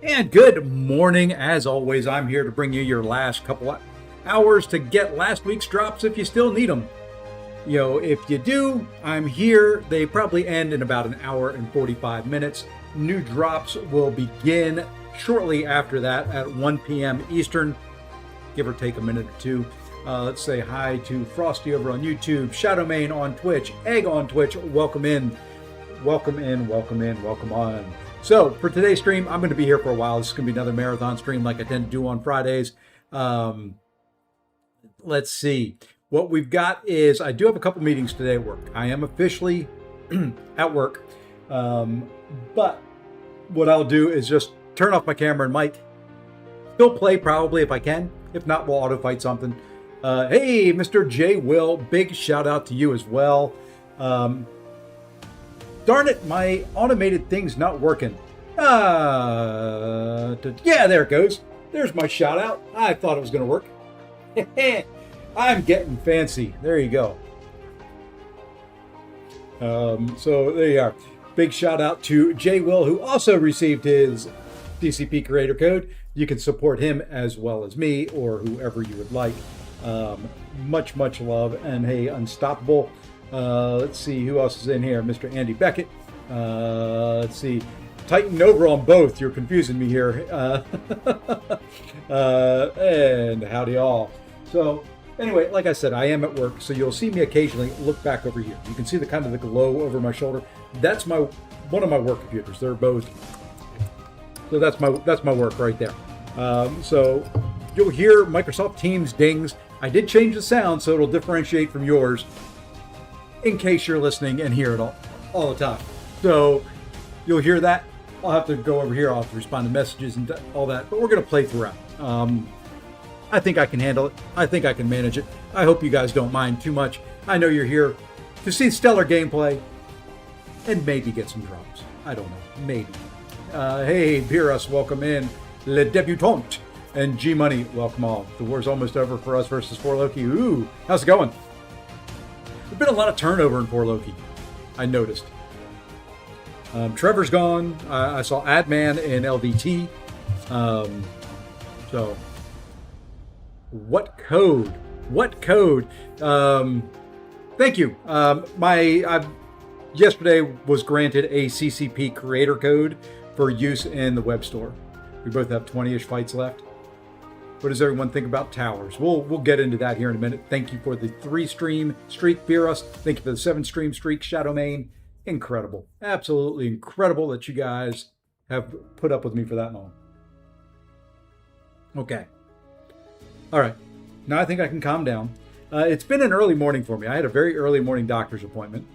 And good morning. As always, I'm here to bring you your last couple of hours to get last week's drops if you still need them. If you do, I'm here. They probably end in about an hour and 45 minutes. New drops will begin shortly after that at 1 p.m. Eastern, give or take a minute or two. Let's say hi to Frosty over on YouTube, Shadowmane on Twitch, Egg on Twitch. Welcome in. Welcome in, welcome in, welcome on. So for today's stream, I'm going to be here for a while. This is going to be another marathon stream like I tend to do on Fridays. Let's see. What we've got is I do have a couple meetings today at work. I am officially at work. But what I'll do is just turn off my camera and mic. Still play probably if I can. If not, we'll auto fight something. Hey, Mr. J. Will, big shout out to you as well. Darn it, my automated thing's not working. Yeah, there it goes. There's my shout out. I thought it was going to work. I'm getting fancy. There you go. So there you are. Big shout out to J. Will, who also received his CCP creator code. You can support him as well as me or whoever you would like. Much, much love. And hey, Unstoppable. Let's see who else is in here. Mr. Andy Beckett. Let's see. Tighten over on both. You're confusing me here. And howdy all. So anyway, like I said, I am at work, so you'll see me occasionally look back over here. You can see the kind of the glow over my shoulder. That's one of my work computers. They're both. So that's my work right there. So you'll hear Microsoft Teams dings. I did change the sound so it'll differentiate from yours in case you're listening and hear it all the time. So you'll hear that. I'll have to go over here. I'll have to respond to messages and all that, but we're going to play throughout. I think I can handle it. I think I can manage it. I hope you guys don't mind too much. I know you're here to see stellar gameplay and maybe get some drops. I don't know. Maybe. Hey, Beerus, welcome in. Le Debutante and G Money, welcome all. The war's almost over for us versus 4Loki. Ooh, how's it going? There's been a lot of turnover in 4Loki, I noticed. Trevor's gone. I saw Adman in LVT. So, what code? What code? Thank you. I yesterday was granted a CCP creator code for use in the web store. We both have 20-ish fights left. What does everyone think about towers? We'll get into that here in a minute. Thank you for the 3-stream streak, Beerus. Thank you for the 7-stream streak, Shadowmane. Incredible. Absolutely incredible that you guys have put up with me for that long. Okay. All right. Now I think I can calm down. It's been an early morning for me. I had a very early morning doctor's appointment.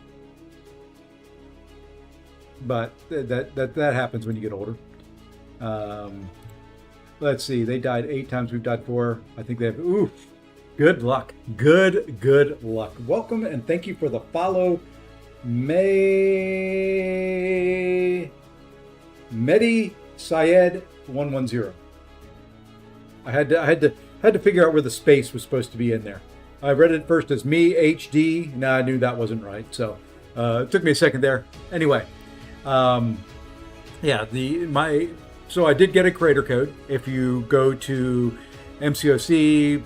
But that happens when you get older. Let's see. They died 8 times. We've died 4. I think they have. Ooh. Good luck. Good luck. Welcome and thank you for the follow. Medi Syed 110. I had to figure out where the space was supposed to be in there. I read it first as me HD. Now I knew that wasn't right. So it took me a second there. Anyway, yeah. So I did get a creator code. If you go to MCOC,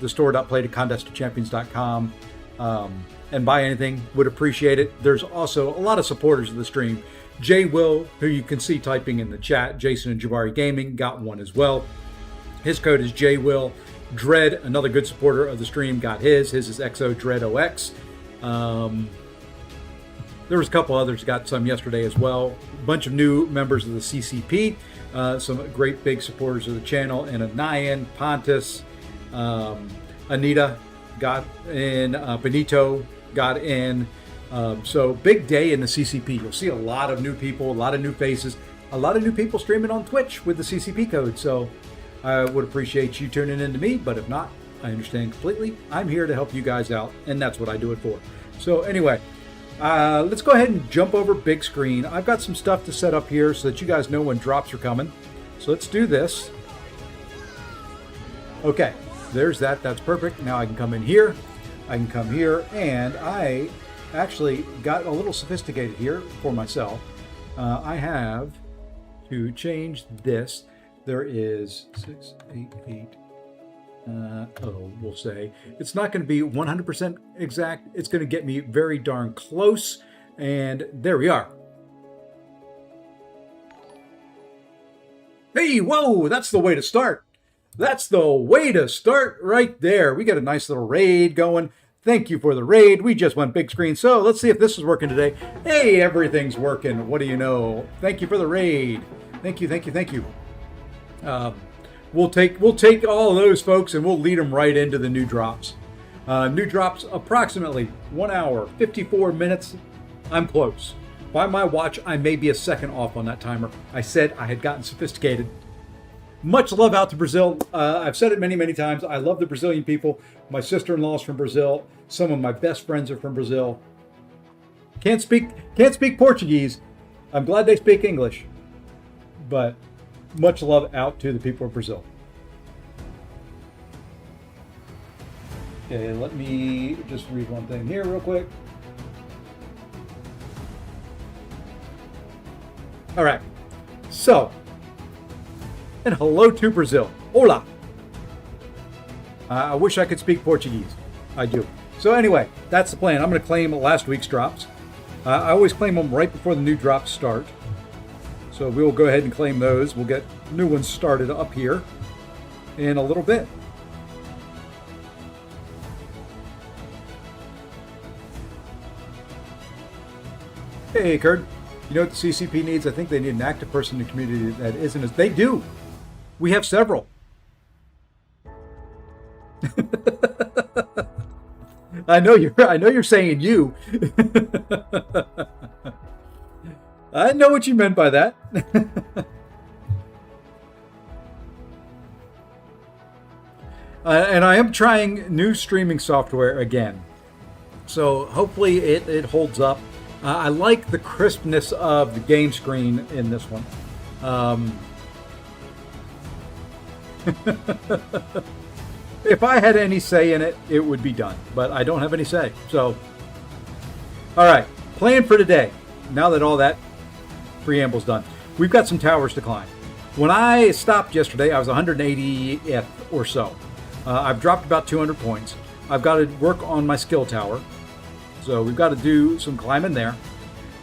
the store.playtocondestochampions.com. And buy anything, would appreciate it. There's also a lot of supporters of the stream. Jay Will, who you can see typing in the chat, Jason and Jabari Gaming got one as well. His code is JWill. Dread, another good supporter of the stream, got his. His is XODreadOX. There was a couple others got some yesterday as well. A bunch of new members of the CCP. Some great big supporters of the channel. And Anayan, Pontus, Anita got in, Benito got in. So big day in the CCP. You'll see a lot of new people, a lot of new faces, a lot of new people streaming on Twitch with the CCP code. So I would appreciate you tuning in to me, but if not, I understand completely. I'm here to help you guys out, and that's what I do it for. So anyway, let's go ahead and jump over big screen. I've got some stuff to set up here so that you guys know when drops are coming. So let's do this. Okay, there's that. That's perfect. Now I can come in here. I can come here, and I actually got a little sophisticated here for myself. I have to change this, there is 688. We'll say it's not going to be 100% exact. It's going to get me very darn close. And there we are. Hey, whoa, that's the way to start. That's the way to start right there. We got a nice little raid going. Thank you for the raid. We just went big screen. So let's see if this is working today. Hey, everything's working. What do you know? Thank you for the raid. Thank you, thank you, thank you. We'll take all of those folks and we'll lead them right into the new drops. New drops approximately 1 hour, 54 minutes. I'm close. By my watch, I may be a second off on that timer. I said I had gotten sophisticated. Much love out to Brazil. I've said it many, many times. I love the Brazilian people. My sister-in-law's from Brazil. Some of my best friends are from Brazil. Can't speak Portuguese. I'm glad they speak English. But much love out to the people of Brazil. Okay, let me just read one thing here real quick. All right, so, and hello to Brazil. Hola. I wish I could speak Portuguese. I do. So anyway, that's the plan. I'm going to claim last week's drops. I always claim them right before the new drops start. So we will go ahead and claim those. We'll get new ones started up here in a little bit. Hey, Kurt. You know what the CCP needs? I think they need an active person in the community that isn't as... They do. We have several. I know you're saying you. I know what you meant by that. And I am trying new streaming software again. So hopefully it holds up. I like the crispness of the game screen in this one. If I had any say in it, it would be done. But I don't have any say. So, all right. Plan for today. Now that all that preamble's done, we've got some towers to climb. When I stopped yesterday, I was 180th or so. I've dropped about 200 points. I've got to work on my skill tower. So we've got to do some climbing there.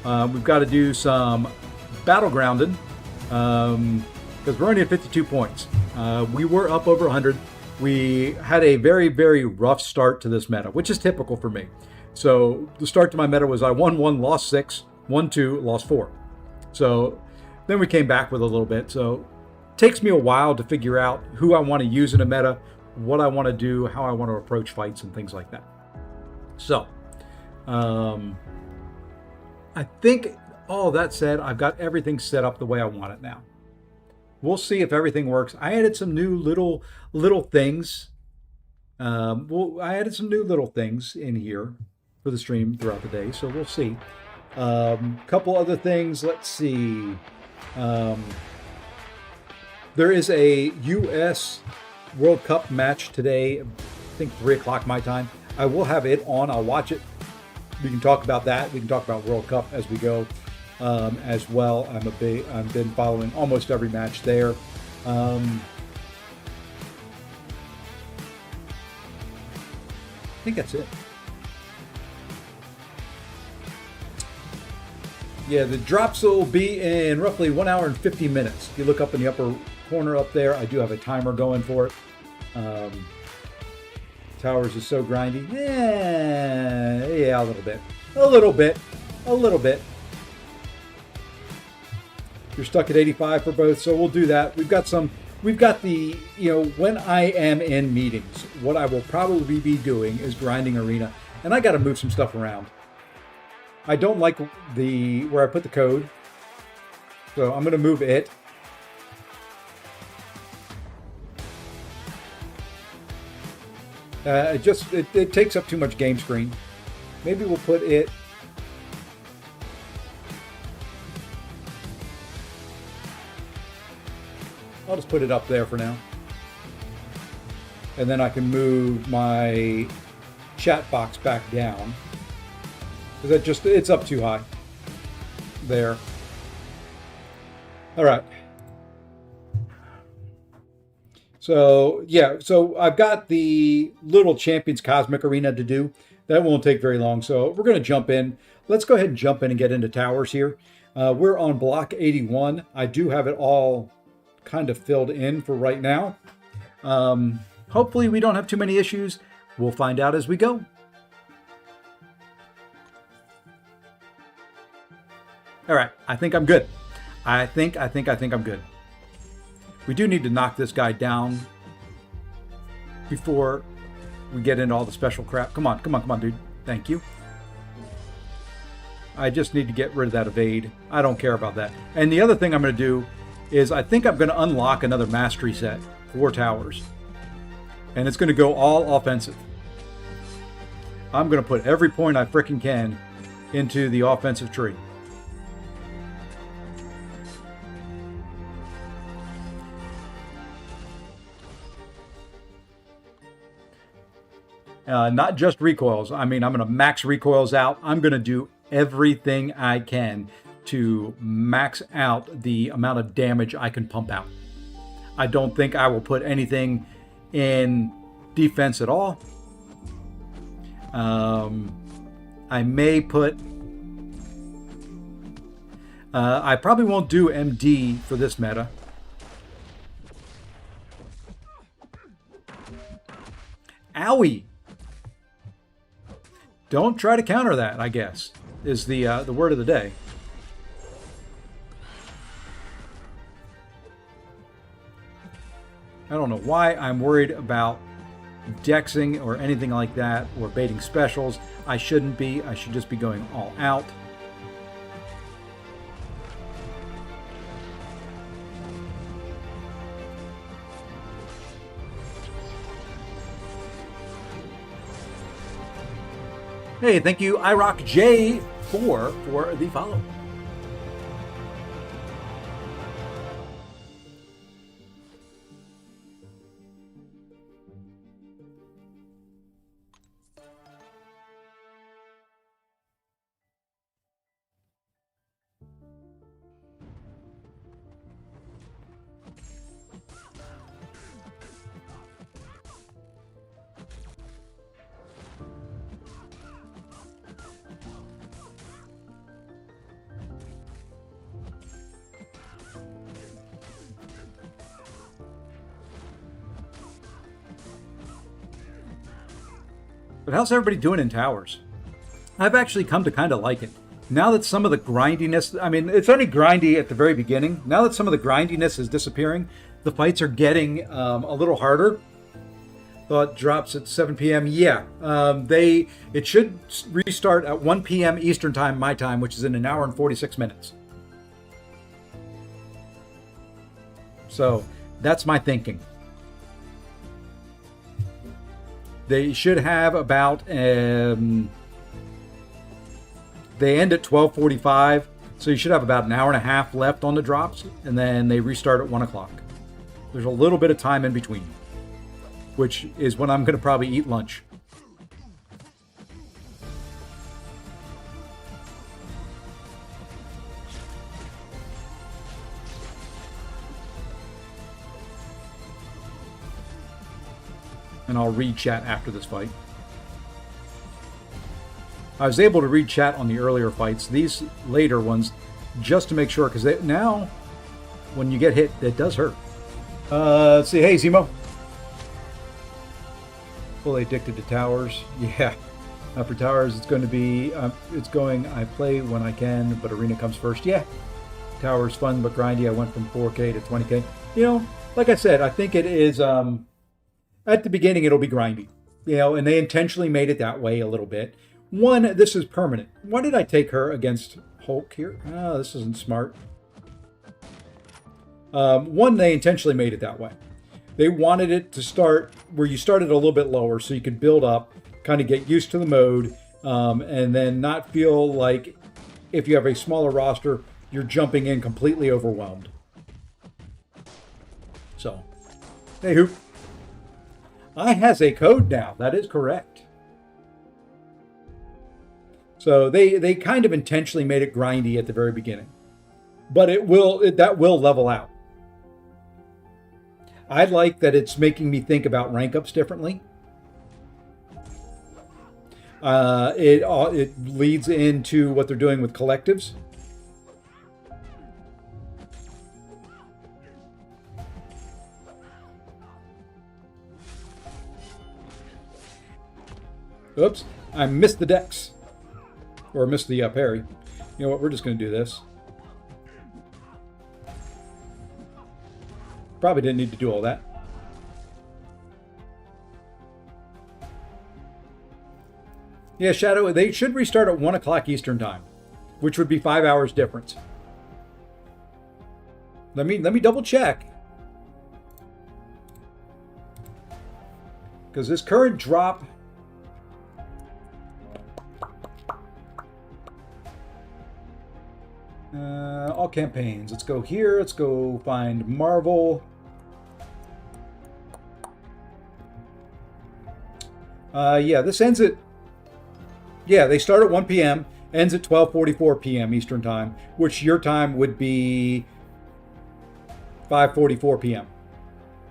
We've got to do some battlegrounding because we're only at 52 points. We were up over 100. We had a very, very rough start to this meta, which is typical for me. So the start to my meta was I won 1, lost 6, won 2, lost 4. So then we came back with a little bit. So it takes me a while to figure out who I want to use in a meta, what I want to do, how I want to approach fights and things like that. So I think all that said, I've got everything set up the way I want it now. We'll see if everything works. I added some new little things. I added some new little things in here for the stream throughout the day, so we'll see. Couple other things. Let's see. There is a U.S. World Cup match today. I think 3 o'clock my time. I will have it on. I'll watch it. We can talk about that. We can talk about World Cup as we go as well. I've been following almost every match there. I think that's it. Yeah, the drops will be in roughly 1 hour and 50 minutes. If you look up in the upper corner up there, I do have a timer going for it. Towers is so grindy. Yeah, a little bit. You're stuck at 85 for both, so we'll do that. We've got the, when I am in meetings, what I will probably be doing is grinding arena, and I got to move some stuff around. I don't like where I put the code, so I'm going to move it. It takes up too much game screen. Maybe we'll put it. I'll just put it up there for now. And then I can move my chat box back down. Because it's up too high. There. All right. So yeah, so I've got the little Champions Cosmic Arena to do. That won't take very long. So we're going to jump in. Let's go ahead and jump in and get into towers here. We're on block 81. I do have it all kind of filled in for right now. Hopefully we don't have too many issues. We'll find out as we go. All right, I think I'm good. I think I'm good. We do need to knock this guy down before we get into all the special crap. Come on, dude. Thank you. I just need to get rid of that evade. I don't care about that. And the other thing I'm going to do is I think I'm going to unlock another mastery set, 4 towers. And it's going to go all offensive. I'm going to put every point I frickin' can into the offensive tree. Not just recoils. I mean, I'm going to max recoils out. I'm going to do everything I can to max out the amount of damage I can pump out. I don't think I will put anything in defense at all. I may put... I probably won't do MD for this meta. Owie! Don't try to counter that, I guess, is the word of the day. I don't know why I'm worried about dexing or anything like that, or baiting specials. I shouldn't be. I should just be going all out. Hey, thank you, iRockJ4 for the follow. But how's everybody doing in towers? I've actually come to kind of like it. Now that some of the grindiness, I mean, it's only grindy at the very beginning. Now that some of the grindiness is disappearing, the fights are getting a little harder. Thought drops at 7 p.m. Yeah, it should restart at 1 p.m. Eastern time, my time, which is in 1 hour and 46 minutes. So that's my thinking. They should have about, they end at 12:45, so you should have about 1.5 hours left on the drops, and then they restart at 1 o'clock. There's a little bit of time in between, which is when I'm going to probably eat lunch. And I'll read chat after this fight. I was able to read chat on the earlier fights. These later ones, just to make sure, because now, when you get hit, it does hurt. Let's see. Hey, Zemo. Fully addicted to towers. Yeah. For towers, it's going to be, I play when I can, but arena comes first. Yeah. Towers fun, but grindy. I went from 4K to 20K. You know, like I said, I think it is, at the beginning, it'll be grindy, you know, and they intentionally made it that way a little bit. One, this is permanent. Why did I take her against Hulk here? Oh, this isn't smart. One, they intentionally made it that way. They wanted it to start where you started a little bit lower so you could build up, kind of get used to the mode, and then not feel like if you have a smaller roster, you're jumping in completely overwhelmed. So, hey, Hoop. I has a code now. That is correct. So they kind of intentionally made it grindy at the very beginning, but that will level out. I like that it's making me think about rank ups differently. It leads into what they're doing with collectives. Oops, I missed the dex. Or missed the parry. You know what, we're just going to do this. Probably didn't need to do all that. Yeah, Shadow, they should restart at 1 o'clock Eastern time, which would be 5 hours difference. Let me double check. Because this current drop... all campaigns. Let's go here. Let's go find Marvel. Yeah, this ends at... Yeah, they start at 1 p.m., ends at 12:44 p.m. Eastern time, which your time would be 5:44 p.m.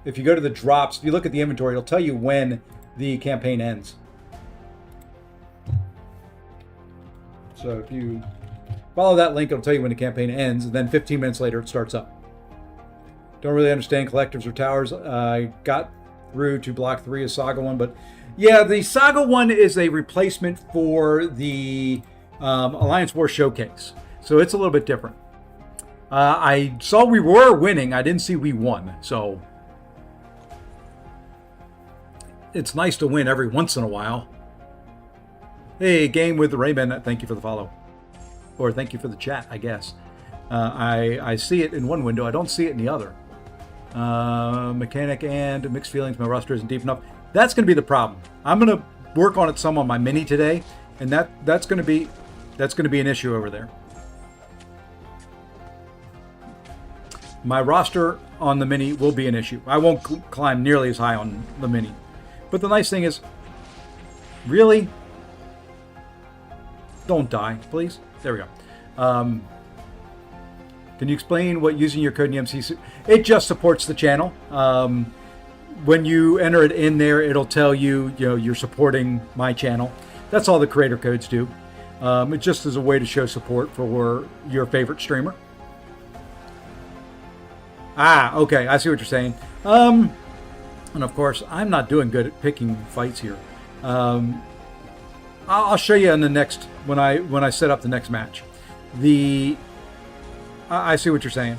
If you go to the drops, if you look at the inventory, it'll tell you when the campaign ends. So if you follow that link, it'll tell you when the campaign ends, and then 15 minutes later it starts up. Don't really understand collectives or towers. I got through to block 3 of Saga 1, but yeah, the Saga 1 is a replacement for the Alliance War Showcase. So it's a little bit different. I saw we were winning. I didn't see we won. So it's nice to win every once in a while. Hey, Game with the Rayman, thank you for the follow. Or thank you for the chat, I guess. I see it in one window. I don't see it in the other. Mechanic and mixed feelings. My roster isn't deep enough. That's going to be the problem. I'm going to work on it some on my mini today, and that's going to be an issue over there. My roster on the mini will be an issue. I won't climb nearly as high on the mini. But the nice thing is, really, don't die, please. There we go. Can you explain what using your code in the MCOC? It just supports the channel. When you enter it in there, it'll tell you, you're supporting my channel. That's all the creator codes do. It just is a way to show support for your favorite streamer. Ah, okay, I see what you're saying. And of course, I'm not doing good at picking fights here. I'll show you in the next when I set up the next match. I see what you're saying.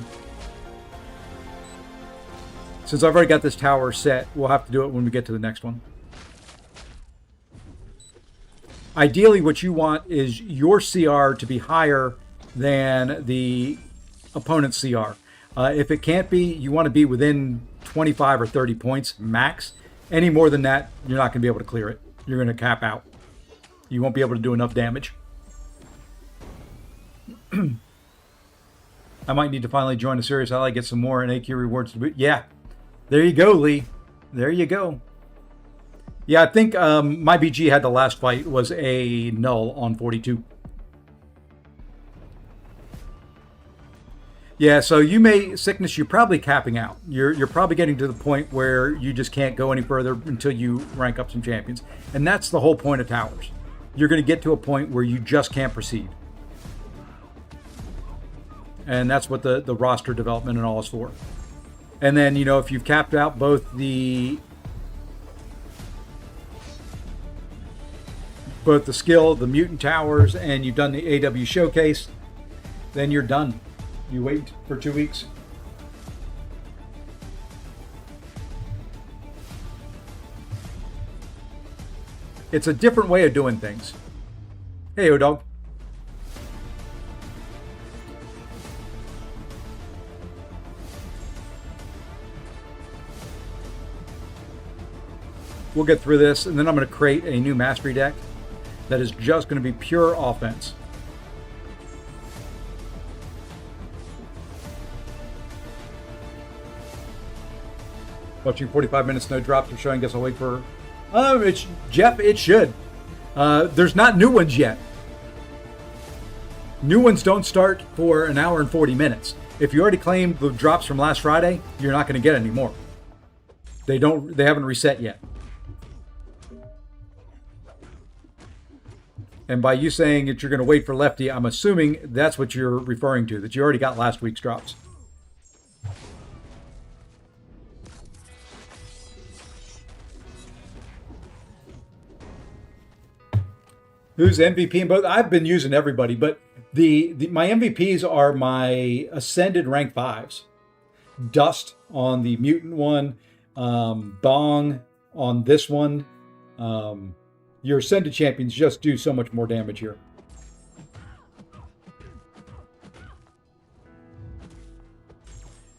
Since I've already got this tower set, we'll have to do it when we get to the next one. Ideally, what you want is your CR to be higher than the opponent's CR. If it can't be, you want to be within 25 or 30 points max. Any more than that, you're not going to be able to clear it. You're going to cap out. You won't be able to do enough damage. I might need to finally join a serious ally, get some more NAQ rewards to boot. Yeah, there you go, Lee. There you go. Yeah, I think my BG had the last fight was a null on 42. Yeah, so Sickness, you're probably capping out. You're probably getting to the point where you just can't go any further until you rank up some champions. And that's the whole point of towers. You're going to get to a point where you just can't proceed. And that's what the roster development and all is for. And then, if you've capped out both the skill, the mutant towers, and you've done the AW showcase, then you're done. You wait for 2 weeks. It's a different way of doing things. Hey, O-Dog. We'll get through this, and then I'm going to create a new mastery deck that is just going to be pure offense. Watching 45 minutes, no drops or showing. Guess I'll wait for... it's Jeff, it should. There's not new ones yet. New ones don't start for an hour and 40 minutes. If you already claimed the drops from last Friday, you're not going to get any more. They haven't reset yet. And by you saying that you're going to wait for Lefty, I'm assuming that's what you're referring to, that you already got last week's drops. Who's MVP in both? I've been using everybody, but my MVPs are my Ascended rank 5s. Dust on the Mutant one, Bong on this one. Your Ascended champions just do so much more damage here.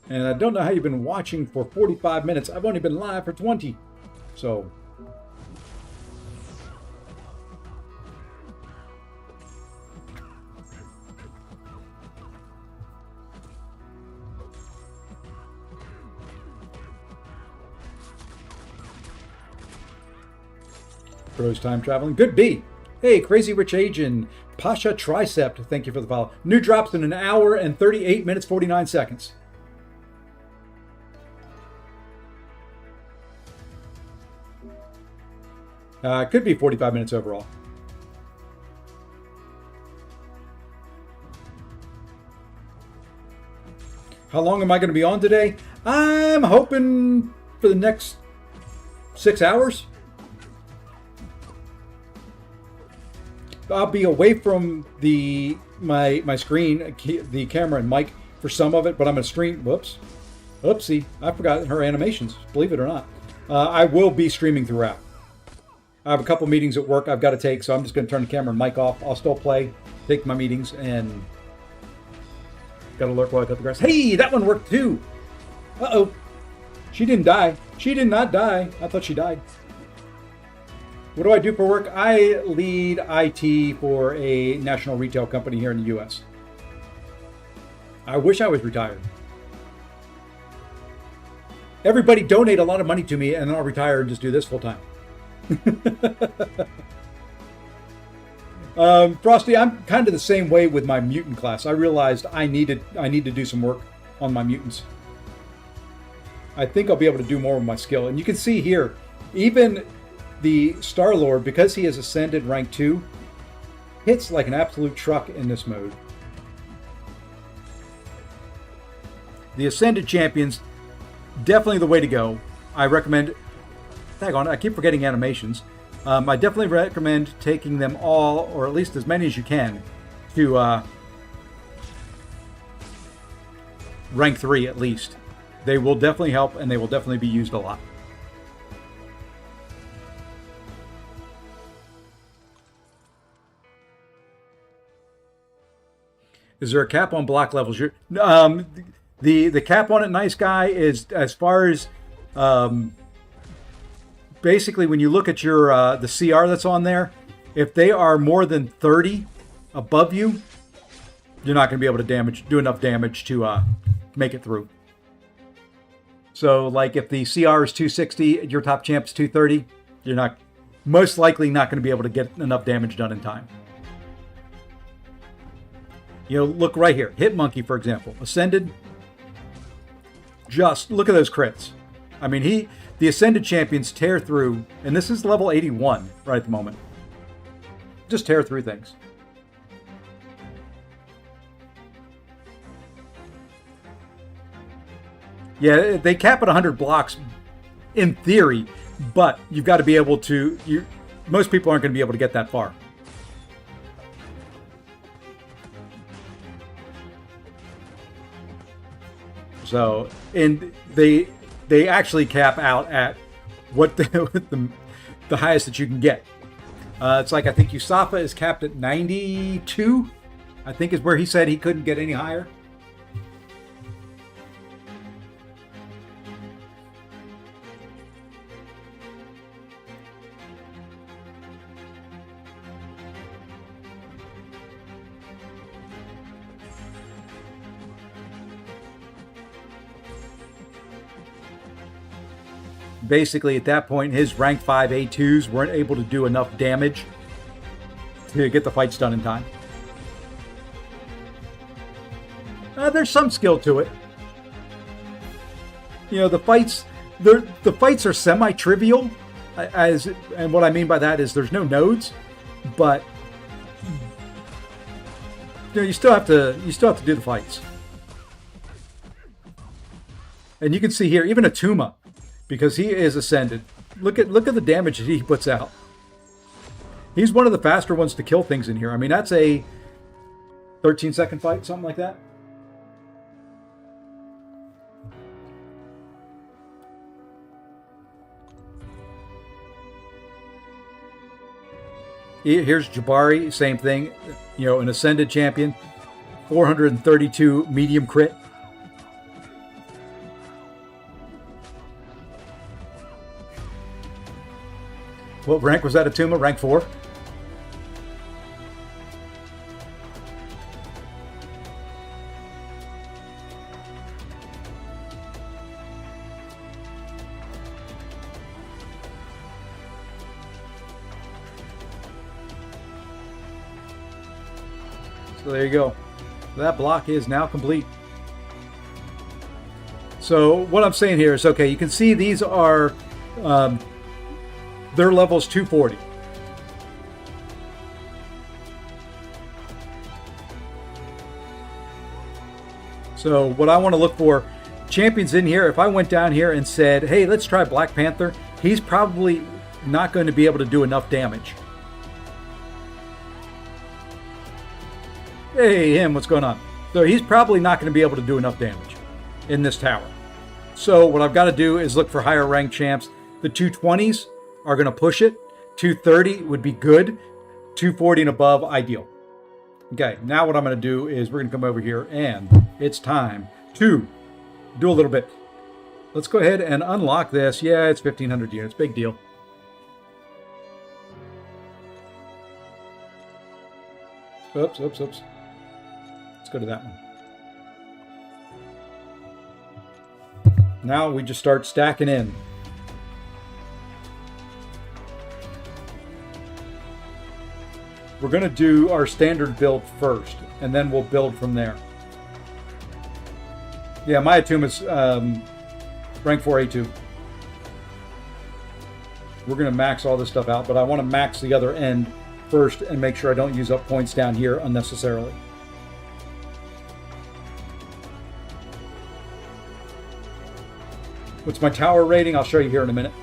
And I don't know how you've been watching for 45 minutes. I've only been live for 20. So... Bro's time traveling. Good B. Hey, Crazy Rich Agent, Pasha Tricept, thank you for the follow. New drops in 1 hour and 38 minutes, 49 seconds. It could be 45 minutes overall. How long am I going to be on today? I'm hoping for the next 6 hours. I'll be away from my screen, the camera and mic for some of it, but I'm going to stream. Whoops. Oopsie. I forgot her animations, believe it or not. I will be streaming throughout. I have a couple meetings at work I've got to take, so I'm just going to turn the camera and mic off. I'll still play, take my meetings, and got to lurk while I cut the grass. Hey, that one worked too. Uh-oh. She didn't die. She did not die. I thought she died. What do I do for work? I lead IT for a national retail company here in the U.S. I wish I was retired. Everybody donate a lot of money to me, and then I'll retire and just do this full time. Frosty, I'm kind of the same way with my mutant class. I realized I need to do some work on my mutants. I think I'll be able to do more with my skill. And you can see here, even the Star-Lord, because he has Ascended rank 2, hits like an absolute truck in this mode. The Ascended champions, definitely the way to go. I recommend... Hang on, I keep forgetting animations. I definitely recommend taking them all, or at least as many as you can, to rank 3 at least. They will definitely help, and they will definitely be used a lot. Is there a cap on block levels? The cap on it, nice guy, is as far as basically when you look at your the CR that's on there, if they are more than 30 above you, you're not going to be able to do enough damage to make it through. So, like if the CR is 260, your top champ is 230, you're most likely not going to be able to get enough damage done in time. You know, look right here. Hit Monkey, for example. Ascended. Just look at those crits. I mean, the Ascended champions tear through, and this is level 81 right at the moment. Just tear through things. Yeah, they cap at 100 blocks in theory, but you've got to be able to... most people aren't going to be able to get that far. So, and they actually cap out at what the highest that you can get. It's like, I think Yusafa is capped at 92, I think is where he said he couldn't get any higher. Basically, at that point, his rank 5 A2s weren't able to do enough damage to get the fights done in time. There's some skill to it. You know, the fights, the fights are semi-trivial, and what I mean by that is there's no nodes, but you still have to do the fights. And you can see here even Atuma, because he is ascended. Look at the damage that he puts out. He's one of the faster ones to kill things in here. I mean, that's a 13-second fight, something like that. Here's Jabari, same thing. An ascended champion, 432 medium crit. What rank was that, Atuma? Rank 4? So there you go. That block is now complete. So what I'm saying here is, okay, you can see these are, their level's 240. So what I want to look for, champions in here, if I went down here and said, hey, let's try Black Panther, he's probably not going to be able to do enough damage. Hey, him, what's going on? So he's probably not going to be able to do enough damage in this tower. So what I've got to do is look for higher ranked champs. The 220s are going to push it. 230 would be good. 240 and above, ideal. Okay, now what I'm going to do is we're going to come over here and it's time to do a little bit. Let's go ahead and unlock this. Yeah, it's 1,500 units. Big deal. Oops. Let's go to that one. Now we just start stacking in. We're going to do our standard build first, and then we'll build from there. Yeah, my Atuma's rank 4 A2. We're going to max all this stuff out, but I want to max the other end first and make sure I don't use up points down here unnecessarily. What's my tower rating? I'll show you here in a minute.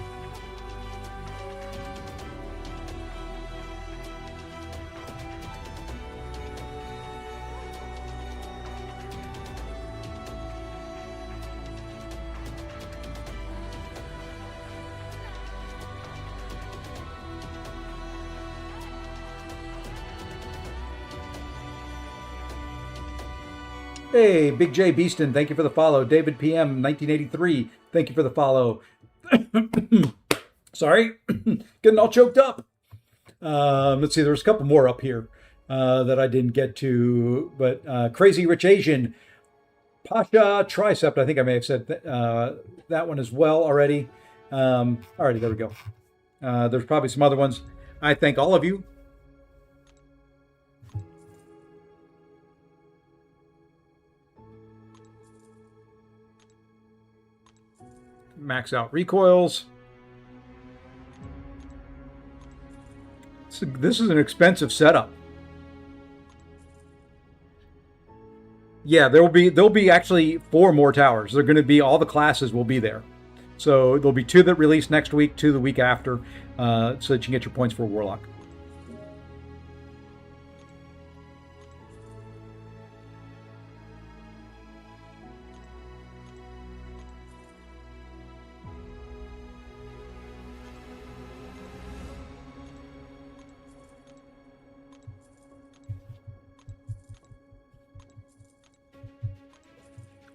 Hey, Big J Beeston, thank you for the follow. David PM 1983, thank you for the follow. Sorry, getting all choked up. Let's see, there's a couple more up here that I didn't get to, but Crazy Rich Asian, Pasha Tricept, I think I may have said that one as well already. Alrighty, there we go. There's probably some other ones. I thank all of you. Max out recoils. So this is an expensive setup. Yeah, there'll be actually 4 more towers. They're going to be, all the classes will be there. So there'll be 2 that release next week, 2 the week after, so that you can get your points for Warlock.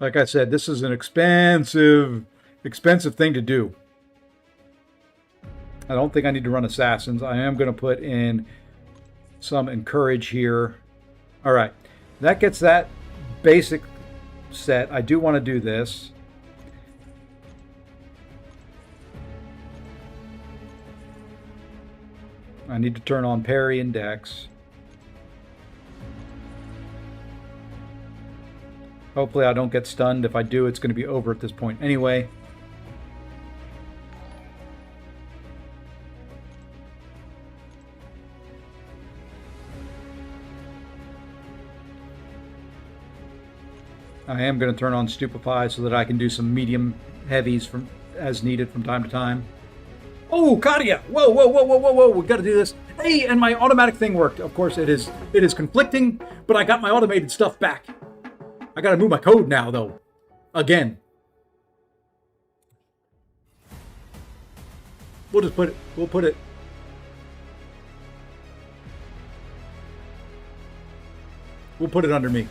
Like I said, this is an expensive thing to do. I don't think I need to run assassins. I am going to put in some encourage here. All right, that gets that basic set. I do want to do this. I need to turn on parry and dex. Hopefully I don't get stunned. If I do, it's going to be over at this point anyway. I am going to turn on Stupefy so that I can do some medium heavies from as needed from time to time. Oh, Katia! Whoa, whoa, whoa, whoa, whoa, whoa! We've got to do this. Hey, and my automatic thing worked. Of course, it is conflicting, but I got my automated stuff back. I got to move my code now, though. Again. We'll just put it. We'll put it. We'll put it under me.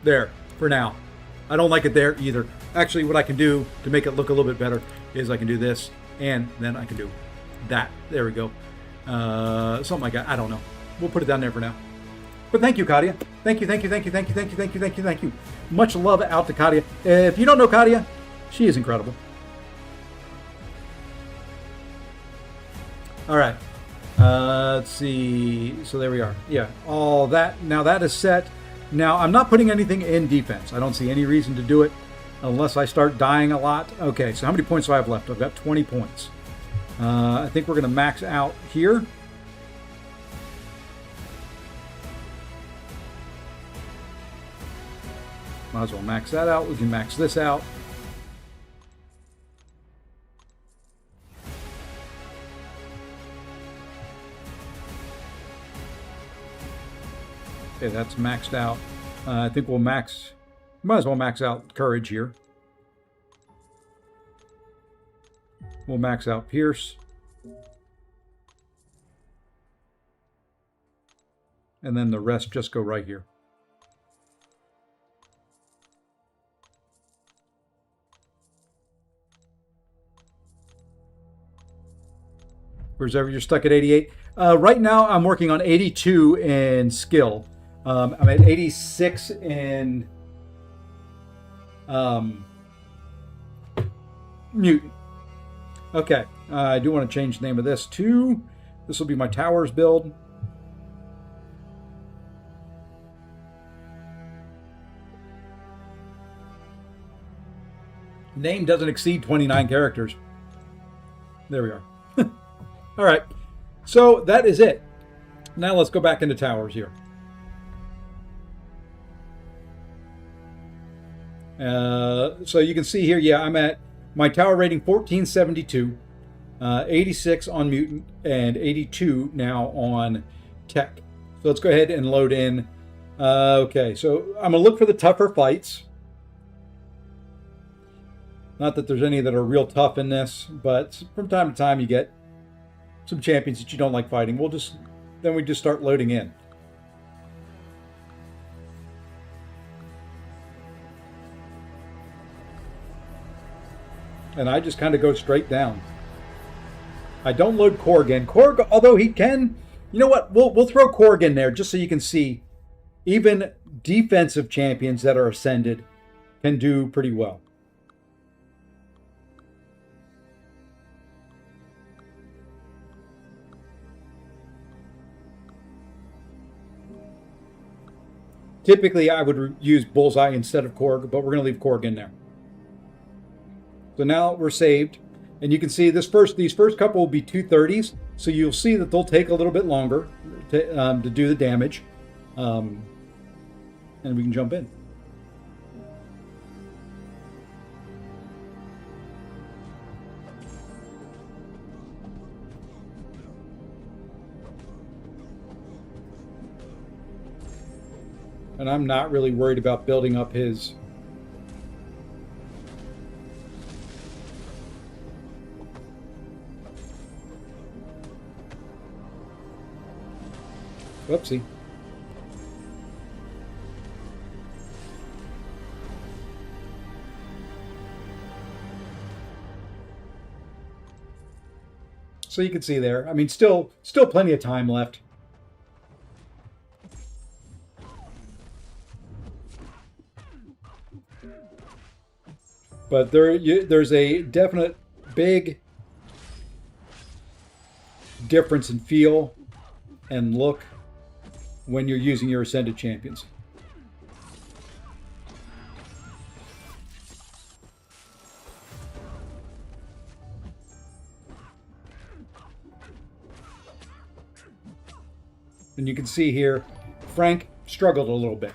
There, for now. I don't like it there either. Actually, what I can do to make it look a little bit better is I can do this, and then I can do that. There we go. Something like that. I don't know. We'll put it down there for now. But thank you, Katia. Thank you, thank you, thank you, thank you, thank you, thank you, thank you, thank you. Much love out to Katia. If you don't know Katia, she is incredible. All right. Let's see. So there we are. Yeah, all that. Now that is set. Now, I'm not putting anything in defense. I don't see any reason to do it unless I start dying a lot. Okay, so how many points do I have left? I've got 20 points. I think we're going to max out here. Might as well max that out. We can max this out. Okay, that's maxed out. I think we'll might as well max out courage here. We'll max out Pierce. And then the rest just go right here. Where's ever you're stuck at 88? Right now I'm working on 82 in skill. I'm at 86 in mutant. Okay, I do want to change the name of this to, this will be my towers build. Name doesn't exceed 29 characters. There we are. All right, so that is it. Now let's go back into towers here. So you can see here, yeah, I'm at my tower rating 1472, 86 on mutant, and 82 now on tech. So let's go ahead and load in. Okay, so I'm going to look for the tougher fights. Not that there's any that are real tough in this, but from time to time you get some champions that you don't like fighting. Then we just start loading in. And I just kind of go straight down. I don't load Korg in. Korg, although he can, you know what? We'll throw Korg in there just so you can see even defensive champions that are ascended can do pretty well. Typically, I would use Bullseye instead of Korg, but we're going to leave Korg in there. So now we're saved, and you can see these first couple will be 230s, so you'll see that they'll take a little bit longer to do the damage, and we can jump in. And I'm not really worried about building up his whoopsie. So you can see there, I mean, still plenty of time left. But there's a definite big difference in feel and look when you're using your Ascended champions. And you can see here, Frank struggled a little bit.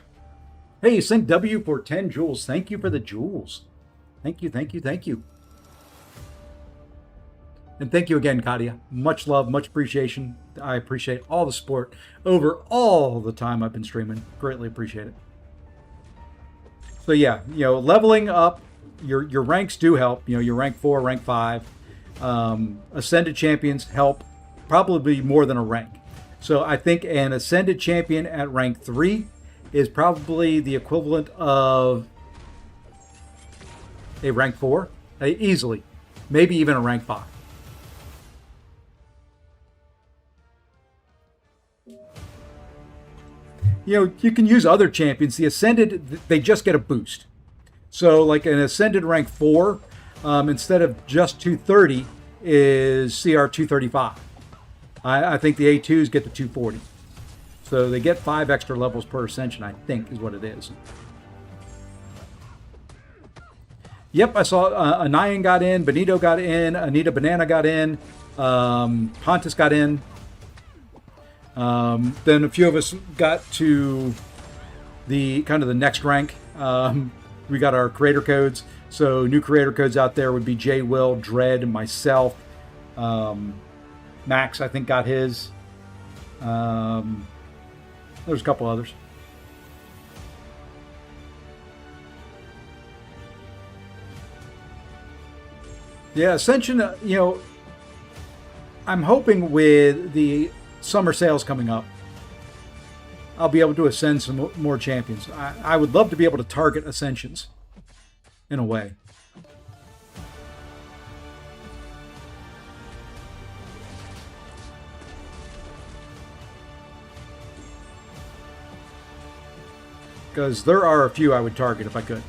Hey, send W for 10 jewels. Thank you for the jewels. Thank you, thank you, thank you. And thank you again, Katia. Much love, much appreciation. I appreciate all the support over all the time I've been streaming. Greatly appreciate it. So yeah, leveling up, your ranks do help. Your rank 4, rank 5. Ascended champions help probably more than a rank. So I think an ascended champion at rank 3 is probably the equivalent of a rank 4, easily. Maybe even a rank 5. You can use other champions. The Ascended, they just get a boost. So like an Ascended rank 4, instead of just 230, is CR 235. I think the A2s get to 240. So they get 5 extra levels per Ascension, I think, is what it is. Yep, I saw Anayan got in, Benito got in, Anita Banana got in, Pontus got in. Then a few of us got to the kind of the next rank. We got our creator codes. So new creator codes out there would be Jay, Will, Dread, myself. Max, I think, got his. There's a couple others. Yeah, Ascension, I'm hoping with the summer sales coming up, I'll be able to ascend some more champions. I would love to be able to target ascensions in a way. Because there are a few I would target if I could.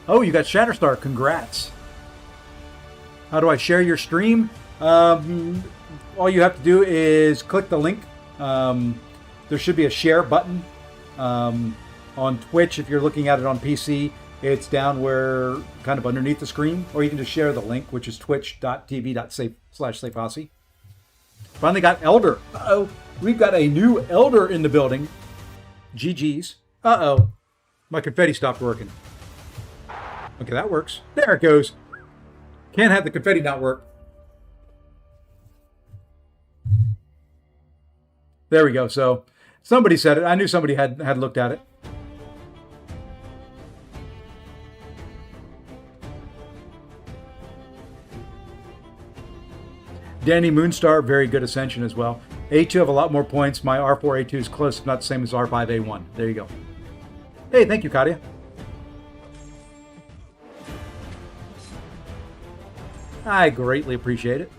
Oh, you got Shatterstar. Congrats. How do I share your stream? All you have to do is click the link. There should be a share button on Twitch. If you're looking at it on PC, it's down where kind of underneath the screen, or you can just share the link, which is twitch.tv/safeossie. Finally got Elder. Uh-oh, we've got a new Elder in the building. GG's. Uh-oh, my confetti stopped working. Okay, that works. There it goes. Can't have the confetti not work. There we go. So somebody said it. I knew somebody had looked at it. Danny Moonstar, very good Ascension as well. A2 have a lot more points. My R4 A2 is close, not the same as R5 A1. There you go. Hey, thank you, Katia. I greatly appreciate it.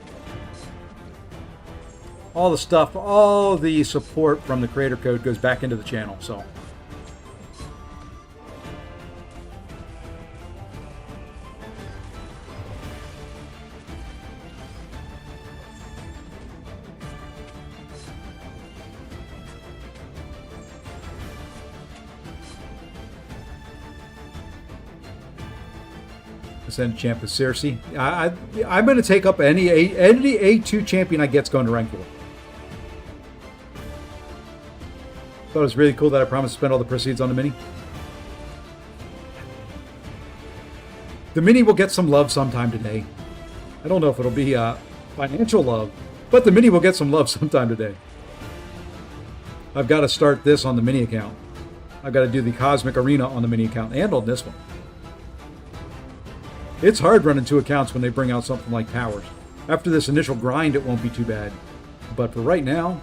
All the stuff, all the support from the creator code goes back into the channel, so. Ascended champ is Circe. I'm going to take up any A2 champion I get's going to rank 4. Thought it was really cool that I promised to spend all the proceeds on the mini. The mini will get some love sometime today. I don't know if it'll be financial love, but the mini will get some love sometime today. I've got to start this on the mini account. I've got to do the Cosmic Arena on the mini account and on this one. It's hard running 2 accounts when they bring out something like Powers. After this initial grind, it won't be too bad. But for right now,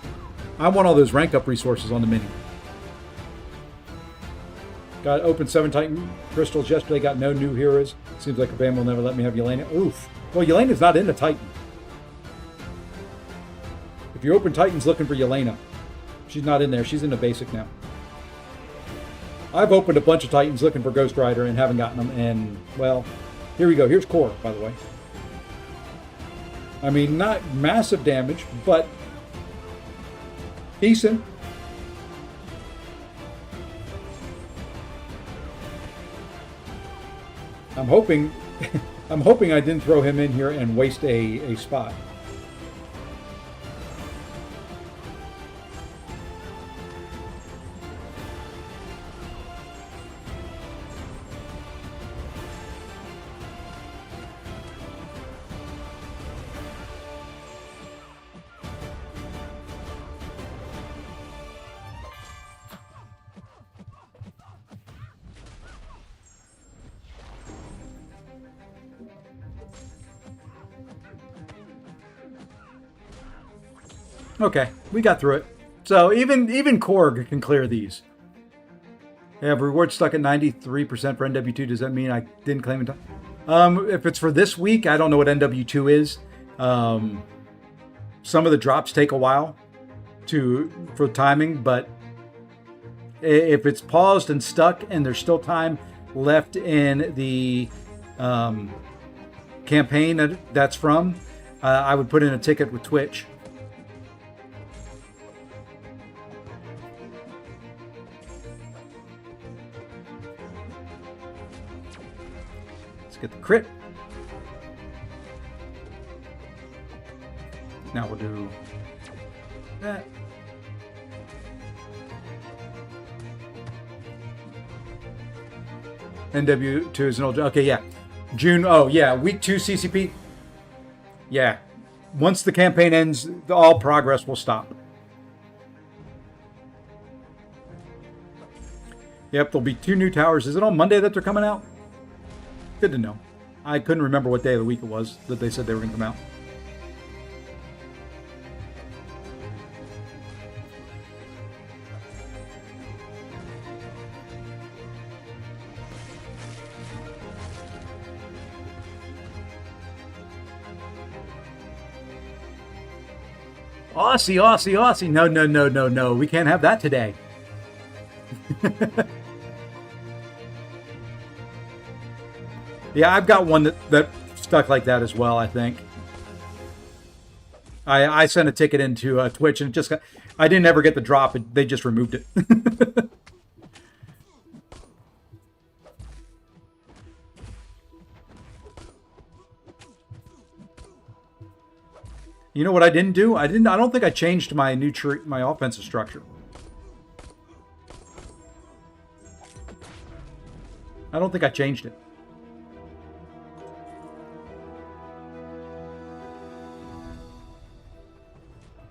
I want all those rank up resources on the mini. Got open 7 Titan crystals yesterday, got no new heroes. Seems like Kabam will never let me have Yelena. Oof. Well, Yelena's not in the Titan. If you open Titans looking for Yelena, she's not in there. She's in the basic now. I've opened a bunch of Titans looking for Ghost Rider and haven't gotten them, and, well, here we go. Here's Core, by the way. I mean, not massive damage, but decent. I'm hoping I didn't throw him in here and waste a spot. Okay, we got through it. So even Korg can clear these. They have reward stuck at 93% for NW2. Does that mean I didn't claim it? If it's for this week, I don't know what NW2 is. Some of the drops take a while for timing, but if it's paused and stuck and there's still time left in the campaign that's from, I would put in a ticket with Twitch. Get the crit. Now we'll do that. NW2 is an old... Okay, yeah. June... Oh, yeah. Week 2 CCP. Yeah. Once the campaign ends, all progress will stop. Yep, there'll be 2 new towers. Is it on Monday that they're coming out? Good to know. I couldn't remember what day of the week it was that they said they were going to come out. Aussie. No. We can't have that today. Yeah, I've got one that stuck like that as well, I think. I sent a ticket into Twitch and I didn't ever get the drop. They just removed it. You know what I didn't do? I don't think I changed my my offensive structure. I don't think I changed it.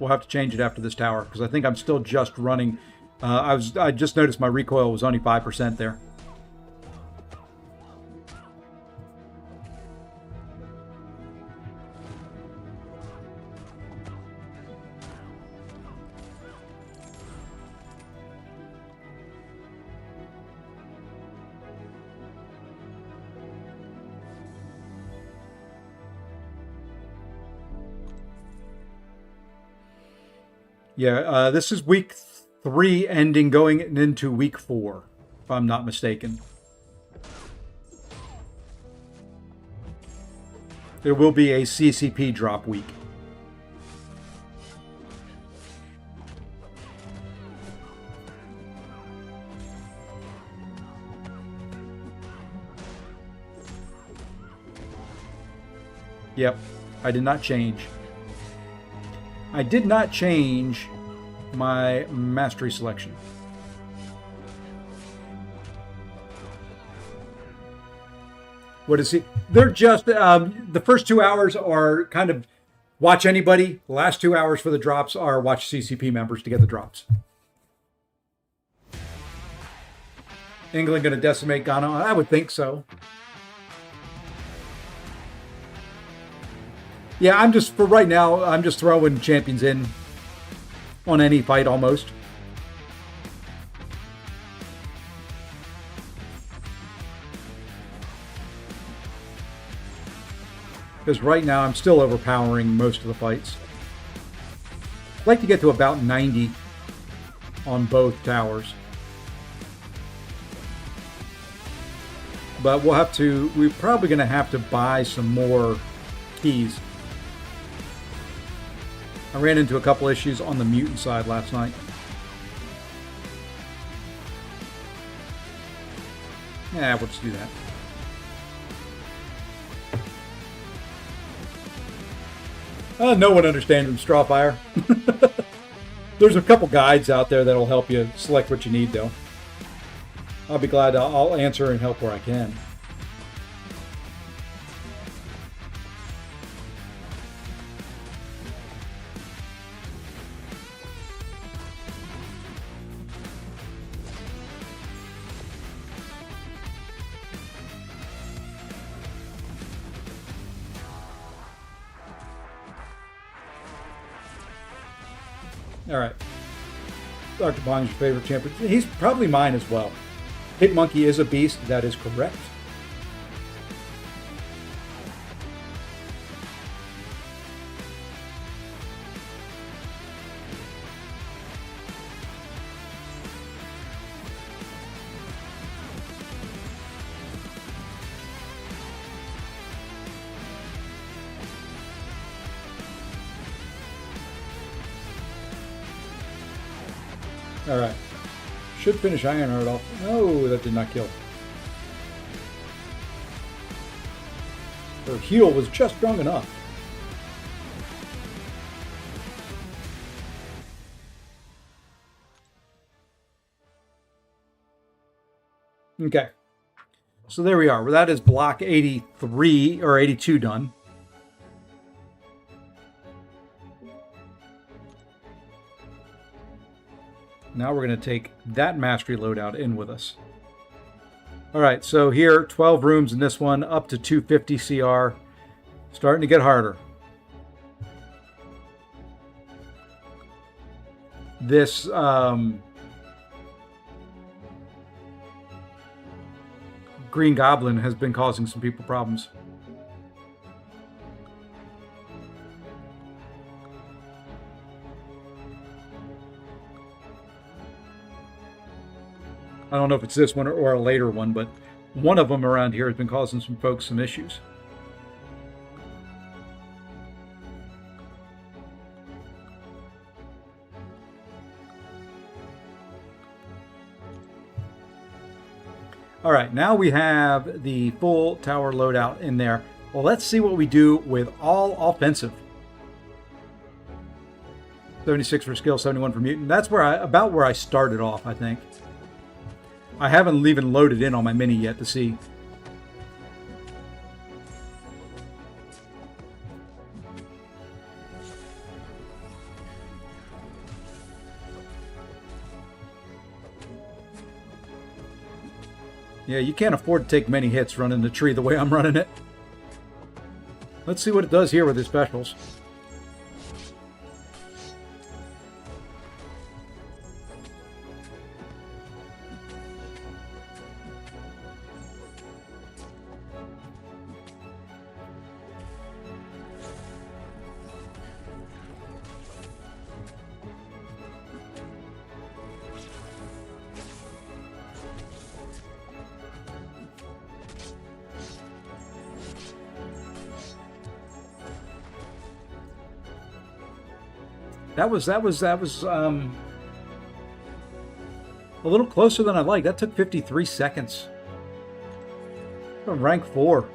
We'll have to change it after this tower because I think I'm still just running. I just noticed my recoil was only 5% there. Yeah, this is week 3 ending going into week 4, if I'm not mistaken. There will be a CCP drop week. Yep, I did not change. I did not change my mastery selection. What is he? They're just, the first 2 hours are kind of watch anybody. The last 2 hours for the drops are watch CCP members to get the drops. England going to decimate Ghana? I would think so. Yeah, for right now, I'm just throwing champions in on any fight almost. Because right now I'm still overpowering most of the fights. I'd like to get to about 90 on both towers. But we're probably going to have to buy some more keys. I ran into a couple issues on the mutant side last night. Yeah, we'll just do that. No one understands from Strawfire. There's a couple guides out there that'll help you select what you need, though. I'll be glad I'll answer and help where I can. All right. Dr. Bong's your favorite champion. He's probably mine as well. Hit Monkey is a beast. That is correct. All right. Should finish Ironheart off. No, that did not kill. Her heal was just strong enough. Okay. So there we are. Well, that is block 83 or 82 done. Now we're going to take that mastery loadout in with us. All right, so here, 12 rooms in this one, up to 250 CR. Starting to get harder. This Green Goblin has been causing some people problems. I don't know if it's this one or a later one, but one of them around here has been causing some folks some issues. All right, now we have the full tower loadout in there. Well, let's see what we do with all offensive. 76 for skill, 71 for mutant. That's about where I started off, I think. I haven't even loaded in on my mini yet to see. Yeah, you can't afford to take many hits running the tree the way I'm running it. Let's see what it does here with his specials. That was a little closer than I like. That took 53 seconds. From rank 4.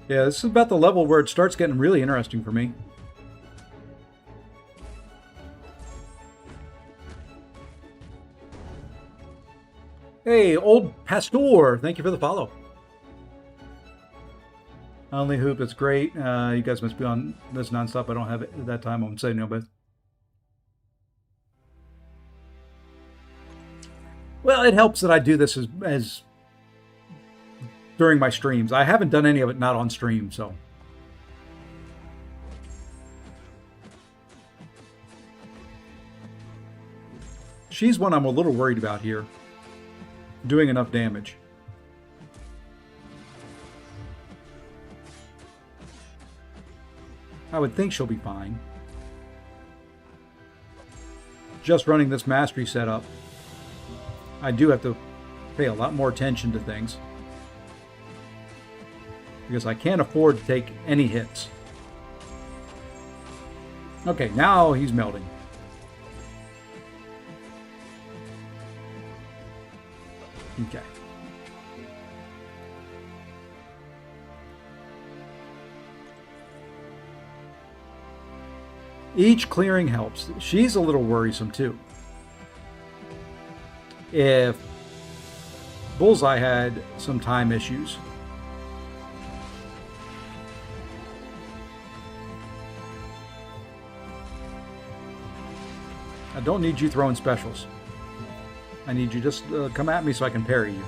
Yeah, this is about the level where it starts getting really interesting for me. Hey, old Pastor, thank you for the follow. Only Hoop, that's great. You guys must be on this nonstop. I don't have it at that time. I'm saying no, but. Well, it helps that I do this as during my streams. I haven't done any of it not on stream, so. She's one I'm a little worried about here. Doing enough damage. I would think she'll be fine. Just running this mastery setup, I do have to pay a lot more attention to things. Because I can't afford to take any hits. Okay, now he's melting. Okay. Each clearing helps. She's a little worrisome too. if Bullseye had some time issues. I don't need you throwing specials. I need you just come at me so I can parry you.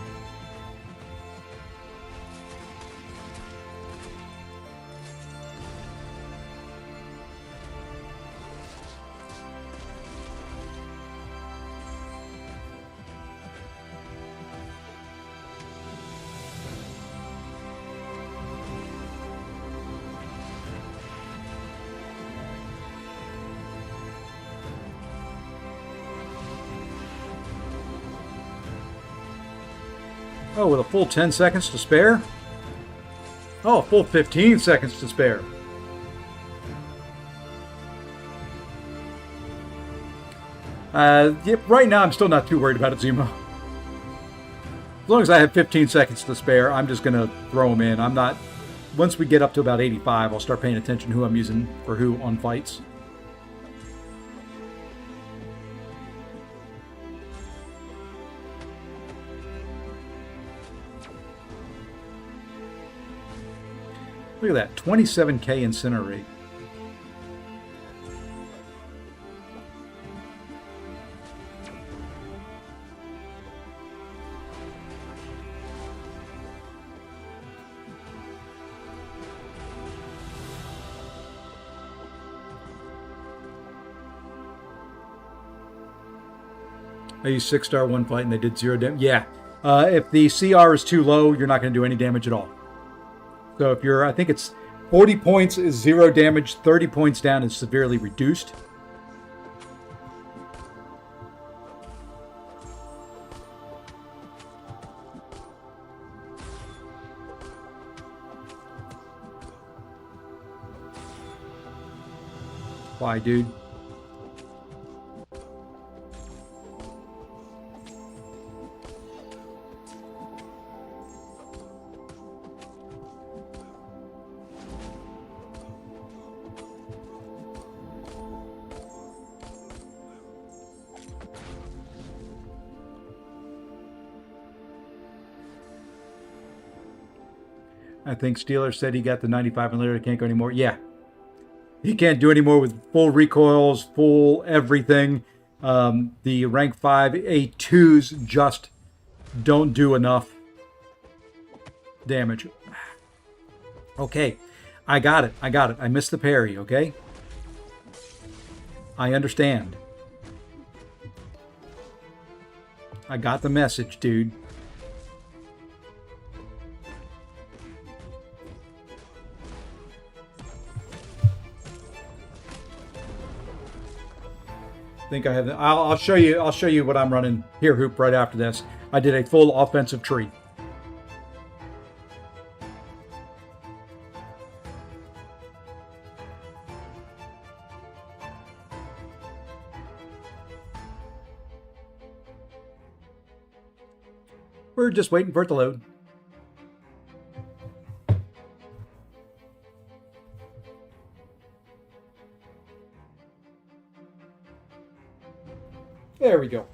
Oh, with a full 10 seconds to spare? Oh, a full 15 seconds to spare. Yep, right now I'm still not too worried about it, Zemo. As long as I have 15 seconds to spare, I'm just going to throw them in. I'm not... Once we get up to about 85, I'll start paying attention to who I'm using for who on fights. Look at that, 27k incinerate. I used 6-star one fight and they did 0 damage. Yeah, if the CR is too low, you're not going to do any damage at all. So if you're, I think it's 40 points is 0 damage, 30 points down is severely reduced. Why, dude? I think Steeler said he got the 95 and later can't go anymore. Yeah. He can't do anymore with full recoils, full everything. The rank 5 A2s just don't do enough damage. Okay. I got it. I missed the parry, okay? I understand. I got the message, dude. I think I have. I'll show you. I'll show you what I'm running here, Hoop. Right after this, I did a full offensive tree. We're just waiting for it to load. There we go.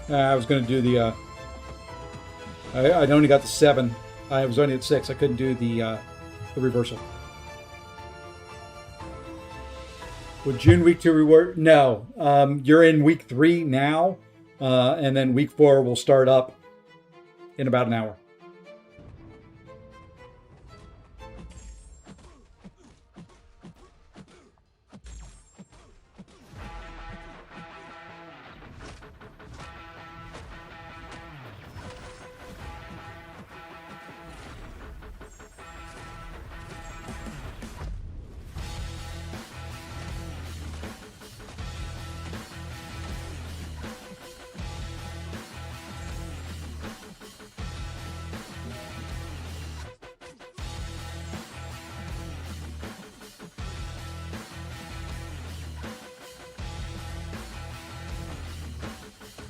I was going to do the, I only got the 7. I was only at 6. I couldn't do the reversal. Would June week 2 reward? No. You're in week 3 now, and then week 4 will start up in about an hour.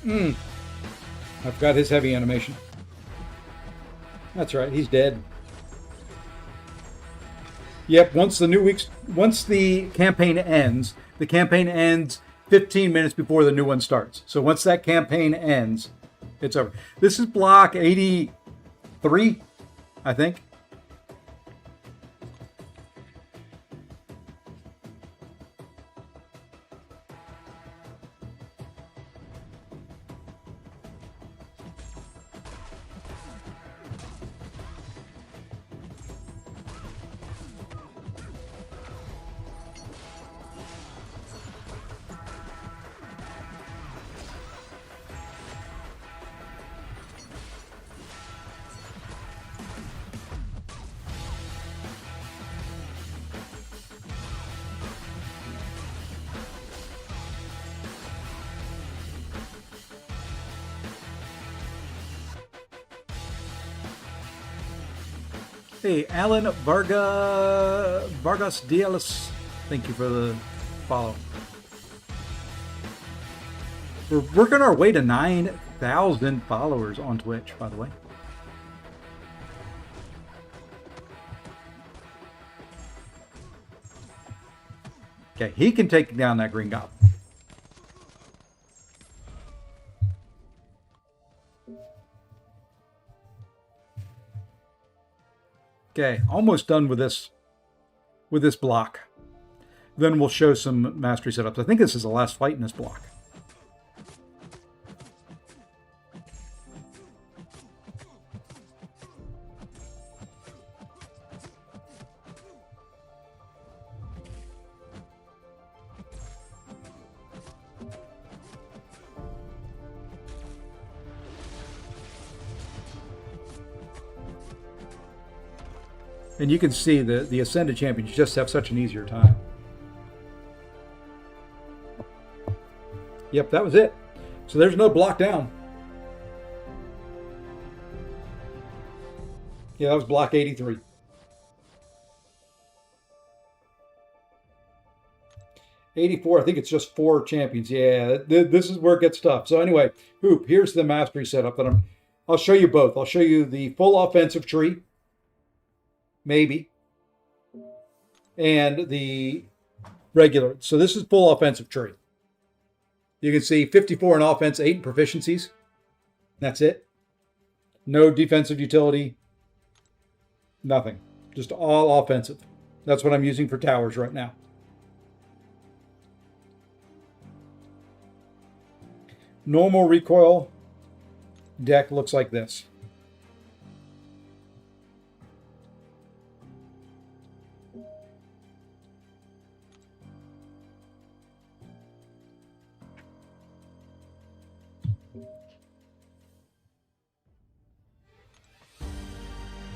I forgot his heavy animation. That's right, he's dead. Yep, once the campaign ends, the campaign ends 15 minutes before the new one starts. So once that campaign ends, it's over. This is block 83, I think. Hey, Alan Vargas Diaz, thank you for the follow. We're working our way to 9,000 followers on Twitch, by the way. Okay, he can take down that green goblin. Okay, almost done with this block. Then we'll show some mastery setups. I think this is the last fight in this block. And you can see the Ascended Champions just have such an easier time. Yep, that was it. So there's no block down. Yeah, that was block 83. '84, I think it's just 4 champions. Yeah, this is where it gets tough. So anyway, Hoop, here's the mastery setup that I'll show you both. I'll show you the full offensive tree. Maybe. And the regular. So this is full offensive tree. You can see 54 in offense, 8 in proficiencies. That's it. No defensive utility. Nothing. Just all offensive. That's what I'm using for towers right now. Normal recoil deck looks like this.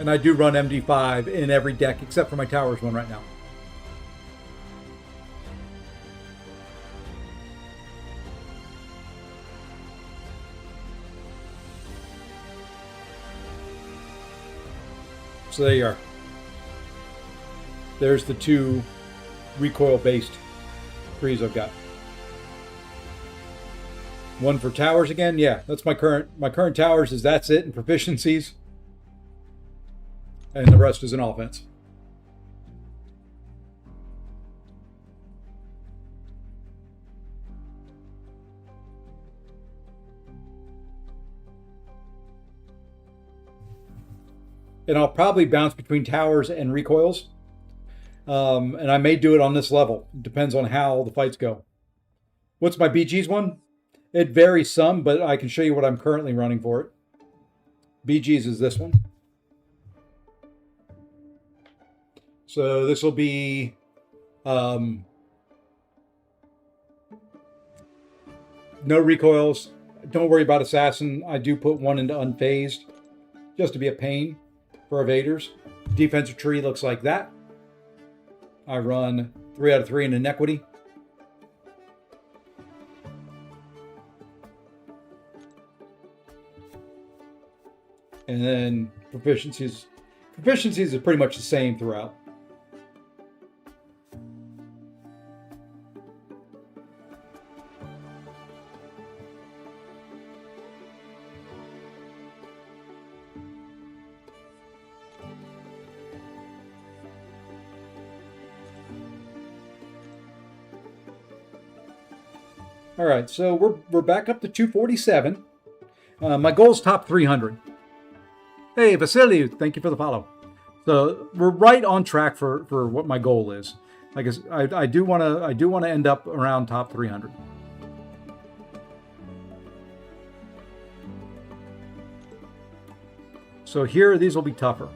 And I do run MD5 in every deck except for my towers one right now. So there you are. There's the 2 recoil-based trees I've got. One for towers again. Yeah, that's my current towers is that's it in proficiencies. And the rest is an offense. And I'll probably bounce between towers and recoils. And I may do it on this level. It depends on how the fights go. What's my BG's one? It varies some, but I can show you what I'm currently running for it. BG's is this one. So this will be no recoils. Don't worry about assassin. I do put one into unfazed just to be a pain for evaders. Defensive tree looks like that. I run 3 out of 3 in inequity. And then proficiencies are pretty much the same throughout. All right, so we're back up to 247. My goal is top 300. Hey, Vasily, thank you for the follow. So we're right on track for what my goal is. Like I do want to end up around top 300. So here, these will be tougher.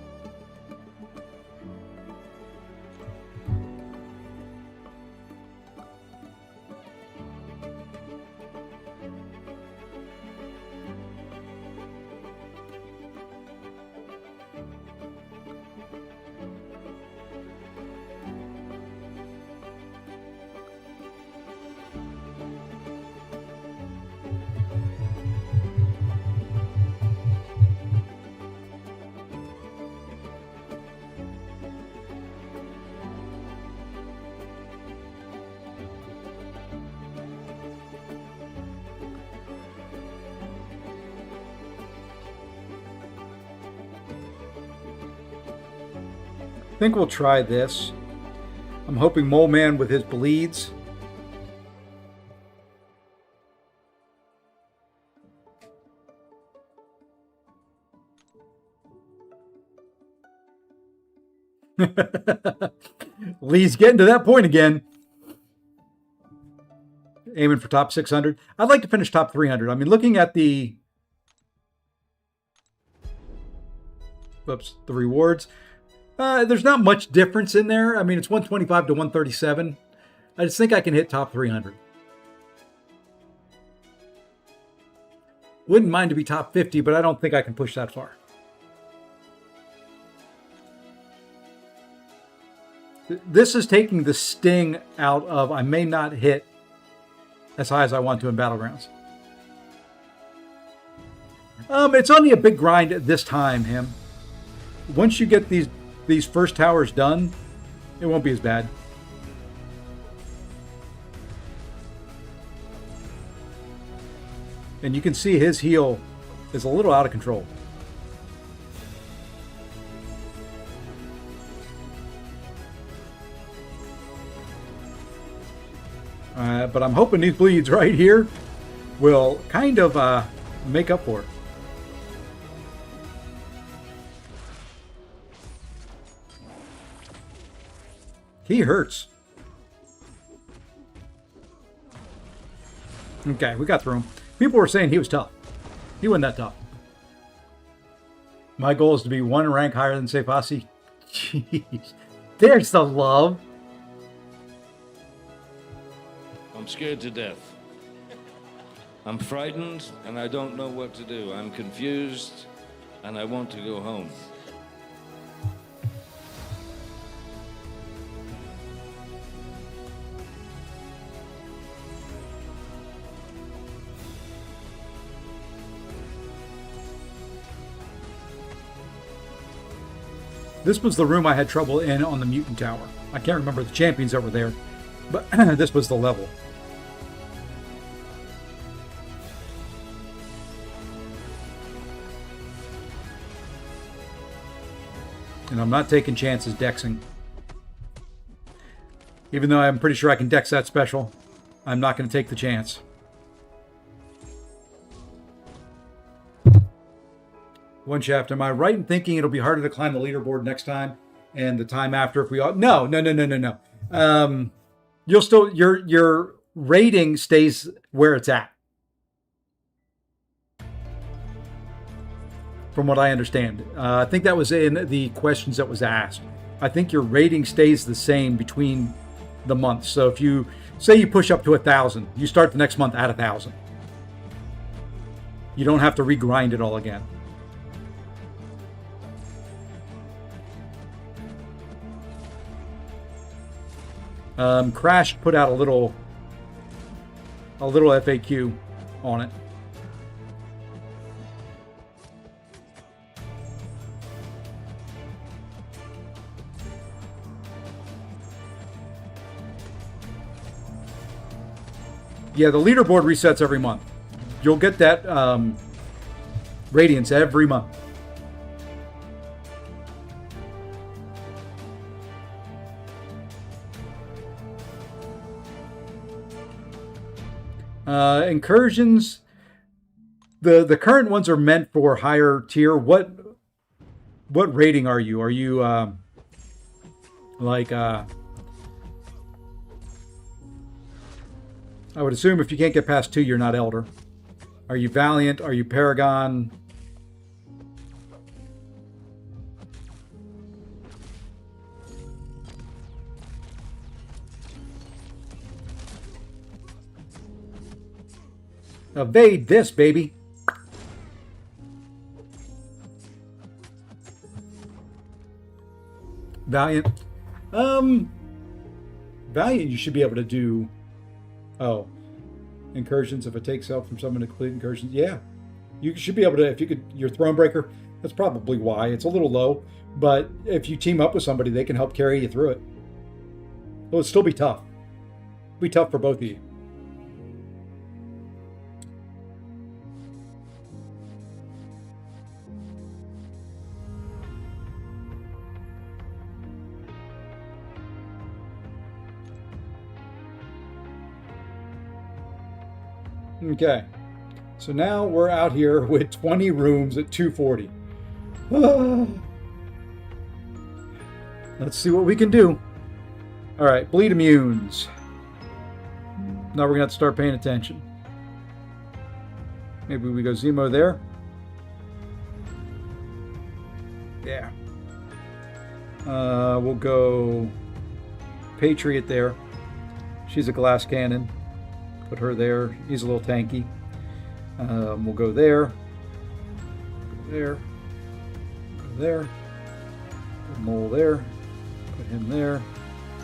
I think we'll try this. I'm hoping Mole Man with his bleeds. Lee's getting to that point again. Aiming for top 600. I'd like to finish top 300. I mean, looking at the rewards. There's not much difference in there. I mean, it's 125 to 137. I just think I can hit top 300. Wouldn't mind to be top 50, but I don't think I can push that far. This is taking the sting out of I may not hit as high as I want to in Battlegrounds. It's only a big grind this time, him. Once you get these first towers done, it won't be as bad. And you can see his heal is a little out of control. But I'm hoping these bleeds right here will kind of make up for it. He hurts. Okay, we got through him. People were saying he was tough. He wasn't that tough. My goal is to be one rank higher than Sefasi. Jeez. There's the love. I'm scared to death. I'm frightened and I don't know what to do. I'm confused and I want to go home. This was the room I had trouble in on the Mutant Tower. I can't remember the champions that were there, but this was the level. And I'm not taking chances dexing. Even though I'm pretty sure I can dex that special, I'm not going to take the chance. One shaft. Am I right in thinking it'll be harder to climb the leaderboard next time, and the time after if we all? No. You'll still your rating stays where it's at, from what I understand. I think that was in the questions that was asked. I think your rating stays the same between the months. So if you say you push up to 1,000, you start the next month at 1,000. You don't have to regrind it all again. Crash put out a little FAQ on it. Yeah, the leaderboard resets every month. You'll get that radiance every month. Incursions. The current ones are meant for higher tier. What rating are you? Are you like I would assume if you can't get past 2, you're not Elder. Are you Valiant? Are you Paragon? Evade this, baby. Valiant. Valiant you should be able to do. Oh. Incursions, if it takes help from someone to complete incursions. Yeah. You should be able to, if you could, your Thronebreaker, that's probably why. It's a little low, but if you team up with somebody, they can help carry you through it. It'll still be tough. It'll be tough for both of you. Okay, so now we're out here with 20 rooms at 240. Let's see what we can do. All right, bleed immunes. Now we're gonna have to start paying attention. Maybe we go Zemo there. Yeah. We'll go Patriot there. She's a glass cannon. Put her there. He's a little tanky. We'll go there. Go there. Go there. Put Mole there. Put him there.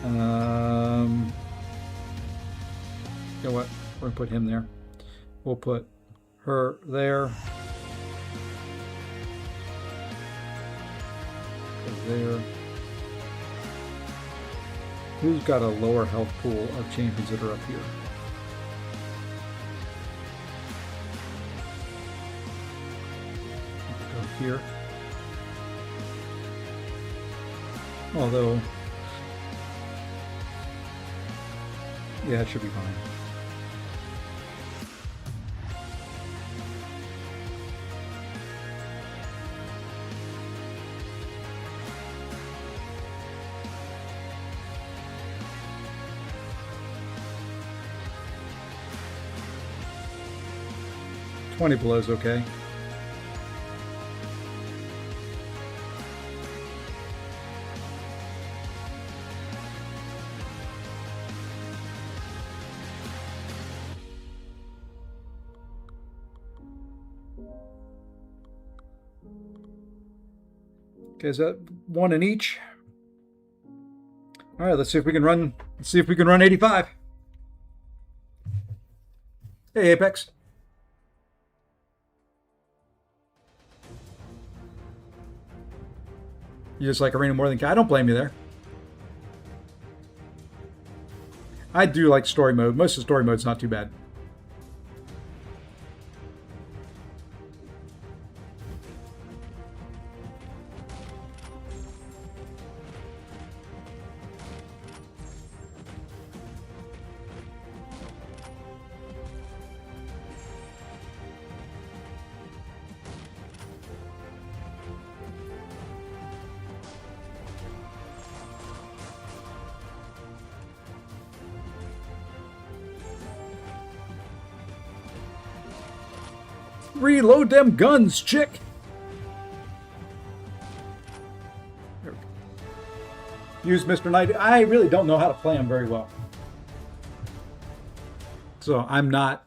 You know what? We're going to put him there. We'll put her there. Go there. Who's got a lower health pool of champions that are up here? Here. Although, yeah, it should be fine. $20 below is okay. Okay, is that one in each? All right, let's see if we can run. Let's see if we can run 85. Hey, Apex. You just like Arena more than I don't blame you there. I do like story mode. Most of the story mode's not too bad. Reload them guns, chick! Use Mr. Knight. I really don't know how to play him very well. So I'm not...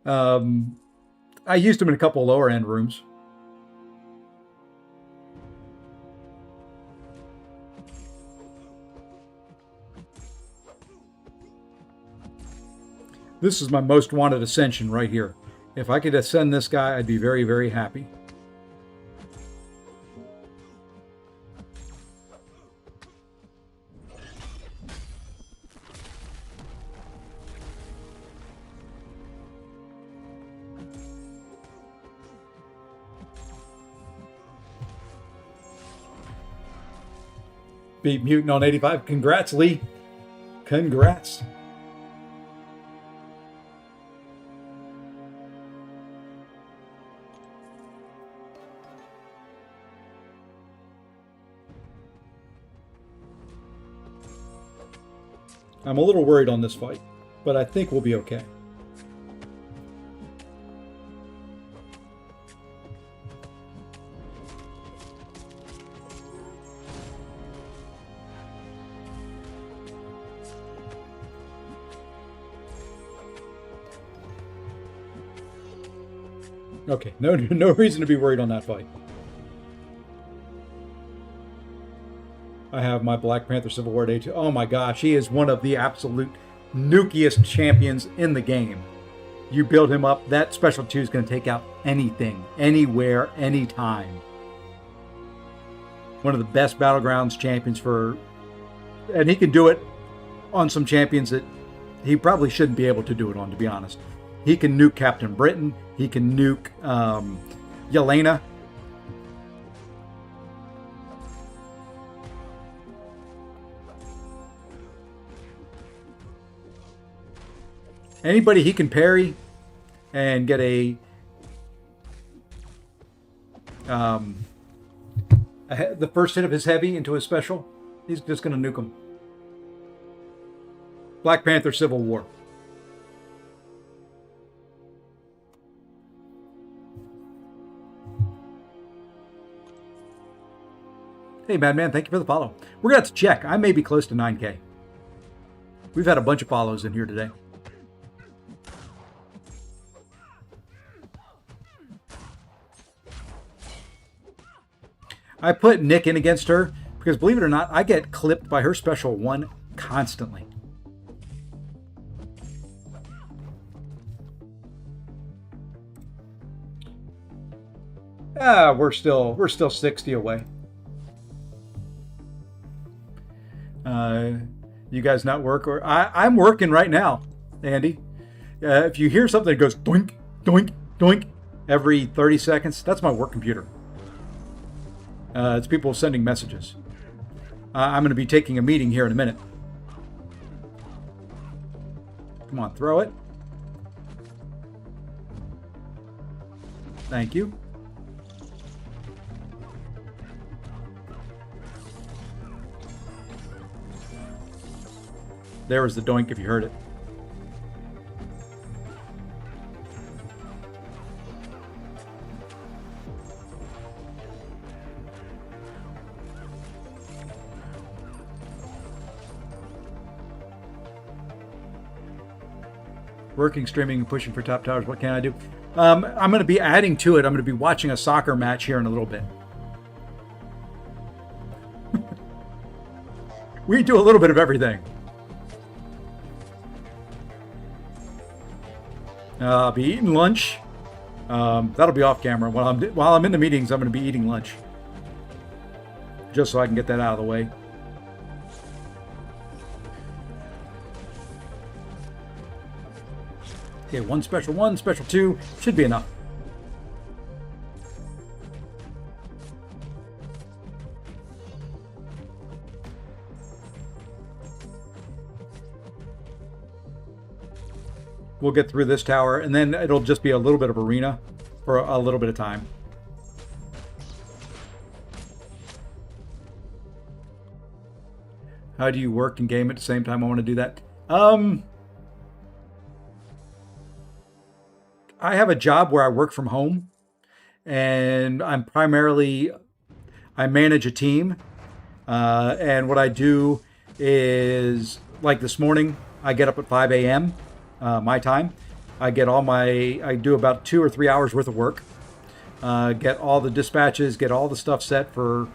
I used him in a couple of lower end rooms. This is my most wanted ascension right here. If I could ascend this guy, I'd be very, very happy. Beat Mutant on 85. Congrats, Lee. Congrats. I'm a little worried on this fight, but I think we'll be okay. Okay, no reason to be worried on that fight. I have my Black Panther Civil War Day 2. Oh my gosh, he is one of the absolute nukiest champions in the game. You build him up, that special 2 is going to take out anything, anywhere, anytime. One of the best Battlegrounds champions and he can do it on some champions that he probably shouldn't be able to do it on, to be honest. He can nuke Captain Britain. He can nuke Yelena. Anybody he can parry and get the first hit of his heavy into his special, he's just going to nuke him. Black Panther Civil War. Hey, Madman, thank you for the follow. We're going to have to check. I may be close to 9K. We've had a bunch of follows in here today. I put Nick in against her because, believe it or not, I get clipped by her special 1 constantly. We're still 60 away. You guys not work? Or I'm working right now, Andy. If you hear something that goes doink, doink, doink every 30 seconds, that's my work computer. It's people sending messages. I'm going to be taking a meeting here in a minute. Come on, throw it. Thank you. There was the doink if you heard it. Working, streaming, and pushing for top towers. What can I do? I'm going to be adding to it. I'm going to be watching a soccer match here in a little bit. We do a little bit of everything. I'll be eating lunch. That'll be off camera. While I'm in the meetings, I'm going to be eating lunch. Just so I can get that out of the way. Okay, 1 special 1, special 2. Should be enough. We'll get through this tower, and then it'll just be a little bit of arena for a little bit of time. How do you work and game at the same time? I want to do that. I have a job where I work from home, and I manage a team. And what I do is, like this morning, I get up at 5 a.m. My time. I do about 2 or 3 hours worth of work. Get all the dispatches, get all the stuff set for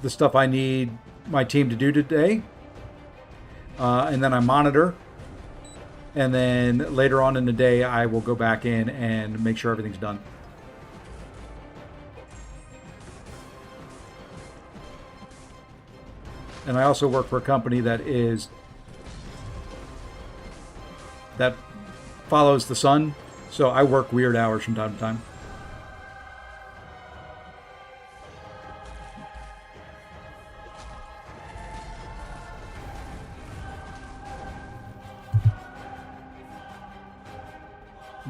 the stuff I need my team to do today. And then I monitor. And then later on in the day, I will go back in and make sure everything's done. And I also work for a company that follows the sun. So I work weird hours from time to time.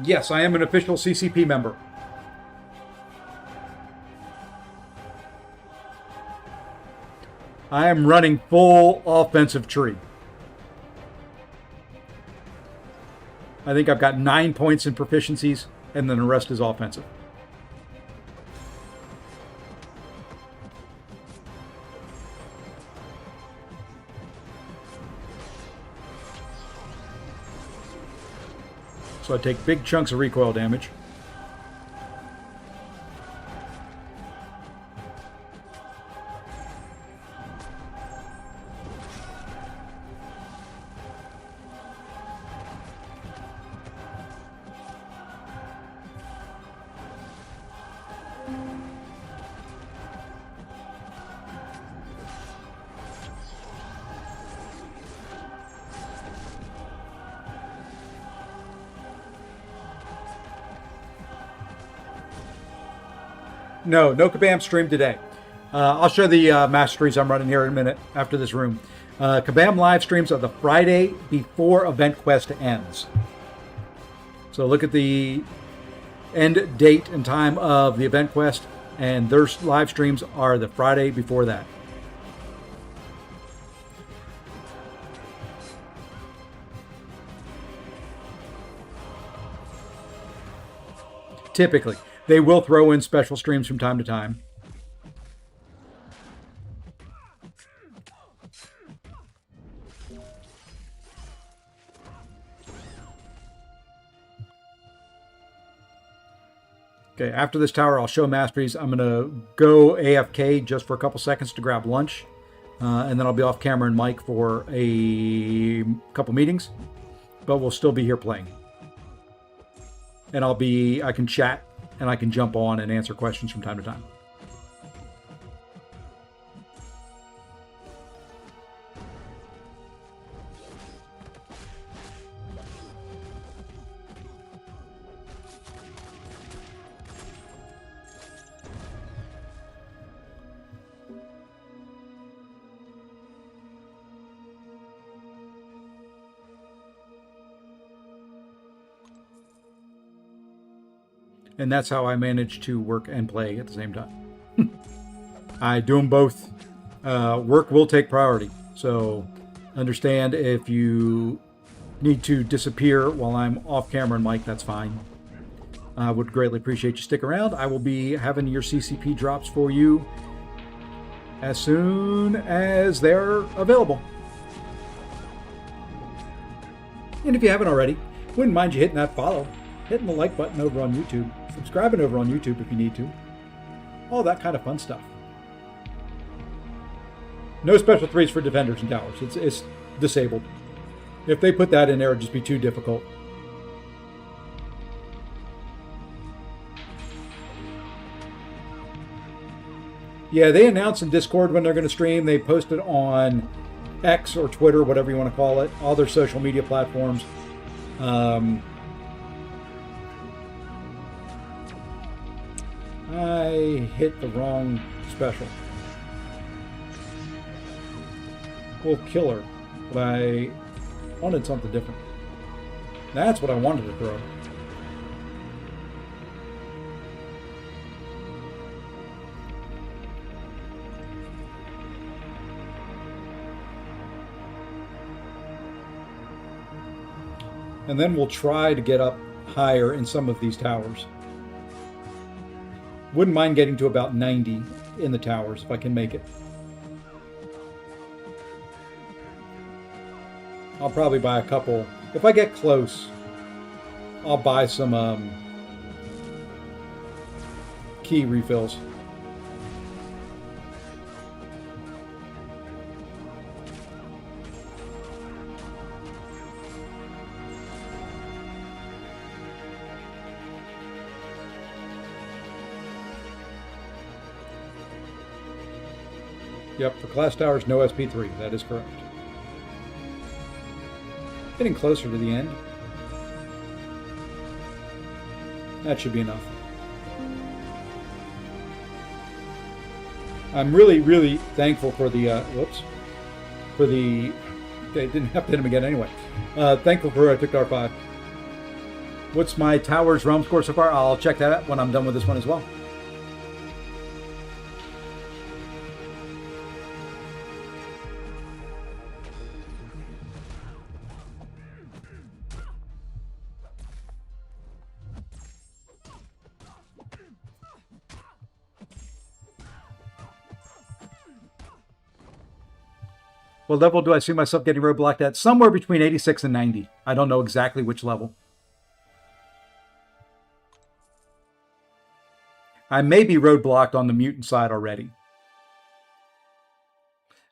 Yes, I am an official CCP member. I am running full offensive tree. I think I've got 9 points in proficiencies, and then the rest is offensive. So I take big chunks of recoil damage. No Kabam stream today. I'll show the masteries I'm running here in a minute after this room. Kabam live streams are the Friday before Event Quest ends. So look at the end date and time of the Event Quest, and their live streams are the Friday before that. Typically. They will throw in special streams from time to time. Okay, after this tower, I'll show masteries. I'm going to go AFK just for a couple seconds to grab lunch. And then I'll be off camera and mic for a couple meetings. But we'll still be here playing. And I can chat. And I can jump on and answer questions from time to time. And that's how I manage to work and play at the same time. I do them both. Work will take priority. So understand if you need to disappear while I'm off camera and mic, that's fine. I would greatly appreciate you stick around. I will be having your CCP drops for you as soon as they're available. And if you haven't already, wouldn't mind you hitting that follow, hitting the like button over on YouTube, subscribing over on YouTube if you need to. All that kind of fun stuff. No special threes for defenders and towers. It's disabled. If they put that in there, it'd just be too difficult. Yeah, they announce in Discord when they're going to stream. They post it on X or Twitter, whatever you want to call it, all their social media platforms. I hit the wrong special. We'll kill her, but I wanted something different. That's what I wanted to throw. And then we'll try to get up higher in some of these towers. Wouldn't mind getting to about 90 in the towers if I can make it. I'll probably buy a couple. If I get close, I'll buy some key refills. Yep, for class towers, no SP3. That is correct. Getting closer to the end. That should be enough. I'm really, really thankful for the, they didn't have to hit him again anyway. Thankful for Ticked R5. What's my Towers realm score so far? I'll check that out when I'm done with this one as well. What level do I see myself getting roadblocked at? Somewhere between 86 and 90. I don't know exactly which level. I may be roadblocked on the mutant side already.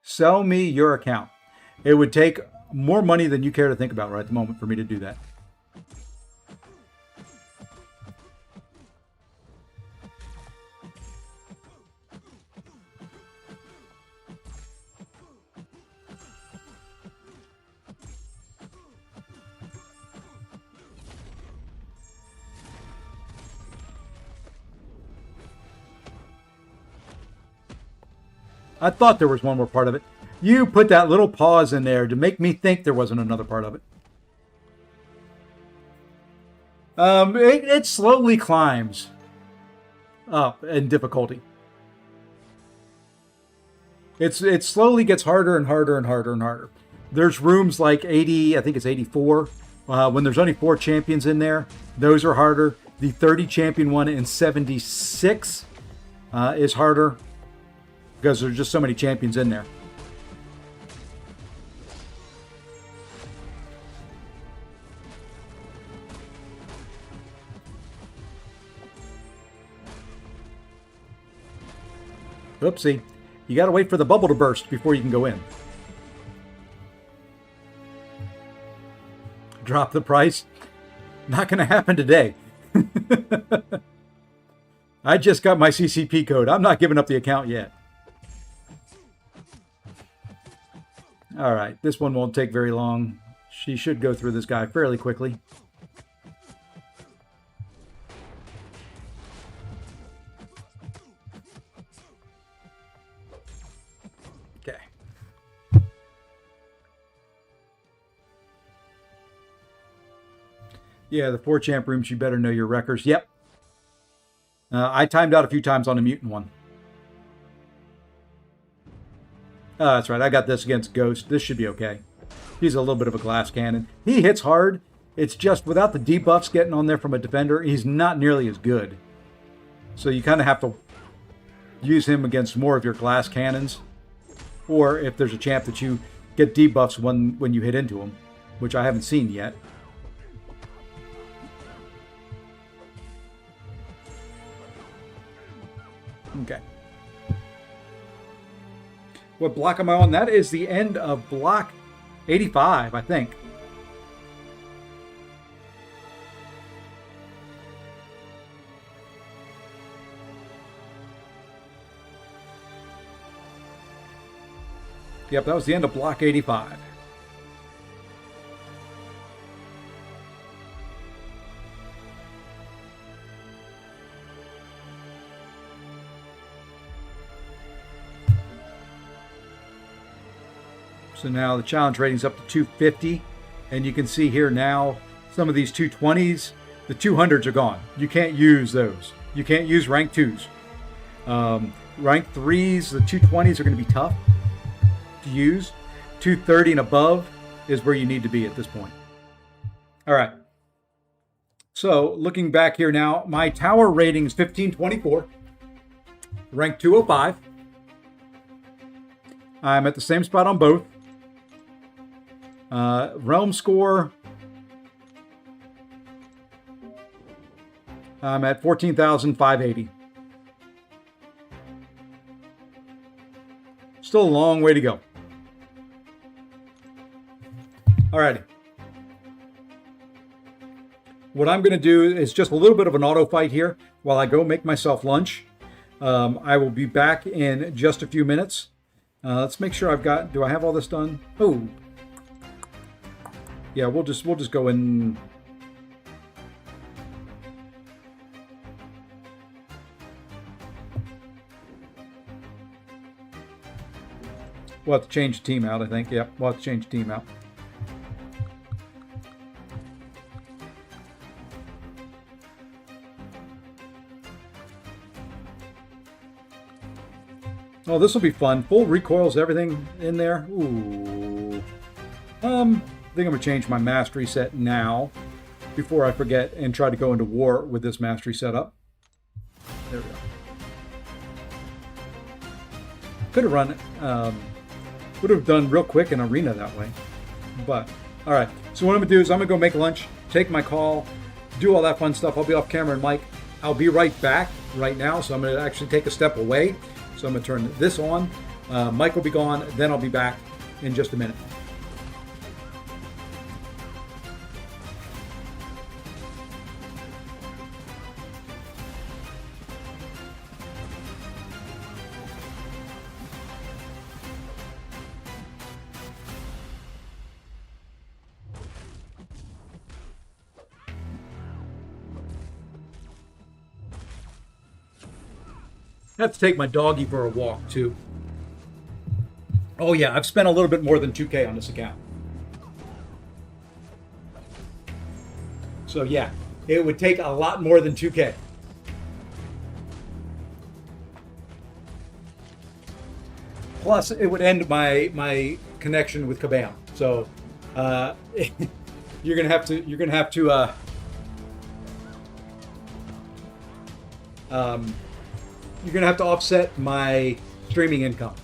Sell me your account. It would take more money than you care to think about right at the moment for me to do that. I thought there was one more part of it. You put that little pause in there to make me think there wasn't another part of it. It slowly climbs up in difficulty. It slowly gets harder and harder and harder and harder. There's rooms like 80, I think it's 84. When there's only 4 champions in there, those are harder. The 30 champion one in 76 is harder, because there's just so many champions in there. Oopsie. You got to wait for the bubble to burst before you can go in. Drop the price? Not going to happen today. I just got my CCP code. I'm not giving up the account yet. All right, this one won't take very long. She should go through this guy fairly quickly. Okay. Yeah, the 4 champ rooms, you better know your wreckers. Yep. I timed out a few times on the mutant one. That's right. I got this against Ghost. This should be okay. He's a little bit of a glass cannon. He hits hard. It's just without the debuffs getting on there from a defender, he's not nearly as good. So you kind of have to use him against more of your glass cannons. Or if there's a champ that you get debuffs when you hit into him, which I haven't seen yet. Okay. What block am I on? That is the end of block 85, I think. Yep, that was the end of block 85. So now the challenge rating's up to 250, and you can see here now some of these 220s, the 200s are gone. You can't use those. You can't use rank 2s. Rank 3s, the 220s are going to be tough to use. 230 and above is where you need to be at this point. All right. So looking back here now, my tower rating is 1524, rank 205. I'm at the same spot on both. Realm score, I'm at 14,580. Still a long way to go. Alrighty. What I'm going to do is just a little bit of an auto fight here while I go make myself lunch. I will be back in just a few minutes. Let's make sure do I have all this done? Oh. Yeah, we'll just go in. We'll have to change the team out, I think. Yep, we'll have to change the team out. Oh, this will be fun. Full recoils, everything in there. Ooh. I think I'm gonna change my mastery set now before I forget and try to go into war with this mastery setup. There we go. Could have run, would have done real quick in arena that way. But, all right. So what I'm gonna do is I'm gonna go make lunch, take my call, do all that fun stuff. I'll be off camera and Mike. I'll be right back right now. So I'm gonna actually take a step away. So I'm gonna turn this on. Mike will be gone. Then I'll be back in just a minute. I have to take my doggy for a walk too. Oh yeah, I've spent a little bit more than 2K on this account. So yeah, it would take a lot more than 2K. Plus, it would end my connection with Kabam. So you're gonna have to you're gonna have to offset my streaming income.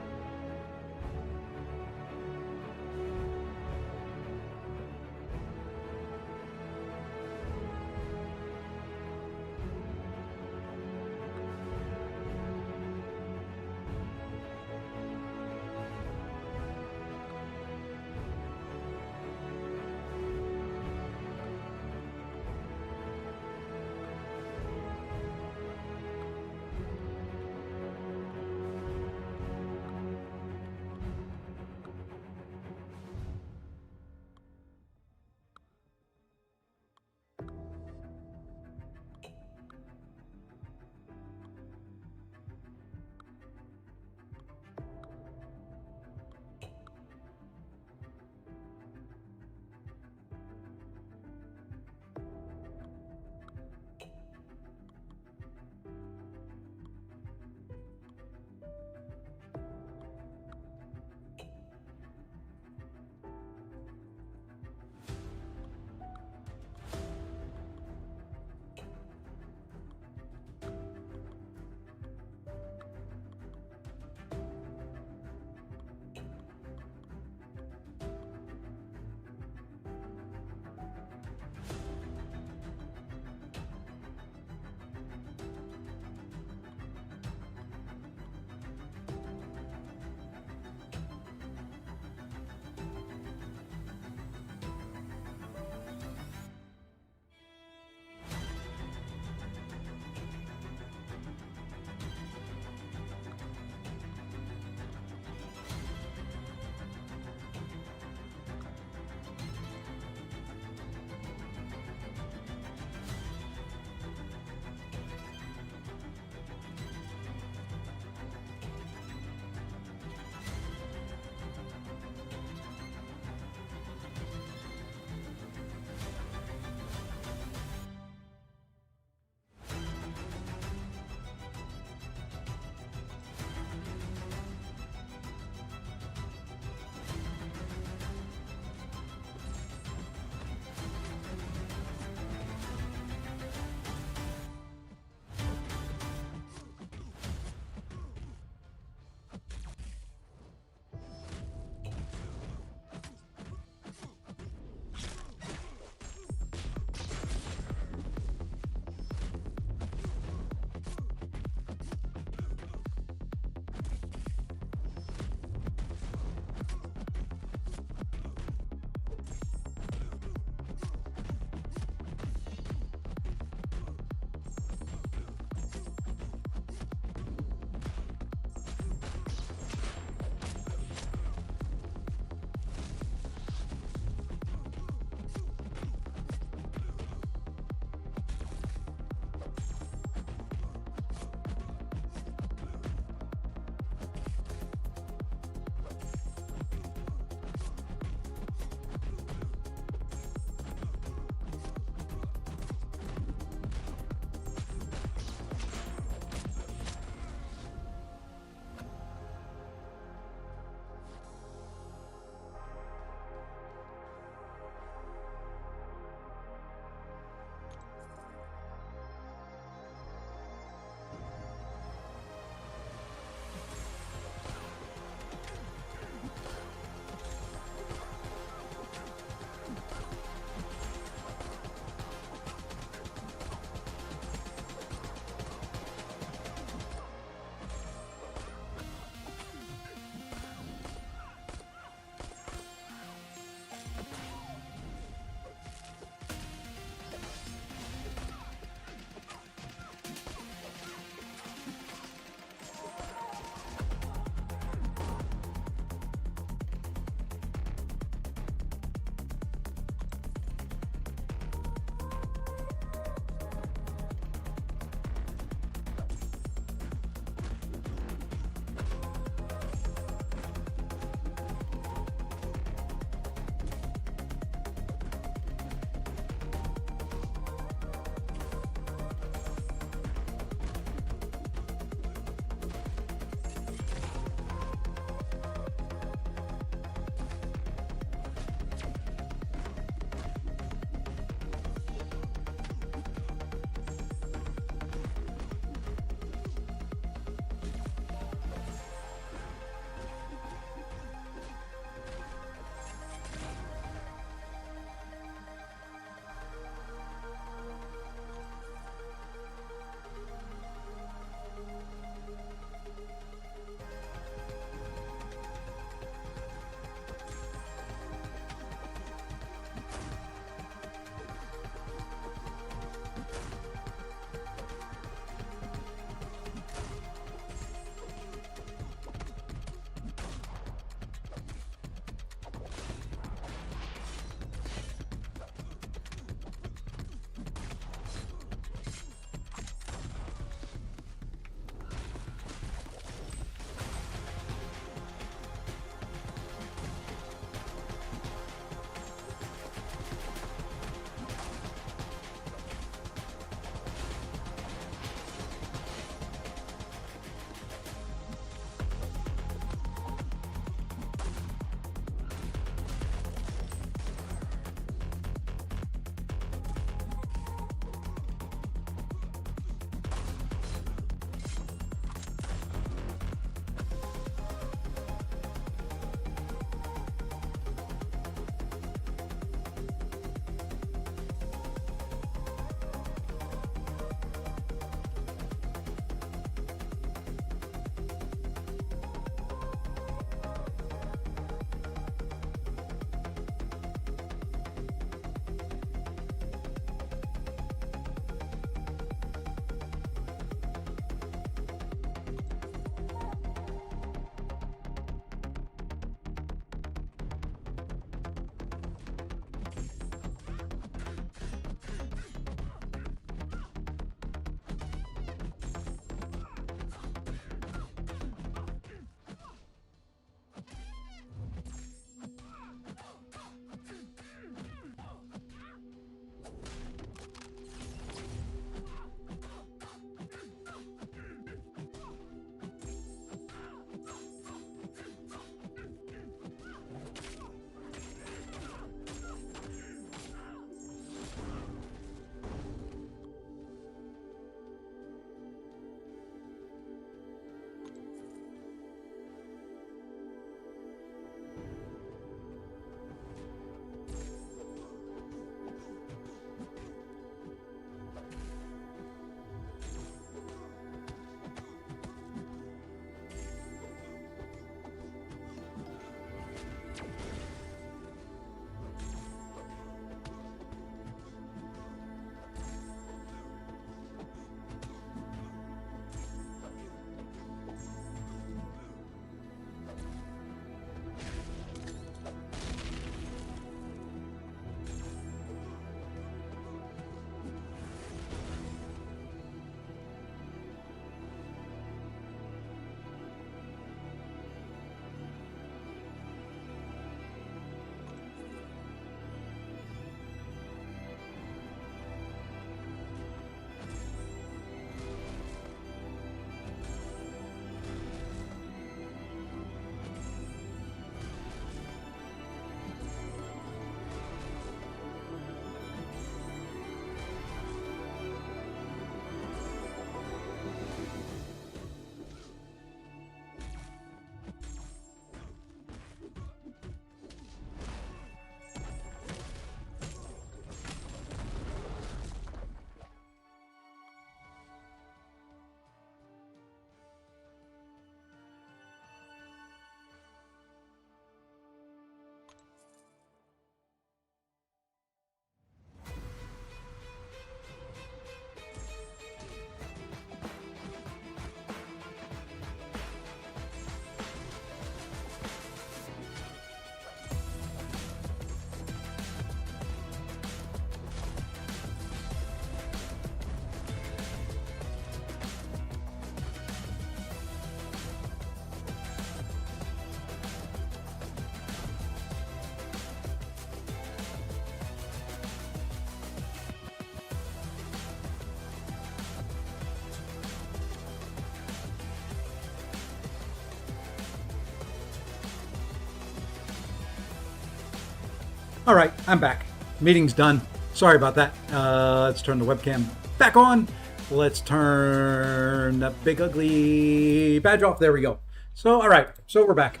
All right, I'm back. Meeting's done. Sorry about that. Let's turn the webcam back on. Let's turn that big ugly badge off. There we go. So, all right. So we're back.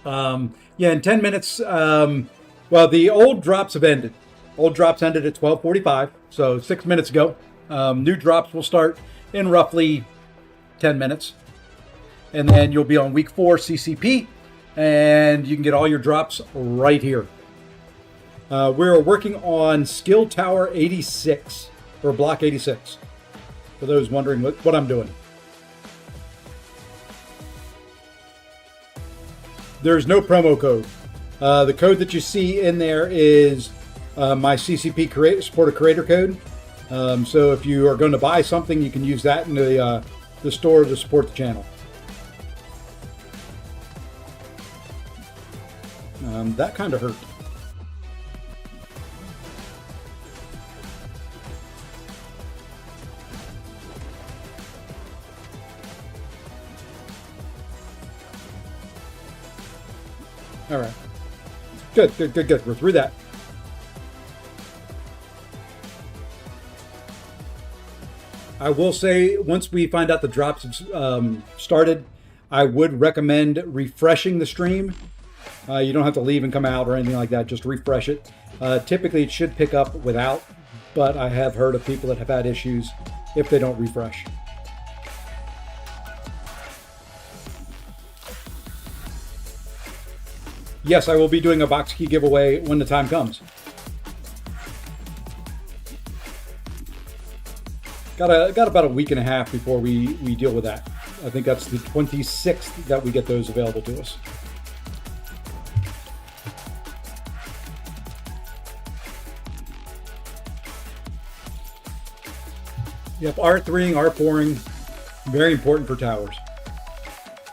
Yeah, in 10 minutes. Well, the old drops have ended. Old drops ended at 12:45, so 6 minutes ago. New drops will start in roughly 10 minutes. And then you'll be on week 4 CCP, and you can get all your drops right here. We're working on Skill Tower 86, or Block 86, for those wondering what I'm doing. There's no promo code. The code that you see in there is my CCP supporter creator code. So if you are going to buy something, you can use that in the store to support the channel. That kind of hurt. All right. Good. We're through that. I will say, once we find out the drops have started, I would recommend refreshing the stream. You don't have to leave and come out or anything like that. Just refresh it. Typically, it should pick up without, but I have heard of people that have had issues if they don't refresh. Yes, I will be doing a box key giveaway when the time comes. Got about a week and a half before we deal with that. I think that's the 26th that we get those available to us. Yep, R3ing, R4ing, very important for towers.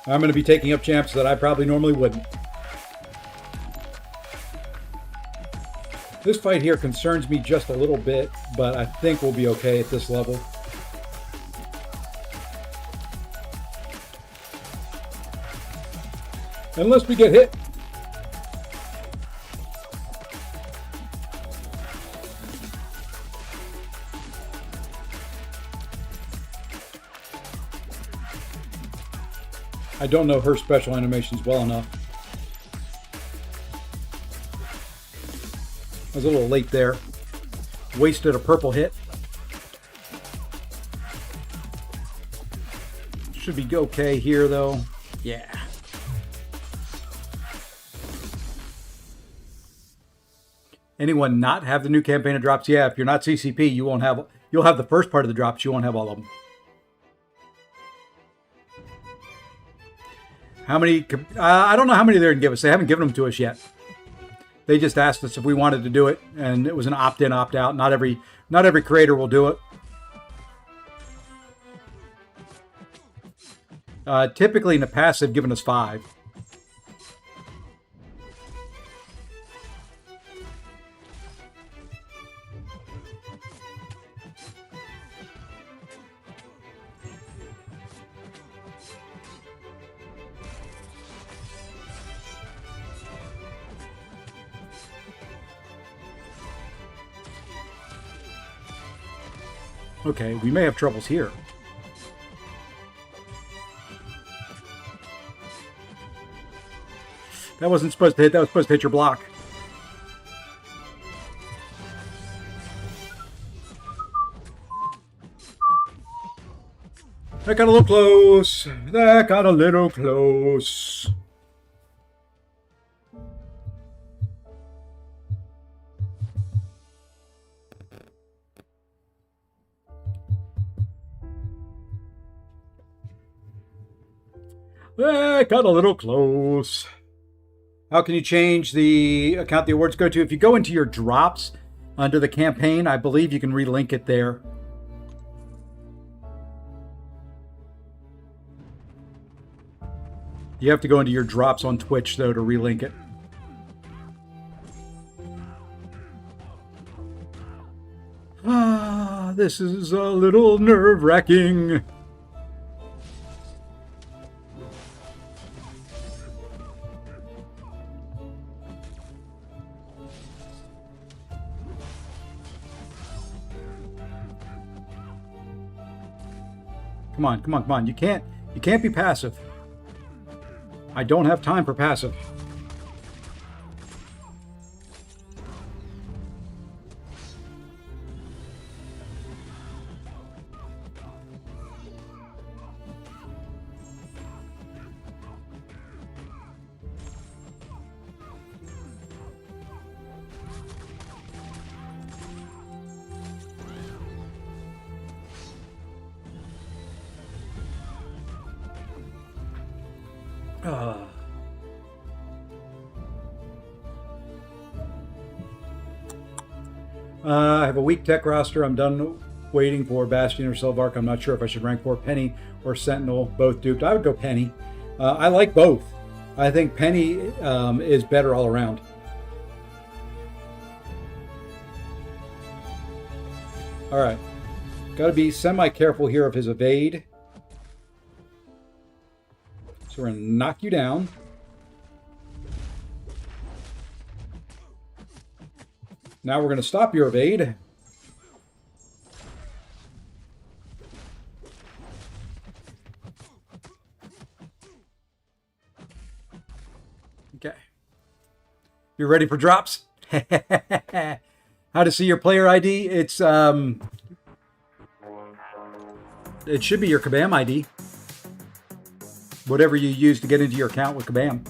I'm going to be taking up champs that I probably normally wouldn't. This fight here concerns me just a little bit, but I think we'll be okay at this level. Unless we get hit. I don't know her special animations well enough. I was a little late there. Wasted a purple hit. Should be okay here though. Yeah. Anyone not have the new campaign of drops? Yeah, if you're not CCP, you'll have the first part of the drops, you won't have all of them. How many? I don't know how many they're going to give us. They haven't given them to us yet. They just asked us if we wanted to do it, and it was an opt-in, opt-out. Not every creator will do it. Typically, in the past, they've given us 5. Okay, we may have troubles here. That wasn't supposed to hit. That was supposed to hit your block. That got a little close. That got a little close. That got a little close. How can you change the account the awards go to? If you go into your drops under the campaign, I believe you can relink it there. You have to go into your drops on Twitch, though, to relink it. Ah, this is a little nerve-wracking. Come on, come on, come on. You can't be passive. I don't have time for passive. I have a weak tech roster. I'm done waiting for Bastion or Selvark. I'm not sure if I should rank for Penny or Sentinel. Both duped. I would go Penny. I like both. I think Penny is better all around. All right. Got to be semi-careful here of his evade. So we're going to knock you down. Now we're going to stop your evade. Okay. You ready for drops? How to see your player ID? It's it should be your Kabam ID. Whatever you use to get into your account with Kabam.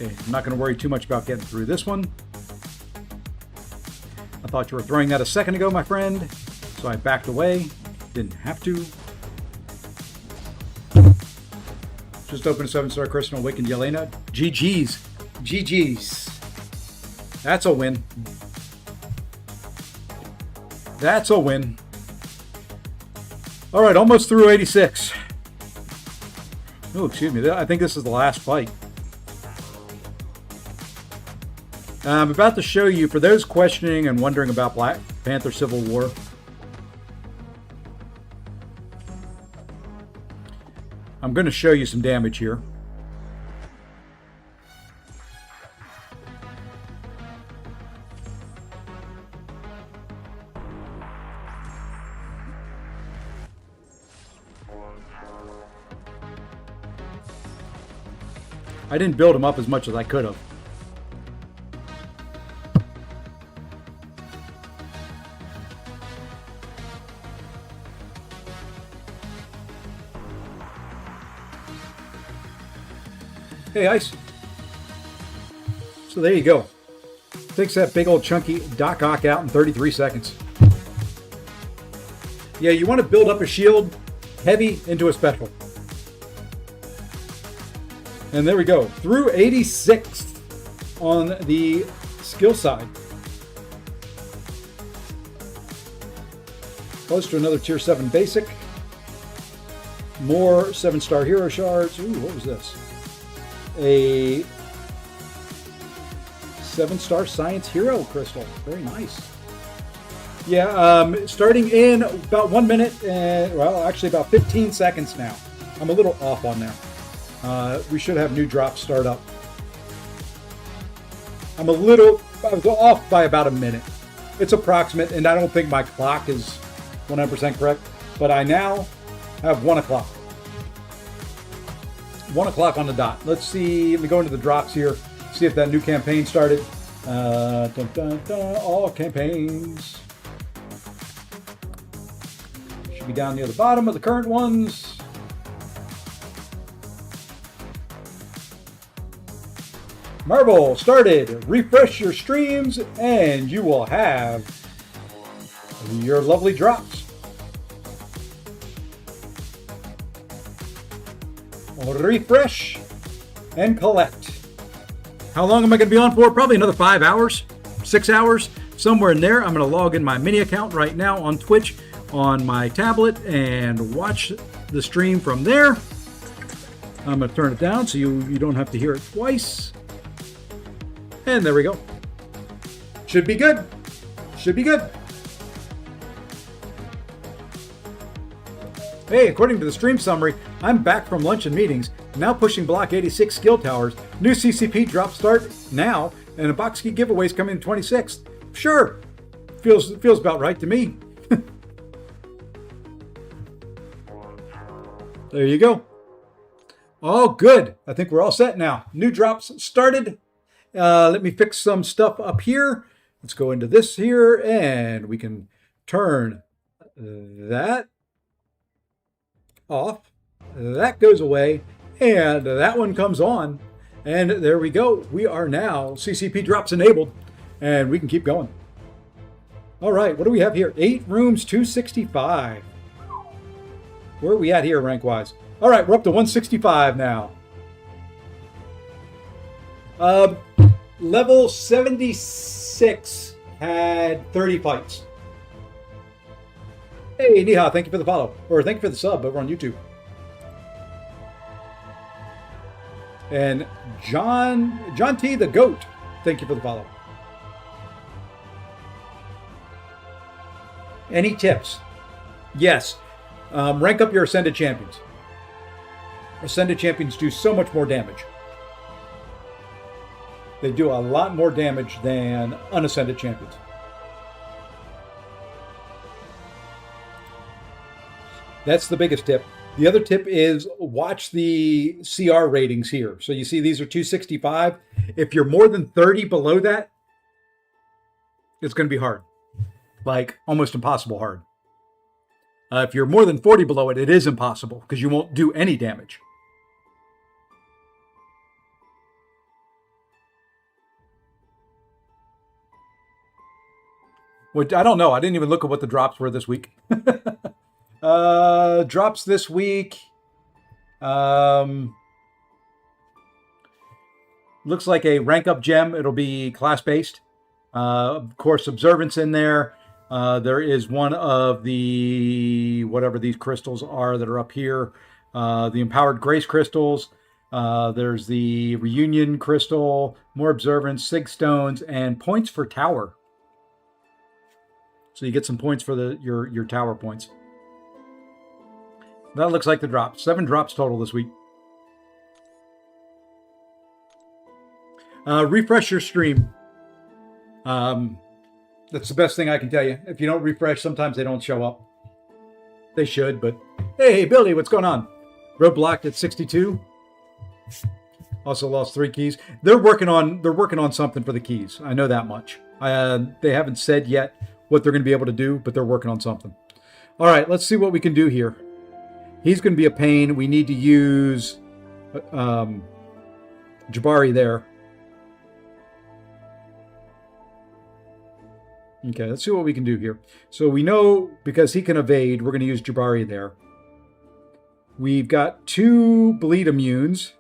Okay, I'm not going to worry too much about getting through this one. I thought you were throwing that a second ago, my friend, so I backed away. Didn't have to. Just opened a 7-star Crystal Awakened Yelena. GG's. GG's. That's a win. That's a win. All right, almost through 86. Oh, excuse me. I think this is the last fight. I'm about to show you, for those questioning and wondering about Black Panther Civil War, I'm going to show you some damage here. I didn't build him up as much as I could have. Hey, Ice. So there you go. Takes that big old chunky Doc Ock out in 33 seconds. Yeah, you want to build up a shield heavy into a special. And there we go. Through 86th on the skill side. Close to another tier 7 basic. More 7-star hero shards. Ooh, what was this? A 7-star science hero crystal. Very nice. Yeah, starting in about 1 minute, and well, actually about 15 seconds now. I'm a little off on there. We should have new drops start up. I was off by about a minute. It's approximate, and I don't think my clock is 100% correct, but I now have 1 o'clock. 1 o'clock on the dot. Let's see. Let me go into the drops here. See if that new campaign started. Dun, dun, dun, all campaigns. Should be down near the bottom of the current ones. Marvel started. Refresh your streams and you will have your lovely drops. Refresh and collect. How long am I going to be on for? Probably another 5 hours, 6 hours, somewhere in there. I'm going to log in my mini account right now on Twitch on my tablet and watch the stream from there. I'm going to turn it down so you don't have to hear it twice. And there we go. Should be good. Should be good. Hey, according to the stream summary, I'm back from lunch and meetings, now pushing Block 86 skill towers. New CCP drop start now, and a box key giveaways coming in 26th. Sure, feels about right to me. There you go. Oh, good. I think we're all set now. New drops started. Let me fix some stuff up here. Let's go into this here, and we can turn that off. That goes away, and that one comes on. And there we go. We are now CCP drops enabled, and we can keep going. All right, what do we have here? 8 rooms, 265. Where are we at here rank-wise? All right, we're up to 165 now. Level 76 had 30 fights. Hey, Neha, thank you for the follow. Or thank you for the sub over on YouTube. And John T. the Goat, thank you for the follow. Any tips? Yes. Rank up your Ascended Champions. Ascended Champions do so much more damage. They do a lot more damage than Unascended Champions. That's the biggest tip. The other tip is watch the CR ratings here. So you see these are 265. If you're more than 30 below that, it's going to be hard. Like almost impossible hard. If you're more than 40 below it, it is impossible because you won't do any damage. Which I don't know. I didn't even look at what the drops were this week. Drops this week. Looks like a rank up gem. It'll be class based. Of course, observance in there. There is one of the, whatever these crystals are that are up here, the Empowered Grace crystals. There's the Reunion crystal, more observance, Sig stones, and points for tower. So you get some points for your tower points. That looks like the drops. 7 drops total this week. Refresh your stream. That's the best thing I can tell you. If you don't refresh, sometimes they don't show up. They should, but hey, Billy, what's going on? Roadblocked at 62. Also lost 3 keys. They're working on something for the keys. I know that much. They haven't said yet what they're going to be able to do, but they're working on something. All right, let's see what we can do here. He's going to be a pain. We need to use Jabari there. Okay, let's see what we can do here. So we know because he can evade, we're going to use Jabari there. We've got 2 bleed immunes.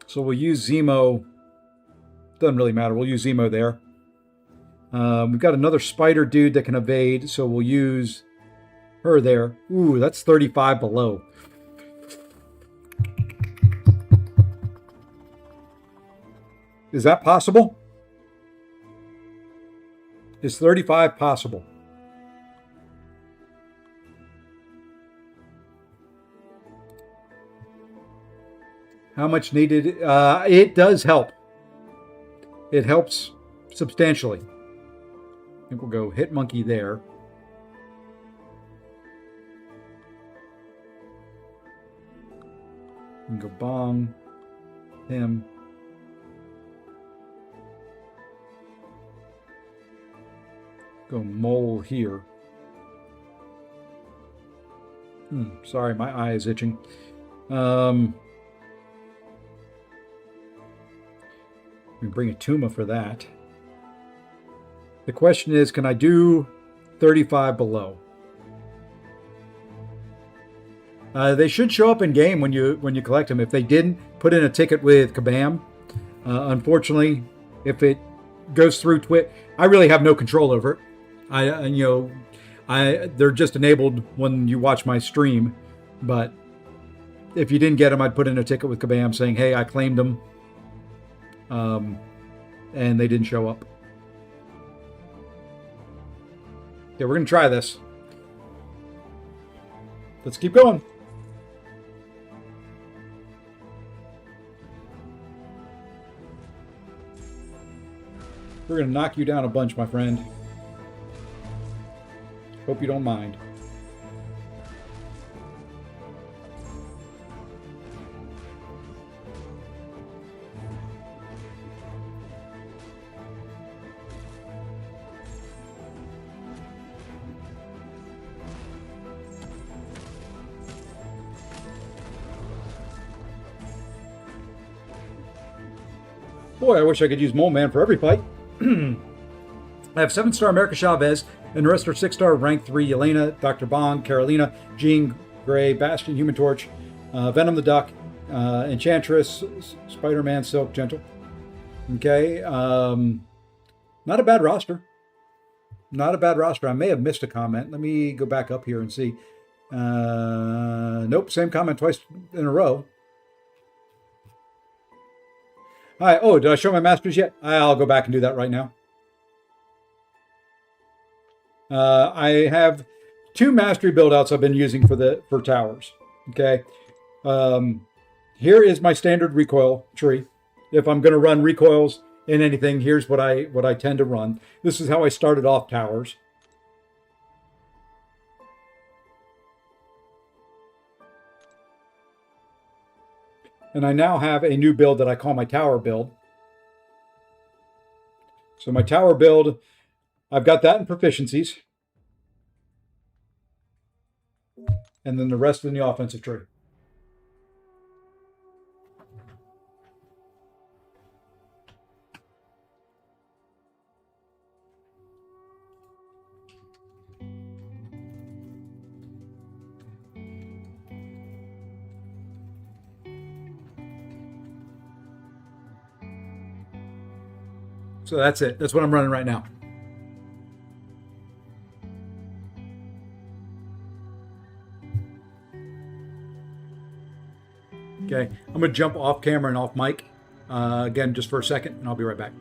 So we'll use Zemo. Doesn't really matter. We'll use Zemo there. We've got another spider dude that can evade, so we'll use her there. Ooh, that's 35 below. Is that possible? Is 35 possible? How much needed? It does help. It helps substantially. I think we'll go hit monkey there. And go bong him. Go mole here. Sorry, my eye is itching. We bring a Tuma for that. The question is, can I do 35 below? They should show up in game when you collect them. If they didn't, put in a ticket with Kabam. Unfortunately, if it goes through Twitch, I really have no control over it. They're just enabled when you watch my stream. But if you didn't get them, I'd put in a ticket with Kabam saying, "Hey, I claimed them," and they didn't show up. Okay, we're going to try this. Let's keep going. We're going to knock you down a bunch, my friend. Hope you don't mind. Boy, I wish I could use Mole Man for every fight. I have 7-star America Chavez, and the rest are 6-star rank 3 Yelena, Dr. Bond, Carolina, Jean Grey, Bastion, Human Torch, Venom the Duck, Enchantress, Spider-Man, Silk, Gentle. Okay, not a bad roster. Not a bad roster. I may have missed a comment. Let me go back up here and see. Nope, same comment twice in a row. All right. Oh, did I show my masters yet? I'll go back and do that right now. I have 2 mastery build-outs I've been using for towers. Okay. Here is my standard recoil tree. If I'm going to run recoils in anything, here's what I tend to run. This is how I started off towers. And I now have a new build that I call my tower build. So my tower build, I've got that in proficiencies. And then the rest in the offensive tree. So that's it. That's what I'm running right now. Okay, I'm going to jump off camera and off mic again just for a second, and I'll be right back.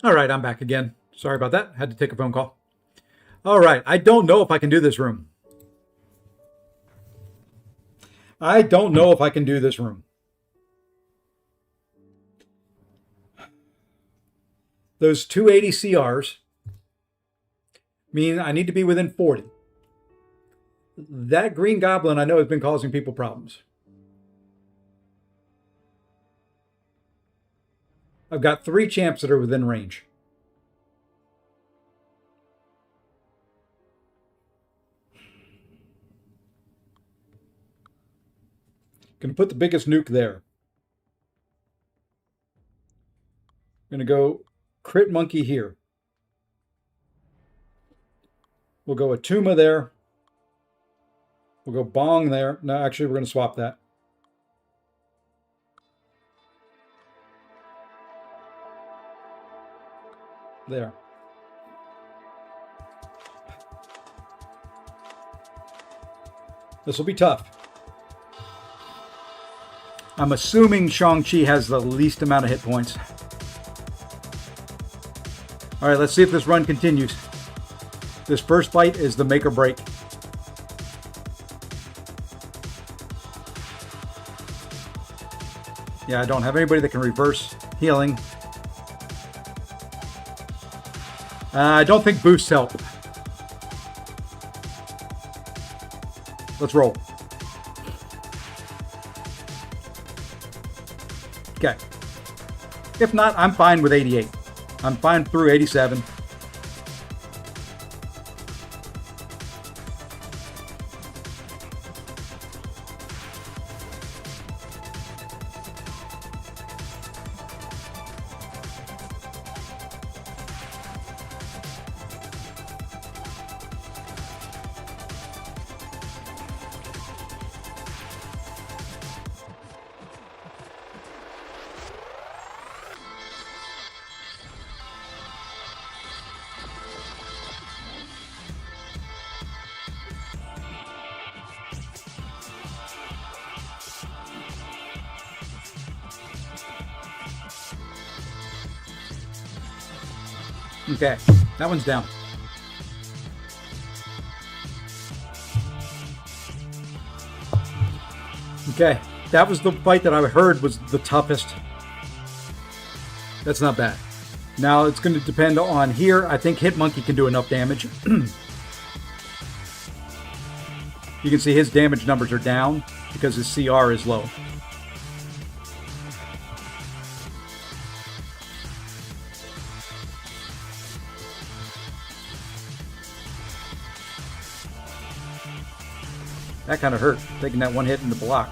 All right, I'm back again. Sorry about that. Had to take a phone call. All right, I don't know if I can do this room. I don't know if I can do this room. Those 280 CRs mean I need to be within 40. That green goblin I know has been causing people problems. I've got 3 champs that are within range. Gonna put the biggest nuke there. Gonna go crit monkey here. We'll go Atuma there. We'll go bong there. No, actually, we're gonna swap that. There. This will be tough. I'm assuming Shang-Chi has the least amount of hit points. All right, let's see if this run continues. This first fight is the make or break. Yeah, I don't have anybody that can reverse healing. I don't think boosts help. Let's roll. Okay. If not, I'm fine with 88. I'm fine through 87. Okay, that one's down. Okay, that was the fight that I heard was the toughest. That's not bad. Now it's going to depend on here. I think Hit Monkey can do enough damage. You can see his damage numbers are down because his CR is low. That kind of hurt, taking that one hit in the block.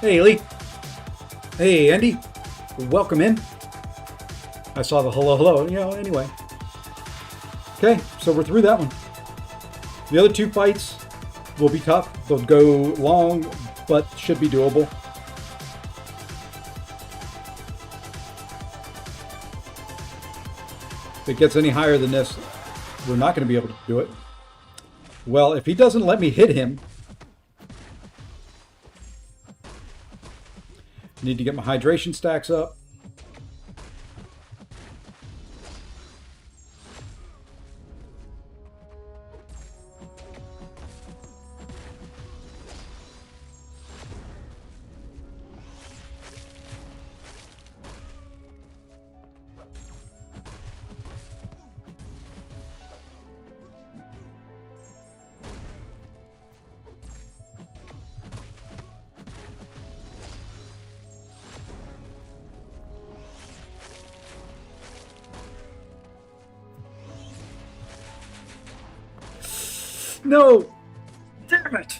Hey, Lee. Hey, Andy. Welcome in. I saw the hello, anyway. Okay, so we're through that one. The other 2 fights will be tough. They'll go long, but should be doable. If it gets any higher than this, we're not going to be able to do it. Well, if he doesn't let me hit him, need to get my hydration stacks up. No! Damn it!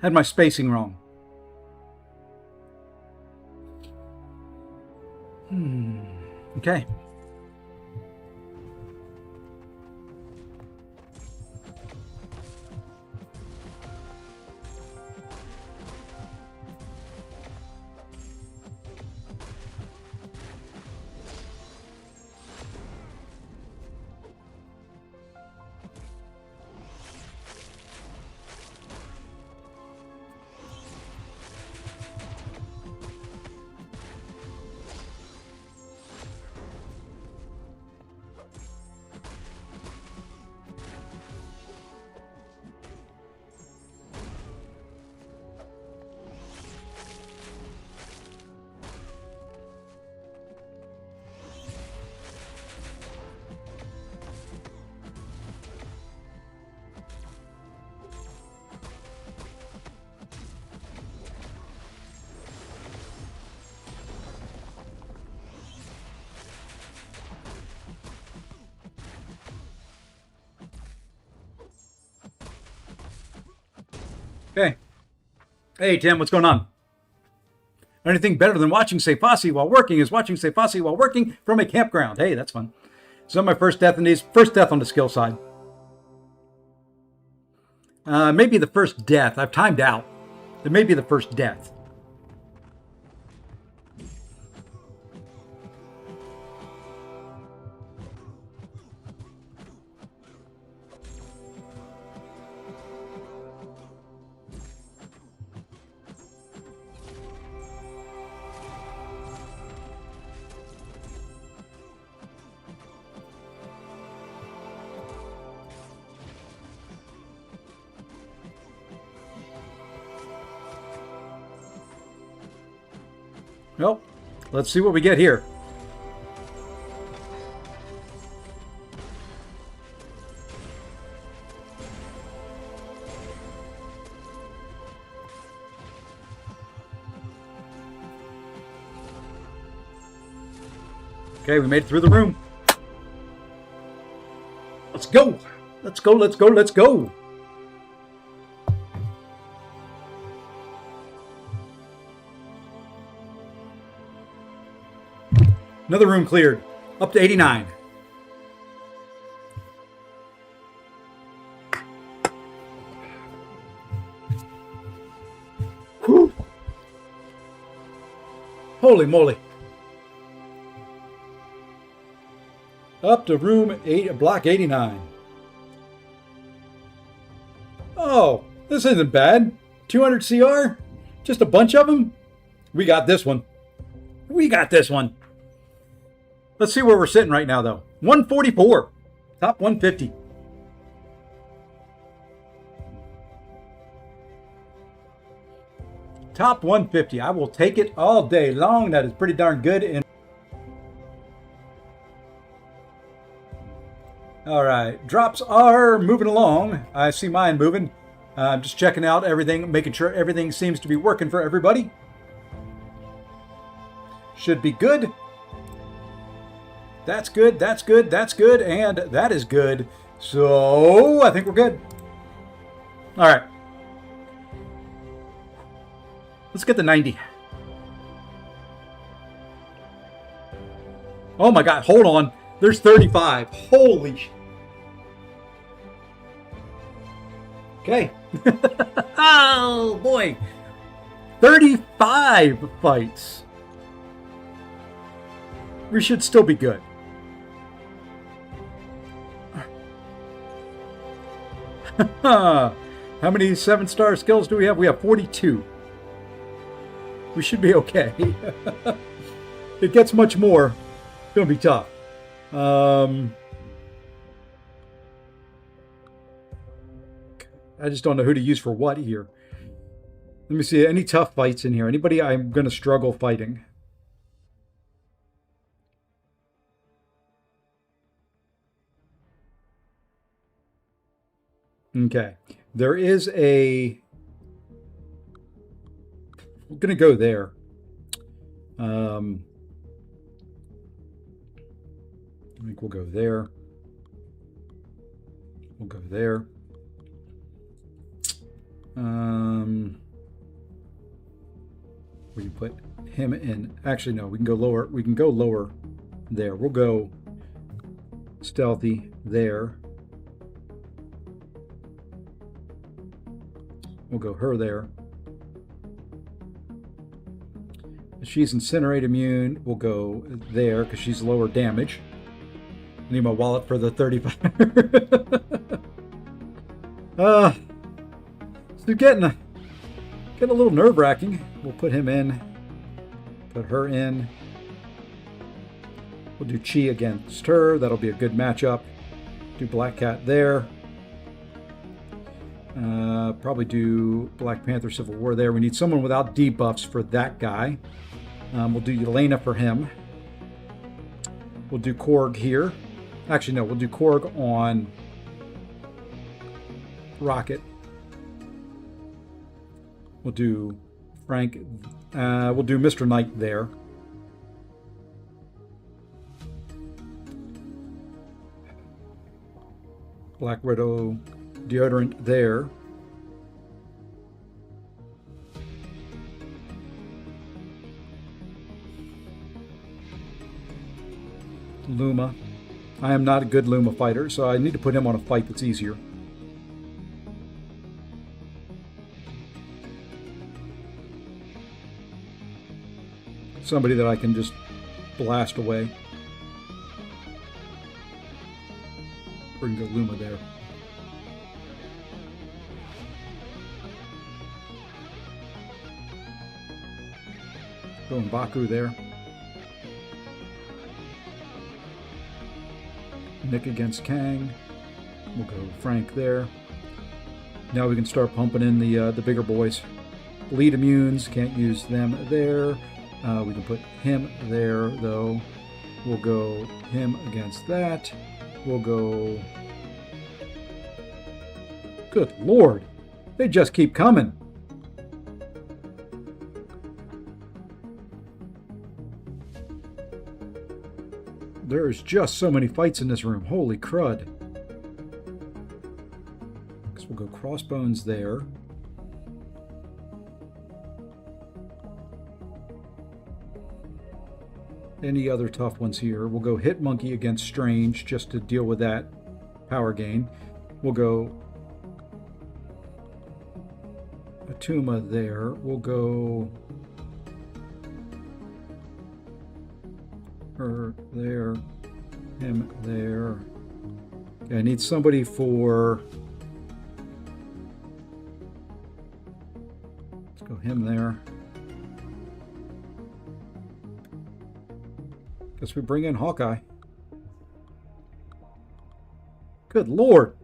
Had my spacing wrong. Okay. Okay. Hey, Tim, what's going on? Anything better than watching Sefasi while working is watching Sefasi while working from a campground. Hey, that's fun. So my first death in these, first death on the skill side. Maybe the first death. I've timed out. It may be the first death. Well, let's see what we get here. Okay, we made it through the room. Let's go. Let's go, let's go, let's go. Another room cleared. Up to 89. Whew. Holy moly. Up to block 89. Oh, this isn't bad. 200 CR? Just a bunch of them? We got this one. We got this one. Let's see where we're sitting right now, though. 144. Top 150. Top 150. I will take it all day long. That is pretty darn good. And all right. Drops are moving along. I see mine moving. I'm just checking out everything, making sure everything seems to be working for everybody. Should be good. That's good, that's good, that's good, and that is good. So, I think we're good. All right. Let's get the 90. Oh my God, hold on. There's 35. Holy sh... Okay. Oh boy. 35 fights. We should still be good. How many 7-star skills do we have? We have 42. We should be okay. It gets much more. It's going to be tough. I just don't know who to use for what here. Let me see. Any tough fights in here? Anybody I'm going to struggle fighting? Okay. There is a... We're going to go there. I think we'll go there. We'll go there. We can put him in. Actually, no, we can go lower. We can go lower there. We'll go stealthy there. We'll go her there. She's incinerate immune. We'll go there because she's lower damage. I need my wallet for the 35. So getting a little nerve-wracking. We'll put him in. Put her in. We'll do Chi against her. That'll be a good matchup. Do Black Cat there. Probably do Black Panther Civil War there. We need someone without debuffs for that guy. We'll do Yelena for him. We'll do Korg here. Actually, no, we'll do Korg on Rocket. We'll do Frank. We'll do Mr. Knight there. Black Widow deodorant there. Luma. I am not a good Luma fighter, so I need to put him on a fight that's easier. Somebody that I can just blast away. We're going to go Luma there. Going Baku there. Nick against Kang. We'll go Frank there. Now we can start pumping in the bigger boys. Bleed immunes, can't use them there. We can put him there, though. We'll go him against that. We'll go... Good Lord. They just keep coming. There's just so many fights in this room. Holy crud. So we'll go Crossbones there. Any other tough ones here? We'll go Hit Monkey against Strange just to deal with that power gain. We'll go Atuma there. We'll go her there, him there. Okay, I need somebody for... Let's go him there. Guess we bring in Hawkeye. Good Lord.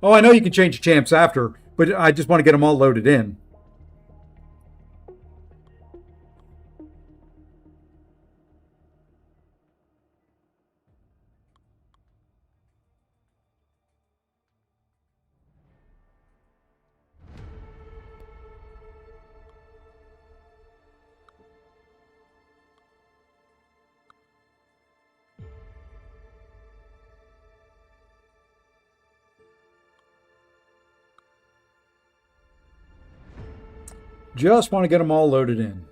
Oh, I know you can change the champs after, but I just want to get them all loaded in. Just want to get them all loaded in.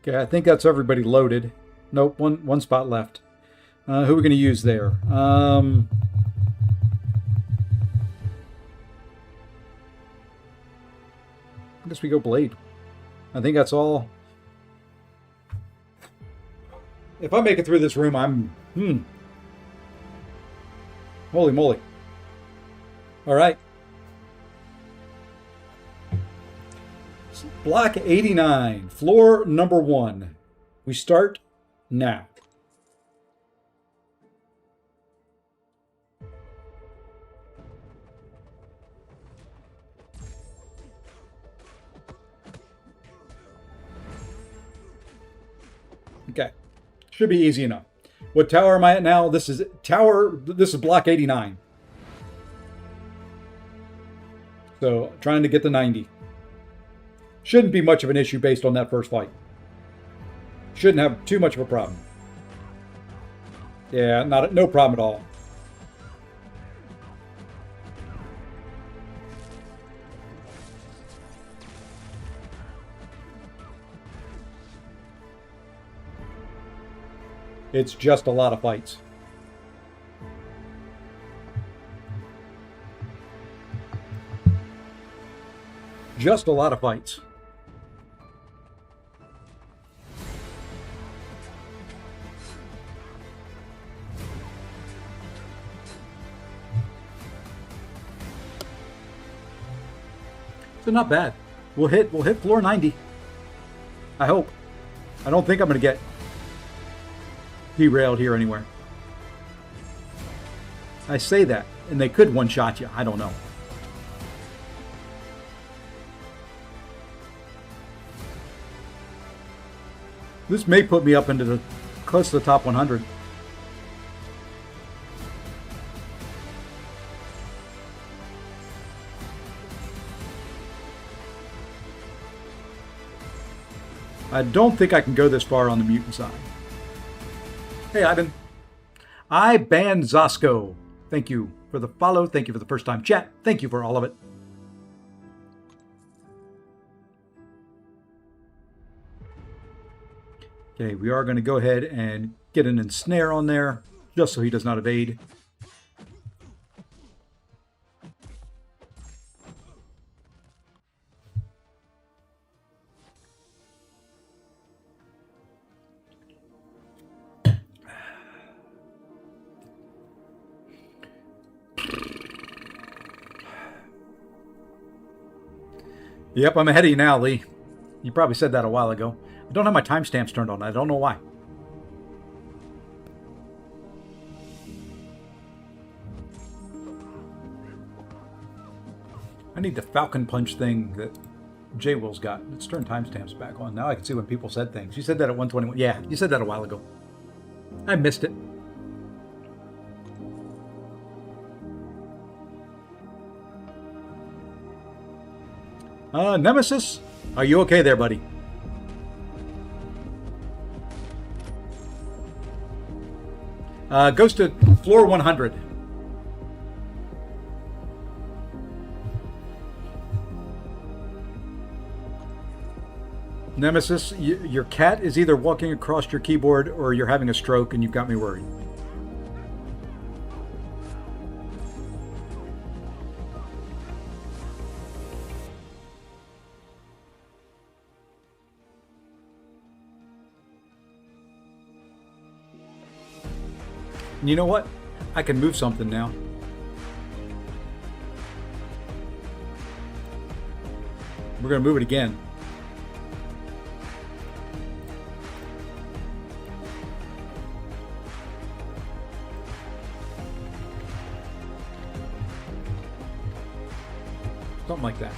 Okay, I think that's everybody loaded. Nope, one spot left. Who are we going to use there? I guess we go Blade. I think that's all. If I make it through this room, I'm... Holy moly. All right. Block 89, floor number 1. We start now. Okay. Should be easy enough. What tower am I at now? This is block 89. So, trying to get to 90. Shouldn't be much of an issue based on that first fight. Shouldn't have too much of a problem. Yeah, no problem at all. It's just a lot of fights. Just a lot of fights. So not bad. We'll hit floor 90. I hope. I don't think I'm going to get derailed here anywhere. I say that, and they could one-shot you. I don't know. This may put me up into the close to the top 100. I don't think I can go this far on the mutant side. Hey, Ivan. I banned Zosco. Thank you for the follow. Thank you for the first time chat. Thank you for all of it. Okay, we are going to go ahead and get an ensnare on there, just so he does not evade. Yep, I'm ahead of you now, Lee. You probably said that a while ago. I don't have my timestamps turned on. I don't know why. I need the Falcon Punch thing that J Will's got. Let's turn timestamps back on. Now I can see when people said things. You said that at 121. Yeah, you said that a while ago. I missed it. Nemesis, are you okay there, buddy? Goes to floor 100. Nemesis, your cat is either walking across your keyboard or you're having a stroke and you've got me worried. You know what? I can move something now. We're going to move it again. Something like that.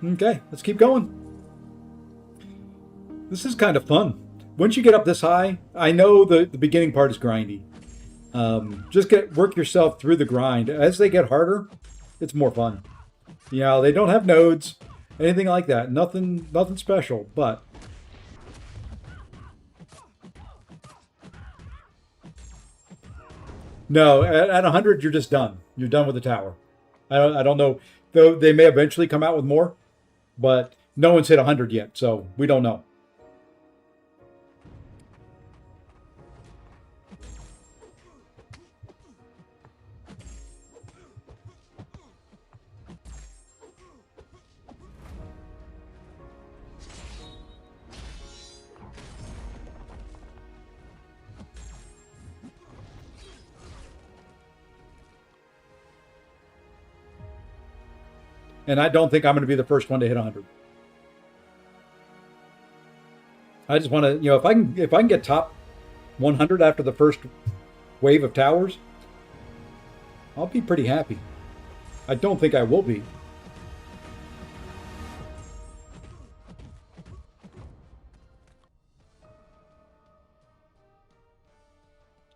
Okay, let's keep going. This is kind of fun. Once you get up this high, I know the beginning part is grindy. Just work yourself through the grind. As they get harder, it's more fun. You know, they don't have nodes, anything like that. Nothing special, but no, at 100 you're just done. You're done with the tower. I don't know, though they may eventually come out with more, but no one's hit 100 yet, so we don't know. And I don't think I'm going to be the first one to hit 100. I just want to, you know, if I can get top 100 after the first wave of towers, I'll be pretty happy. I don't think I will be.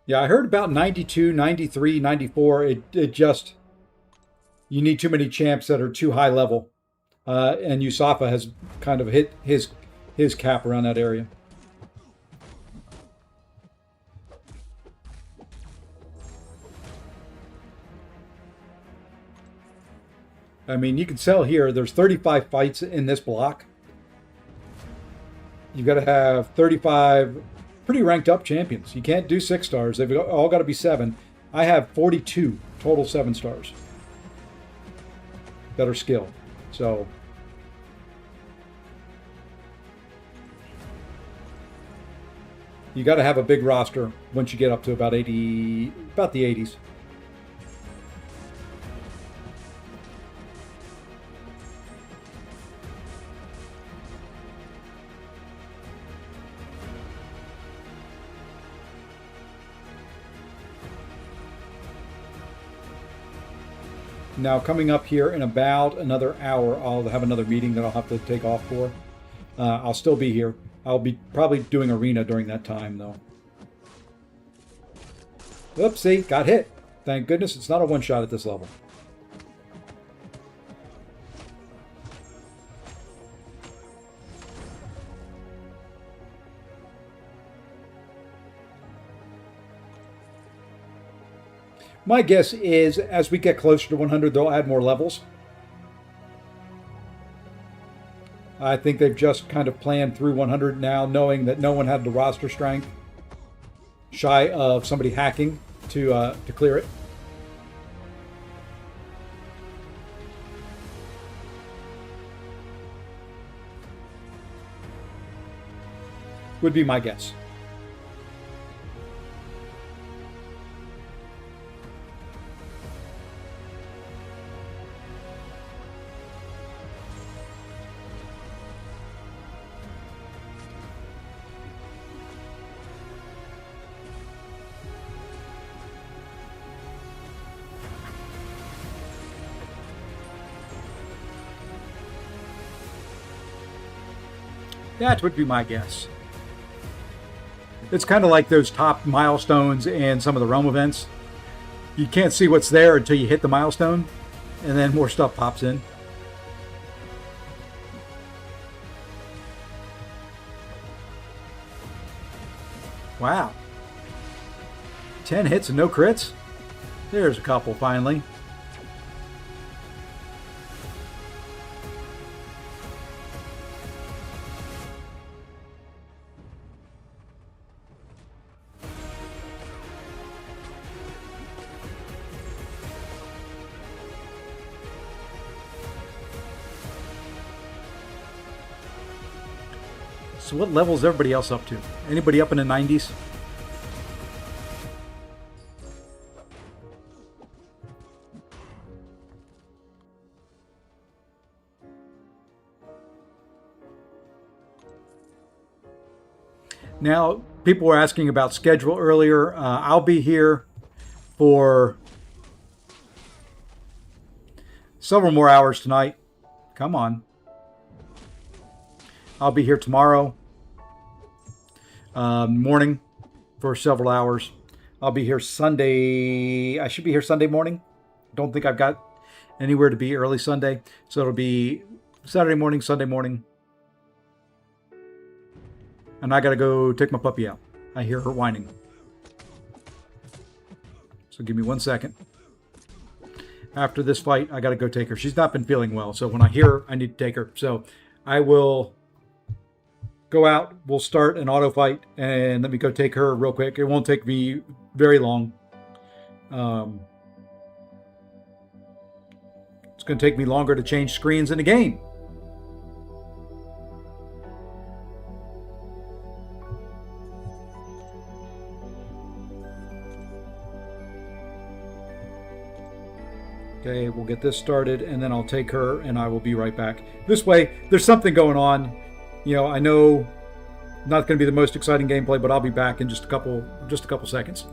Yeah, I heard about 92, 93, 94. It just You need too many champs that are too high level, and Yusafa has kind of hit his cap around that area. I mean, you can tell here. There's 35 fights in this block. You've got to have 35 pretty ranked up champions. You can't do 6 stars. They've all got to be 7. I have 42 total 7 stars that are skilled. So you got to have a big roster once you get up to about the 80s. Now, coming up here in about another hour, I'll have another meeting that I'll have to take off for. I'll still be here. I'll be probably doing arena during that time, though. Oopsie, got hit. Thank goodness it's not a one-shot at this level. My guess is as we get closer to 100, they'll add more levels. I think they've just kind of planned through 100 now, knowing that no one had the roster strength, shy of somebody hacking to clear it. Would be my guess. That would be my guess. It's kind of like those top milestones in some of the realm events. You can't see what's there until you hit the milestone, and then more stuff pops in. Wow. 10 hits and no crits? There's a couple finally. So what level is everybody else up to? Anybody up in the 90s? Now, people were asking about schedule earlier. I'll be here for several more hours tonight. Come on. I'll be here tomorrow morning for several hours. I'll be here Sunday. I should be here Sunday morning. Don't think I've got anywhere to be early Sunday. So it'll be Saturday morning, Sunday morning. And I got to go take my puppy out. I hear her whining. So give me 1 second. After this fight, I got to go take her. She's not been feeling well. So when I hear her, I need to take her. So I will go out, we'll start an auto fight, and let me go take her real quick. It won't take me very long. It's going to take me longer to change screens in the game. Okay, we'll get this started, and then I'll take her, and I will be right back. This way, there's something going on. You know, I know not going to be the most exciting gameplay, but I'll be back in just a couple seconds.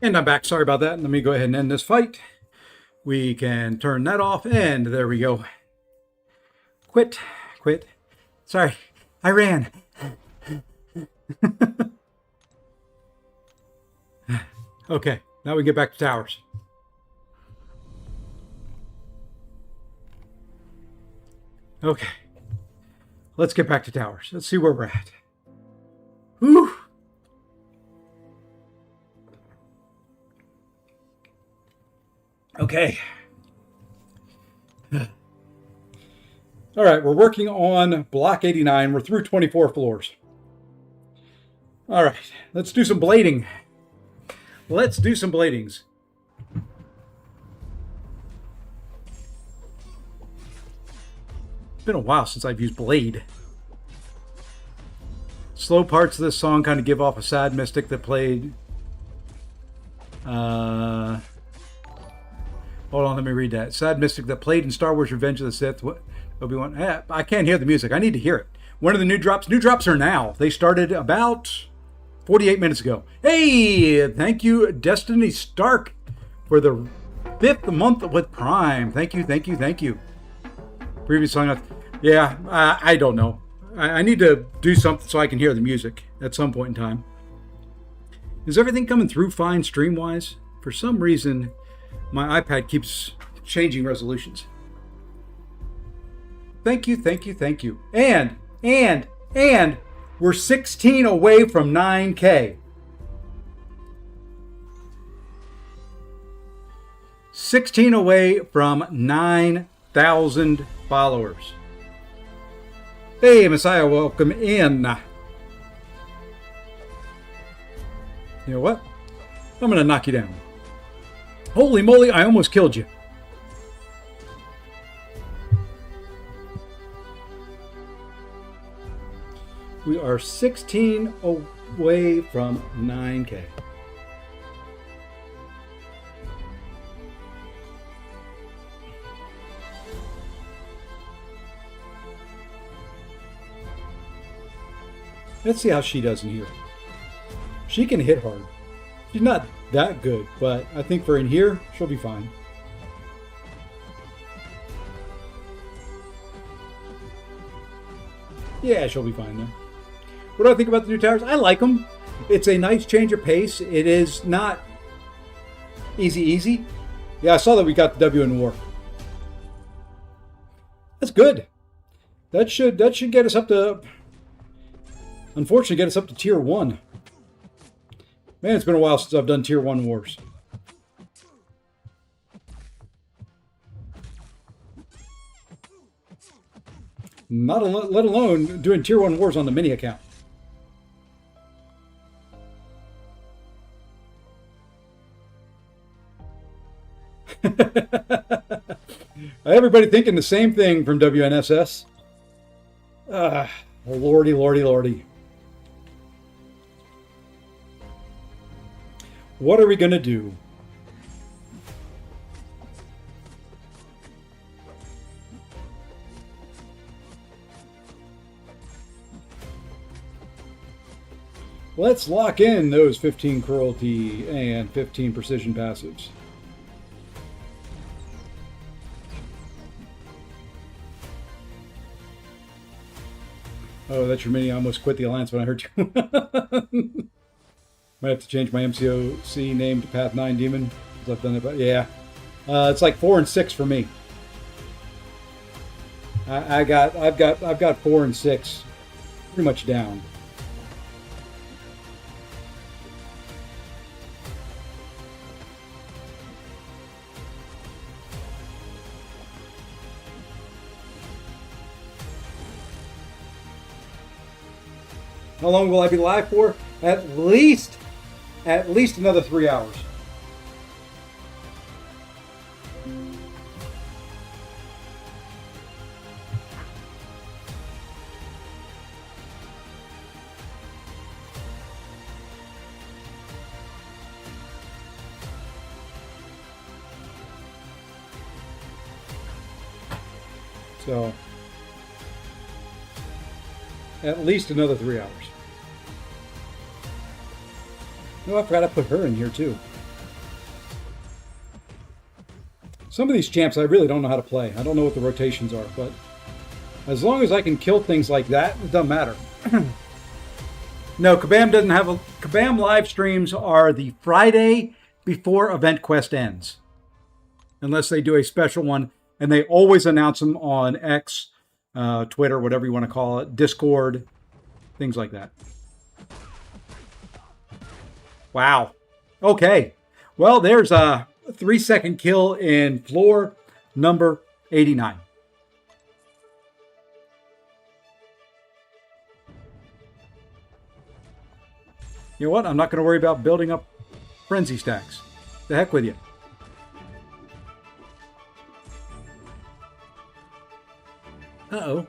And I'm back. Sorry about that. Let me go ahead and end this fight. We can turn that off, and there we go. Quit. Sorry, I ran. Okay, now we get back to towers. Okay, let's get back to towers. Let's see where we're at. Whew. Okay. All right, we're working on block 89. We're through 24 floors. All right, let's do some blading. Let's do some bladings. It's been a while since I've used blade. Slow parts of this song kind of give off a sad mystic that played. Hold on, let me read that. Sad mystic that played in Star Wars Revenge of the Sith. What? Obi-Wan. I can't hear the music. I need to hear it. When are the new drops? New drops are now. They started about 48 minutes ago. Hey, thank you, Destiny Stark, for the 5th month with Prime. Thank you. Previous song. Yeah, I don't know. I need to do something so I can hear the music at some point in time. Is everything coming through fine stream-wise? For some reason, my iPad keeps changing resolutions. Thank you. And we're 16 away from 9K. 16 away from 9,000 followers. Hey, Messiah, welcome in. You know what? I'm going to knock you down. Holy moly, I almost killed you. We are 16 away from 9K. Let's see how she does in here. She can hit hard. She's not that good, but I think for in here, she'll be fine. Yeah, she'll be fine though. What do I think about the new towers? I like them. It's a nice change of pace. It is not easy. Yeah, I saw that we got the W in war. That's good. That should get us up to, unfortunately, get us up to tier 1. Man, it's been a while since I've done tier 1 wars. Let alone doing tier 1 wars on the mini account. Everybody thinking the same thing from WNSS. Lordy. What are we going to do? Let's lock in those 15 cruelty and 15 precision passives. Oh, that's your mini. I almost quit the alliance when I heard you. Might have to change my MCOC name to Path 9 Demon. I've done it, but yeah. It's like 4 and 6 for me. I've got 4 and 6 pretty much down. How long will I be live for? At least another 3 hours. So, at least another 3 hours. No, I forgot to put her in here too. Some of these champs I really don't know how to play. I don't know what the rotations are, but as long as I can kill things like that, it doesn't matter. No, Kabam doesn't have a... Kabam live streams are the Friday before Event Quest ends. Unless they do a special one. And they always announce them on X, Twitter, whatever you want to call it, Discord, things like that. Wow. Okay. Well, there's a 3-second kill in floor number 89. You know what? I'm not going to worry about building up frenzy stacks. The heck with you. Uh-oh.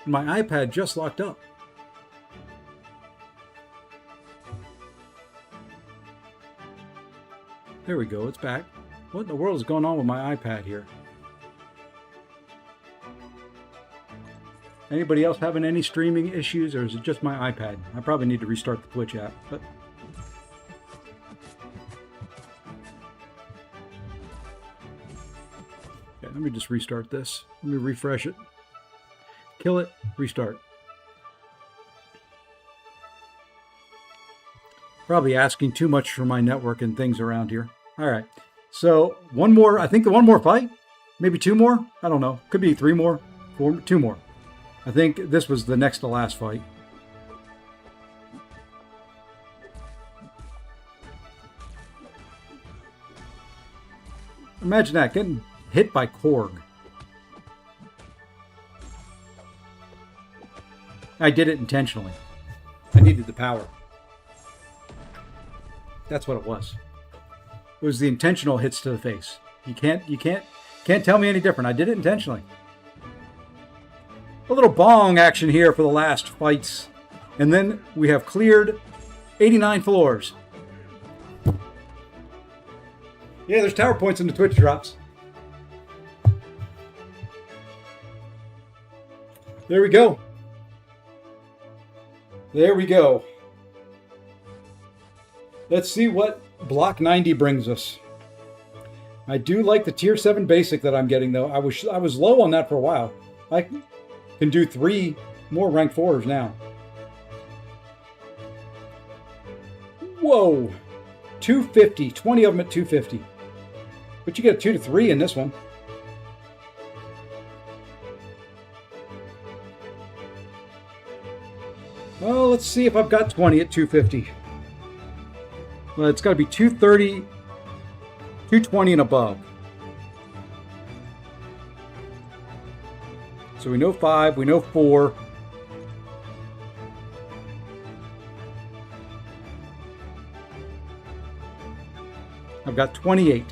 My iPad just locked up. There we go. It's back. What in the world is going on with my iPad here? Anybody else having any streaming issues, or is it just my iPad? I probably need to restart the Twitch app, but... Okay, let me just restart this. Let me refresh it. Kill it, restart. Probably asking too much for my network and things around here. All right, so one more, I think one more fight? Maybe two more? I don't know. Could be 3 more, 2 more. I think this was the next to last fight. Imagine that, getting hit by Korg. I did it intentionally. I needed the power. That's what it was. It was the intentional hits to the face. You can't tell me any different. I did it intentionally. A little bong action here for the last fights. And then we have cleared 89 floors. Yeah, there's tower points in the Twitch drops. There we go. There we go. Let's see what Block 90 brings us. I do like the Tier 7 basic that I'm getting, though. I was low on that for a while. I can do 3 more rank 4s now. Whoa. 250. 20 of them at 250. But you get a 2 to 3 in this one. Well, let's see if I've got 20 at 250. Well, it's got to be 230, 220 and above. So we know 5, we know 4. I've got 28.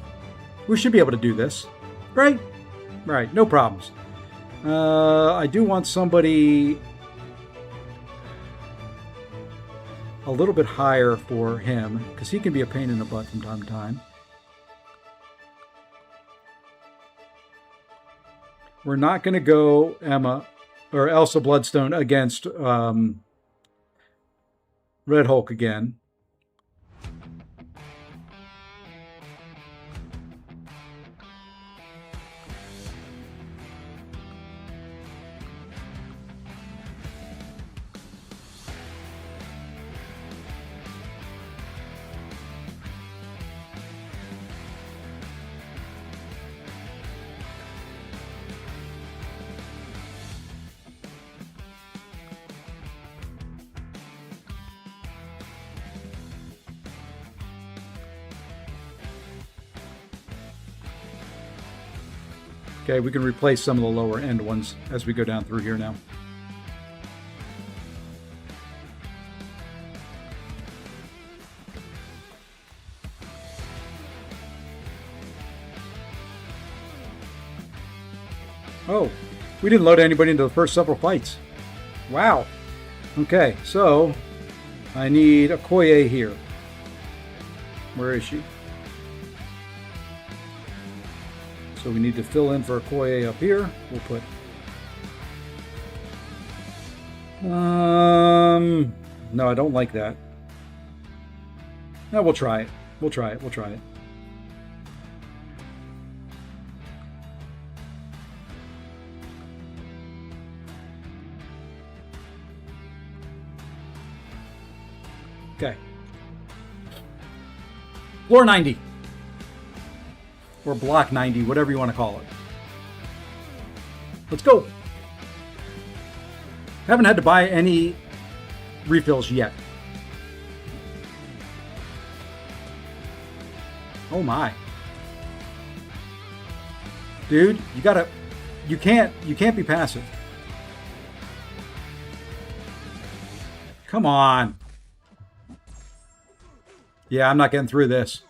We should be able to do this, right? Right, no problems. I do want somebody a little bit higher for him, because he can be a pain in the butt from time to time. We're not going to go Emma or Elsa Bloodstone against Red Hulk again. Okay, we can replace some of the lower end ones as we go down through here now. Oh, we didn't load anybody into the first several fights. Wow. Okay, so I need Okoye here. Where is she? So we need to fill in for Okoye up here. We'll put... No, I don't like that. No, we'll try it. We'll try it. We'll try it. Floor 90. Or block 90, whatever you want to call it. Let's go. Haven't had to buy any refills yet. Oh my. Dude, you can't be passive. Come on. Yeah, I'm not getting through this.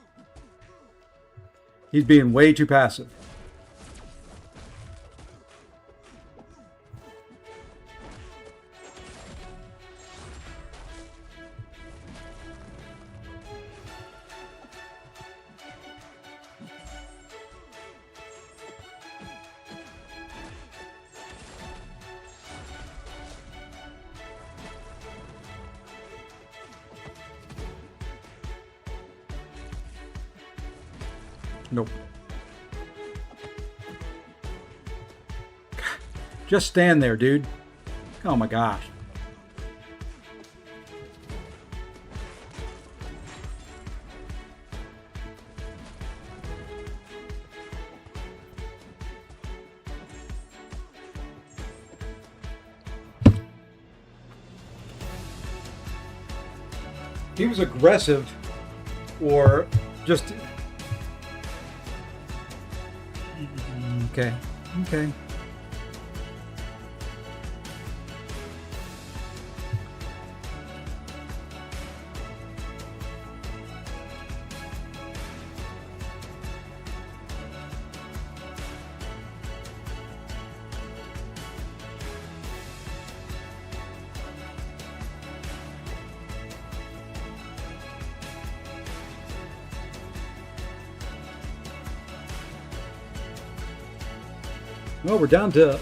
He's being way too passive. Nope. Just stand there, dude. Oh my gosh. He was aggressive or just... Okay. Okay. Well, we're down to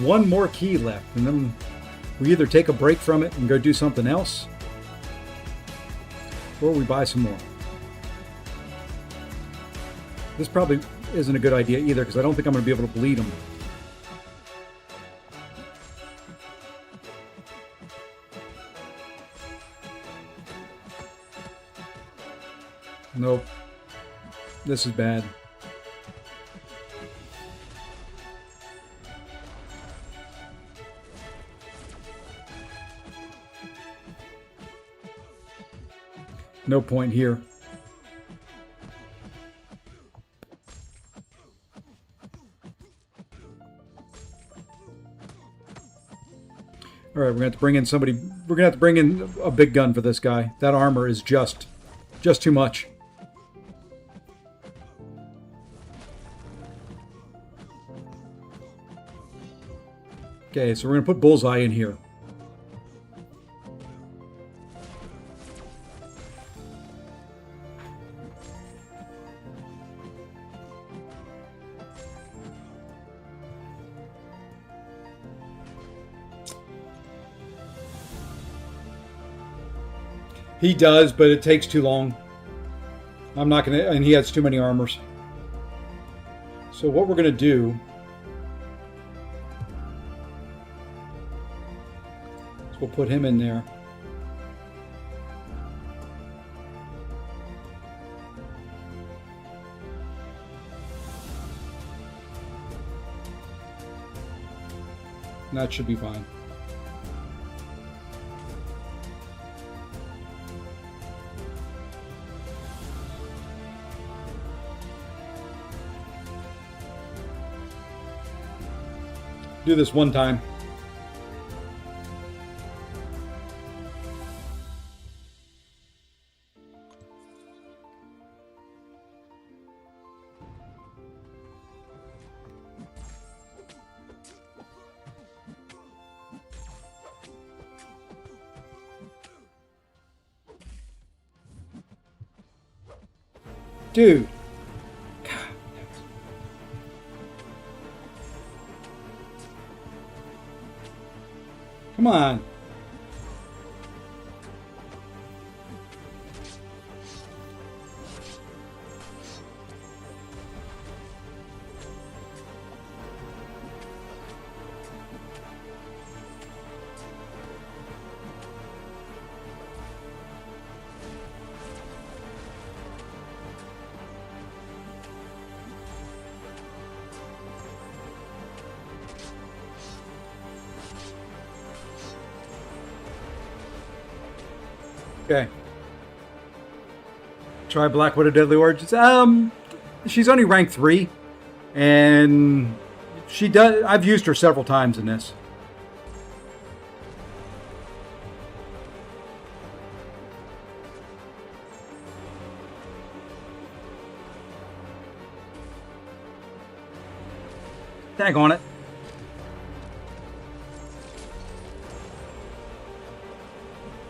one more key left, and then we either take a break from it and go do something else, or we buy some more. This probably isn't a good idea either, because I don't think I'm going to be able to bleed them. Nope. This is bad. No point here. All right, we're gonna have to bring in somebody. We're gonna have to bring in a big gun for this guy. That armor is just too much. Okay, so we're gonna put Bullseye in here. He does, but it takes too long. I'm not gonna, and he has too many armors. So what we're gonna do is we'll put him in there. And that should be fine. Do this one time. Dude. Come on. Okay. Try Black Widow Deadly Origins. She's only rank 3. And she does. I've used her several times in this. Tag on it.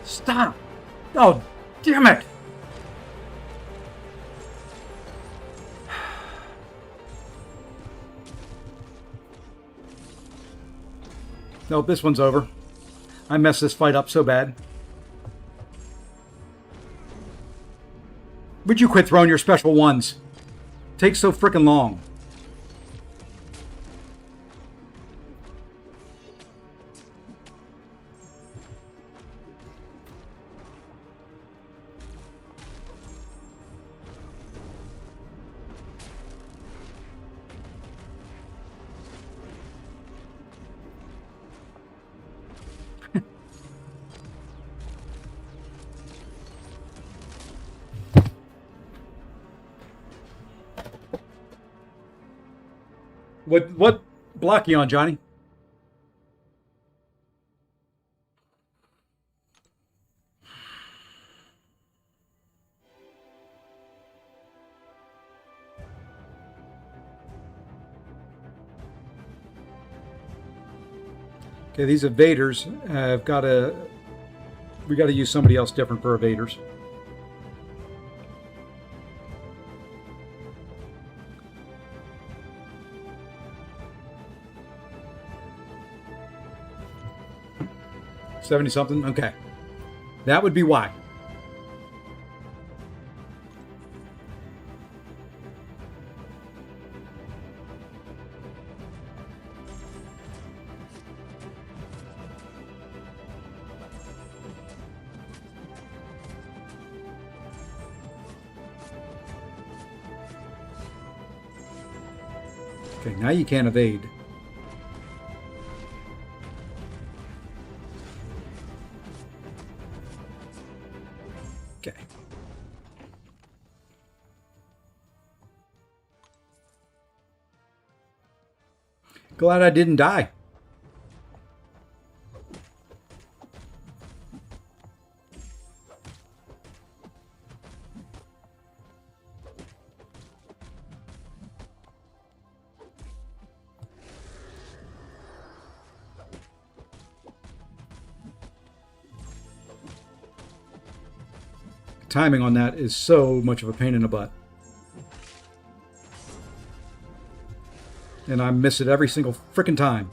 Stop! Oh, damn it! Nope, this one's over. I messed this fight up so bad. Would you quit throwing your special ones? Takes so freaking long. What block you on, Johnny? Okay, these evaders have got to. We got to use somebody else different for evaders. $70-something? Okay. That would be why. Okay, now you can't evade. Okay. Glad I didn't die. Timing on that is so much of a pain in the butt. And I miss it every single frickin' time.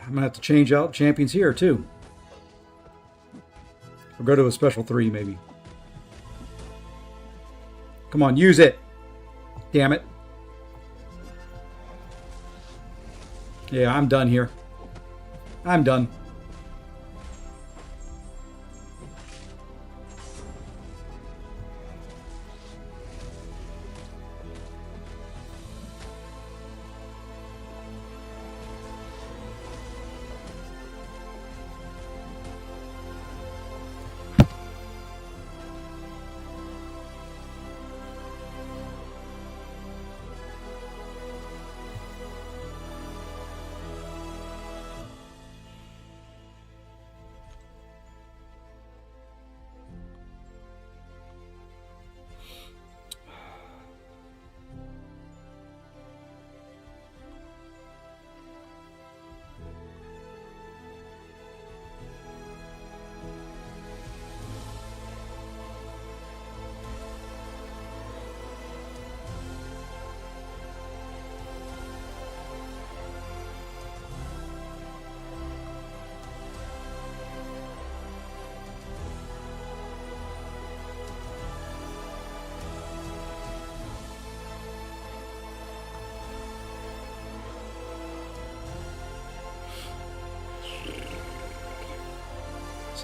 I'm gonna have to change out champions here too. Or go to a special 3 maybe. Come on, use it. Damn it. Yeah, I'm done here. I'm done.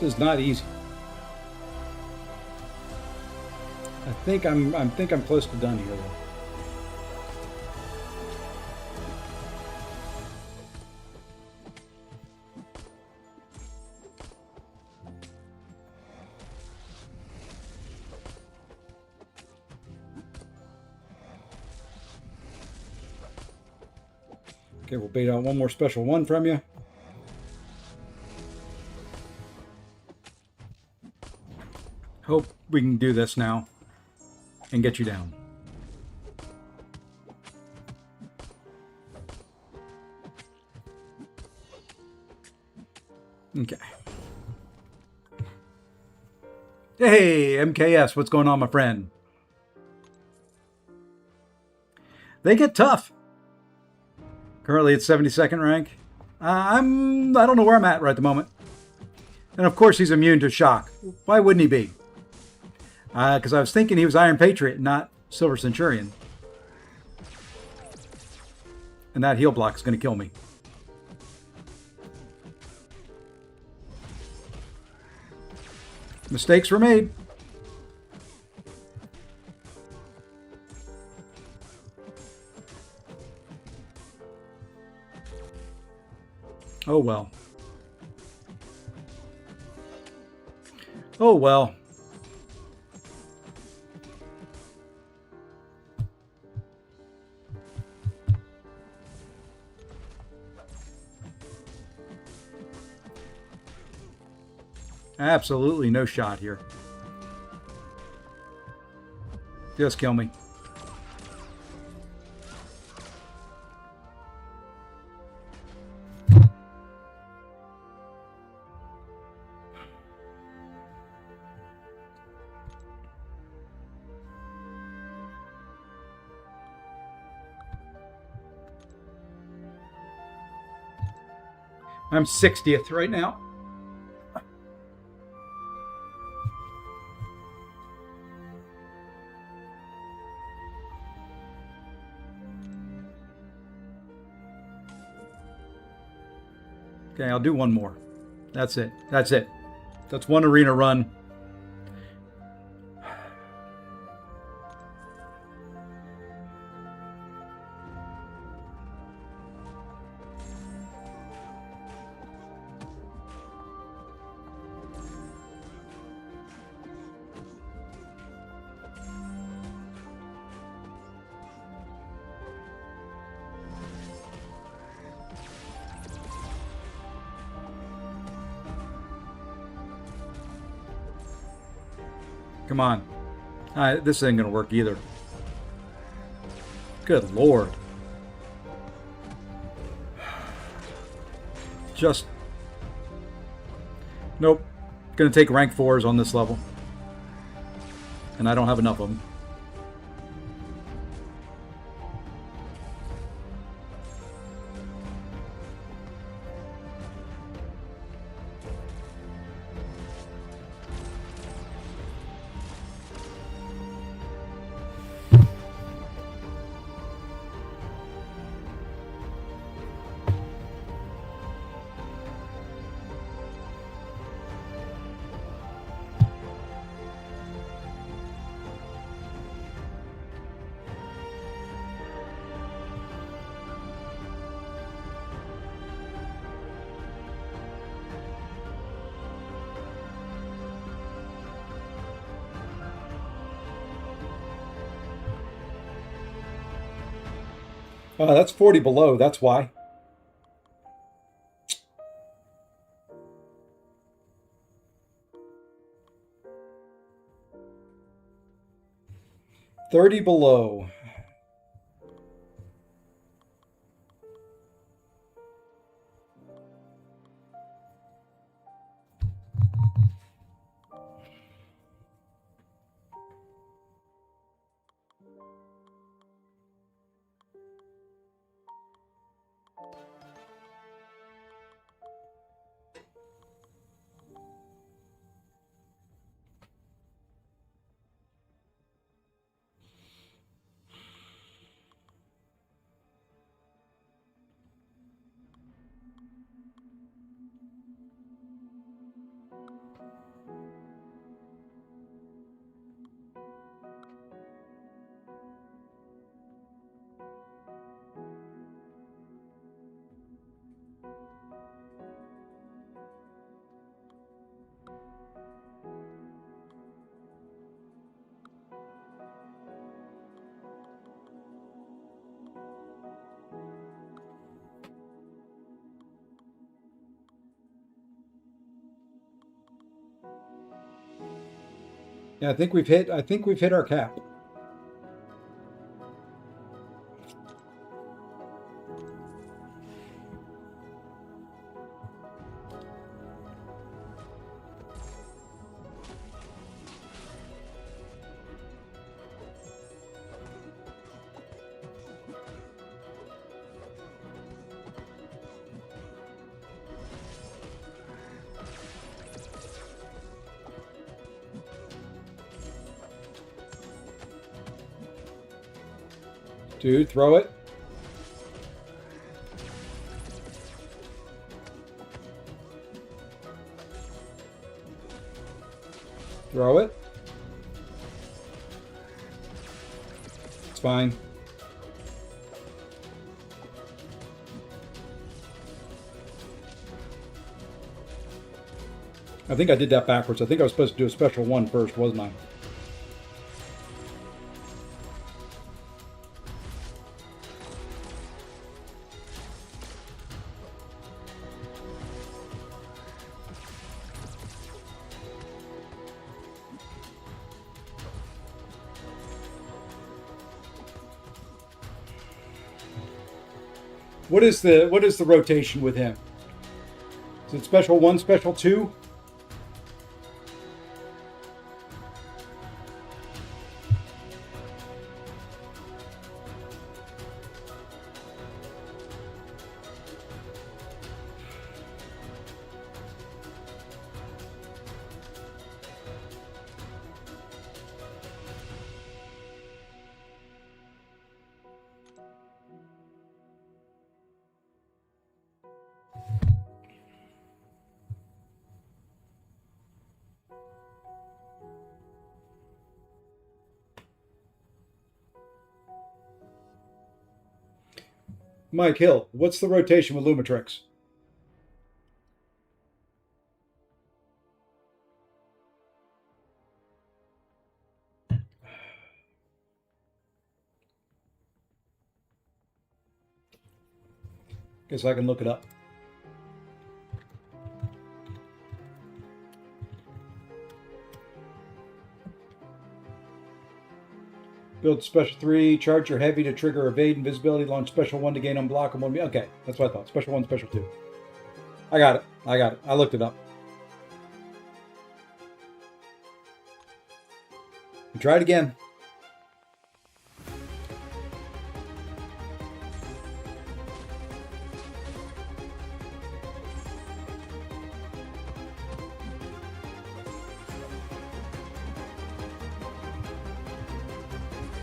This is not easy. I think I'm close to done here though. Okay, we'll bait out one more special one from you. Hope we can do this now and get you down. Okay. Hey, MKS, what's going on, my friend? They get tough. Currently at 72nd rank. I don't know where I'm at right at the moment. And of course he's immune to shock. Why wouldn't he be? Because I was thinking he was Iron Patriot, not Silver Centurion. And that heal block is going to kill me. Mistakes were made. Oh well. Oh well. Absolutely no shot here. Just kill me. I'm 60th right now. Okay, I'll do one more. That's it. That's it. That's one arena run. Come on. This ain't going to work either. Good Lord. Just... Nope. Going to take rank 4s on this level. And I don't have enough of them. That's 40 below, that's why. $30 below. Yeah, I think we've hit our cap. Dude, throw it. Throw it. It's fine. I think I did that backwards. I think I was supposed to do a special one first, wasn't I? What is the rotation with him? Is it special one, special two? Mike Hill, what's the rotation with Lumitrix? Guess I can look it up. Build special 3, charge your heavy to trigger evade invisibility, launch special 1 to gain unblockable. Okay, that's what I thought. Special 1, special 2. I got it. I looked it up. Try it again.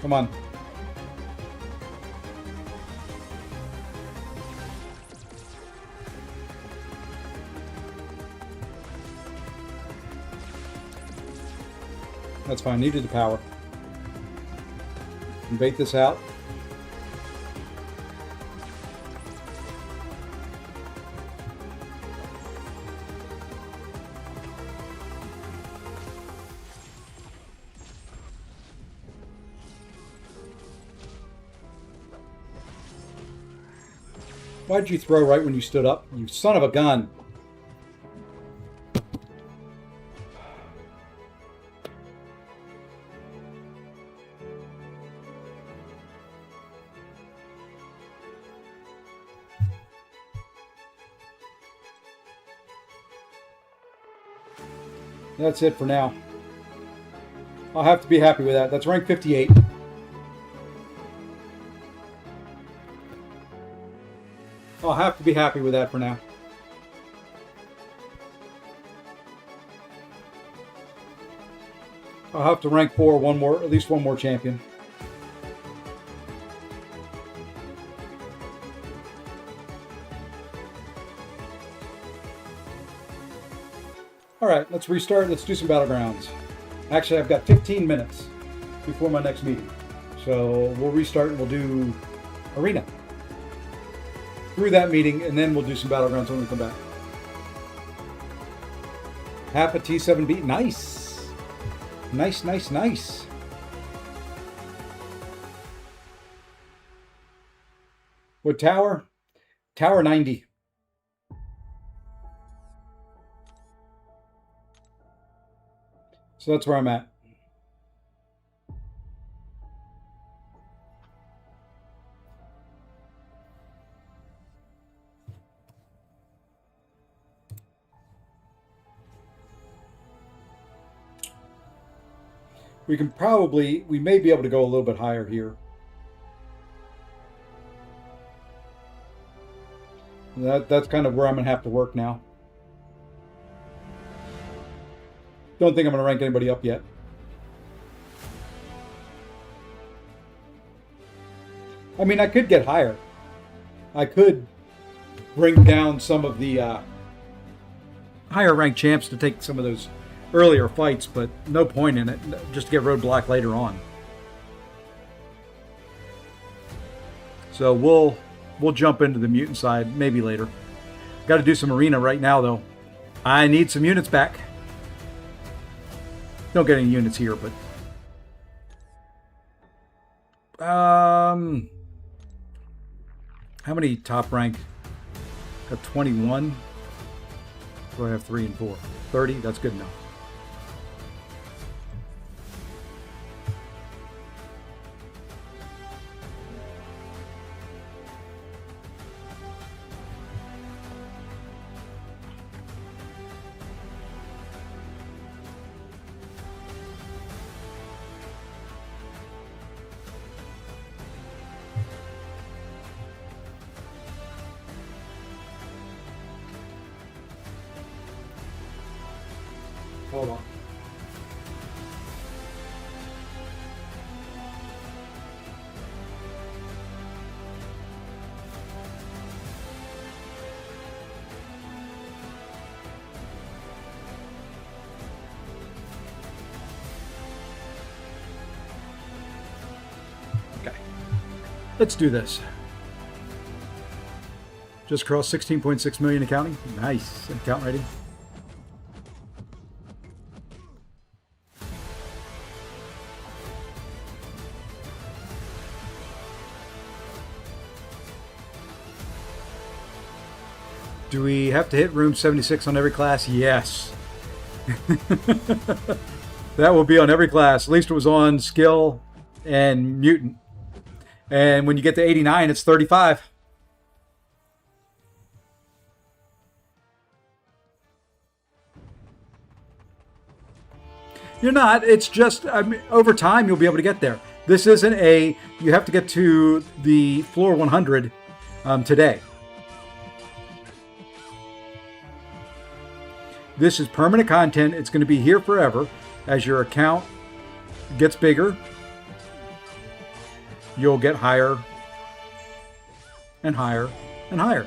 Come on. That's fine. Needed the power. And bait this out. Why'd you throw right when you stood up? You son of a gun. That's it for now. I'll have to be happy with that. That's rank 58. I'll have to be happy with that for now. I'll have to rank 4 at least one more champion. All right, let's restart. Let's do some Battlegrounds. Actually, I've got 15 minutes before my next meeting. So we'll restart and we'll do Arena through that meeting, and then we'll do some Battlegrounds when we come back. Half a T7B. Nice. Nice, nice, nice. What tower? Tower 90. So that's where I'm at. we may be able to go a little bit higher here. That's kind of where I'm going to have to work now. Don't think I'm going to rank anybody up yet. I mean, I could get higher. I could bring down some of the higher ranked champs to take some of those earlier fights, but no point in it, just to get roadblock later on. So we'll jump into the mutant side maybe later. Got to do some arena right now though. I need some units back. Don't get any units here, but how many top rank? Got 21. So I have 3 and 4. 30, that's good enough. Hold on. Okay. Let's do this. Just crossed 16.6 million accounting. Nice. Account rating. Do we have to hit room 76 on every class? Yes. That will be on every class. At least it was on skill and mutant. And when you get to 89, it's 35. You're not. It's just, I mean, over time, you'll be able to get there. This isn't a, you have to get to the floor 100 today. This is permanent content. It's going to be here forever. As your account gets bigger, you'll get higher and higher and higher.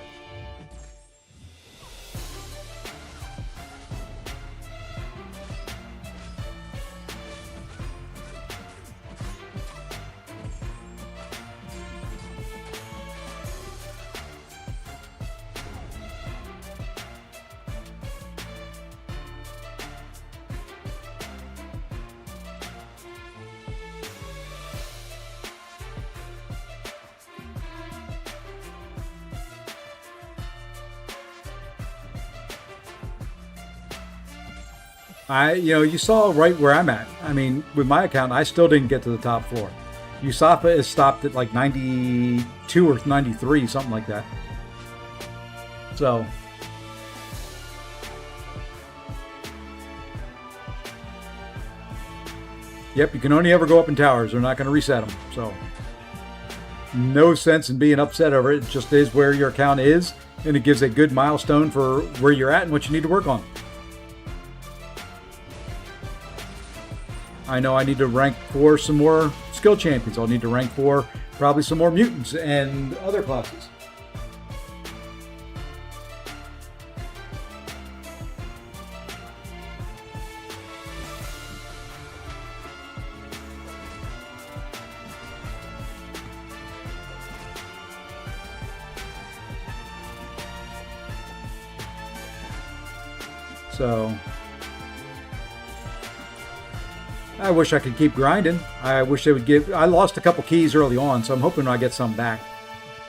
You saw right where I'm at. I mean, with my account, I still didn't get to the top floor. USAPA is stopped at like 92 or 93, something like that. So, yep, you can only ever go up in towers. They're not going to reset them. So, no sense in being upset over it. It just is where your account is, and it gives a good milestone for where you're at and what you need to work on. I know I need to rank for some more skill champions. I'll need to rank for probably some more mutants and other classes. So I wish I could keep grinding. I wish they would give. I lost a couple keys early on, so I'm hoping I get some back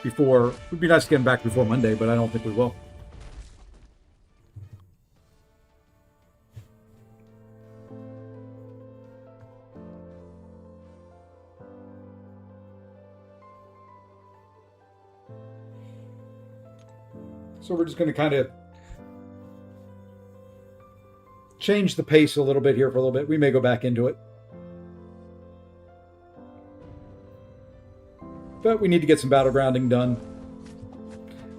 before. It would be nice to get them back before Monday, but I don't think we will. So we're just going to kind of change the pace a little bit here for a little bit. We may go back into it. But we need to get some battlegrounding done.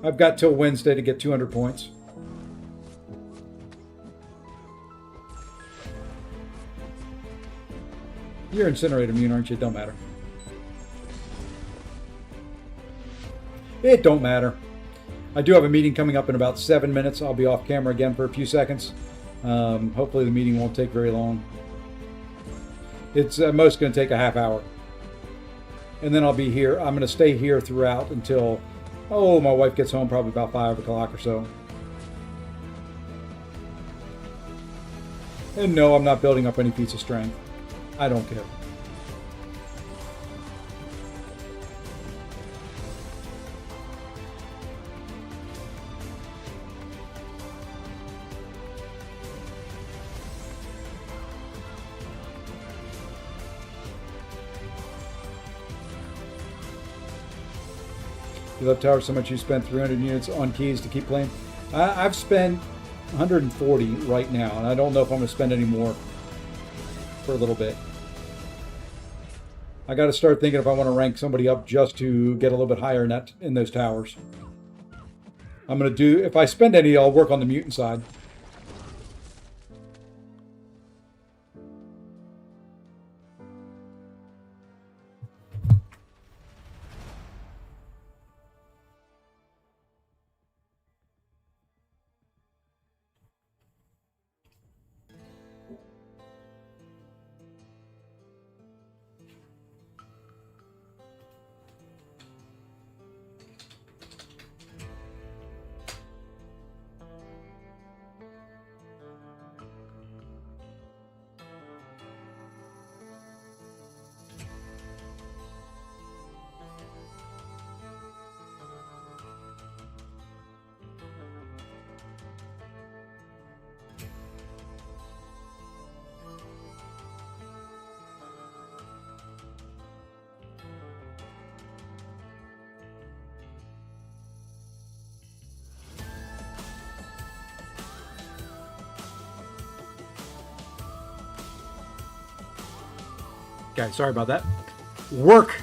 I've got till Wednesday to get 200 points. You're incinerate immune, aren't you? It don't matter. It don't matter. I do have a meeting coming up in about 7 minutes. I'll be off camera again for a few seconds. Hopefully the meeting won't take very long. It's most going to take a half hour. And then I'll be here. I'm going to stay here throughout until, my wife gets home probably about 5 o'clock or so. And no, I'm not building up any feats of strength. I don't care. You love Tower so much you spent 300 units on keys to keep playing. I've spent 140 right now, and I don't know if I'm going to spend any more for a little bit. I got to start thinking if I want to rank somebody up just to get a little bit higher in those towers. I'm going to do, if I spend any, I'll work on the mutant side. Guys, sorry about that. Work.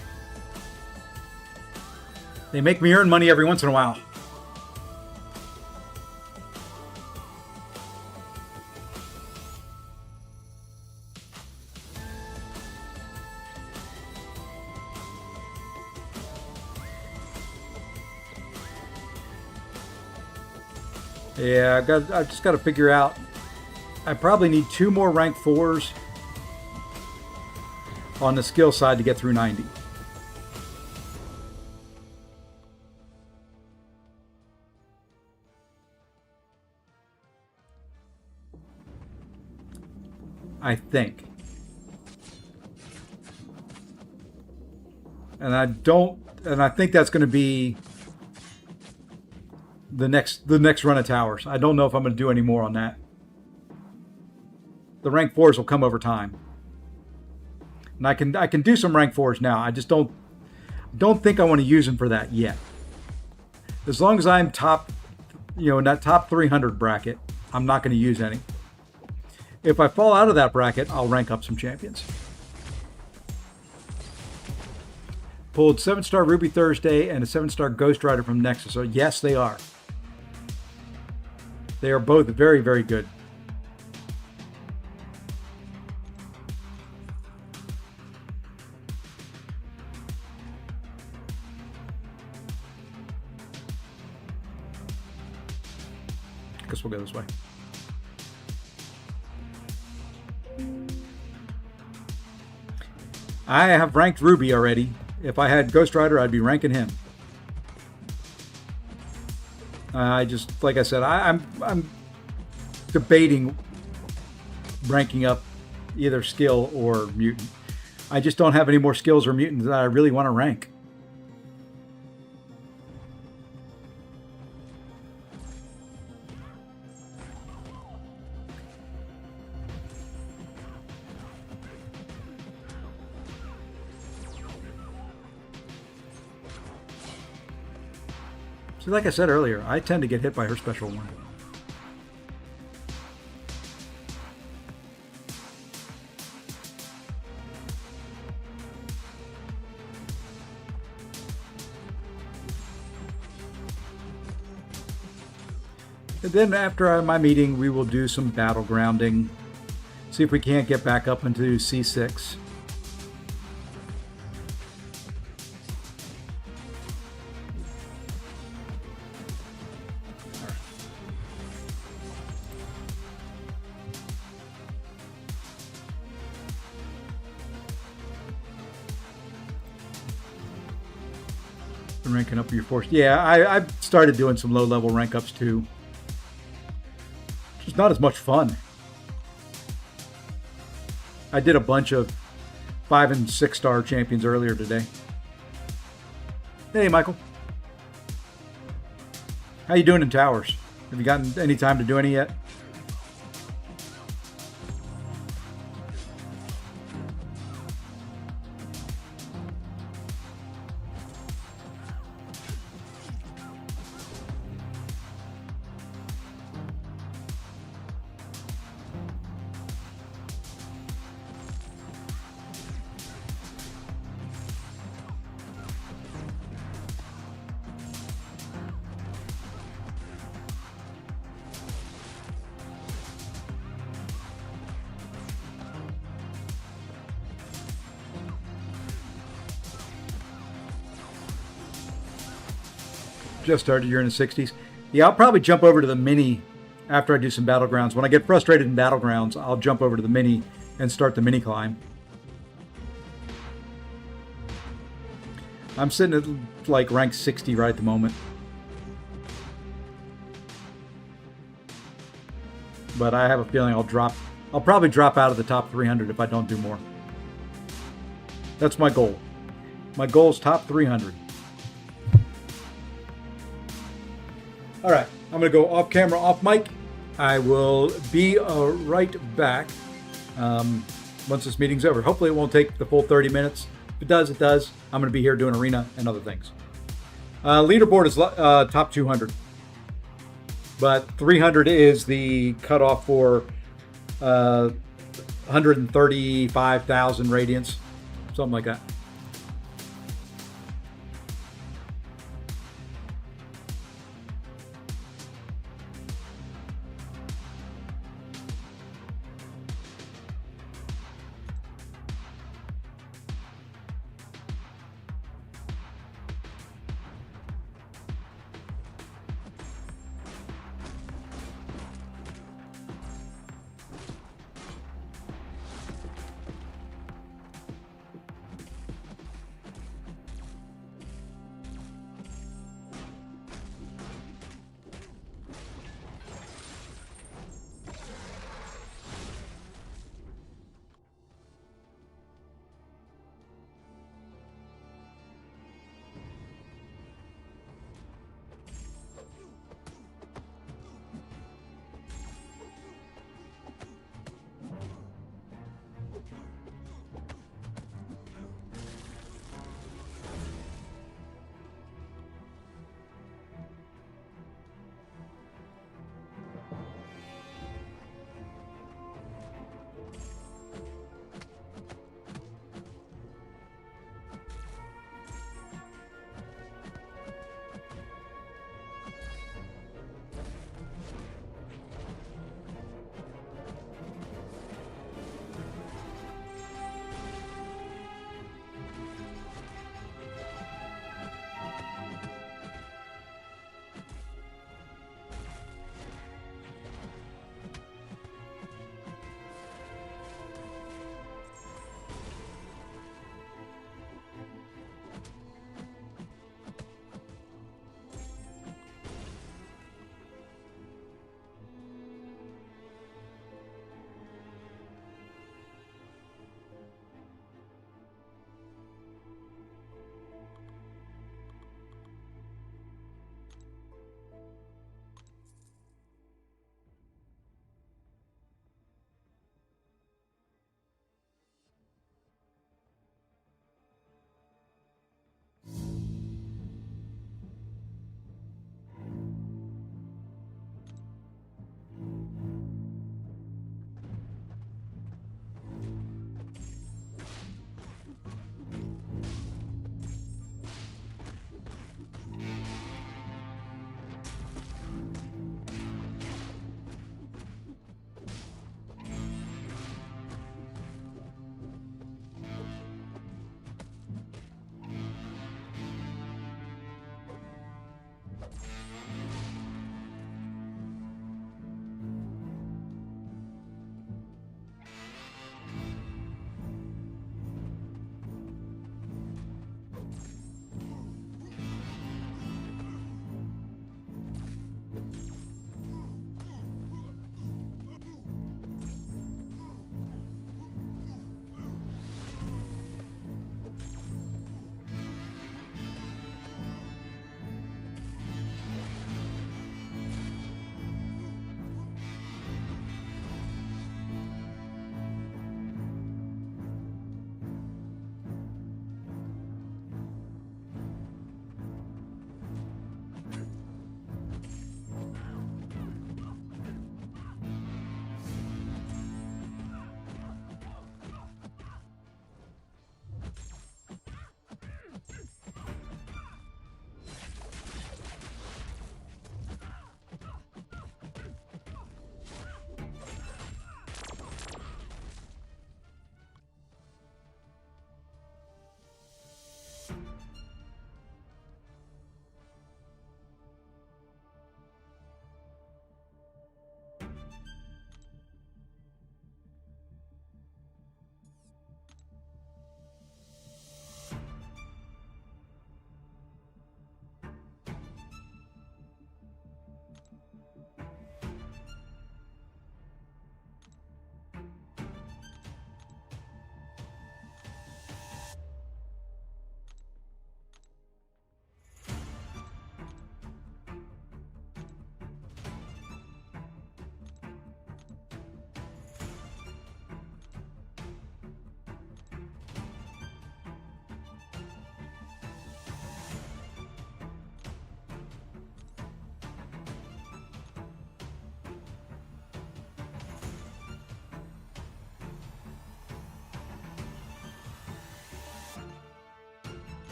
They make me earn money every once in a while. Yeah, I've just got to figure out. I probably need 2 more rank 4s on the skill side to get through 90. I think. And I think that's going to be the next run of towers. I don't know if I'm going to do any more on that. The rank 4s will come over time. And I can do some rank 4s now. I just don't think I want to use them for that yet. As long as I'm top, in that top 300 bracket, I'm not going to use any. If I fall out of that bracket, I'll rank up some champions. Pulled 7-star Ruby Thursday and a 7-star Ghost Rider from Nexus. So yes, they are. They are both very, very good. Guess we'll go this way. I have ranked Ruby already. If I had Ghost Rider, I'd be ranking him. Like I said, I'm debating ranking up either skill or mutant. I just don't have any more skills or mutants that I really want to rank. So like I said earlier, I tend to get hit by her special one. And then after my meeting, we will do some battlegrounding. See if we can't get back up into C6. Ranking up your force. Yeah, I've started doing some low-level rank ups too. It's not as much fun. I did a bunch of 5 and 6 star champions earlier today. Hey, Michael. How you doing in towers? Have you gotten any time to do any yet? Just started, you're in the 60s. Yeah, I'll probably jump over to the mini after I do some battlegrounds. When I get frustrated in battlegrounds, I'll jump over to the mini and start the mini climb. I'm sitting at like rank 60 right at the moment. But I have a feeling I'll probably drop out of the top 300 if I don't do more. That's my goal. My goal is top 300. All right, I'm going to go off camera, off mic. I will be right back once this meeting's over. Hopefully it won't take the full 30 minutes. If it does, it does. I'm going to be here doing arena and other things. Leaderboard is top 200. But 300 is the cutoff for 135,000 radiance, something like that.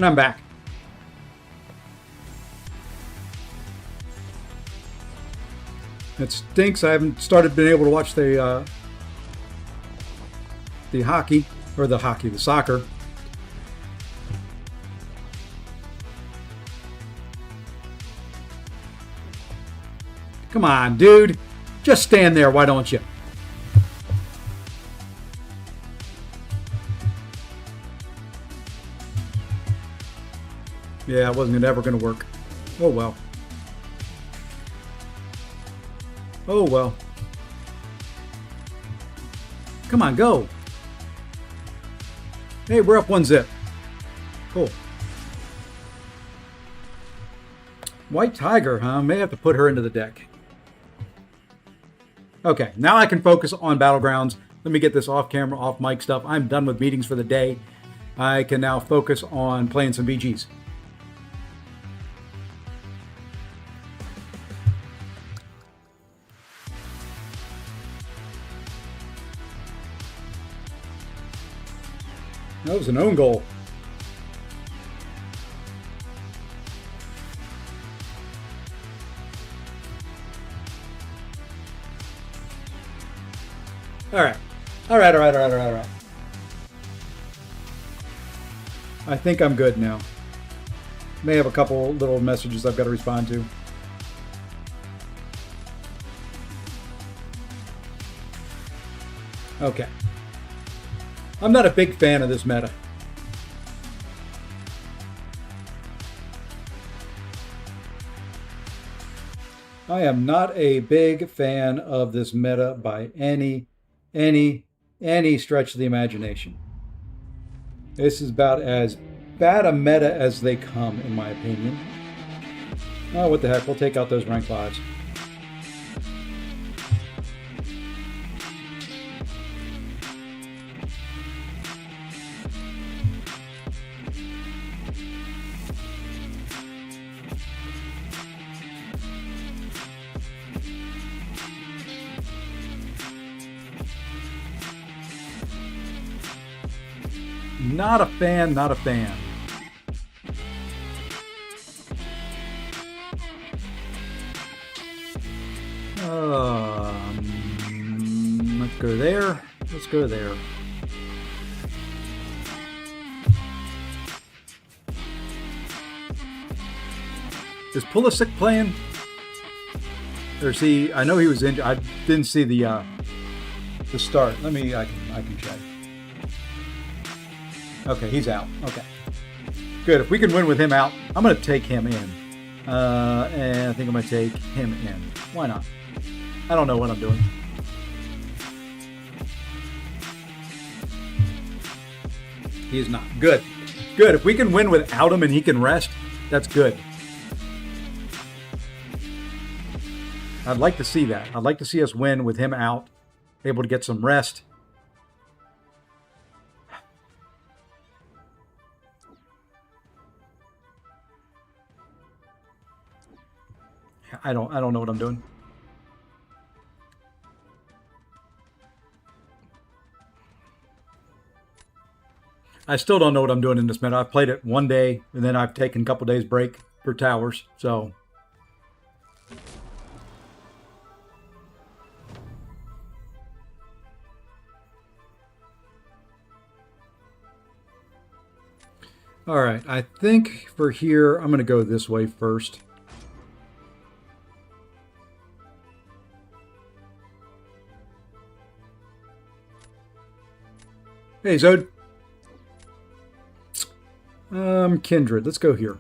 And I'm back. It stinks. I haven't been able to watch the soccer. Come on, dude. Just stand there, why don't you? Yeah, it wasn't ever going to work. Oh, well. Oh, well. Come on, go. Hey, we're up 1-0. Cool. White Tiger, huh? May have to put her into the deck. Okay, now I can focus on Battlegrounds. Let me get this off camera, off mic stuff. I'm done with meetings for the day. I can now focus on playing some BGs. That was an own goal. All right. I think I'm good now. May have a couple little messages I've got to respond to. Okay. I'm not a big fan of this meta. I am not a big fan of this meta by any stretch of the imagination. This is about as bad a meta as they come, in my opinion. Oh, what the heck? We'll take out those rank 5s. Not a fan, not a fan. Let's go there. Let's go there. Is Pulisic playing? Or is he? I know he was injured. I didn't see the start. I can check. Okay, he's out. Okay, good. If we can win with him out, I'm going to take him in. And I think I'm going to take him in. Why not? I don't know what I'm doing. He is not. Good. Good. If we can win without him and he can rest, that's good. I'd like to see that. I'd like to see us win with him out, able to get some rest. I don't know what I'm doing. I still don't know what I'm doing in this meta. I've played it one day, and then I've taken a couple days break for towers, so... Alright, I think for here, I'm going to go this way first. Hey, Zod. Kindred. Let's go here.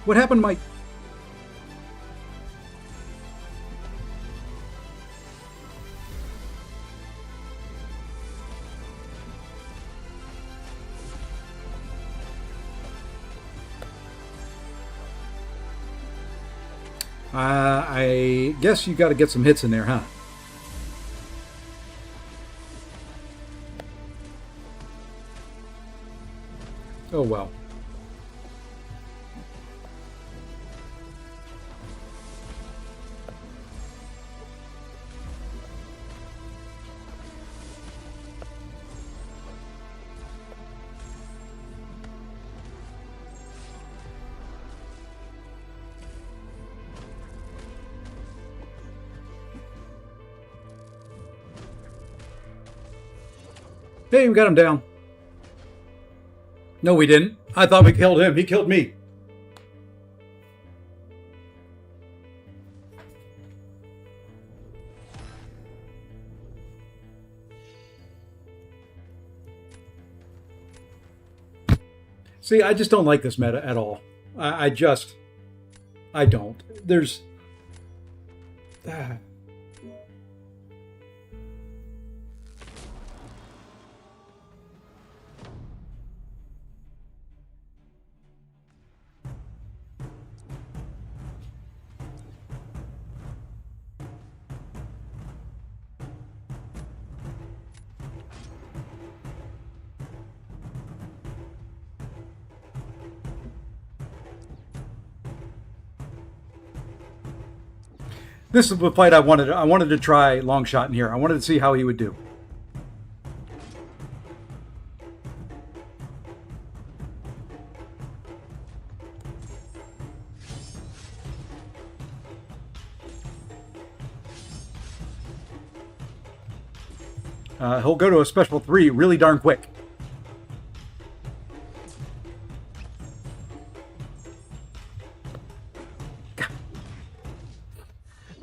What happened, Mike? I guess you got to get some hits in there, huh? Oh well. Hey, we got him down. No, we didn't. I thought we killed him. He killed me. See, I just don't like this meta at all. I don't. There's... This is the fight I wanted. I wanted to try long shot in here. I wanted to see how he would do. He'll go to a special 3 really darn quick.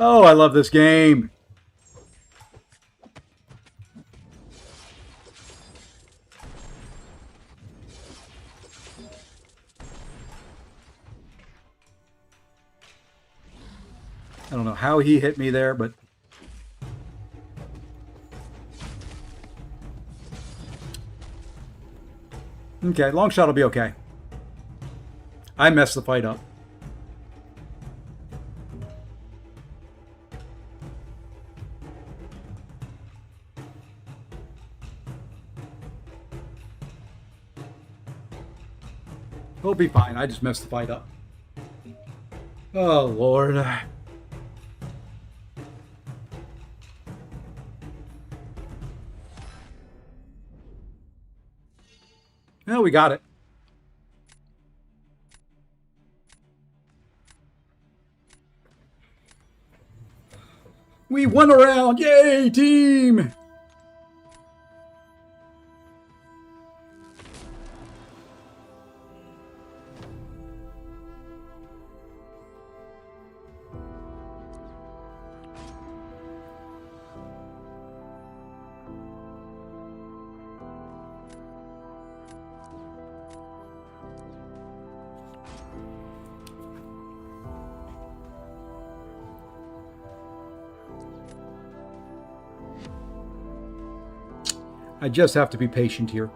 Oh, I love this game. I don't know how he hit me there, but... Okay, long shot will be okay. I messed the fight up. He'll be fine. I just messed the fight up. Oh, Lord. Well, we got it. We won a round! Yay, team! I just have to be patient here.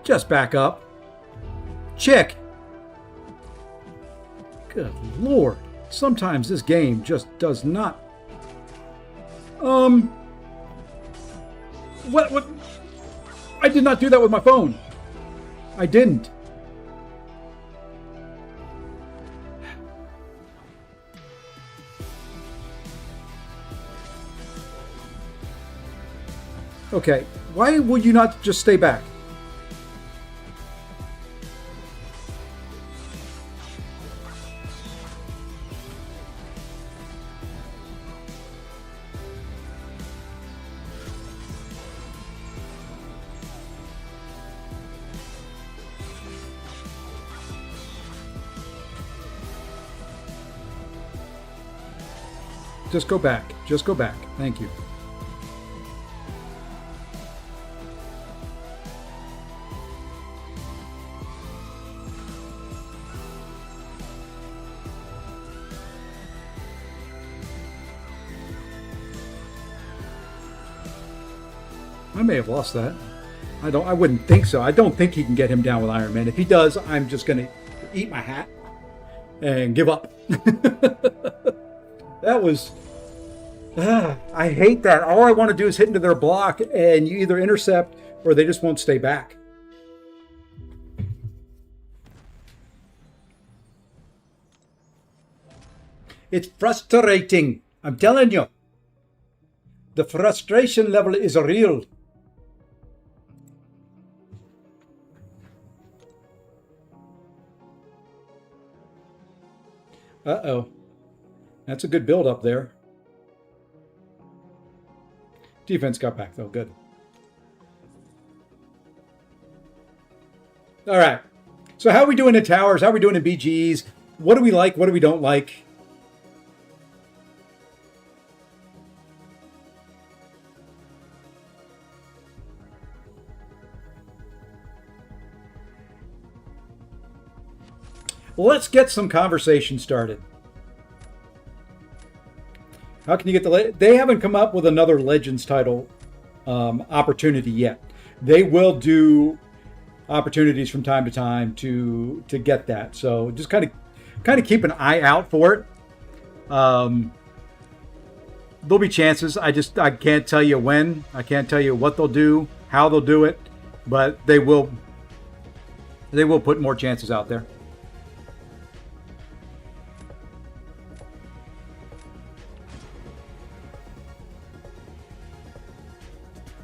Just back up. Chick! Good Lord. Sometimes this game just does not... What? I did not do that with my phone. I didn't. Okay, why will you not just stay back? Just go back. Just go back. Thank you. I may have lost that. I wouldn't think so. I don't think he can get him down with Iron Man. If he does, I'm just going to eat my hat and give up. That was... I hate that. All I want to do is hit into their block, and you either intercept or they just won't stay back. It's frustrating. I'm telling you. The frustration level is real. Uh-oh. That's a good build up there. Defense got back, though. Good. All right. So how are we doing in towers? How are we doing in BGs? What do we like? What do we don't like? Let's get some conversation started. How can you get the... They haven't come up with another Legends title opportunity yet. They will do opportunities from time to time to get that. So just kind of keep an eye out for it. There'll be chances. I can't tell you when. I can't tell you what they'll do, how they'll do it, but they will put more chances out there.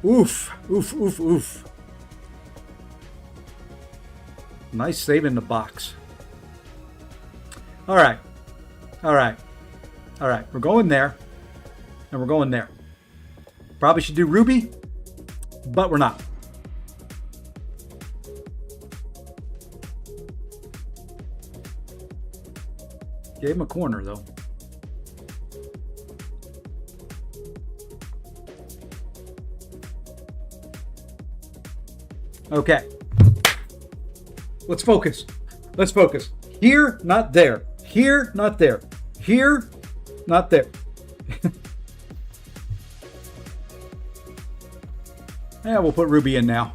Oof, oof, oof, oof. Nice save in the box. All right. All right. All right. We're going there. And we're going there. Probably should do Ruby, but we're not. Gave him a corner, though. Okay. Let's focus. Let's focus. Here, not there. Here, not there. Here, not there. Yeah, we'll put Ruby in now.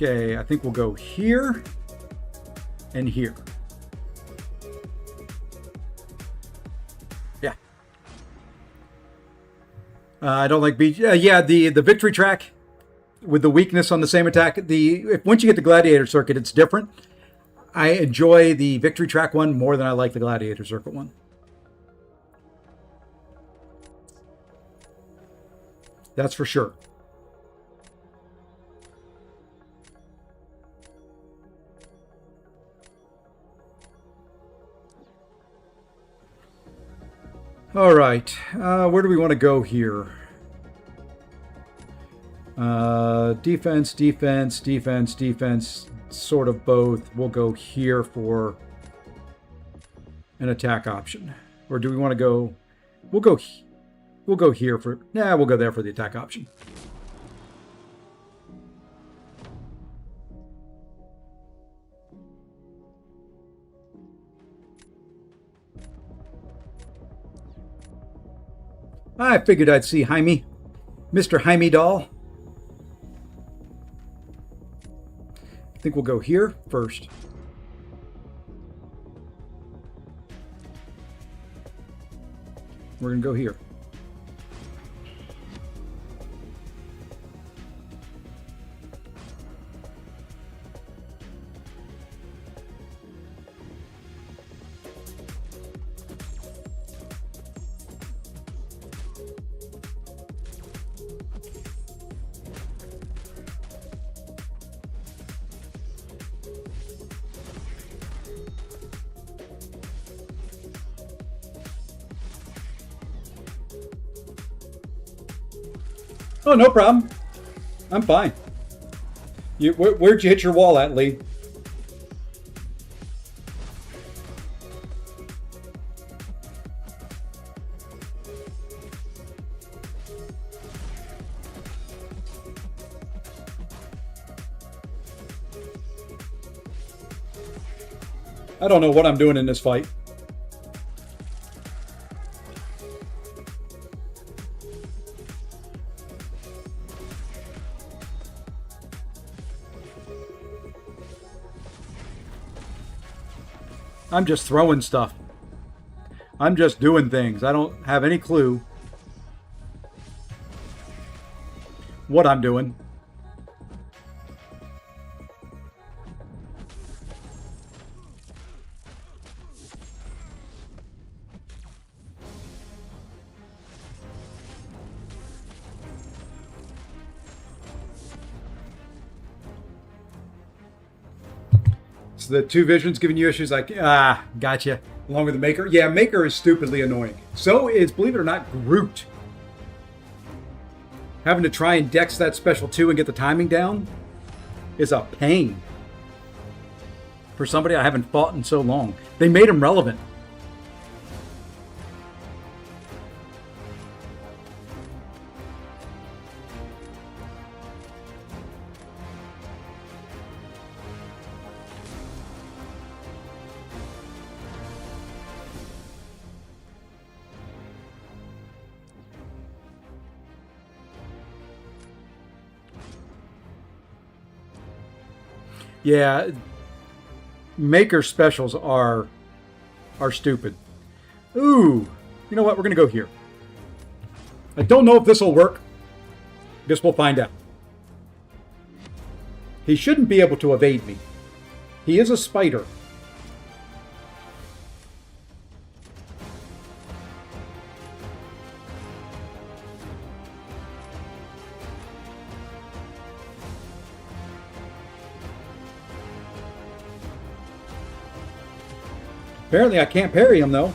Okay, I think we'll go here and here. Yeah. I don't like beach. Yeah, the victory track with the weakness on the same attack. Once you get the gladiator circuit, it's different. I enjoy the victory track one more than I like the gladiator circuit one. That's for sure. All right, where do we want to go here? Defense, defense, defense, defense, sort of both. We'll go here for an attack option. Or do we want to go... We'll go here for... Nah, we'll go there for the attack option. I figured I'd see Jaime. Mr. Jaime Doll. I think we'll go here first. We're going to go here. Oh, no problem. I'm fine. Where'd you hit your wall at, Lee? I don't know what I'm doing in this fight. I'm just throwing stuff. I'm just doing things. I don't have any clue what I'm doing. So the two visions giving you issues like, gotcha. Along with the Maker. Yeah, Maker is stupidly annoying. So is, believe it or not, Groot. Having to try and dex that special 2 and get the timing down is a pain. For somebody I haven't fought in so long. They made him relevant. Yeah, Maker specials are stupid. Ooh, you know what? We're gonna go here. I don't know if this will work. Guess we'll find out. He shouldn't be able to evade me. He is a spider. Apparently I can't parry him, though.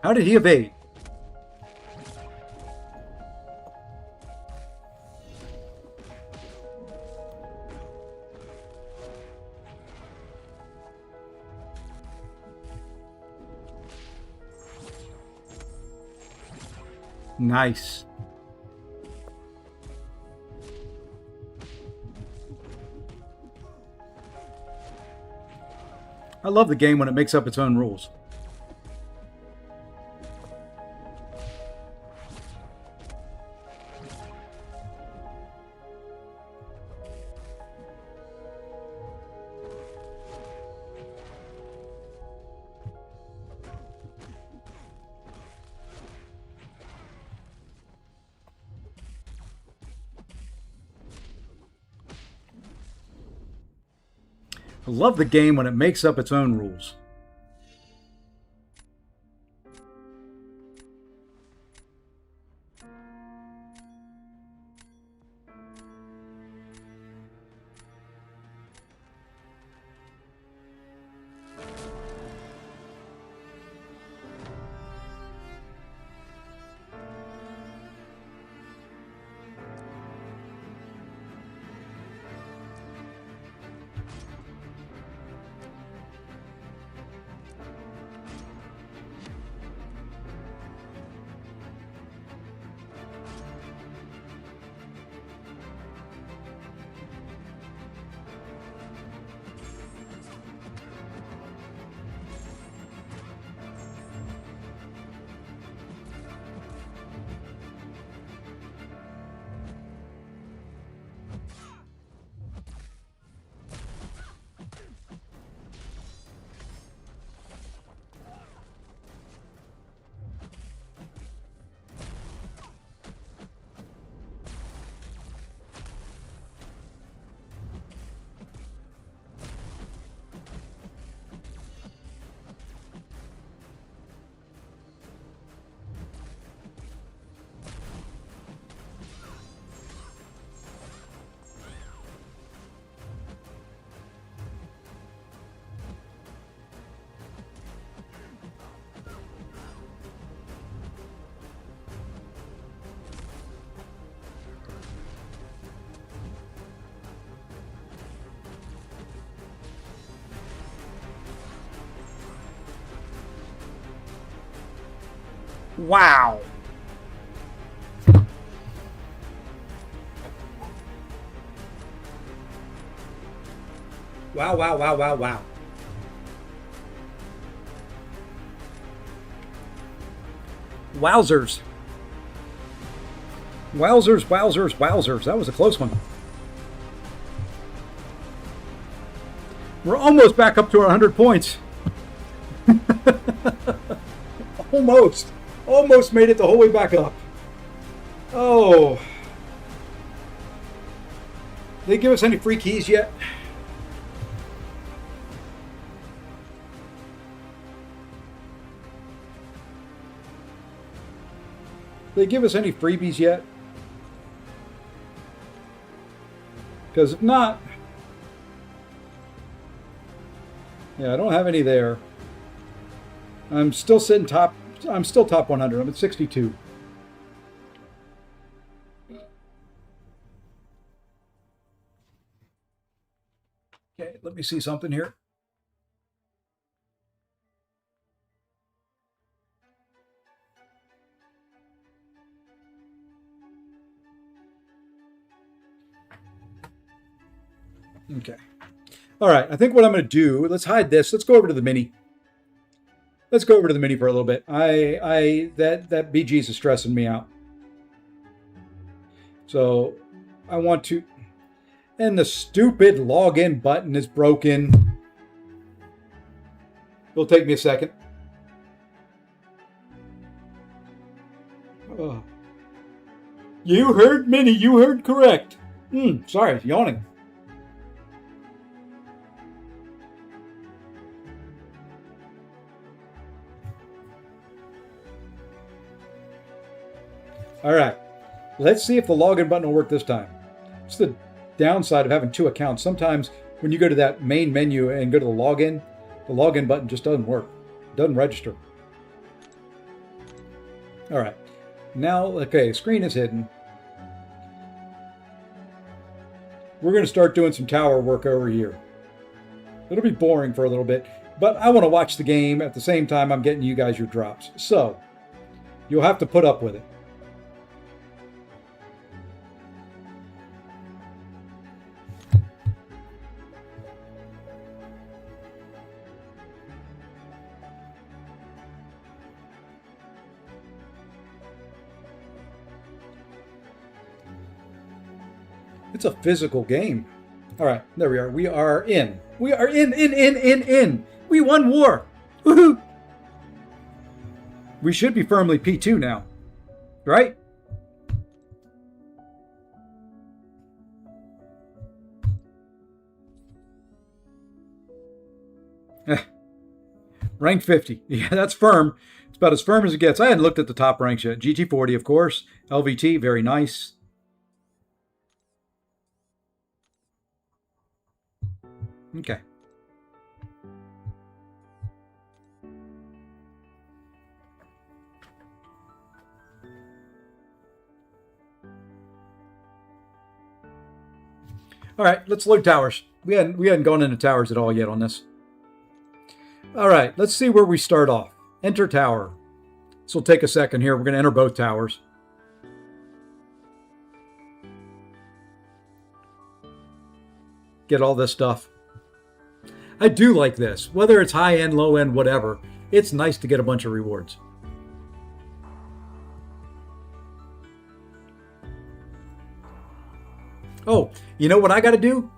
How did he evade? Nice. I love the game when it makes up its own rules. I love the game when it makes up its own rules. Wow. Wow, wow, wow, wow, wow. Wowzers. Wowzers, wowzers, wowzers. That was a close one. We're almost back up to our 100 points. Almost. Almost made it the whole way back up. Oh. They give us any free keys yet? They give us any freebies yet? Because if not, yeah, I don't have any there. I'm still sitting top. I'm still top 100. I'm at 62. Okay, let me see something here. Okay. All right. I think what I'm going to do, let's hide this. Let's go over to the mini. Let's go over to the mini for a little bit. That BG's is stressing me out. So I want to, and the stupid login button is broken. It'll take me a second. Oh. You heard mini. You heard correct. Sorry, yawning. All right, let's see if the login button will work this time. It's the downside of having two accounts. Sometimes when you go to that main menu and go to the login button just doesn't work. It doesn't register. All right, now, okay, screen is hidden. We're going to start doing some tower work over here. It'll be boring for a little bit, but I want to watch the game at the same time I'm getting you guys your drops. So you'll have to put up with it. It's a physical game. All right, there we are. We are in. We are in. We won war. Woohoo! We should be firmly P2 now, right? Rank 50. Yeah, that's firm. It's about as firm as it gets. I hadn't looked at the top ranks yet. GT40, of course. LVT, very nice. Okay. All right, let's load towers. We hadn't gone into towers at all yet on this. All right, let's see where we start off. Enter tower. This will take a second here. We're going to enter both towers. Get all this stuff. I do like this. Whether it's high end, low end, whatever, it's nice to get a bunch of rewards. Oh, you know what I got to do?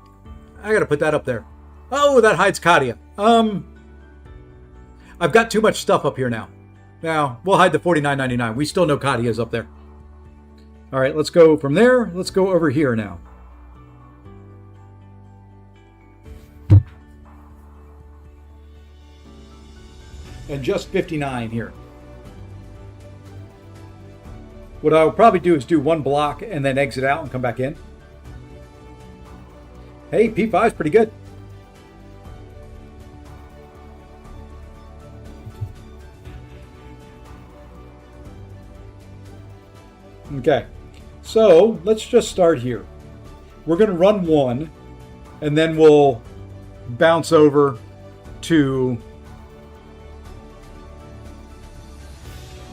I got to put that up there. Oh, that hides Katia. I've got too much stuff up here now. Now, we'll hide the $49.99. We still know Katia's up there. All right, let's go from there. Let's go over here now. And just 59 here. What I'll probably do is do one block and then exit out and come back in. Hey, P5 is pretty good. Okay, so let's just start here. We're going to run one, and then we'll bounce over to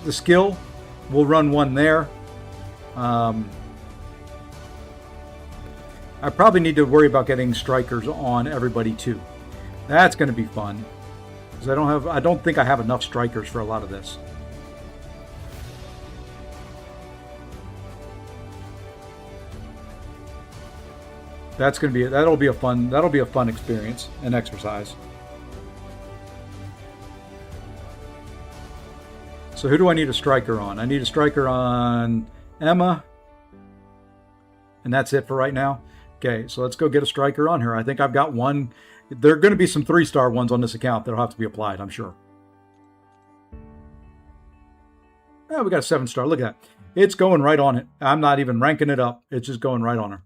the skill. We'll run one there. I probably need to worry about getting strikers on everybody too. That's going to be fun because I don't think I have enough strikers for a lot of this. That'll be a fun experience and exercise. So who do I need a striker on? I need a striker on Emma. And that's it for right now. Okay, so let's go get a striker on her. I think I've got one. There are going to be some 3-star ones on this account that'll have to be applied, I'm sure. Oh, we got a 7-star. Look at that. It's going right on it. I'm not even ranking it up. It's just going right on her.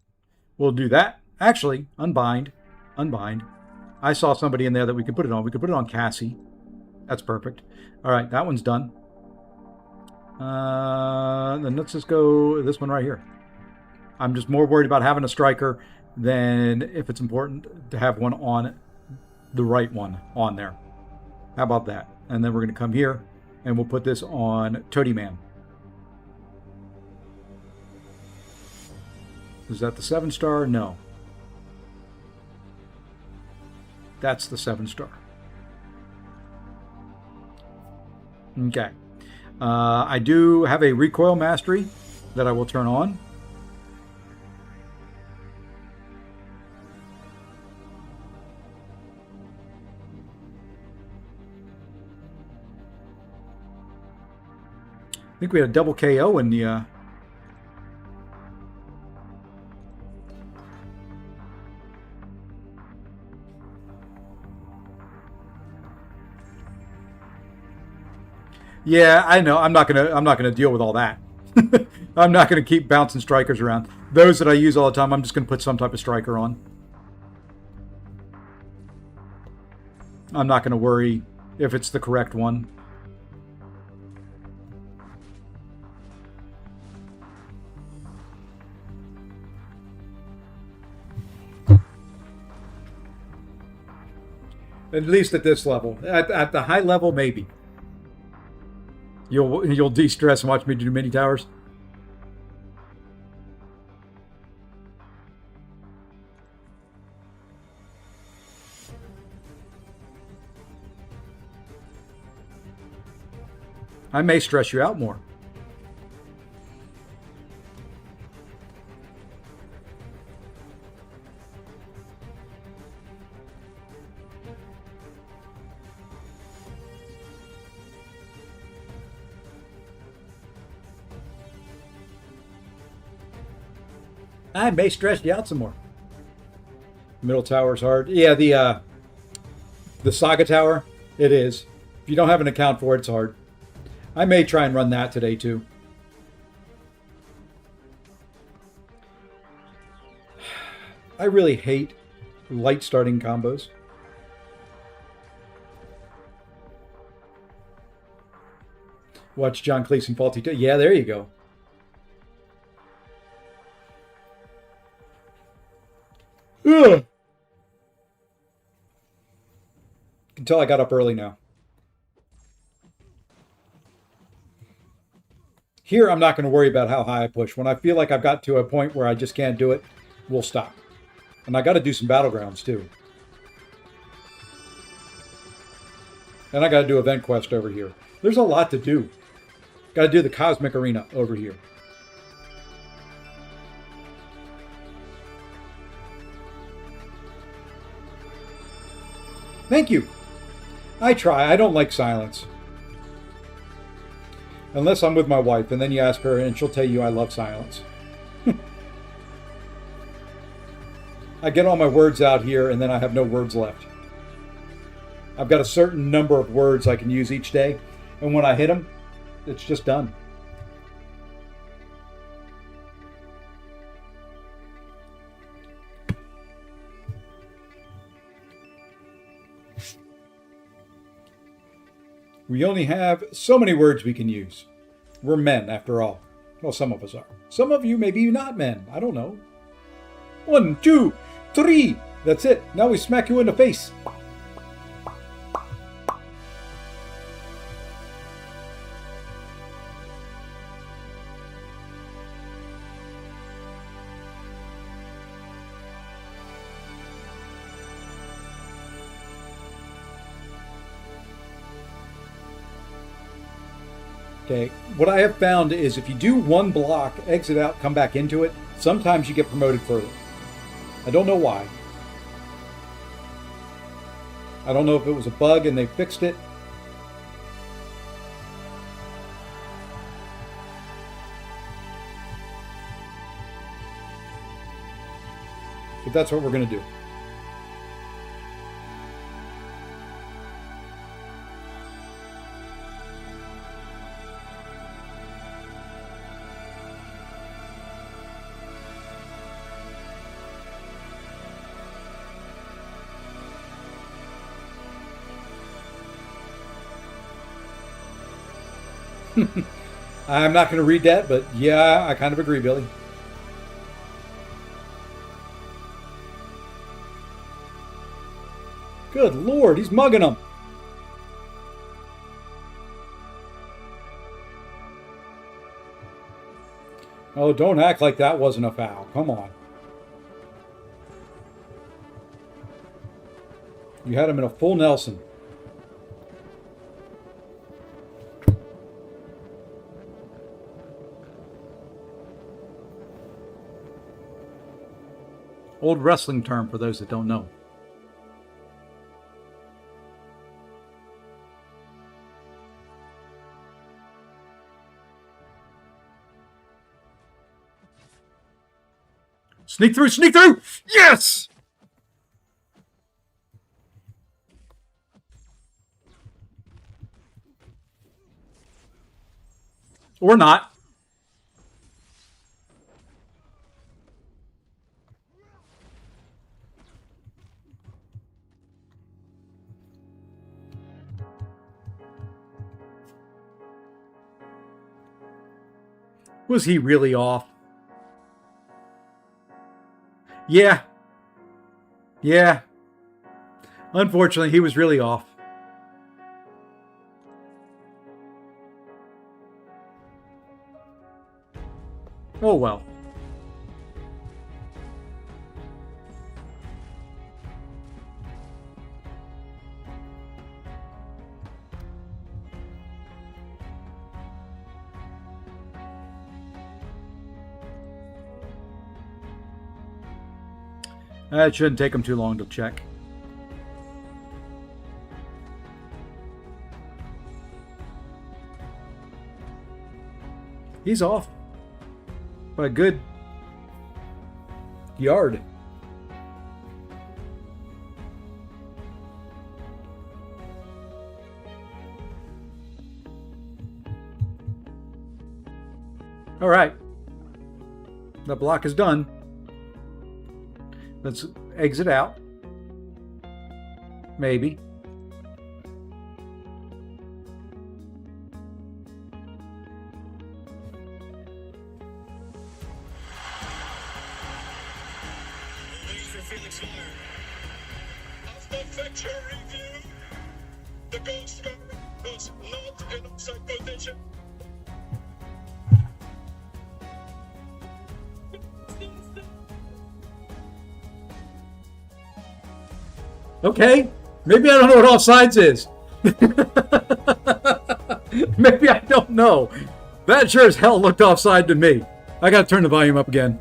We'll do that. Actually, unbind. I saw somebody in there that we could put it on. We could put it on Cassie. That's perfect. All right, that one's done. Then let's just go this one right here. I'm just more worried about having a striker than if it's important to have one on the right one on there. How about that? And then we're going to come here and we'll put this on Toady Man. Is that the 7-star? No. That's the 7-star. Okay. I do have a recoil mastery that I will turn on. I think we had a double KO in the... Yeah, I know. I'm not gonna deal with all that. I'm not gonna keep bouncing strikers around. Those that I use all the time, I'm just gonna put some type of striker on. I'm not gonna worry if it's the correct one. At least at this level. At the high level, maybe. You'll de-stress and watch me do mini towers. I may stress you out more. I may stress you out some more. Middle tower's hard. Yeah, the Saga Tower, it is. If you don't have an account for it, it's hard. I may try and run that today too. I really hate light starting combos. Watch John Cleese and Faulty too. Yeah, there you go. Ugh. Can tell I got up early now. Here, I'm not going to worry about how high I push. When I feel like I've got to a point where I just can't do it, we'll stop. And I got to do some Battlegrounds too. And I got to do Event Quest over here. There's a lot to do. Got to do the Cosmic Arena over here. Thank you. I try. I don't like silence. Unless I'm with my wife, and then you ask her, and she'll tell you I love silence. I get all my words out here, and then I have no words left. I've got a certain number of words I can use each day, and when I hit them, it's just done. We only have so many words we can use. We're men, after all. Well, some of us are. Some of you may be not men. I don't know. 1, 2, 3. That's it. Now we smack you in the face. Okay, what I have found is if you do one block, exit out, come back into it, sometimes you get promoted further. I don't know why. I don't know if it was a bug and they fixed it. But that's what we're going to do. I'm not going to read that, but yeah, I kind of agree, Billy. Good Lord, he's mugging them. Oh, don't act like that wasn't a foul. Come on. You had him in a full Nelson. Old wrestling term for those that don't know. Sneak through, sneak through! Yes! Or not. Was he really off? Yeah. Yeah. Unfortunately, he was really off. Oh well. It shouldn't take him too long to check. He's off by a good yard. All right. The block is done. Let's exit out. Maybe. After factor review, the goal scorer was not in offside position. Okay, maybe I don't know what offsides is. Maybe I don't know. That sure as hell looked offside to me. I gotta turn the volume up again.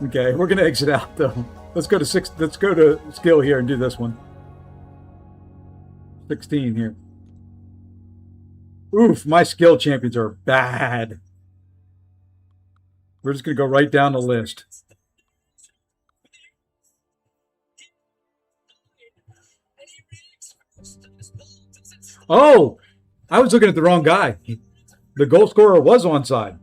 Okay, we're gonna exit out though. Let's go to let's go to skill here and do this one. 16 here. Oof, my skill champions are bad. We're just going to go right down the list. Oh, I was looking at the wrong guy. The goal scorer was onside.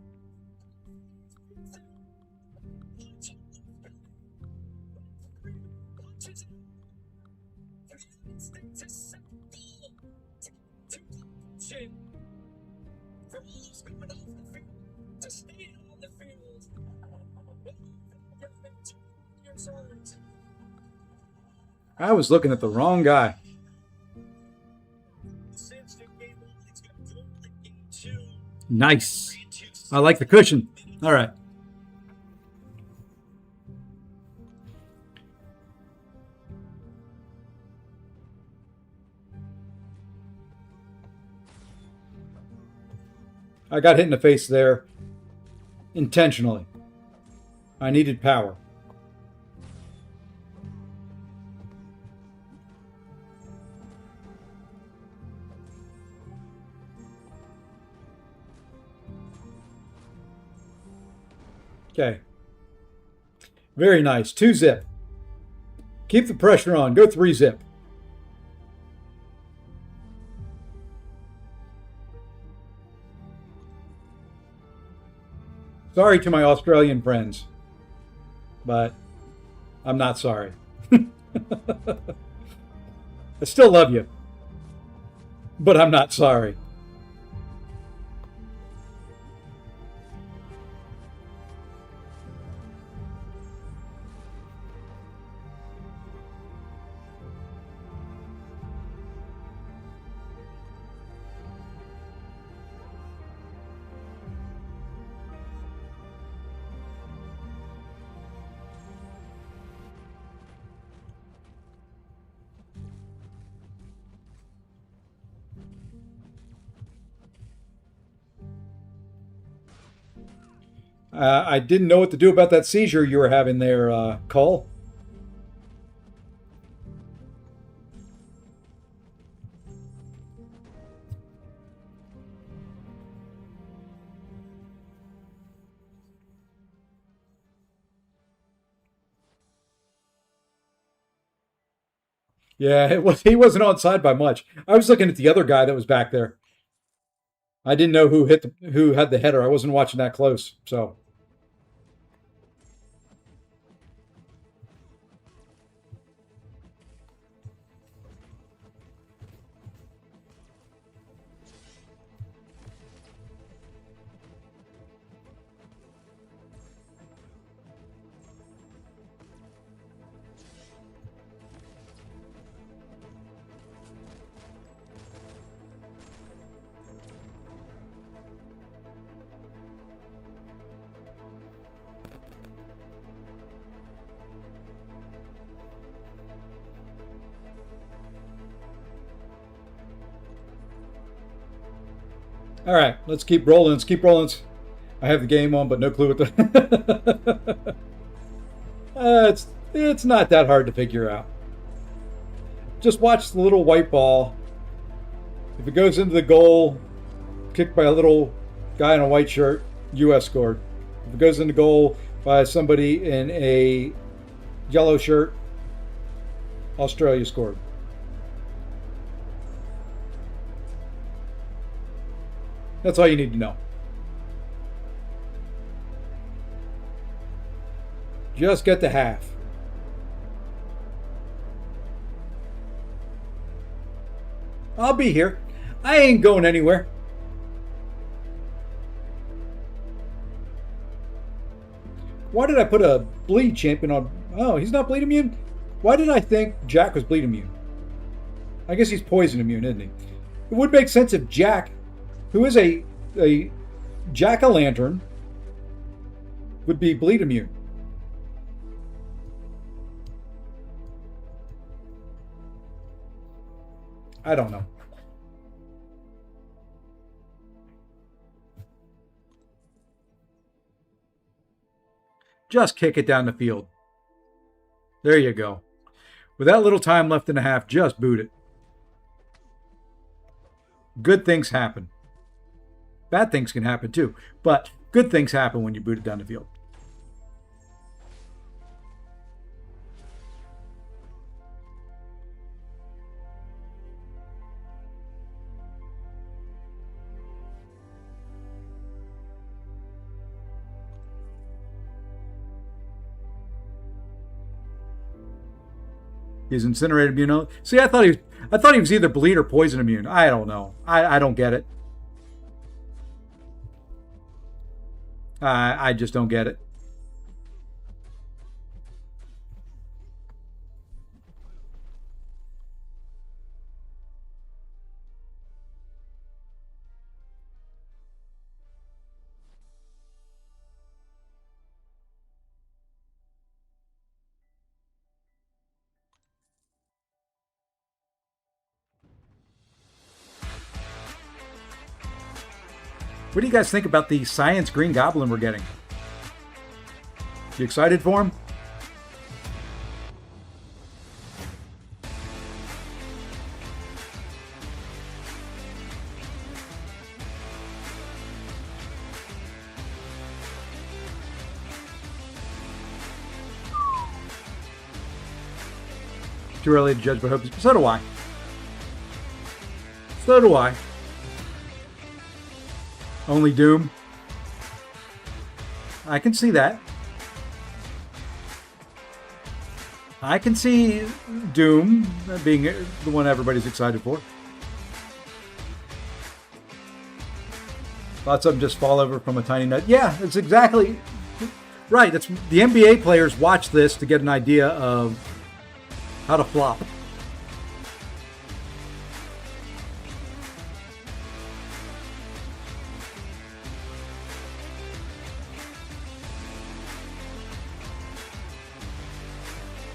I was looking at the wrong guy. Nice. I like the cushion. All right. I got hit in the face there intentionally. I needed power. Okay. Very nice. 2-zip. Keep the pressure on. Go 3-zip. Sorry to my Australian friends, but I'm not sorry. I still love you, but I'm not sorry. I didn't know what to do about that seizure you were having there, Cole. Yeah, it was. He wasn't on side by much. I was looking at the other guy that was back there. I didn't know who had the header. I wasn't watching that close. So all right, let's keep rolling. Let's keep rolling. I have the game on, but no clue what the. It's not that hard to figure out. Just watch the little white ball. If it goes into the goal, kicked by a little guy in a white shirt, U.S. scored. If it goes into goal by somebody in a yellow shirt, Australia scored. That's all you need to know. Just get the half. I'll be here. I ain't going anywhere. Why did I put a bleed champion on? Oh, he's not bleed immune? Why did I think Jack was bleed immune? I guess he's poison immune, isn't he? It would make sense if Jack, who is a jack-o'-lantern, would be bleed immune. I don't know. Just kick it down the field. There you go. With that little time left in the half, just boot it. Good things happen. Bad things can happen too, but good things happen when you boot it down the field. He's incinerated immune. See, I thought he was either bleed or poison immune. I don't know. I don't get it. I just don't get it. What do you guys think about the Science Green Goblin we're getting? You excited for him? Too early to judge, but hope. So do I. So do I. Only Doom. I can see that. I can see Doom being the one everybody's excited for. Lots of them just fall over from a tiny nut. Yeah, it's exactly right. It's the NBA players watch this to get an idea of how to flop.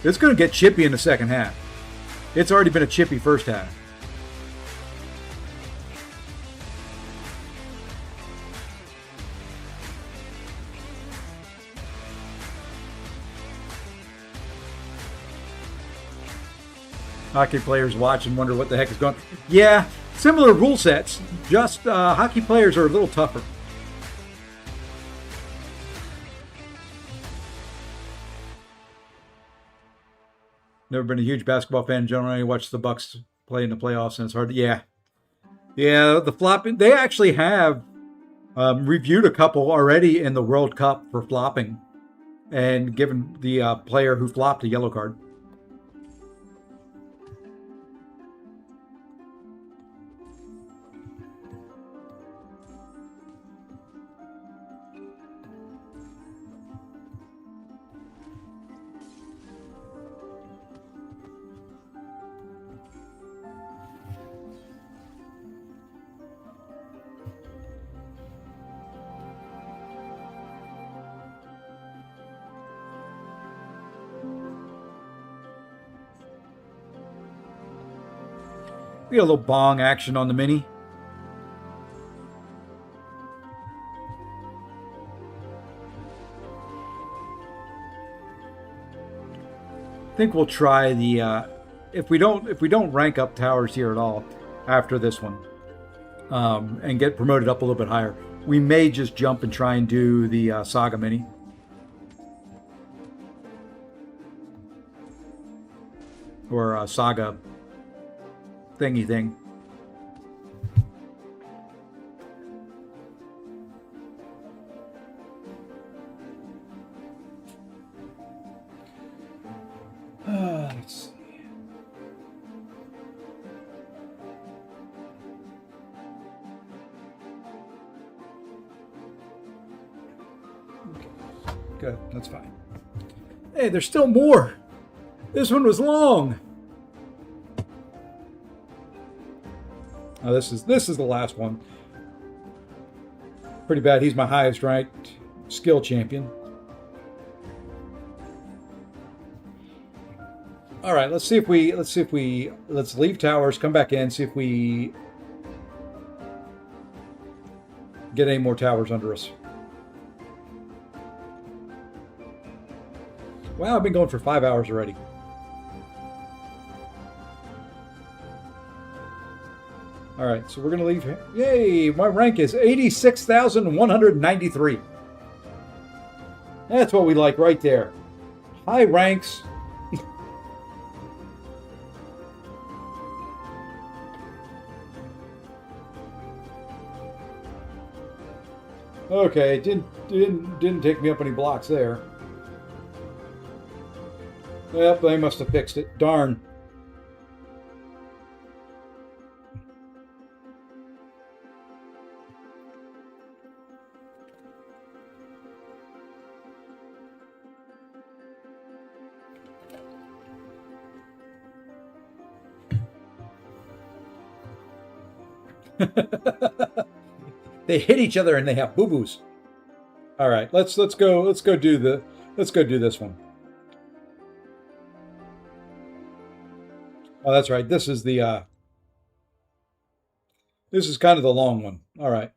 It's going to get chippy in the second half. It's already been a chippy first half. Hockey players watch and wonder what the heck is going on. Yeah, similar rule sets. Just hockey players are a little tougher. Never been a huge basketball fan in general. I watch the Bucks play in the playoffs, and it's hard. Yeah, the flopping. They actually have reviewed a couple already in the World Cup for flopping, and given the player who flopped a yellow card. We got a little bong action on the mini. I think we'll try the if we don't rank up towers here at all after this one and get promoted up a little bit higher, we may just jump and try and do the Saga mini. Or Saga thingy thing. Let's see. Okay. Good, that's fine. Hey, there's still more. This one was long. Oh, this is the last one. Pretty bad. He's my highest ranked skill champion. All right, let's leave towers, come back in, see if we get any more towers under us. Wow, I've been going for 5 hours already. All right, so we're going to leave here. Yay, my rank is 86,193. That's what we like right there. High ranks. Okay, didn't take me up any blocks there. Yep, they must have fixed it. Darn. They hit each other and they have boo-boos. All right, let's go do this one. Oh, that's right. This is kind of the long one. All right.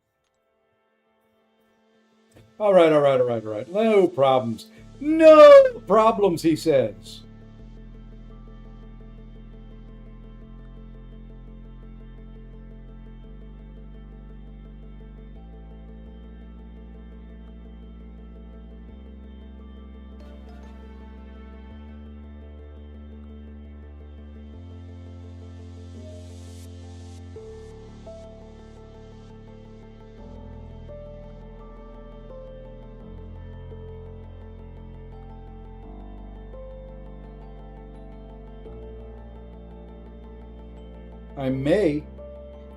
All right, all right, all right, all right. No problems. No problems, he says.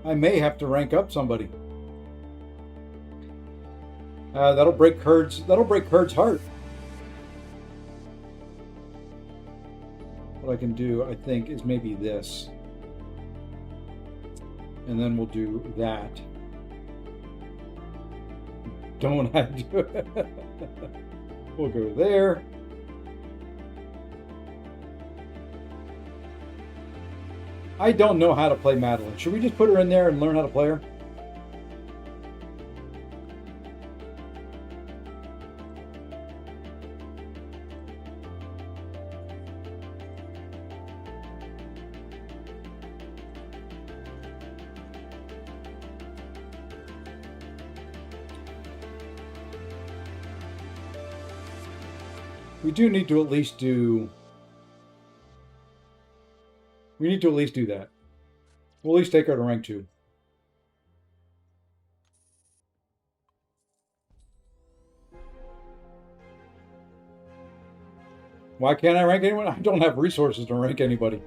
I may have to rank up somebody. That'll break Kurd's heart. What I can do, I think, is maybe this. And then we'll do that. Don't I do it? We'll go there. I don't know how to play Madeline. Should we just put her in there and learn how to play her? We do need to at least do... We need to at least do that. We'll at least take her to rank 2. Why can't I rank anyone? I don't have resources to rank anybody.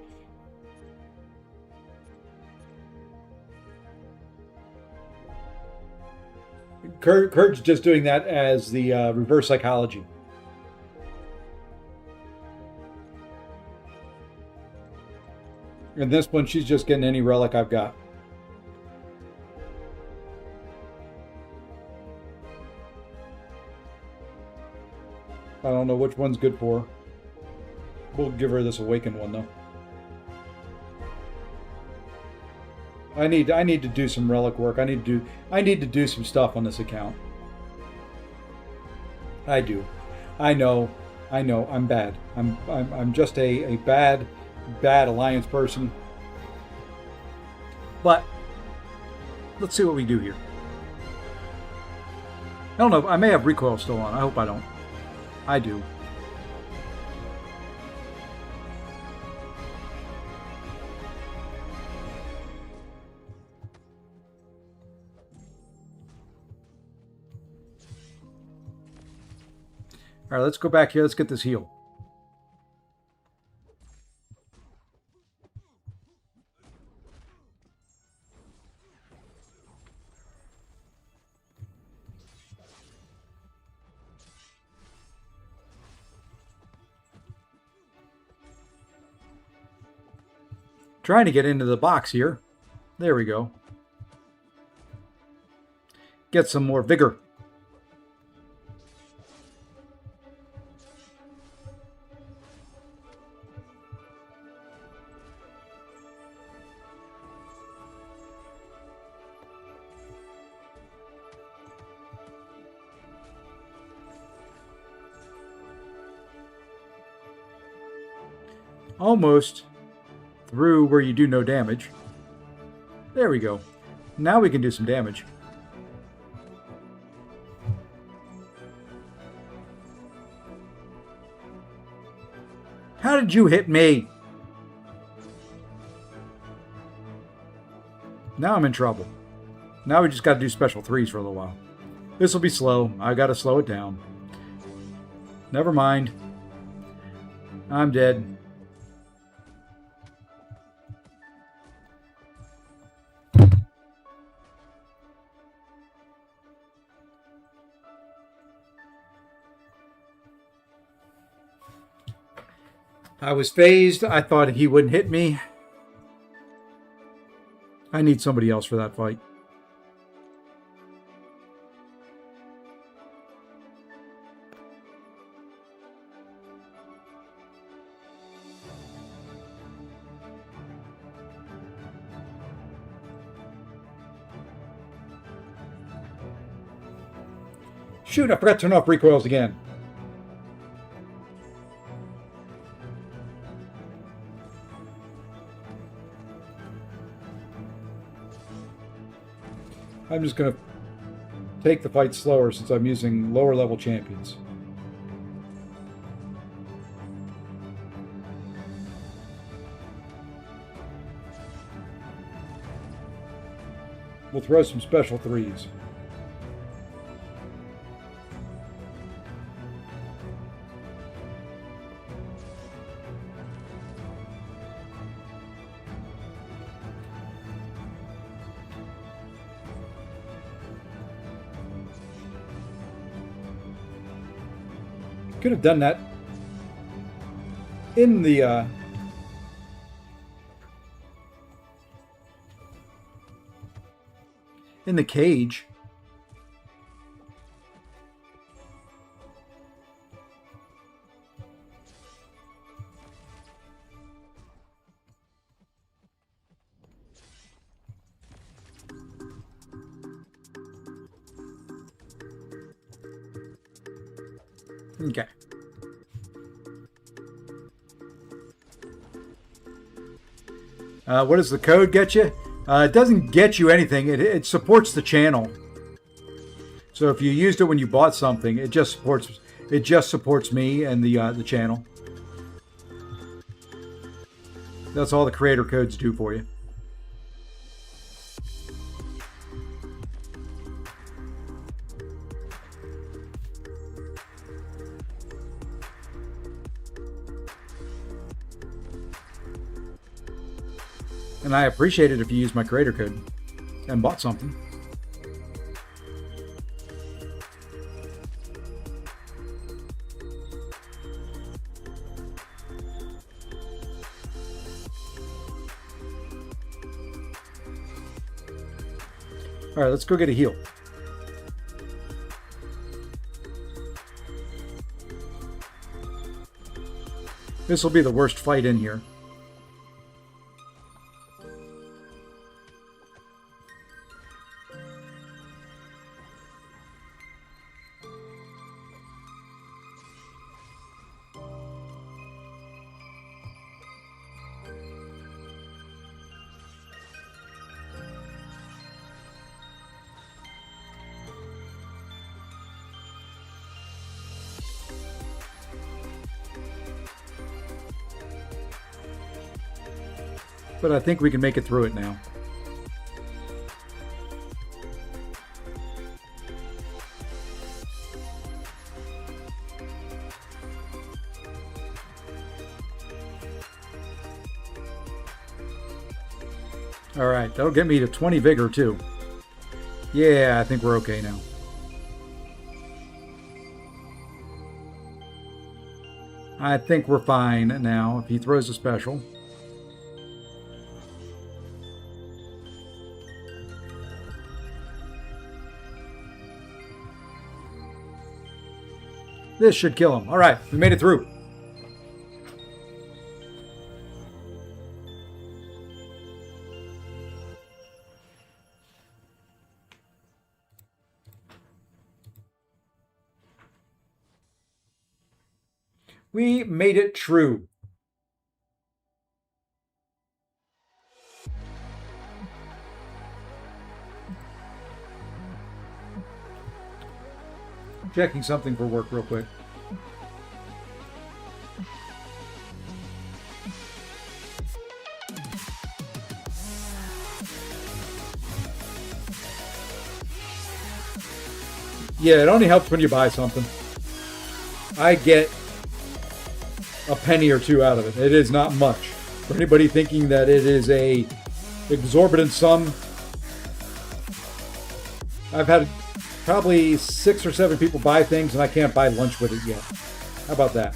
Kurt's just doing that as the reverse psychology. And this one, she's just getting any relic I've got. I don't know which one's good for her. We'll give her this awakened one though. I need to do some relic work. I need to do some stuff on this account. I do. I know. I'm bad. I'm just a bad Alliance person. But let's see what we do here. I don't know. I may have recoil still on. I hope I don't. I do. All right, let's go back here. Let's get this heal. Trying to get into the box here. There we go. Get some more vigor. Almost through where you do no damage. There we go. Now we can do some damage. How did you hit me? Now I'm in trouble. Now we just got to do special 3s for a little while. This will be slow. I got to slow it down. Never mind. I'm dead. I was phased. I thought he wouldn't hit me. I need somebody else for that fight. Shoot, I forgot to turn off recoils again. I'm just going to take the fight slower since I'm using lower level champions. We'll throw some special threes. Could have done that in the cage. Okay. What does the code get you? It doesn't get you anything. It supports the channel. So if you used it when you bought something, it just supports me and the channel. That's all the creator codes do for you. And I appreciate it if you use my creator code and bought something. All right, let's go get a heal. This will be the worst fight in here. But I think we can make it through it now. All right, that'll get me to 20 vigor too. Yeah, I think we're okay now. I think we're fine now if he throws a special. This should kill him. All right, we made it through. We made it true. Checking something for work real quick. Yeah, it only helps when you buy something. I get a penny or two out of it. It is not much. For anybody thinking that it is a exorbitant sum, I've had probably 6 or 7 people buy things and I can't buy lunch with it yet. How about that?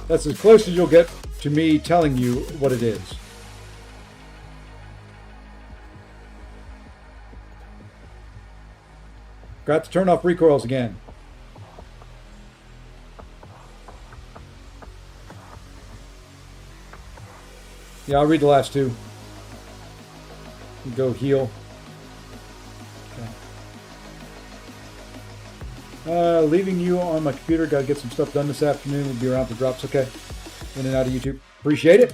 That's as close as you'll get to me telling you what it is. Got to turn off recoils again. Yeah, I'll read the last two. Go heal. Okay. Leaving you on my computer. Got to get some stuff done this afternoon. We'll be around for drops. Okay. In and out of YouTube. Appreciate it.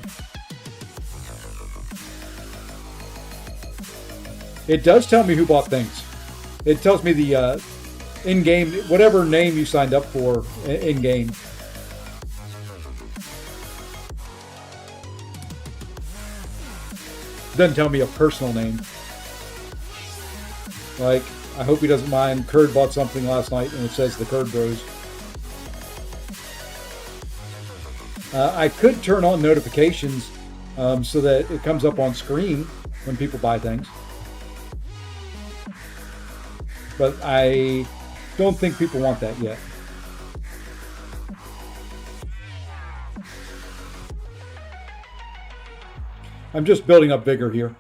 It does tell me who bought things. It tells me the in-game, whatever name you signed up for in-game. Doesn't tell me a personal name. Like, I hope he doesn't mind. Curd bought something last night and it says the Curd Bros. I could turn on notifications so that it comes up on screen when people buy things. But I don't think people want that yet. I'm just building up vigor here.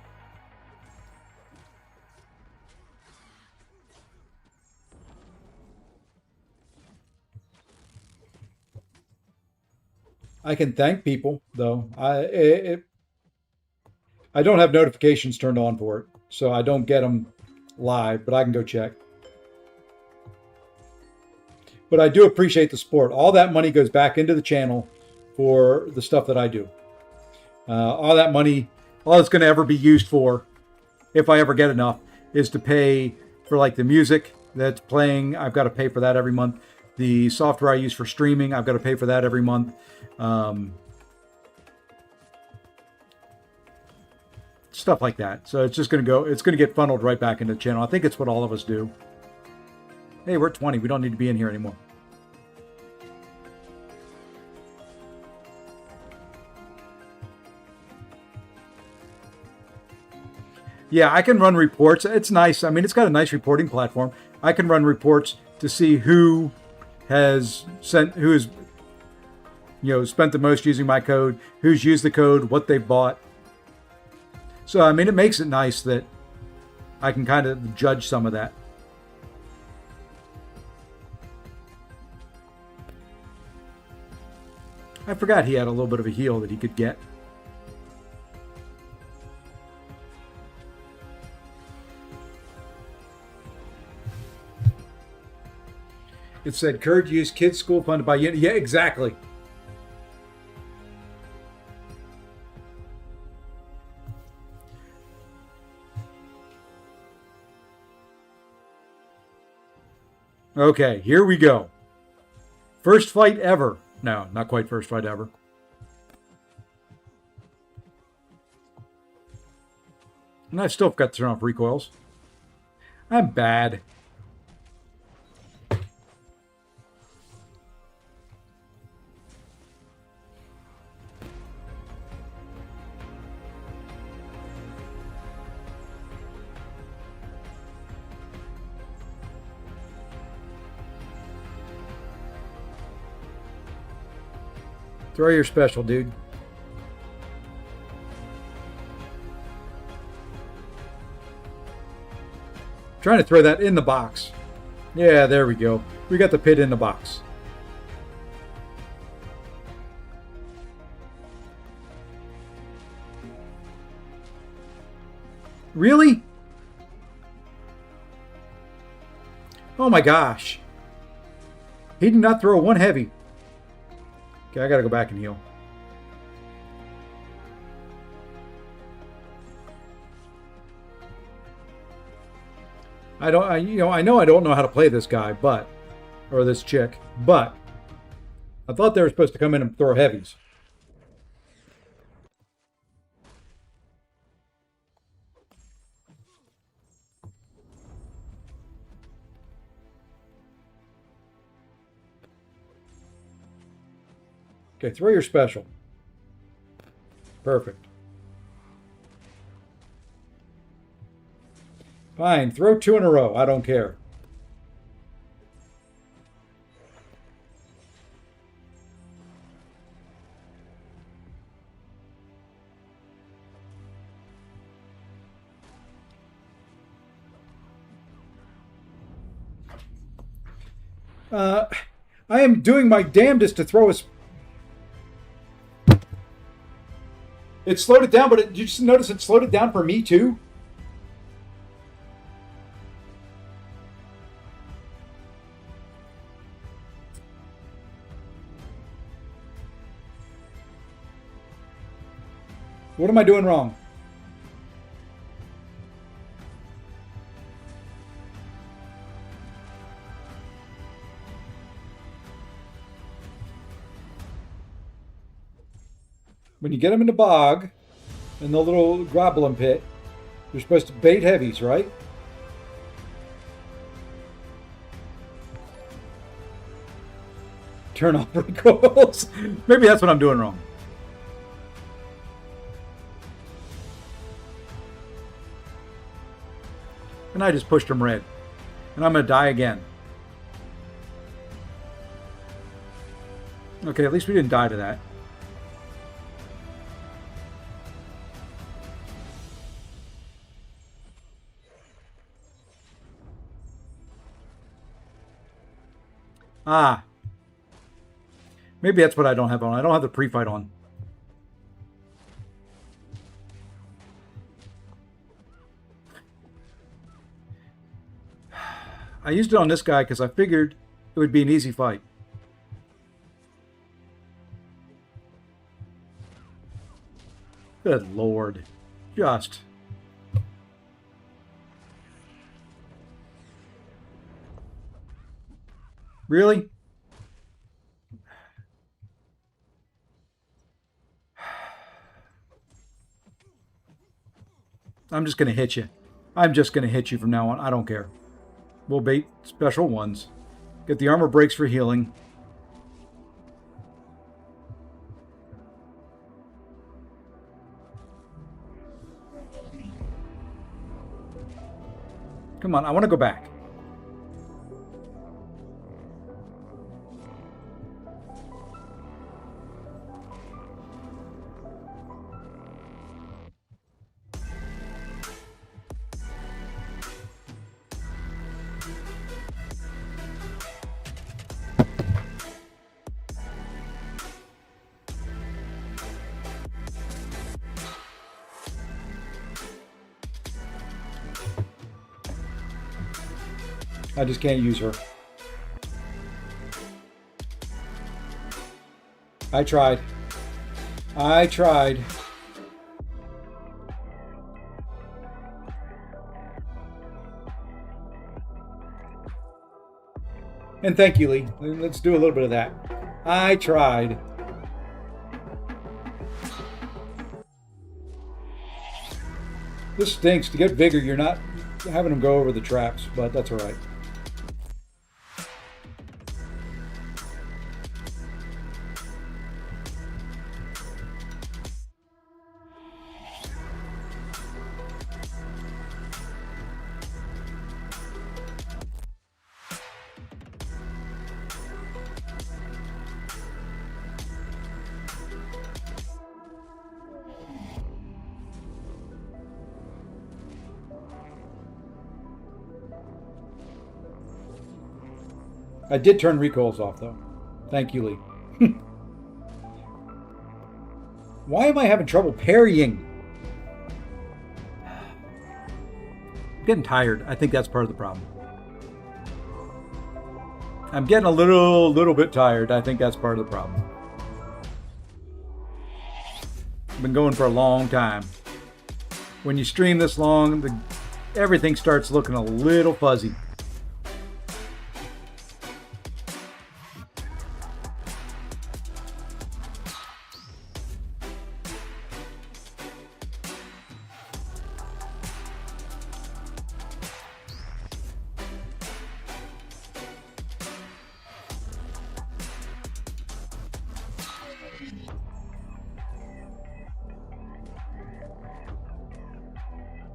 I can thank people, though. I don't have notifications turned on for it, so I don't get them live, but I can go check. But I do appreciate the support. All that money goes back into the channel for the stuff that I do. All that money, all it's going to ever be used for, if I ever get enough, is to pay for like the music that's playing. I've got to pay for that every month. The software I use for streaming, I've got to pay for that every month. Stuff like that. So it's just going to go, it's going to get funneled right back into the channel. I think it's what all of us do. Hey, we're at 20. We don't need to be in here anymore. Yeah, I can run reports. It's nice. I mean, it's got a nice reporting platform. I can run reports to see who has spent the most using my code, who's used the code, what they've bought. So, I mean, it makes it nice that I can kind of judge some of that. I forgot he had a little bit of a heal that he could get. It said, Curd used kids' school fund to buy unit. Yeah, exactly. Okay, here we go. First fight ever. No, not quite first fight ever. And I still got to turn off recoils. I'm bad. Throw your special, dude. Trying to throw that in the box. Yeah, there we go. We got the pit in the box. Really? Oh my gosh. He did not throw one heavy. Okay, I gotta go back and heal. I know I don't know how to play this guy, or this chick, but I thought they were supposed to come in and throw heavies. Okay, throw your special. Perfect. Fine, throw 2 in a row. I don't care. I am doing my damnedest to throw a... It slowed it down, but did you just notice it slowed it down for me too? What am I doing wrong? When you get them in the bog, in the little goblin pit, you're supposed to bait heavies, right? Turn off recoils. Maybe that's what I'm doing wrong. And I just pushed him red. And I'm going to die again. Okay, at least we didn't die to that. Ah. Maybe that's what I don't have on. I don't have the pre-fight on. I used it on this guy because I figured it would be an easy fight. Good Lord. Just. Really? I'm just going to hit you. I'm just going to hit you from now on. I don't care. We'll bait special ones. Get the armor breaks for healing. Come on, I want to go back. I just can't use her. I tried. I tried. And thank you, Lee. Let's do a little bit of that. I tried. This stinks. To get vigor, you're not having them go over the traps, but that's all right. I did turn recoils off, though. Thank you, Lee. Why am I having trouble parrying? I'm getting tired. I think that's part of the problem. I'm getting a little bit tired. I think that's part of the problem. I've been going for a long time. When you stream this long, everything starts looking a little fuzzy.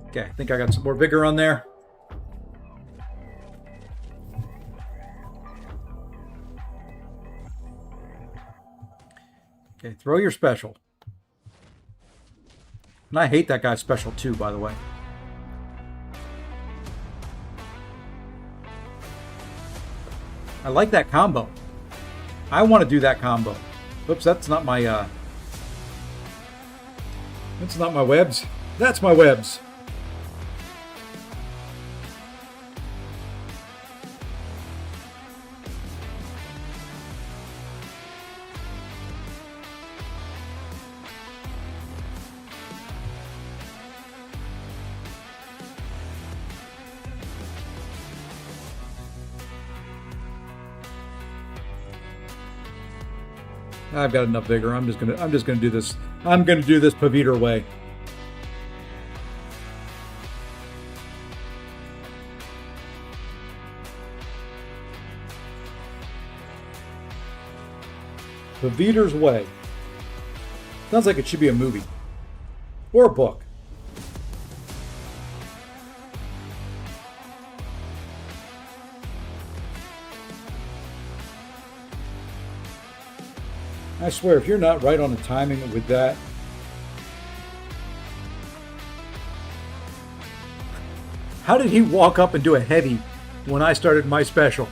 Okay, I think I got some more vigor on there. Okay, throw your special. And I hate that guy's special too, by the way. I like that combo. I want to do that combo. Oops, that's not my webs. That's my webs. I've got enough vigor. I'm just gonna do this. I'm gonna do this Paviter way. Paviter's way. Sounds like it should be a movie or a book. I swear, if you're not right on the timing with that, how did he walk up and do a heavy when I started my special?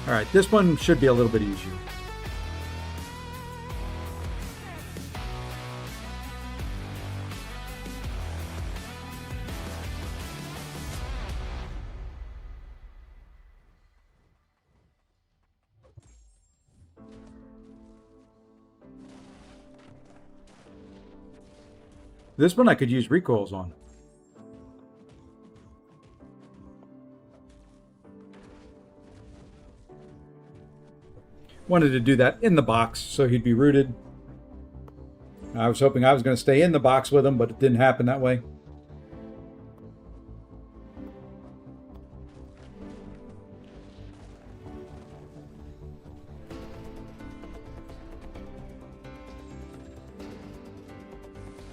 All right, this one should be a little bit easier. This one I could use recoils on. Wanted to do that in the box so he'd be rooted. I was hoping I was going to stay in the box with him, but it didn't happen that way.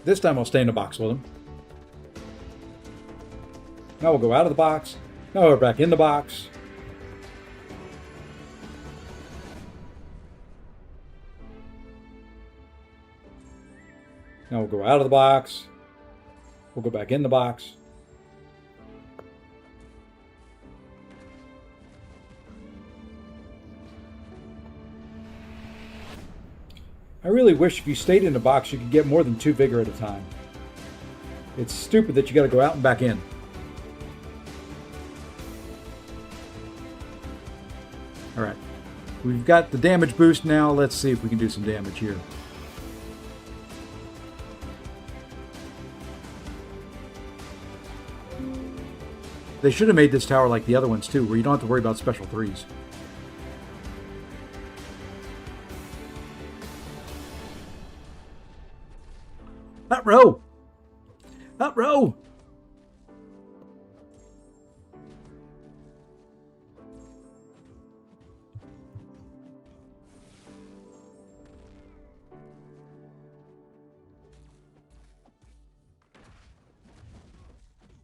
This time I'll stay in the box with him. Now we'll go out of the box. Now we're back in the box. Now we'll go out of the box. We'll go back in the box. I really wish if you stayed in the box you could get more than 2 vigor at a time. It's stupid that you got to go out and back in. Alright, we've got the damage boost now. Let's see if we can do some damage here. They should have made this tower like the other ones too, where you don't have to worry about special 3s. Up row! Up row!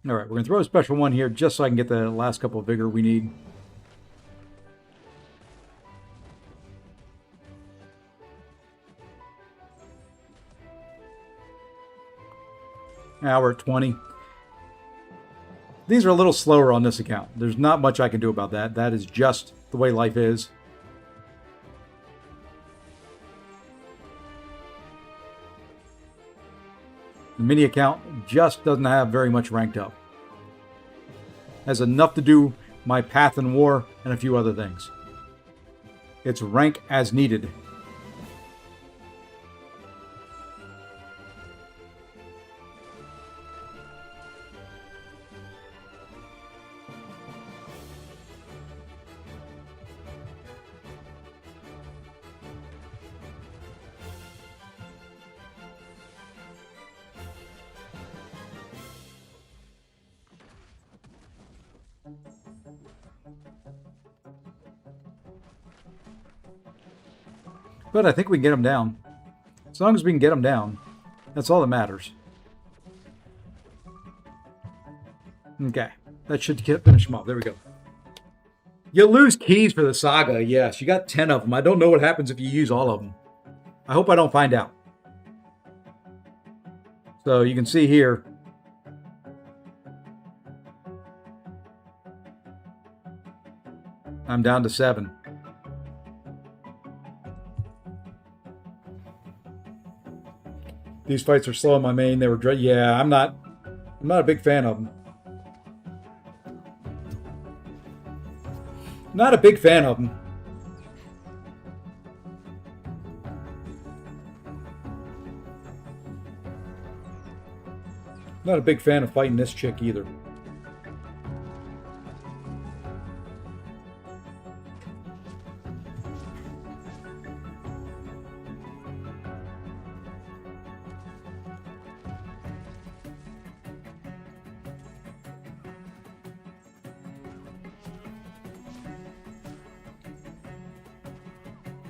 Alright, we're going to throw a special 1 here just so I can get the last couple of vigor we need. Now we're at 20. These are a little slower on this account. There's not much I can do about that. That is just the way life is. The mini account just doesn't have very much ranked up. Has enough to do my path in war and a few other things. It's rank as needed. But I think we can get them down. As long as we can get them down, that's all that matters. Okay, that should finish them off. There we go. You lose keys for the saga. Yes, you got 10 of them. I don't know what happens if you use all of them. I hope I don't find out. So you can see here. I'm down to 7. These fights are slow in my main. They were yeah, I'm not a big fan of them. Not a big fan of them. Not a big fan of fighting this chick either.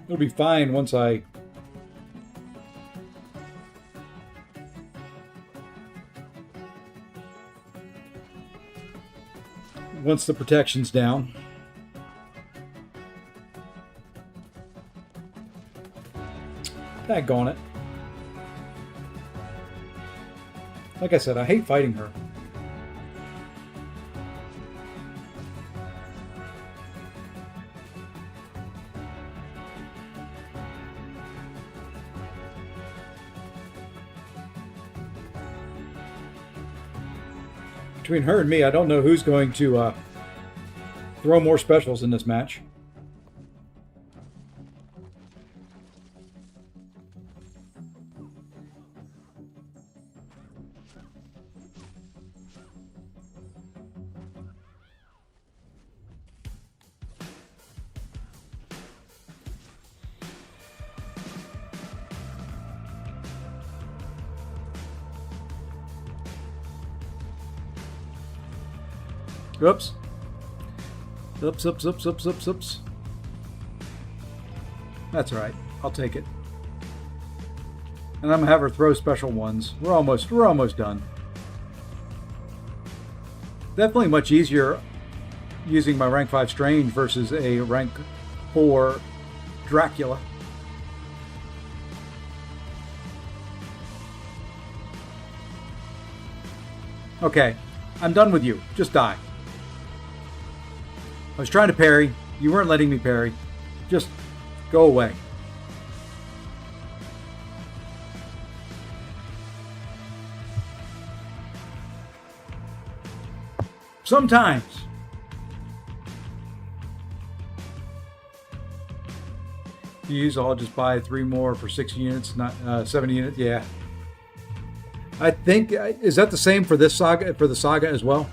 It'll be fine once I once the protection's down. Daggone it. Like I said, I hate fighting her. Between her and me, I don't know who's going to throw more specials in this match. Oops. Oops. That's all right. I'll take it. And I'm gonna have her throw special ones. We're almost done. Definitely much easier using my rank 5 Strange versus a rank 4 Dracula. Okay, I'm done with you. Just die. I was trying to parry. You weren't letting me parry. Just go away. Sometimes. Use, I'll just buy 3 more for 6 units, not 7 units. Yeah. I think, is that the same for this saga, for the saga as well?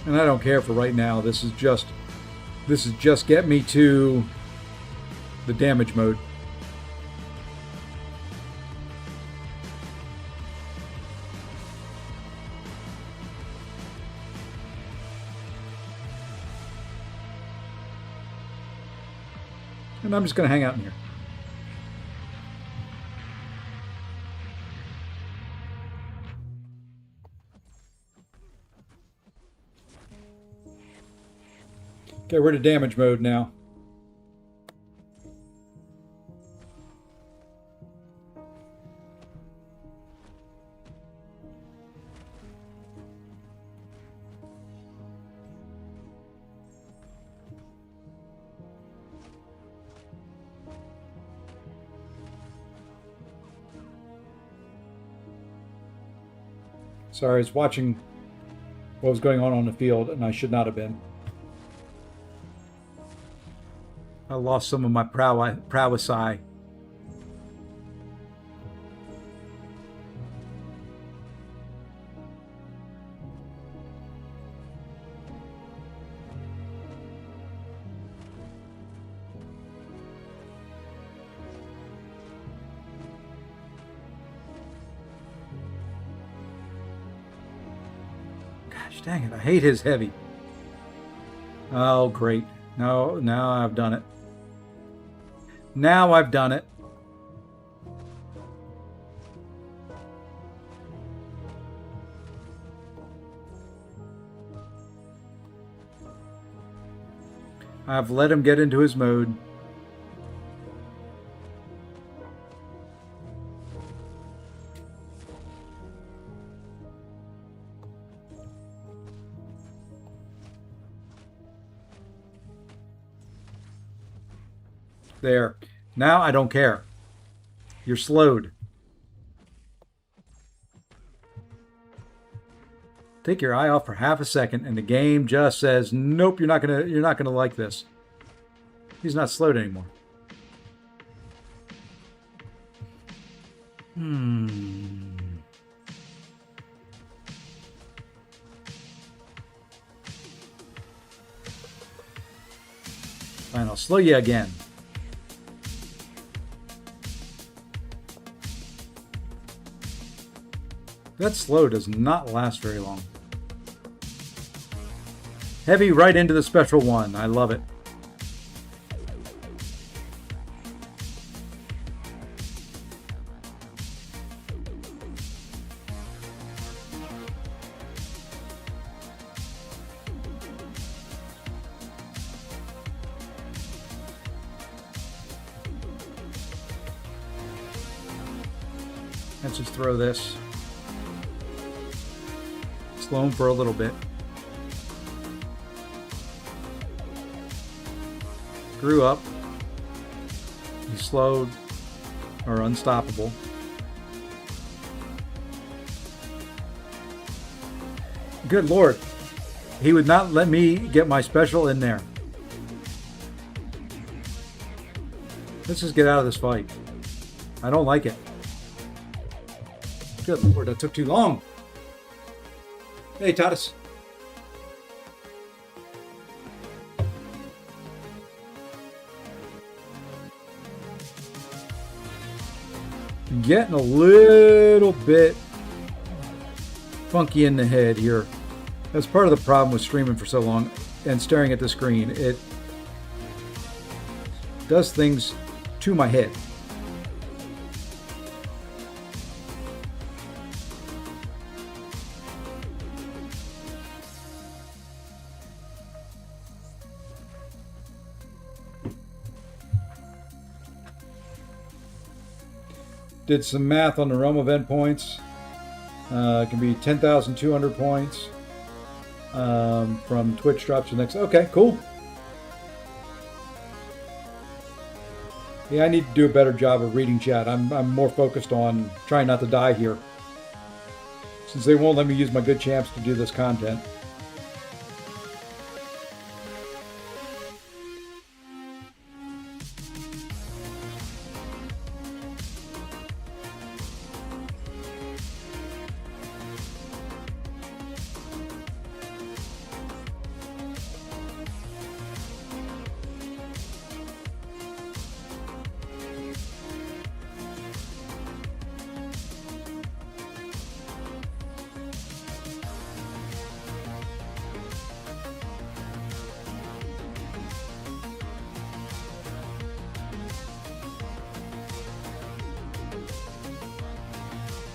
And I don't care for right now. This is just get me to the damage mode. And I'm just going to hang out in here. Okay, we're to damage mode now. Sorry, I was watching what was going on the field, and I should not have been. I lost some of my prowess eye. Gosh dang it, I hate his heavy. Oh, great. No, now I've done it. Now I've done it. I've let him get into his mode. There. Now I don't care. You're slowed. Take your eye off for half a second, and the game just says, "Nope, you're not gonna like this." He's not slowed anymore. Fine, I'll slow you again. That slow does not last very long. Heavy right into the special one. I love it. Let's just throw this. Slow him for a little bit. Grew up. He's slowed or unstoppable. Good Lord. He would not let me get my special in there. Let's just get out of this fight. I don't like it. Good Lord, that took too long. Hey, Tatis. Getting a little bit funky in the head here. That's part of the problem with streaming for so long and staring at the screen. It does things to my head. Did some math on the realm of endpoints. It can be 10,200 points from Twitch drops to next. Okay, cool. Yeah, I need to do a better job of reading chat. I'm more focused on trying not to die here, since they won't let me use my good champs to do this content.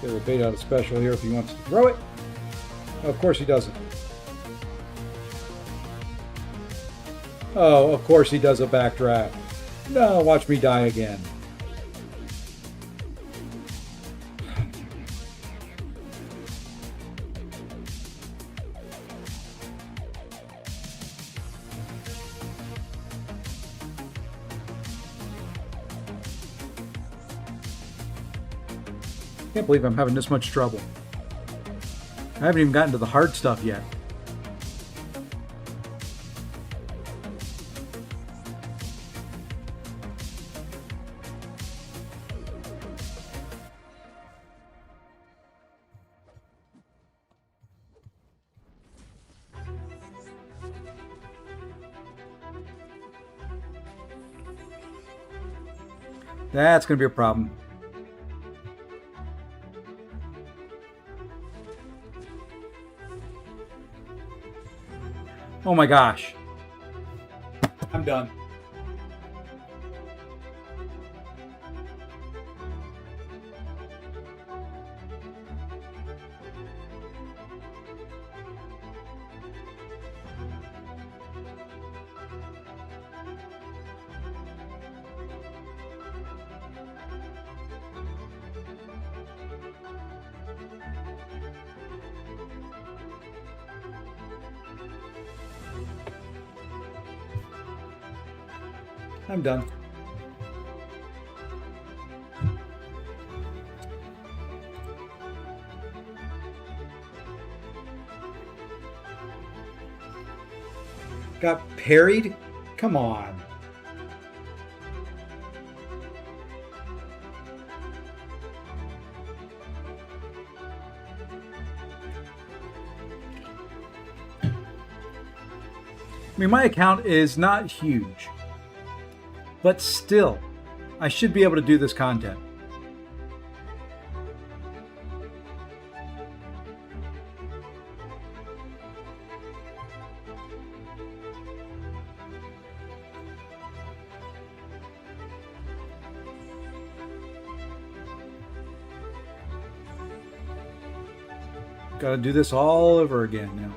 Get a bait out of special here if he wants to throw it. Of course he doesn't. Oh, of course he does a backdraft. No, watch me die again. I can't believe I'm having this much trouble. I haven't even gotten to the hard stuff yet. That's going to be a problem. Oh my gosh. I'm done. I'm done. got parried? Come on. I mean, my account is not huge, but still, I should be able to do this content. Got to do this all over again now.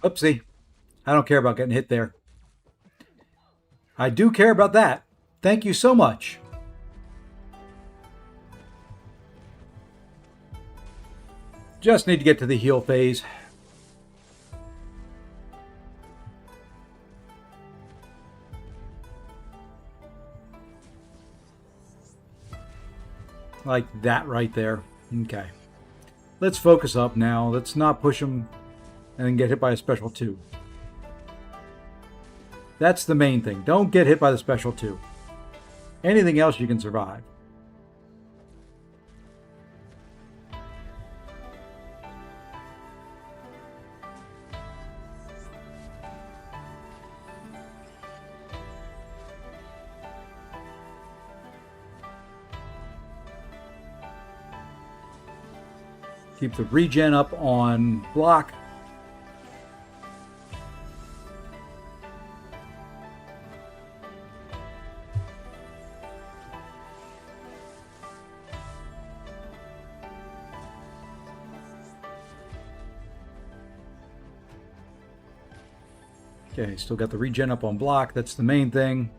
Oopsie. I don't care about getting hit there. I do care about that. Thank you so much. Just need to get to the heal phase. Like that right there. Okay. Let's focus up now. Let's not push him and then get hit by a special 2. That's the main thing. Don't get hit by the special 2. Anything else you can survive. Keep the regen up on block. Okay, still got the regen up on block. That's the main thing.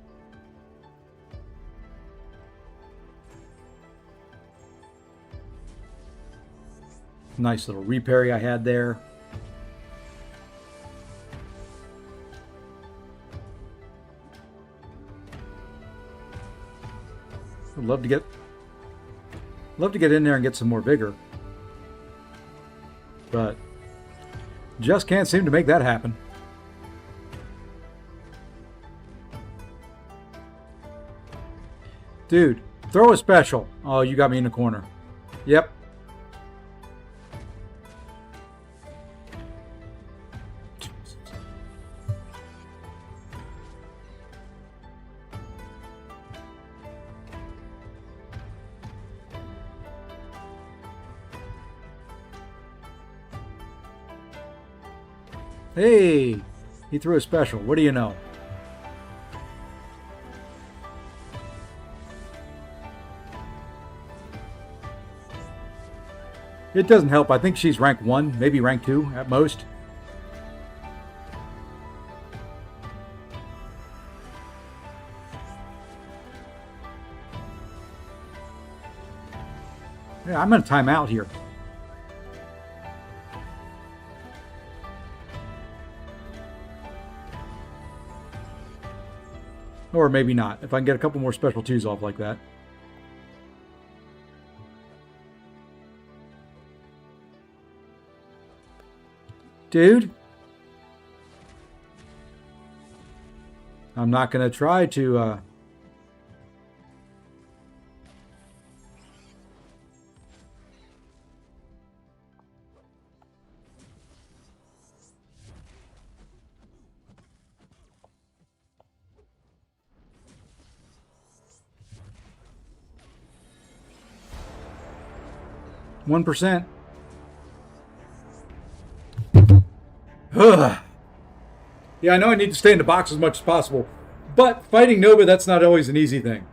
Nice little reparry I had there. I'd love to get in there and get some more vigor. But just can't seem to make that happen. Dude, throw a special. Oh, you got me in the corner. Yep. Hey, he threw a special. What do you know? It doesn't help. I think she's rank 1, maybe rank 2 at most. Yeah, I'm going to time out here. Or maybe not, if I can get a couple more special 2s off like that. Dude. I'm not going to try to... 1%. Ugh. Yeah, I know I need to stay in the box as much as possible, but fighting Nova, that's not always an easy thing.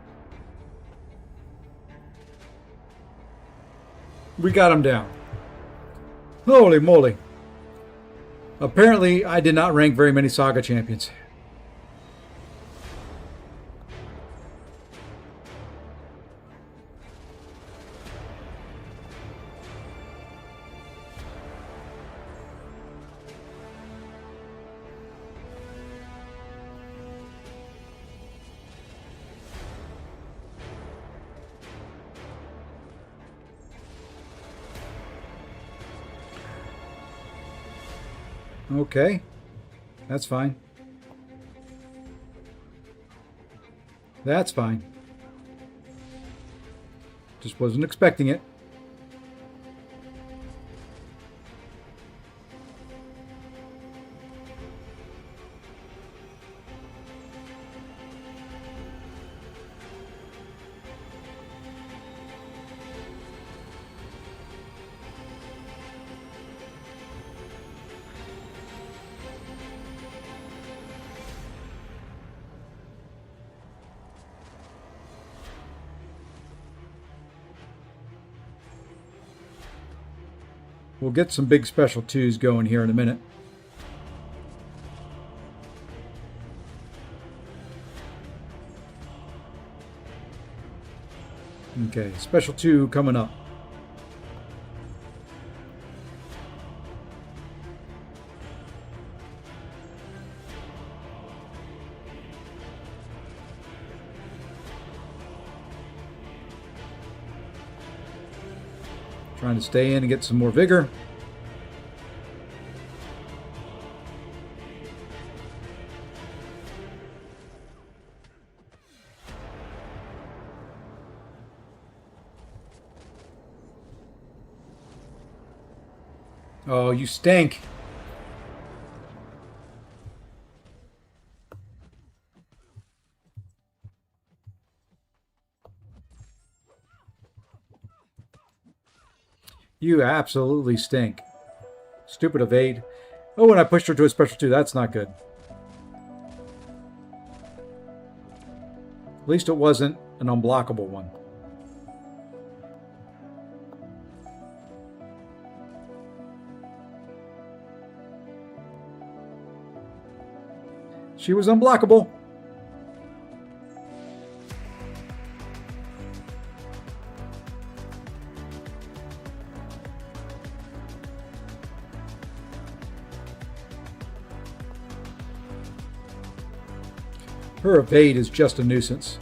We got him down. Holy moly. Apparently, I did not rank very many Saga champions. Okay, that's fine. That's fine. Just wasn't expecting it. We'll get some big special twos going here in a minute. Okay, special two coming up. Trying to stay in and get some more vigor. Oh, you stink. You absolutely stink. Stupid evade. Oh, and I pushed her to a special two. That's not good. At least it wasn't an unblockable one. She was unblockable. Her evade is just a nuisance.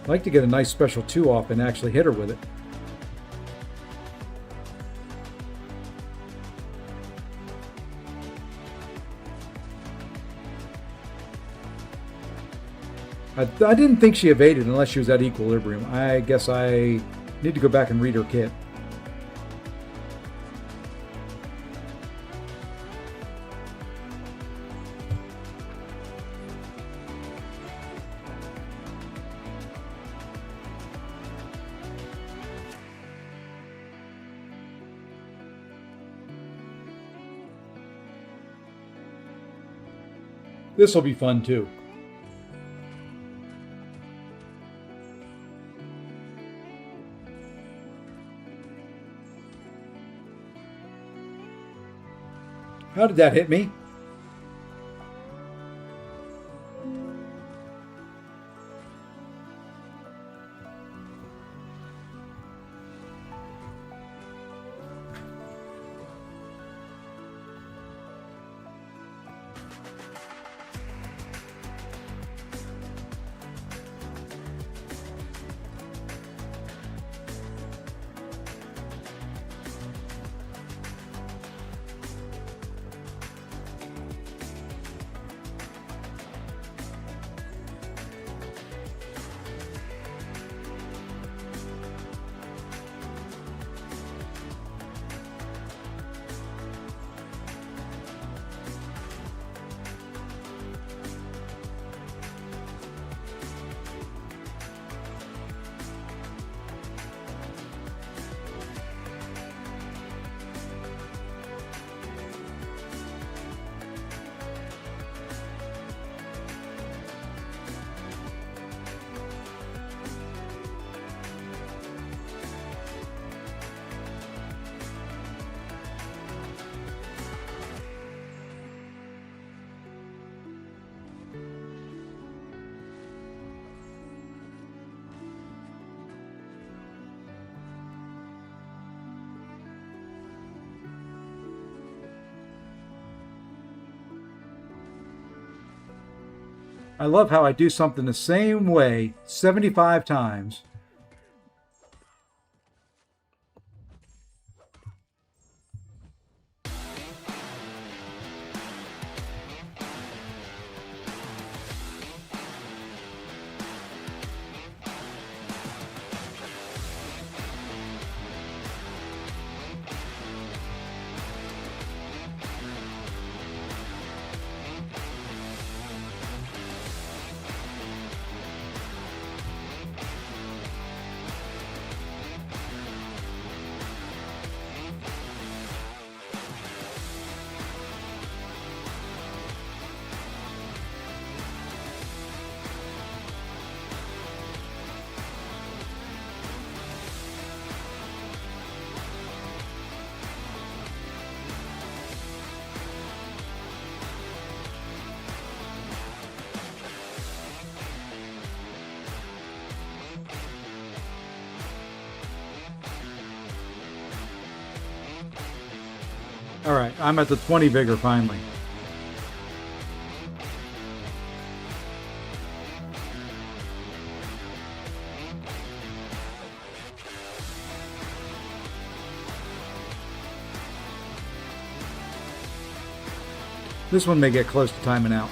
I'd like to get a nice special two off and actually hit her with it. I didn't think she evaded unless she was at equilibrium. I guess I need to go back and read her kit. This will be fun too. How did that hit me? I love how I do something the same way 75 times. All right, I'm at the 20 vigor finally. This one may get close to timing out.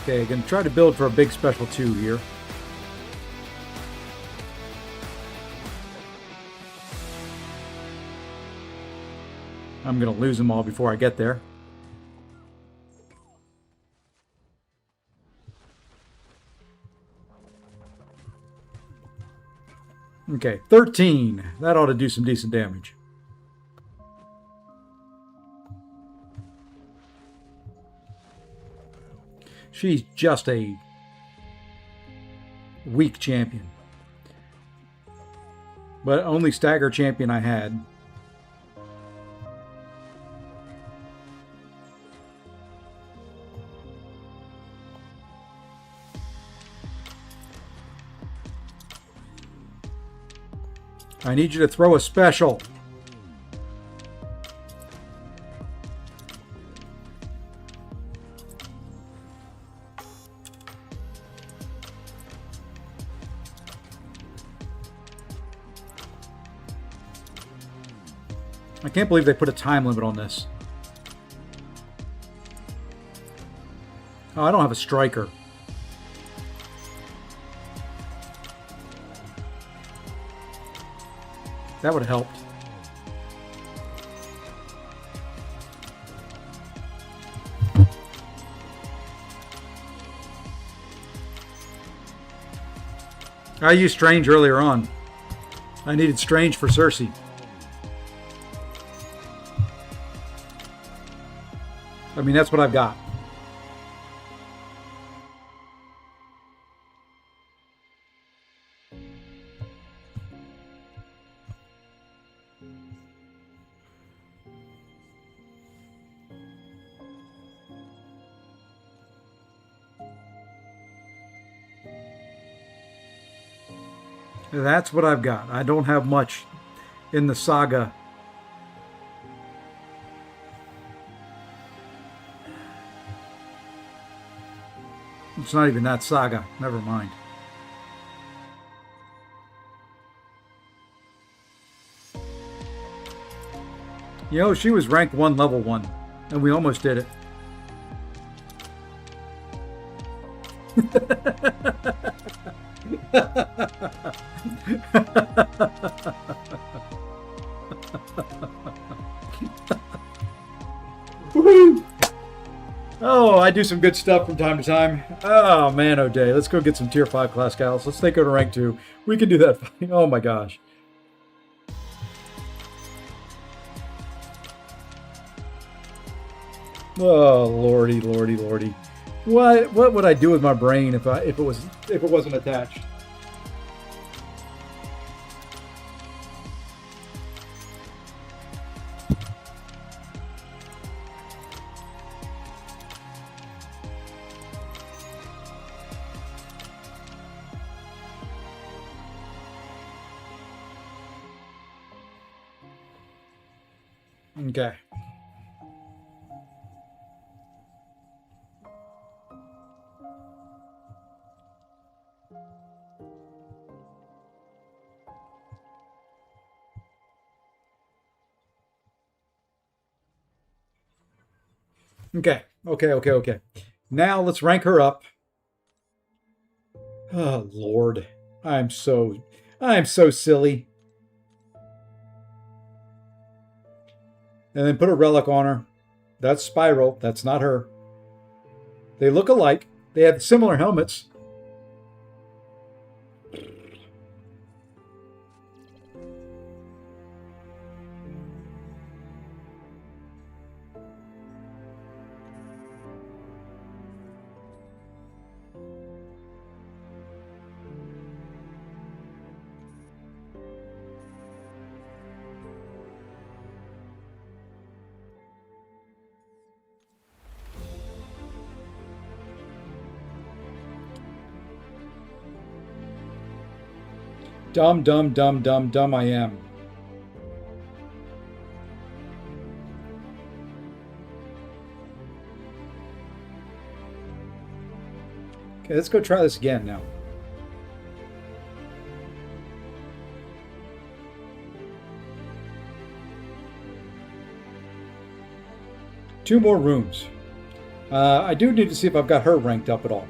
Okay, gonna try to build for a big special 2 here. I'm gonna lose them all before I get there. Okay, 13. That ought to do some decent damage. She's just a weak champion. But only stagger champion I had. I need you to throw a special. I can't believe they put a time limit on this. Oh, I don't have a striker. That would have helped. I used Strange earlier on. I needed Strange for Cersei. I mean, that's what I've got. That's what I've got. I don't have much in the saga. It's not even that saga. Never mind. You know, she was ranked 1, level 1, and we almost did it. Woohoo! Oh, I do some good stuff from time to time. Oh, man, oh day. Let's go get some tier 5 class gals. Let's take her to rank 2. We can do that. Oh, my gosh. Oh, lordy, lordy, lordy. What would I do with my brain if it wasn't attached? Okay. Okay. Now let's rank her up. Oh Lord, I'm so silly. And then put a relic on her. That's Spiral. That's not her. They look alike. They have similar helmets. Dumb I am. Okay, let's go try this again now. Two more rooms. I do need to see if I've got her ranked up at all.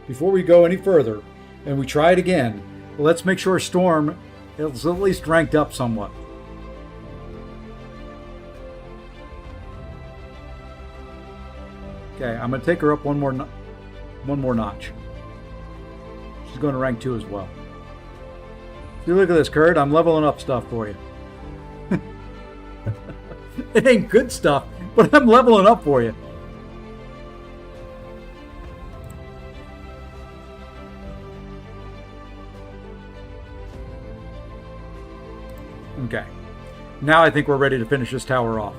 Before we go any further, and we try it again, let's make sure Storm is at least ranked up somewhat. Okay, I'm going to take her up one more notch. She's going to rank 2 as well. See, look at this, Kurt. I'm leveling up stuff for you. It ain't good stuff, but I'm leveling up for you. Okay. Now I think we're ready to finish this tower off.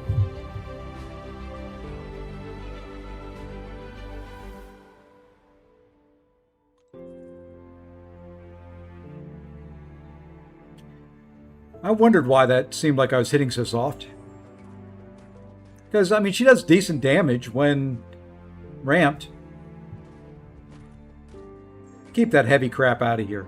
I wondered why that seemed like I was hitting so soft. Because, I mean, she does decent damage when ramped. Keep that heavy crap out of here.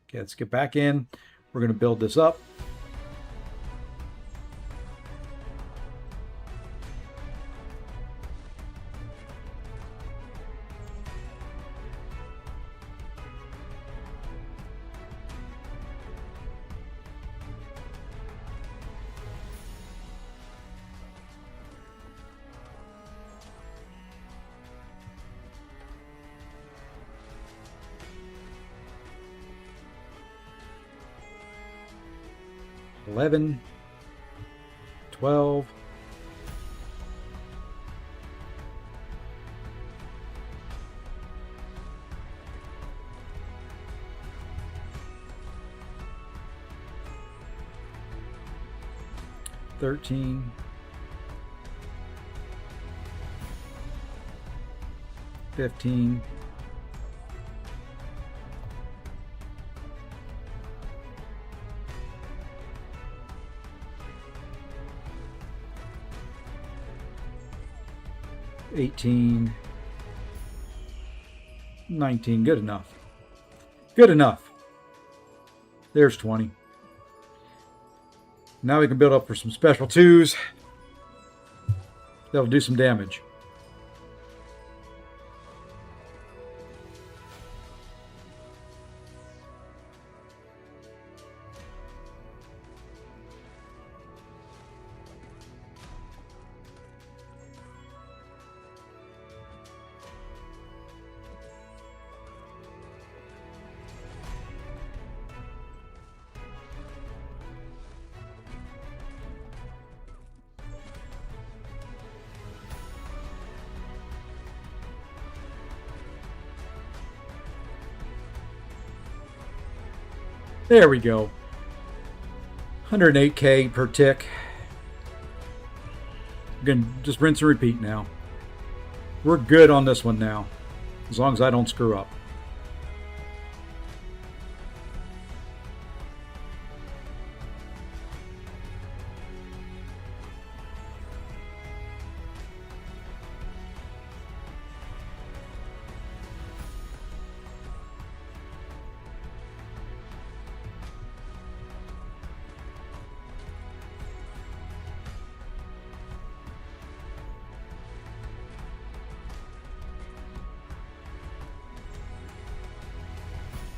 Okay, let's get back in. We're going to build this up. $11, $12, $13, $15, $18, $19. Good enough. Good enough. There's 20. Now we can build up for some special 2s. That'll do some damage. There we go. 108K per tick. Again, just rinse and repeat now. We're good on this one now, as long as I don't screw up.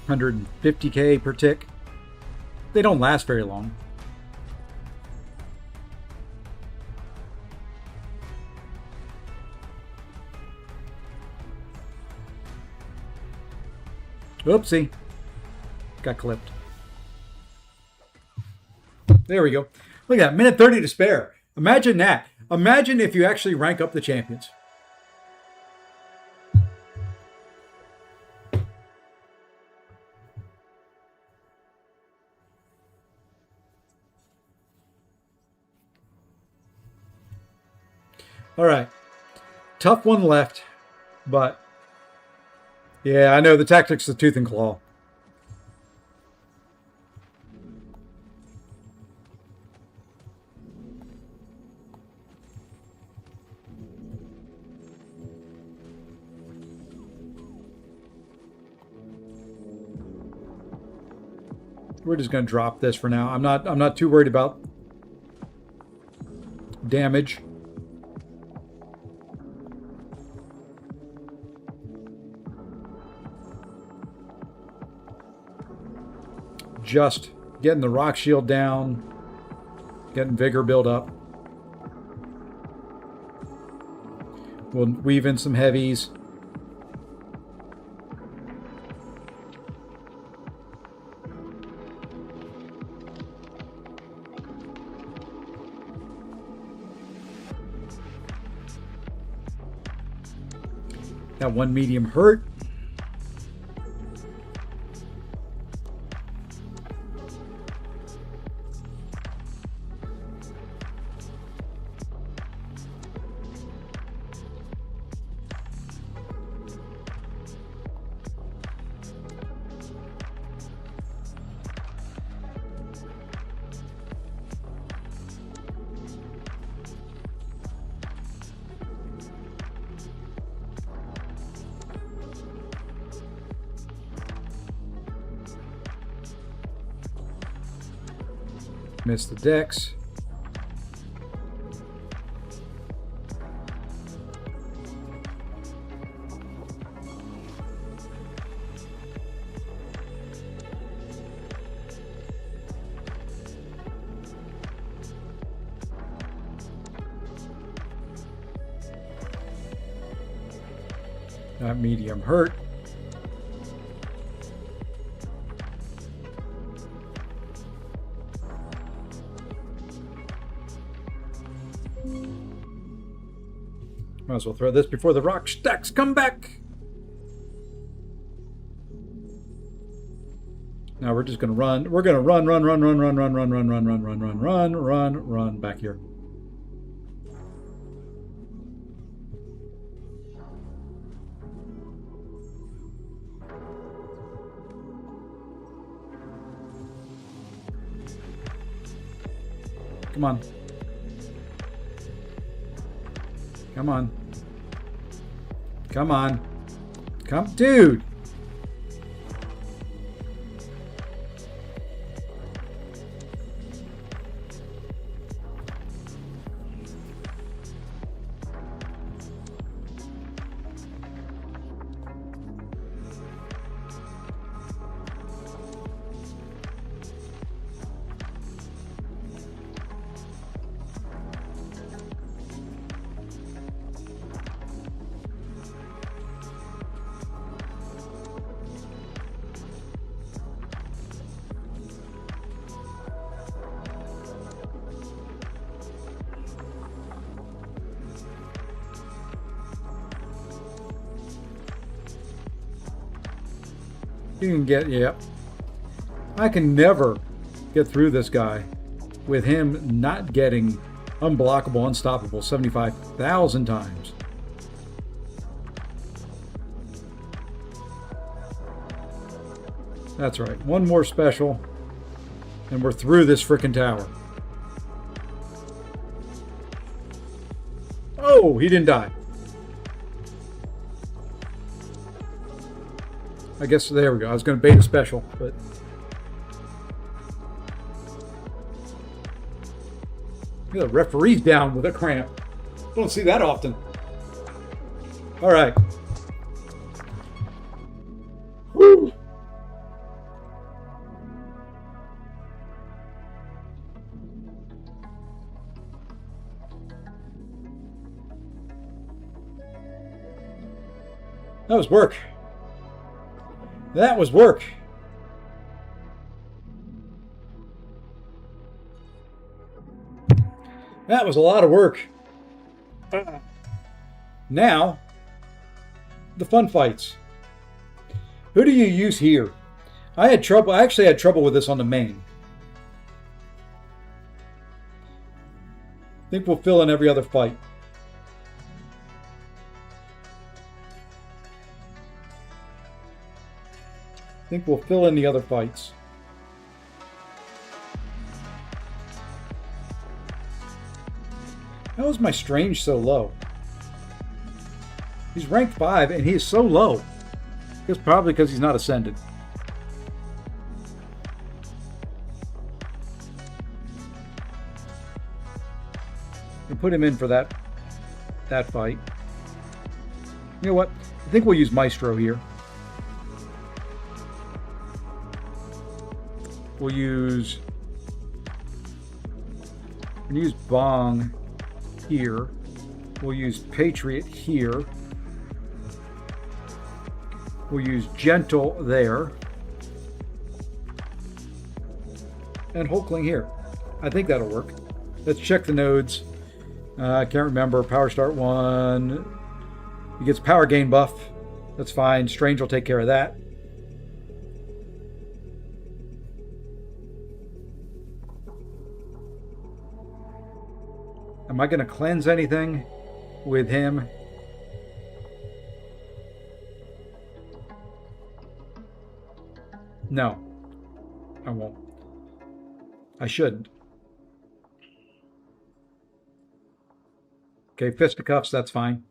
$150K per tick. They don't last very long. Oopsie. Got clipped. There we go. Look at that. Minute 30 to spare. Imagine that. Imagine if you actually rank up the champions. All right. Tough one left, but yeah, I know the tactics of tooth and claw. We're just going to drop this for now. I'm not too worried about damage. Just getting the rock shield down, getting vigor build up. We'll weave in some heavies. Got one medium hurt. Missed the decks. That medium hurt. Might as well throw this before the rock stacks come back. Now we're just going to run. We're going to run back here. Come on. Come on. Come on. Come, dude. You can get, yep. I can never get through this guy. with him not getting unblockable, unstoppable 75,000 times. That's right. One more special, and we're through this frickin' tower. Oh, he didn't die. I guess there we go. I was going to bait a special, but... Yeah, the referee's down with a cramp. Don't see that often. All right. Woo! That was work. That was work. That was a lot of work. Now, the fun fights. Who do you use here? I actually had trouble with this on the main. I think we'll fill in every other fight. I think we'll fill in the other fights. How is my Strange so low? He's ranked 5 and he is so low. It's probably because he's not ascended. We'll put him in for that fight. You know what? I think we'll use Maestro here. We'll use Bong here. We'll use Patriot here. We'll use Gentle there. And Hulkling here. I think that'll work. Let's check the nodes. I can't remember. Power Start 1. He gets power gain buff. That's fine. Strange will take care of that. Am I going to cleanse anything with him? No, I won't. I shouldn't. Okay, fisticuffs, that's fine.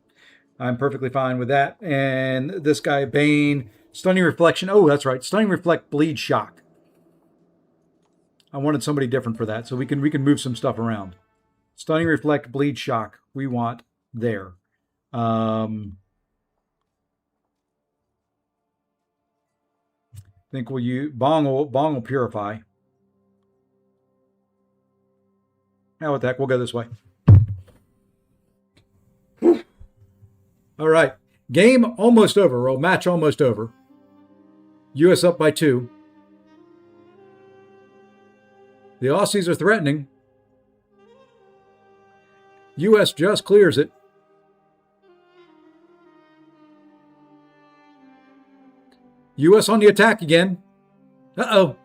I'm perfectly fine with that. And this guy, Bane, Stunning Reflection. Oh, that's right. Stunning Reflect, Bleed, Shock. I wanted somebody different for that, so we can move some stuff around. Stunning Reflect, Bleed, Shock. We want there. I think we'll use Bong will Purify. Now what the heck? We'll go this way. All right. Game almost over. Or match almost over. US up by 2. The Aussies are threatening. US just clears it. US on the attack again. Uh-oh.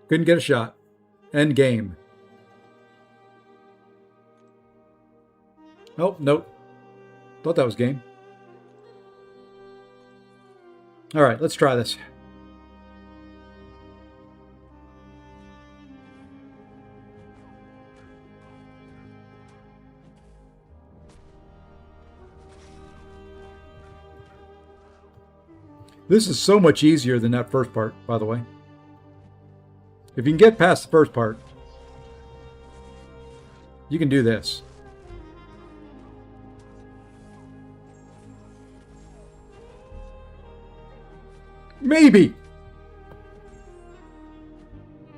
Couldn't get a shot. End game. Oh, nope. Thought that was game. All right, let's try this. This is so much easier than that first part, by the way. If you can get past the first part, you can do this. Maybe!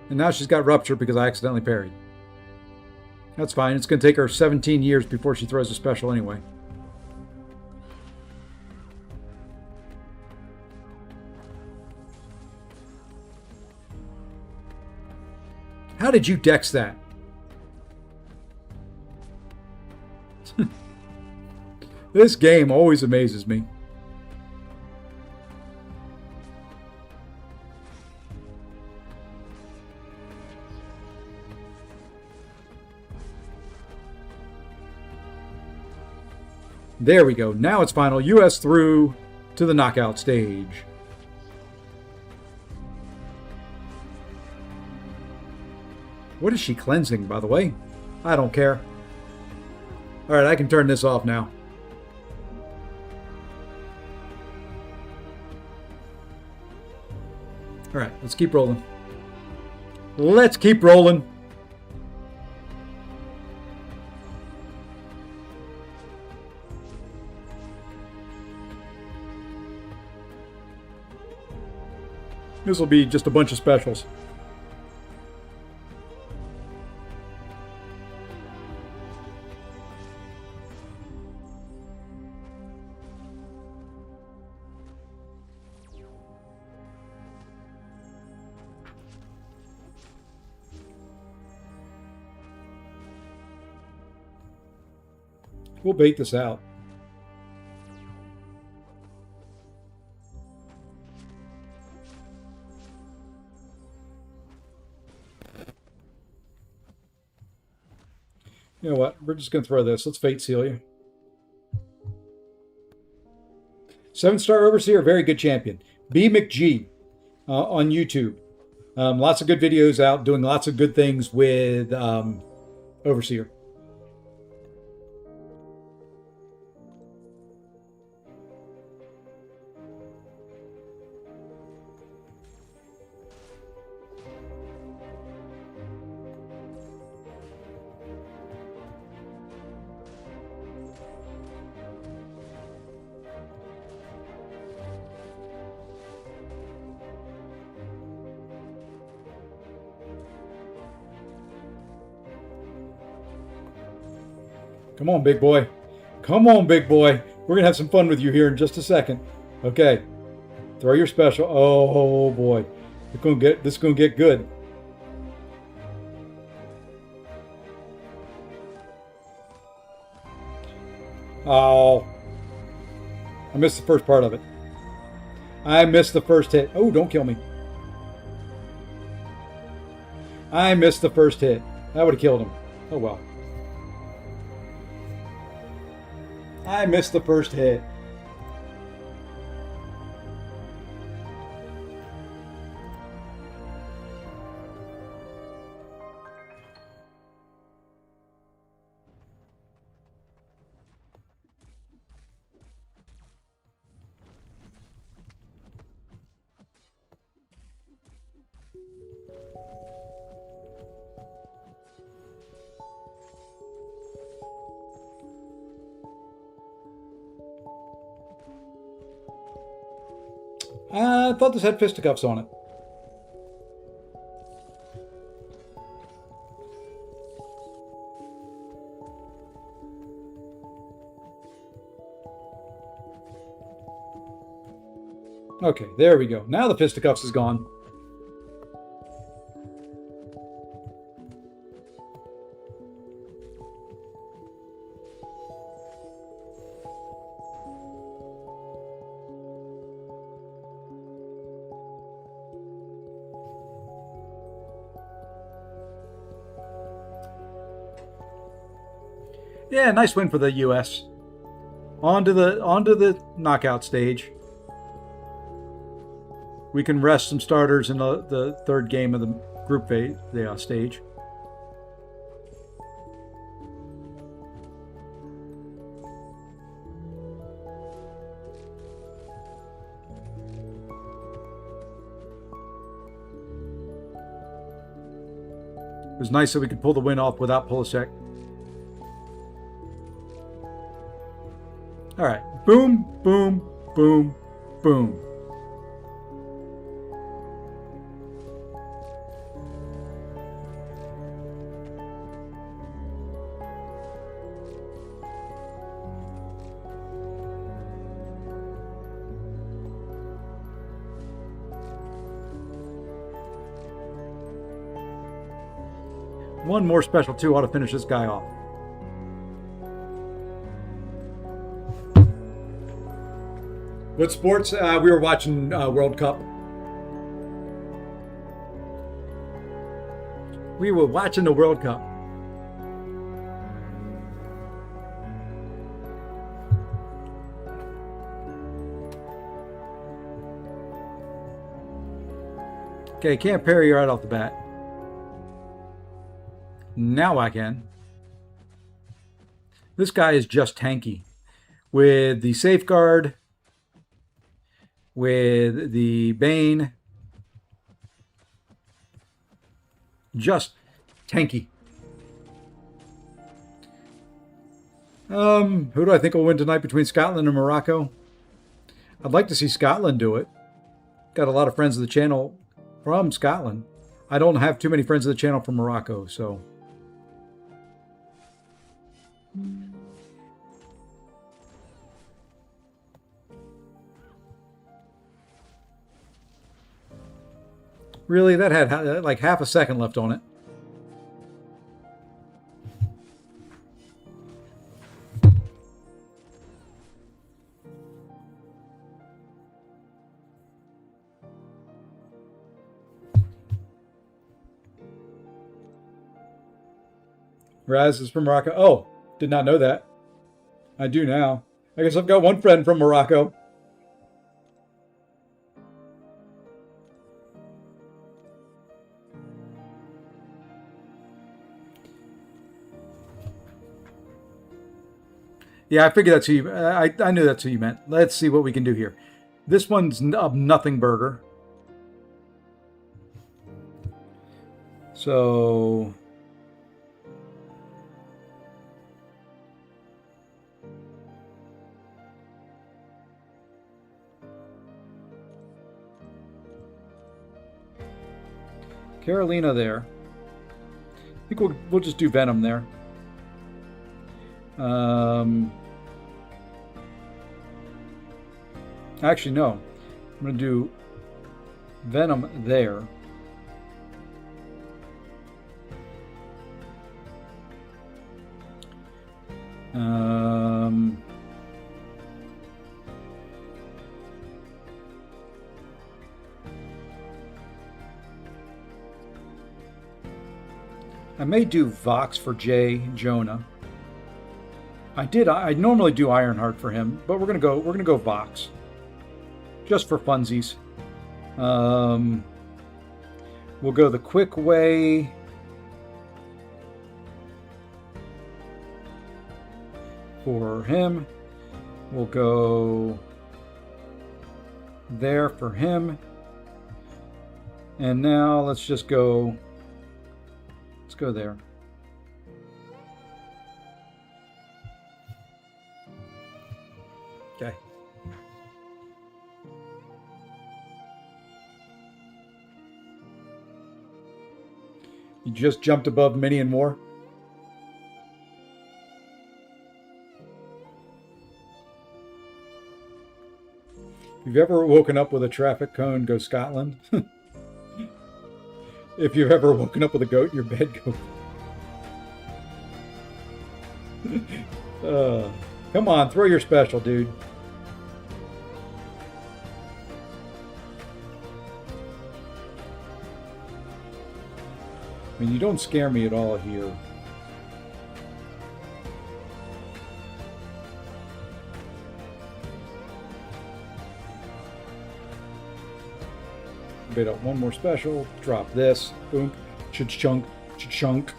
And now she's got Rupture because I accidentally parried. That's fine. It's going to take her 17 years before she throws a special anyway. How did you dex that? This game always amazes me. There we go. Now it's final. U.S. through to the knockout stage. What is she cleansing, by the way? I don't care. All right, I can turn this off now. All right, let's keep rolling. Let's keep rolling. This will be just a bunch of specials. We'll bait this out. You know what? We're just going to throw this. Let's fate seal you. 7-star Overseer, very good champion. B. McG on YouTube. Lots of good videos out, doing lots of good things with Overseer. Come on, big boy. Come on, big boy. We're going to have some fun with you here in just a second. Okay. Throw your special. Oh, boy. This is going to get good. Oh. I missed the first part of it. I missed the first hit. Oh, don't kill me. I missed the first hit. That would have killed him. Oh, well. I missed the first hit. I thought this had fisticuffs on it. Okay, there we go. Now the fisticuffs is gone. Yeah, nice win for the U.S. On to the knockout stage. We can rest some starters in the third game of the group phase, the stage. It was nice that we could pull the win off without Pulisic. All right, boom, boom, boom, boom. One more special too ought to finish this guy off. What sports? We were watching World Cup. We were watching the World Cup. Okay, can't parry right off the bat. Now I can. This guy is just tanky. With the safeguard, with the Bane, just tanky. Who do I think will win tonight between Scotland and Morocco? I'd like to see Scotland do it. Got a lot of friends of the channel from Scotland. I don't have too many friends of the channel from Morocco, so. Really, that had like half a second left on it. Raz is from Morocco. Oh, did not know that. I do now. I guess I've got one friend from Morocco. Yeah, I figured that's who you... I knew that's who you meant. Let's see what we can do here. This one's a nothing burger. So... Carolina there. I think we'll just do Venom there. Actually, no. I'm going to do Venom there. I may do Vox for Jay Jonah. I normally do Ironheart for him, but we're gonna go Vox. Just for funsies. We'll go the quick way. For him. We'll go there for him. And now let's just go. Let's go there. Okay. You just jumped above Mini and More? If you've ever woken up with a traffic cone, go Scotland. If you've ever woken up with a goat in your bed, go. Come on, throw your special, dude. I mean, you don't scare me at all here. Bait up one more special. Drop this. Boom. Cha-chunk. Cha-chunk.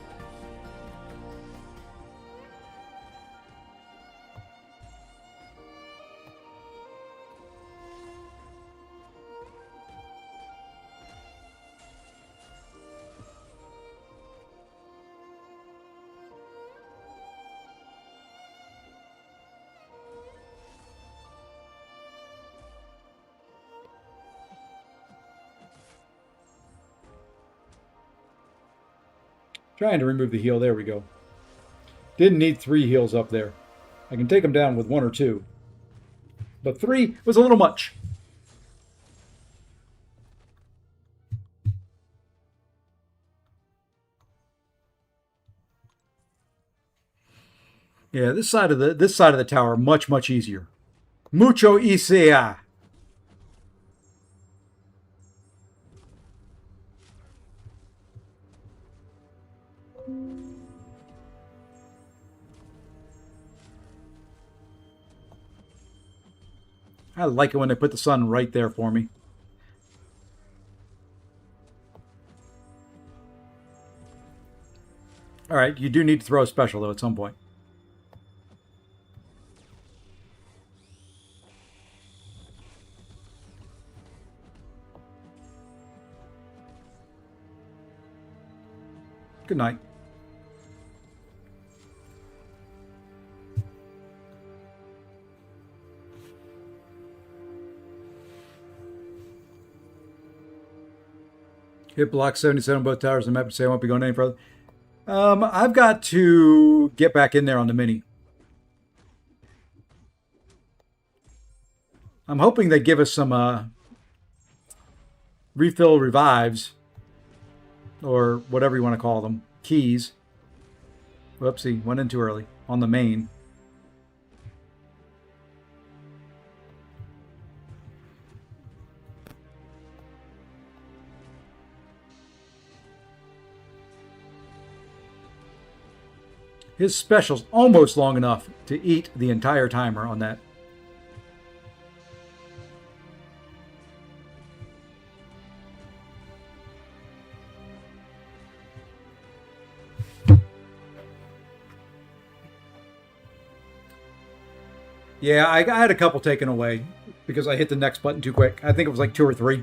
Trying to remove the heal. There we go. Didn't need 3 heals up there. I can take them down with 1 or 2. But 3 was a little much. Yeah, this side of the tower much easier. Mucho easier. I like it when they put the sun right there for me. All right, you do need to throw a special, though, at some point. Good night. Hit block 77 both towers on the map to say I won't be going any further. I've got to get back in there on the mini. I'm hoping they give us some refill revives, or whatever you want to call them, keys. Whoopsie, went in too early on the main. His special's almost long enough to eat the entire timer on that. Yeah, I had a couple taken away because I hit the next button too quick. I think it was like 2 or 3.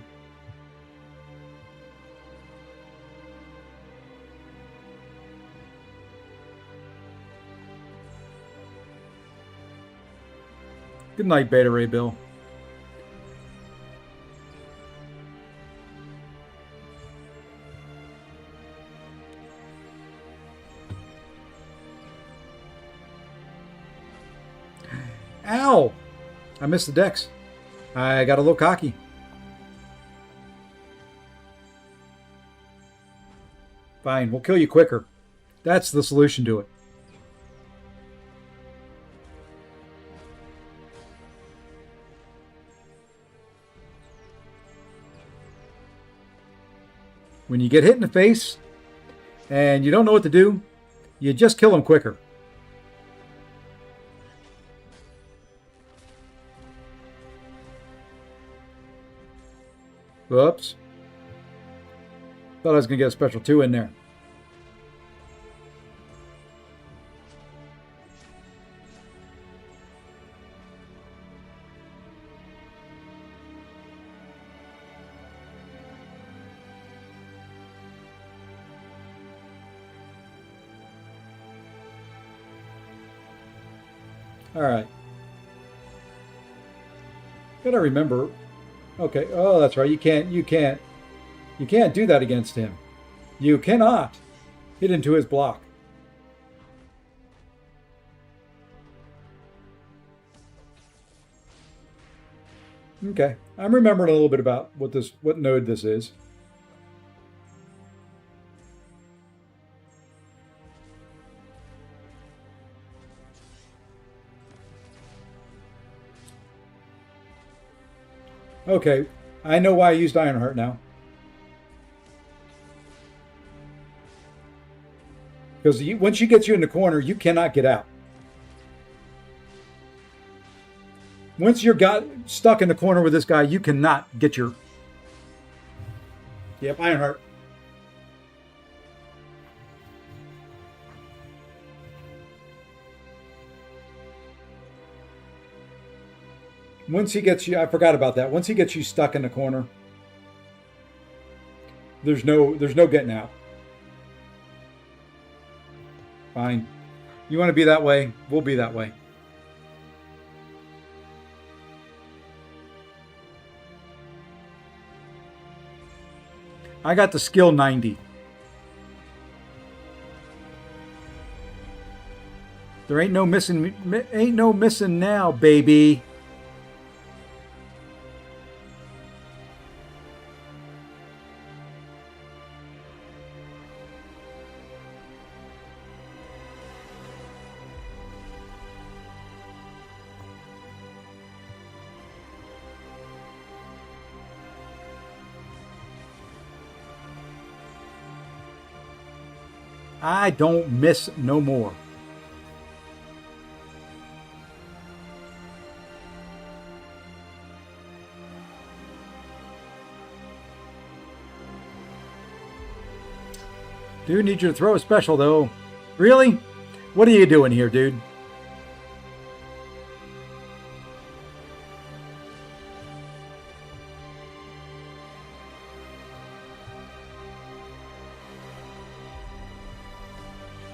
Good night, Beta Ray Bill. Ow! I missed the decks. I got a little cocky. Fine, we'll kill you quicker. That's the solution to it. When you get hit in the face and you don't know what to do, you just kill them quicker. Whoops. Thought I was going to get a special 2 in there. All right. Gotta remember. Okay. Oh, that's right. You can't do that against him. You cannot hit into his block. Okay. I'm remembering a little bit about what node this is. Okay, I know why I used Ironheart now. Because once she gets you in the corner, you cannot get out. Once you're stuck in the corner with this guy, you cannot get your... Yep, Ironheart. Once he gets you, I forgot about that. Once he gets you stuck in the corner, there's no getting out. Fine. You want to be that way? We'll be that way. I got the skill 90. There ain't no missing now, baby. I don't miss no more. Do need you to throw a special though. Really? What are you doing here, dude?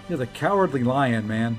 You're the cowardly lion, man.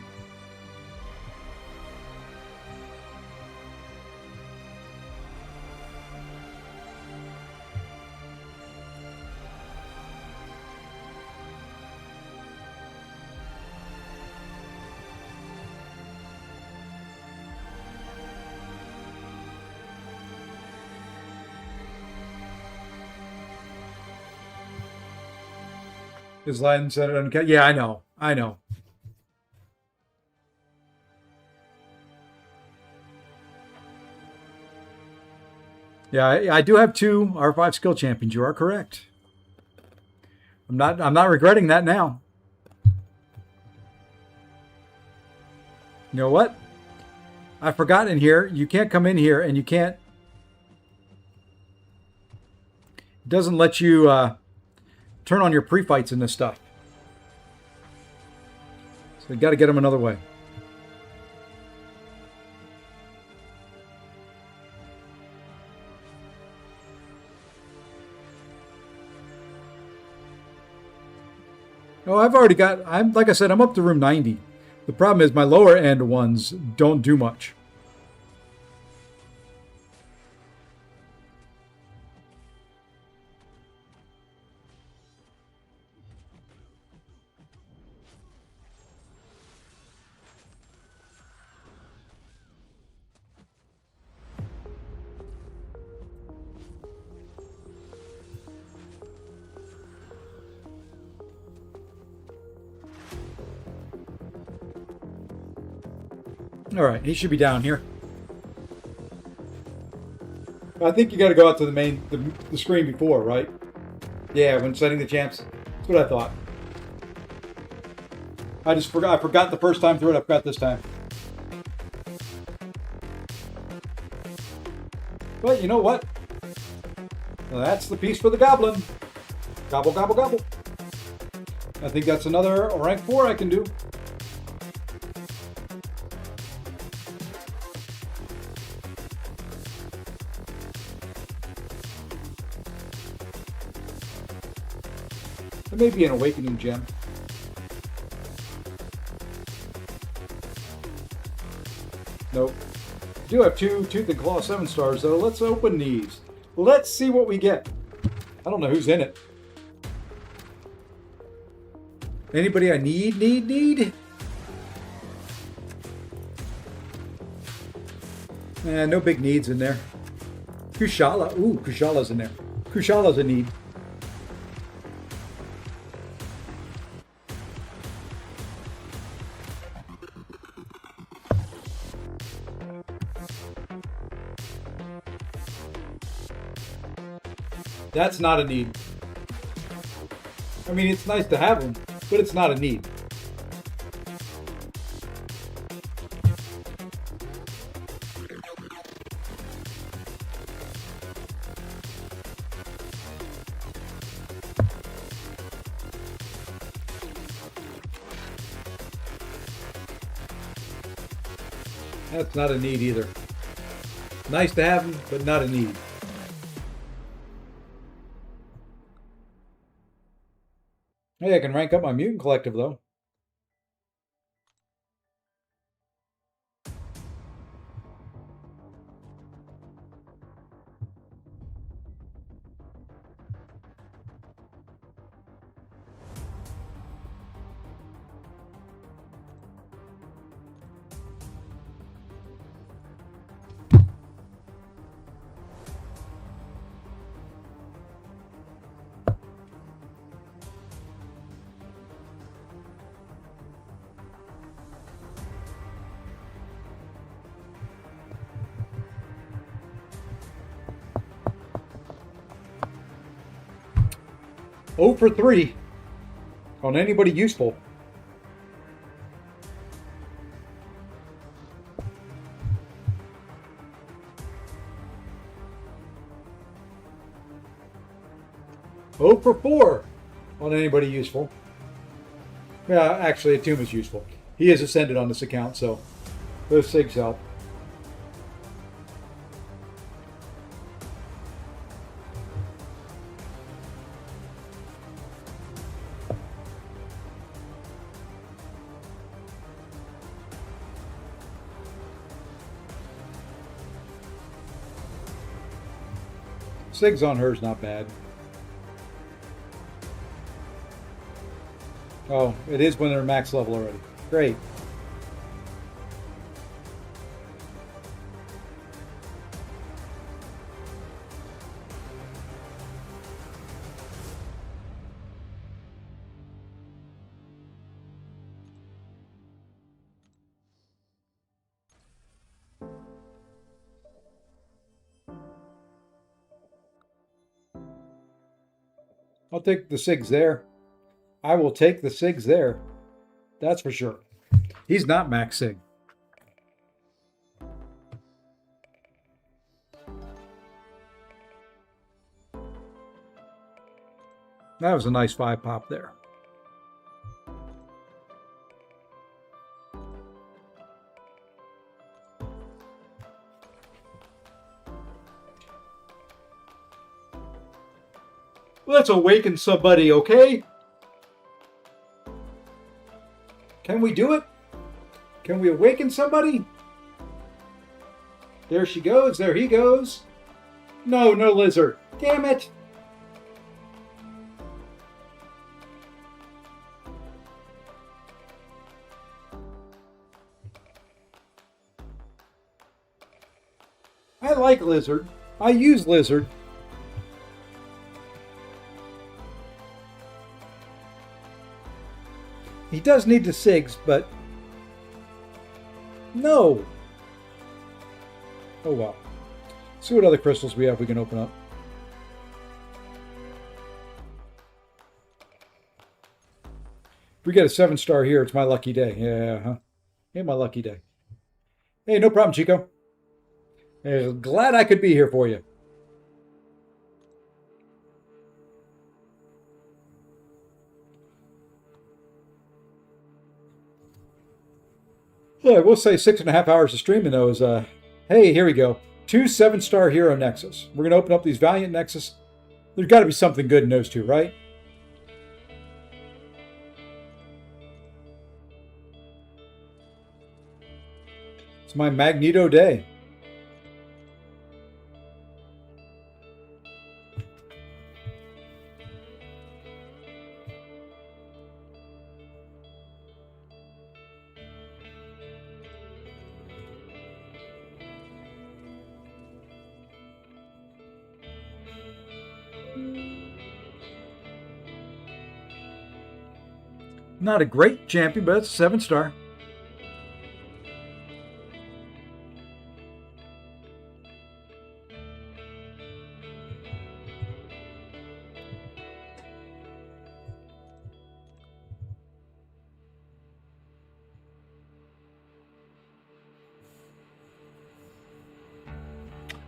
His line said it uncut. Yeah, I know. I know. Yeah, I do have 2 R5 skill champions. You are correct. I'm not regretting that now. You know what? I forgot in here. You can't come in here and you can't. It doesn't let you turn on your pre-fights in this stuff. So you got to get them another way. Oh, I've already got, like I said, I'm up to room 90. The problem is my lower end ones don't do much. All right, he should be down here. I think you got to go out to the screen before, right? Yeah, when setting the champs. That's what I thought. I just forgot. I forgot the first time through it. I forgot this time. But you know what? Well, that's the piece for the goblin. Gobble, gobble, gobble. I think that's another rank 4 I can do. There may be an awakening gem. Nope. I do have 2 Tooth and Claw 7 stars though. Let's open these. Let's see what we get. I don't know who's in it. Anybody I need? No big needs in there. Kushala. Ooh, Kushala's in there. Kushala's a need. That's not a need. I mean, it's nice to have them, but it's not a need. That's not a need either. Nice to have them, but not a need. Hey, I can rank up my mutant collective though. Oh for 3 on anybody useful. Oh for 4 on anybody useful. Yeah, actually, a tomb is useful. He is ascended on this account, so those SIGs help. SIGs on her is not bad. Oh, it is when they're max level already. Great. I'll take the SIGs there. I will take the SIGs there. That's for sure. He's not max SIG. That was a nice 5 pop there. Let's awaken somebody, okay? Can we do it? Can we awaken somebody? There she goes. There he goes. No, no lizard. Damn it. I like lizard. I use lizard. He does need the SIGs, but no. Oh well. See what other crystals we have we can open up. If we get a 7-star here, it's my lucky day. Yeah, huh? Ain't my lucky day. Hey, no problem, Chico. Hey, glad I could be here for you. Yeah, we'll say 6.5 hours of streaming though is hey, here we go. 2 7-star hero Nexus. We're gonna open up these Valiant Nexus. There's gotta be something good in those two, right? It's my Magneto day. Not a great champion, but it's a 7-star.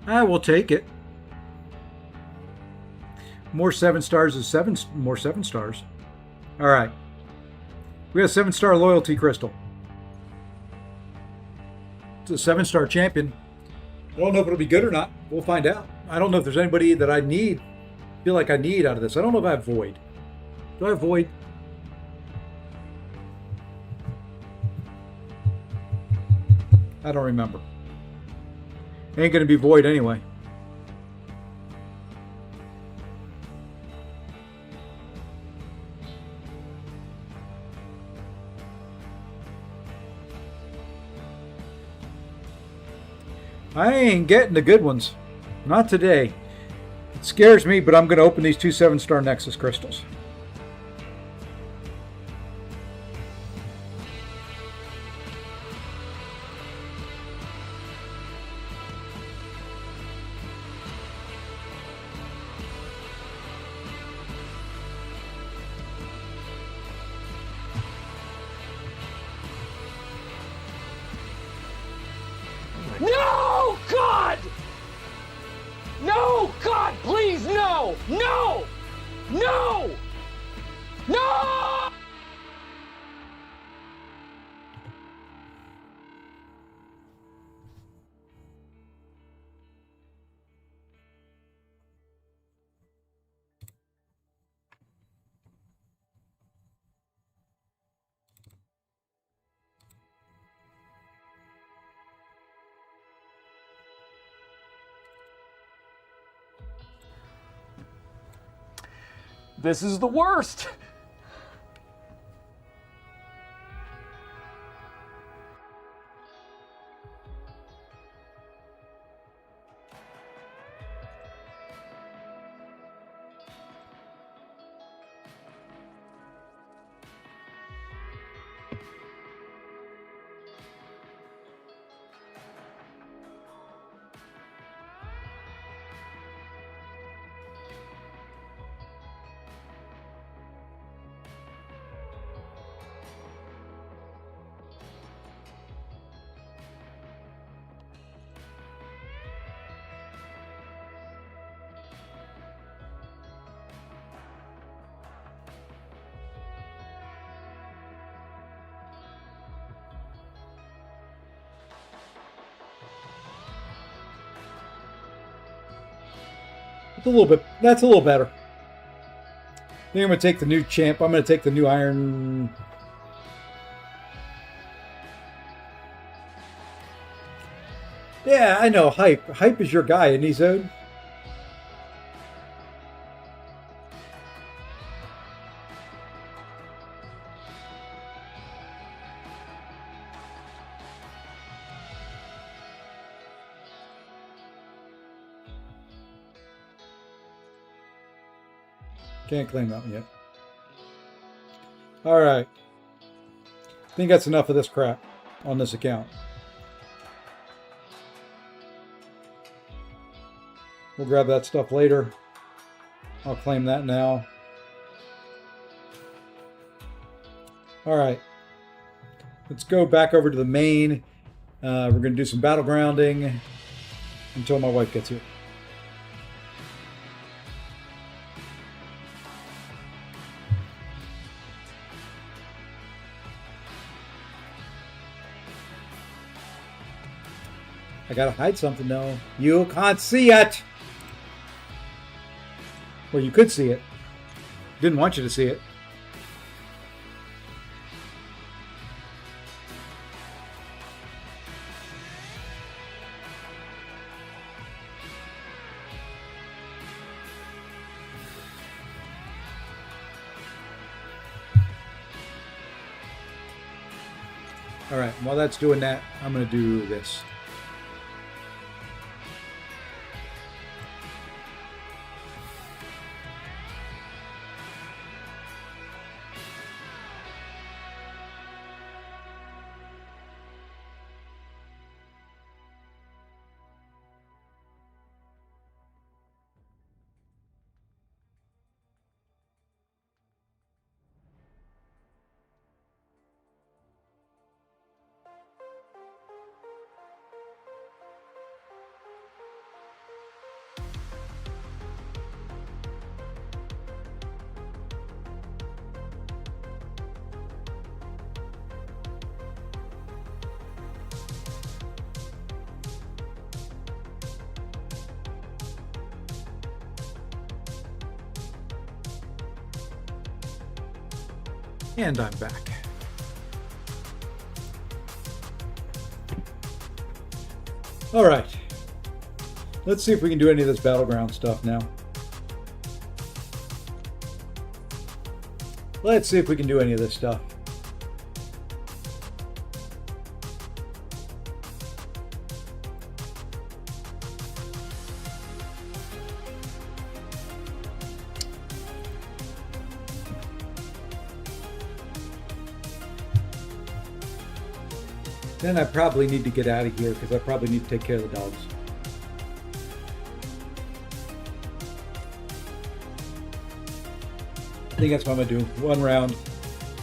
I will take it. More 7-stars is more 7-stars. All right. We have a 7-star loyalty crystal. It's a 7-star champion. I don't know if it'll be good or not. We'll find out. I don't know if there's anybody that I feel like I need out of this. I don't know if I have Void. Do I have Void? I don't remember. Ain't gonna be Void anyway. I ain't getting the good ones. Not today. It scares me, but I'm going to open these 2 7-star Nexus crystals. No, God! No, God, please, no! No! No! No! This is the worst. It's a little bit. That's a little better. I think I'm going to take the new champ. I'm going to take the new iron. Yeah, I know. Hype. Hype is your guy, isn't he, Zode? Can't claim that one yet. All right. I think that's enough of this crap on this account. We'll grab that stuff later. I'll claim that now. All right. Let's go back over to the main. We're going to do some battlegrounding until my wife gets here. I gotta hide something though. You can't see it. Well, you could see it. Didn't want you to see it. All right, while that's doing that, I'm gonna do this. And I'm back. All right. Let's see if we can do any of this battleground stuff now. Let's see if we can do any of this stuff. Then I probably need to get out of here because I probably need to take care of the dogs. I think that's what I'm going to do. One round,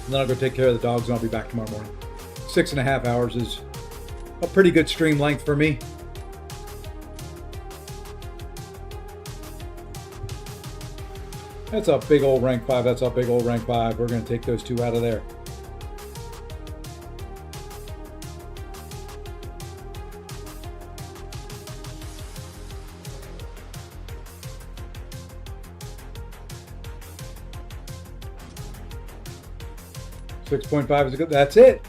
and then I'll go take care of the dogs and I'll be back tomorrow morning. 6.5 hours is a pretty good stream length for me. That's a big old rank 5. That's a big old rank 5. We're going to take those two out of there. .5 is good. That's it.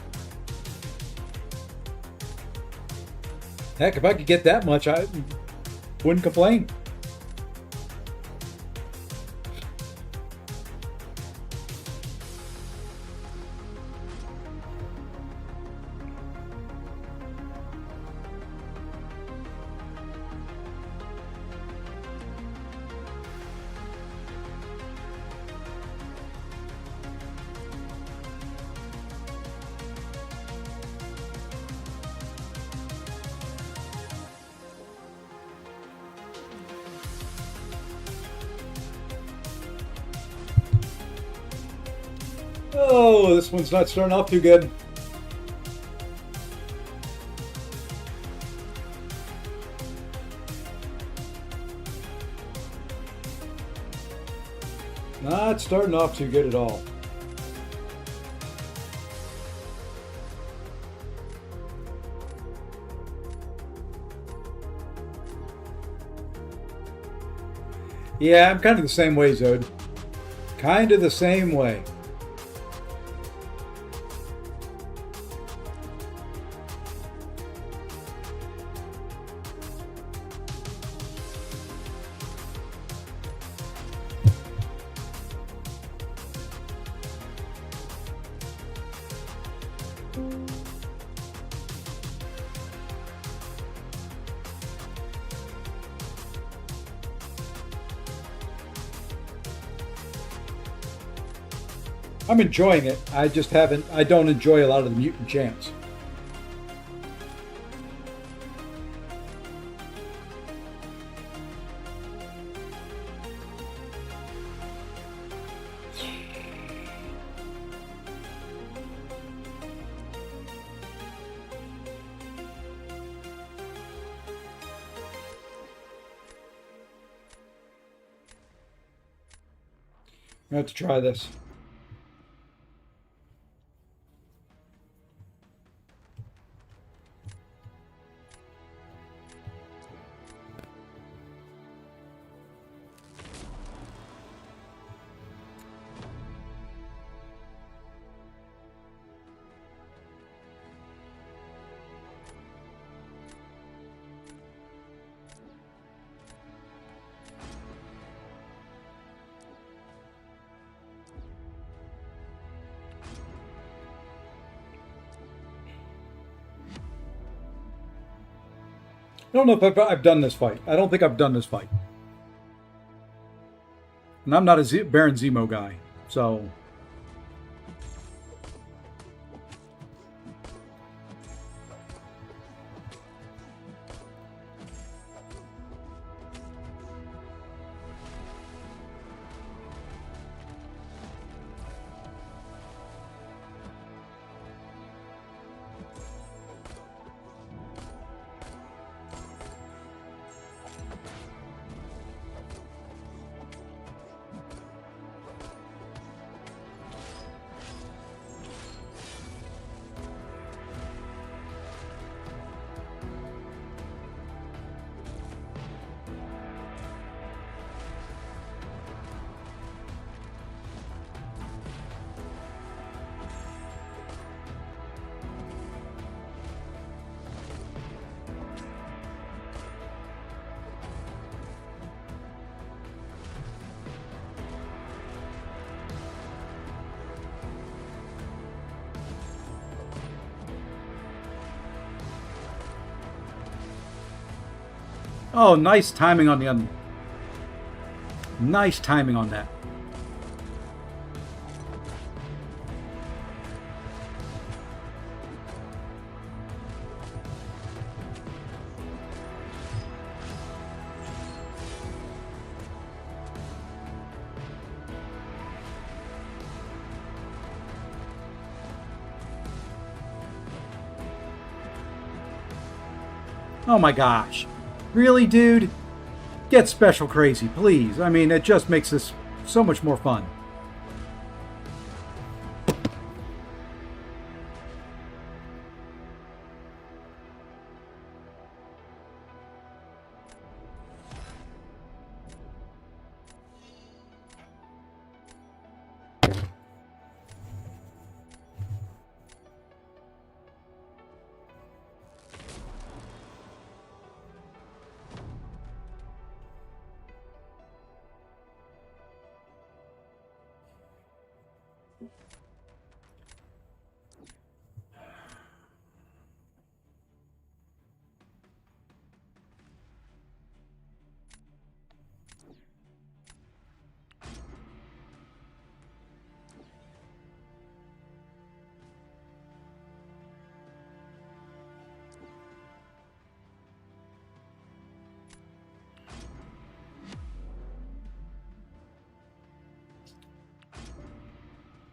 Heck, if I could get that much, I wouldn't complain. Oh, this one's not starting off too good. Not starting off too good at all. Yeah, I'm kind of the same way, Zod. Kind of the same way. I'm enjoying it. I just haven't, I don't enjoy a lot of the mutant champs. I have to try this. I don't know if I've done this fight. I don't think I've done this fight. And I'm not a Baron Zemo guy, so... Oh, nice timing on the nice timing on that. Oh my gosh. Really, dude? Get special crazy, please. I mean, it just makes this so much more fun.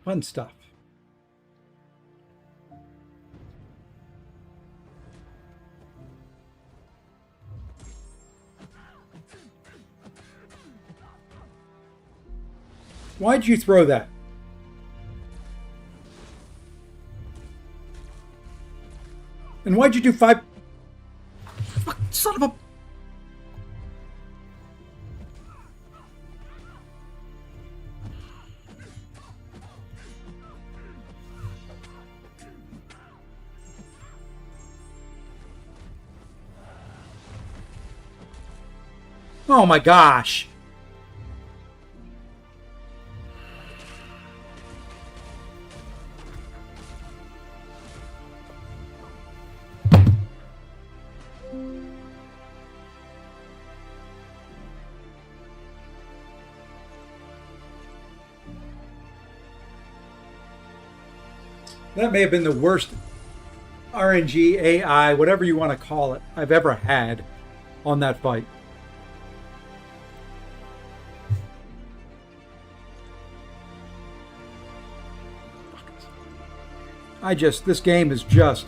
Fun stuff. Why'd you throw that? And why'd you do 5? Fuck, son of a... Oh my gosh. That may have been the worst RNG, AI, whatever you want to call it, I've ever had on that fight. This game is just...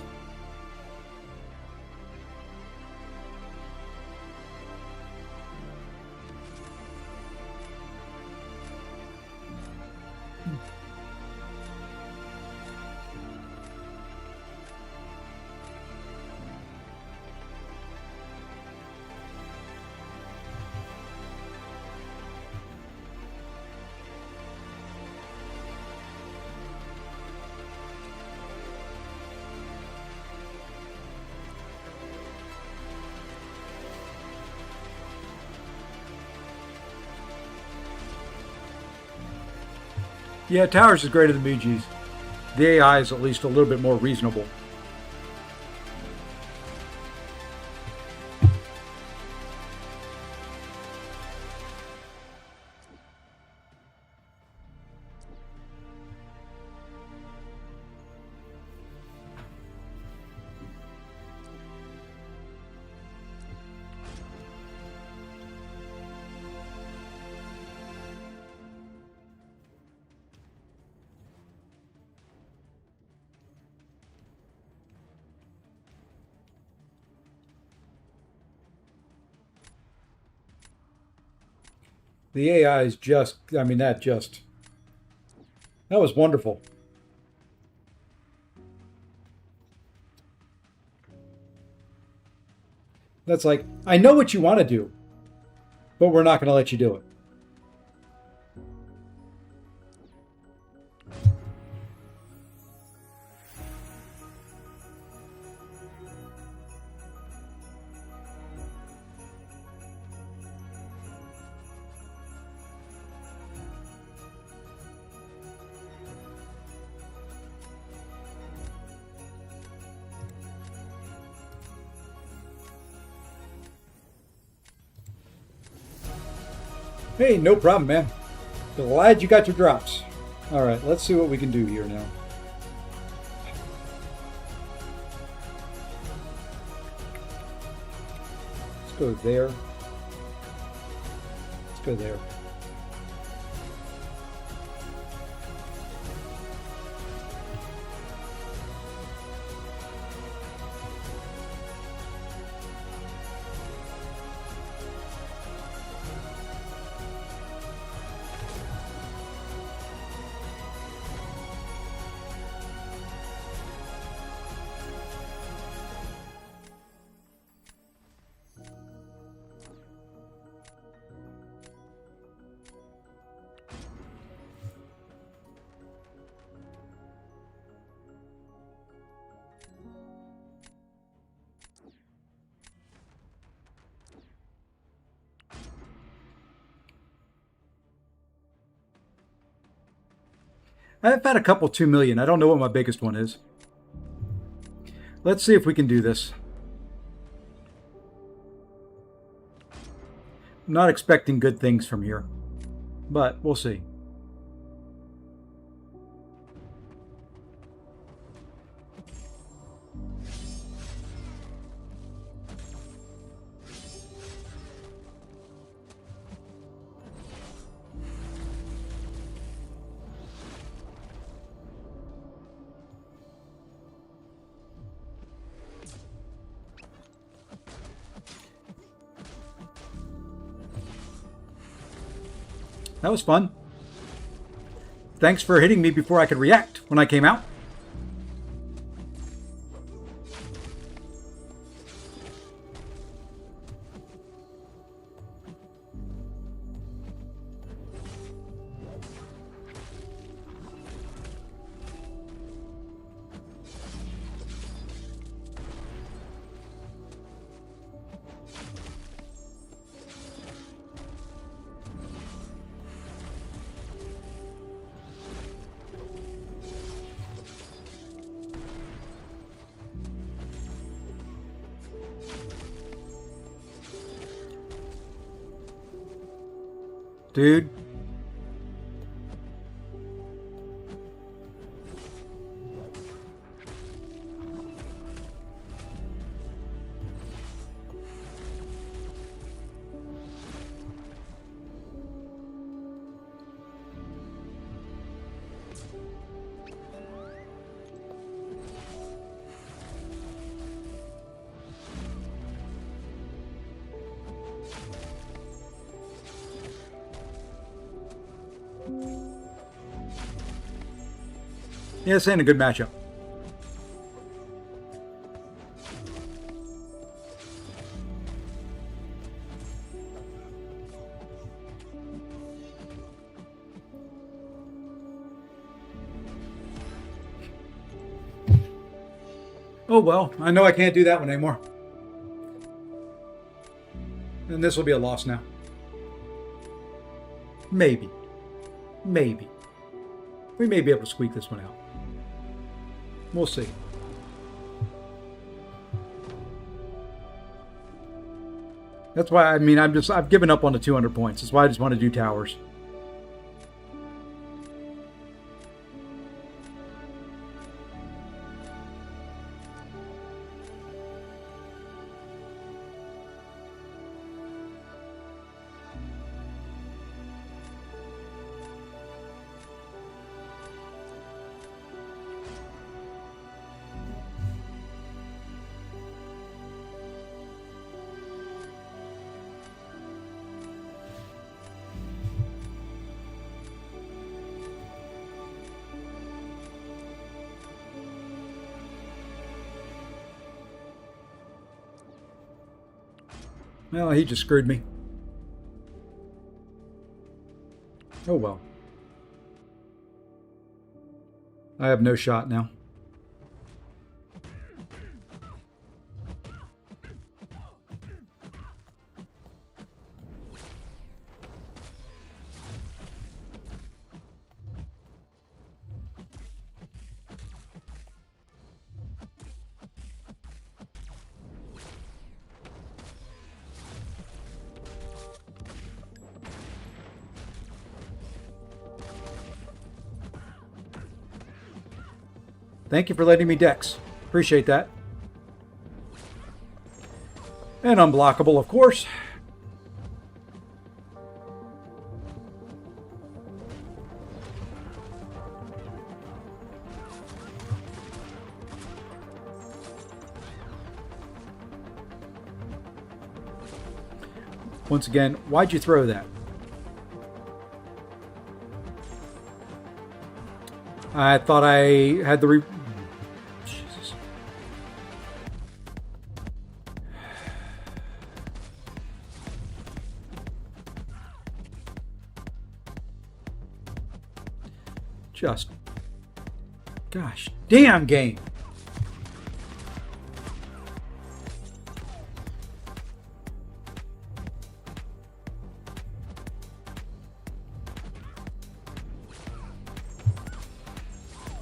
Yeah, Towers is greater than BG's. The AI is at least a little bit more reasonable. The AI is just, that was wonderful. That's like, I know what you want to do, but we're not going to let you do it. Hey, no problem, man. Glad you got your drops. All right, let's see what we can do here now. Let's go there. Let's go there. I've had a couple 2 million. I don't know what my biggest one is. Let's see if we can do this. I'm not expecting good things from here, but we'll see. That was fun. thanks for hitting me before I could react when I came out. Dude. Yeah, this ain't a good matchup. Oh well, I know I can't do that one anymore. And this will be a loss now. Maybe. Maybe. We may be able to squeak this one out. We'll see. That's why, I mean, I've given up on the 200 points. That's why I just want to do towers. Well, he just screwed me. Oh well. I have no shot now. Thank you for letting me dex. Appreciate that. And unblockable, of course. Once again, why'd you throw that? I thought I had the Jesus. Just. Gosh, damn game.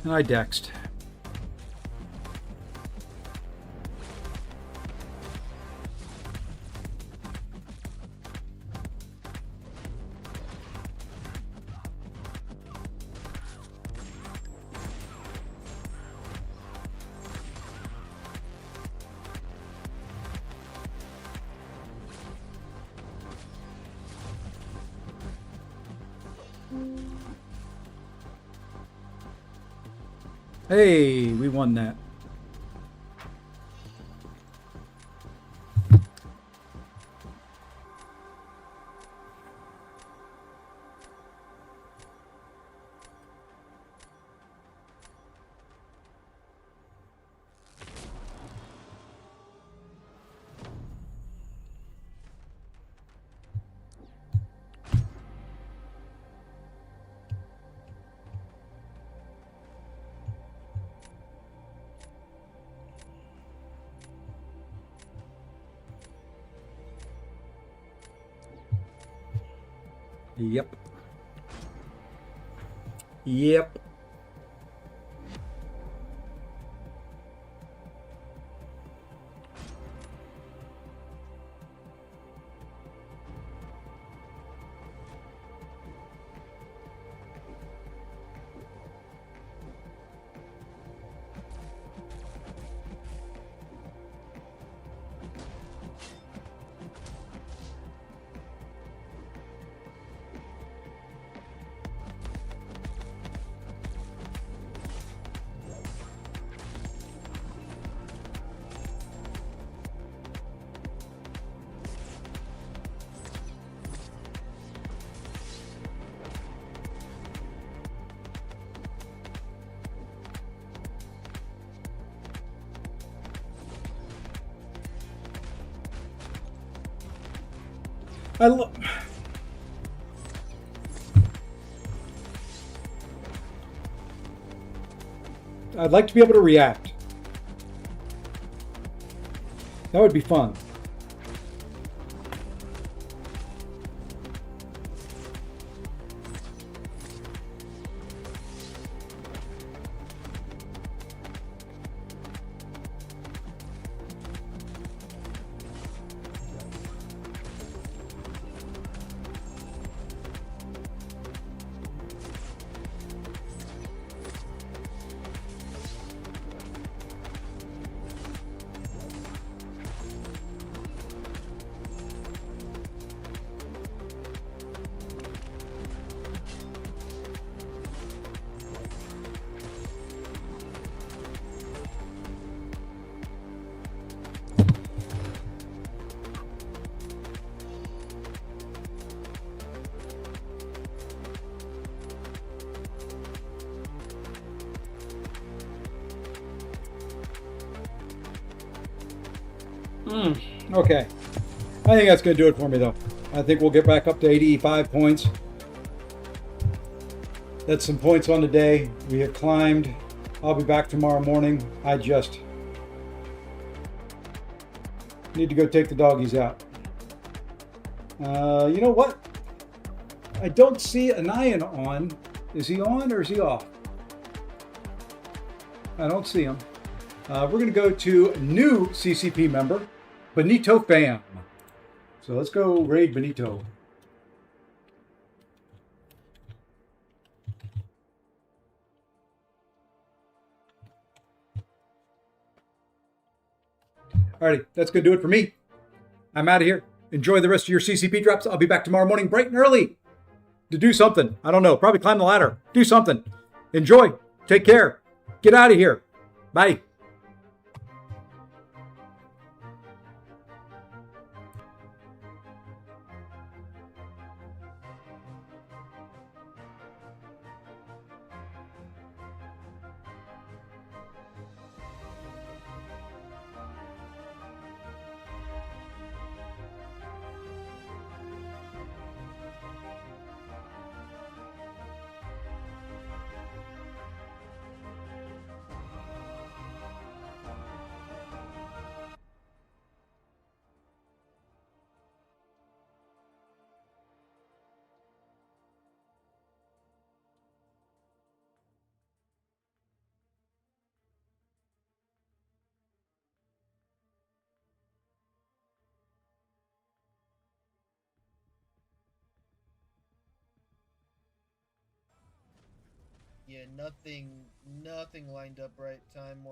And I dexed. Hey, we won that. Yep. Yep. I'd like to be able to react. That would be fun. Okay. I think that's going to do it for me, though. I think we'll get back up to 85 points. That's some points on the day. We have climbed. I'll be back tomorrow morning. I just need to go take the doggies out. You know what? I don't see Anayan on. Is he on or is he off? I don't see him. We're going to go to new CCP member, Benito Fam. So let's go raid Benito. Alrighty, that's going to do it for me. I'm out of here. Enjoy the rest of your CCP drops. I'll be back tomorrow morning bright and early to do something. I don't know. Probably climb the ladder. Do something. Enjoy. Take care. Get out of here. Bye. Yeah, nothing lined up right time wise.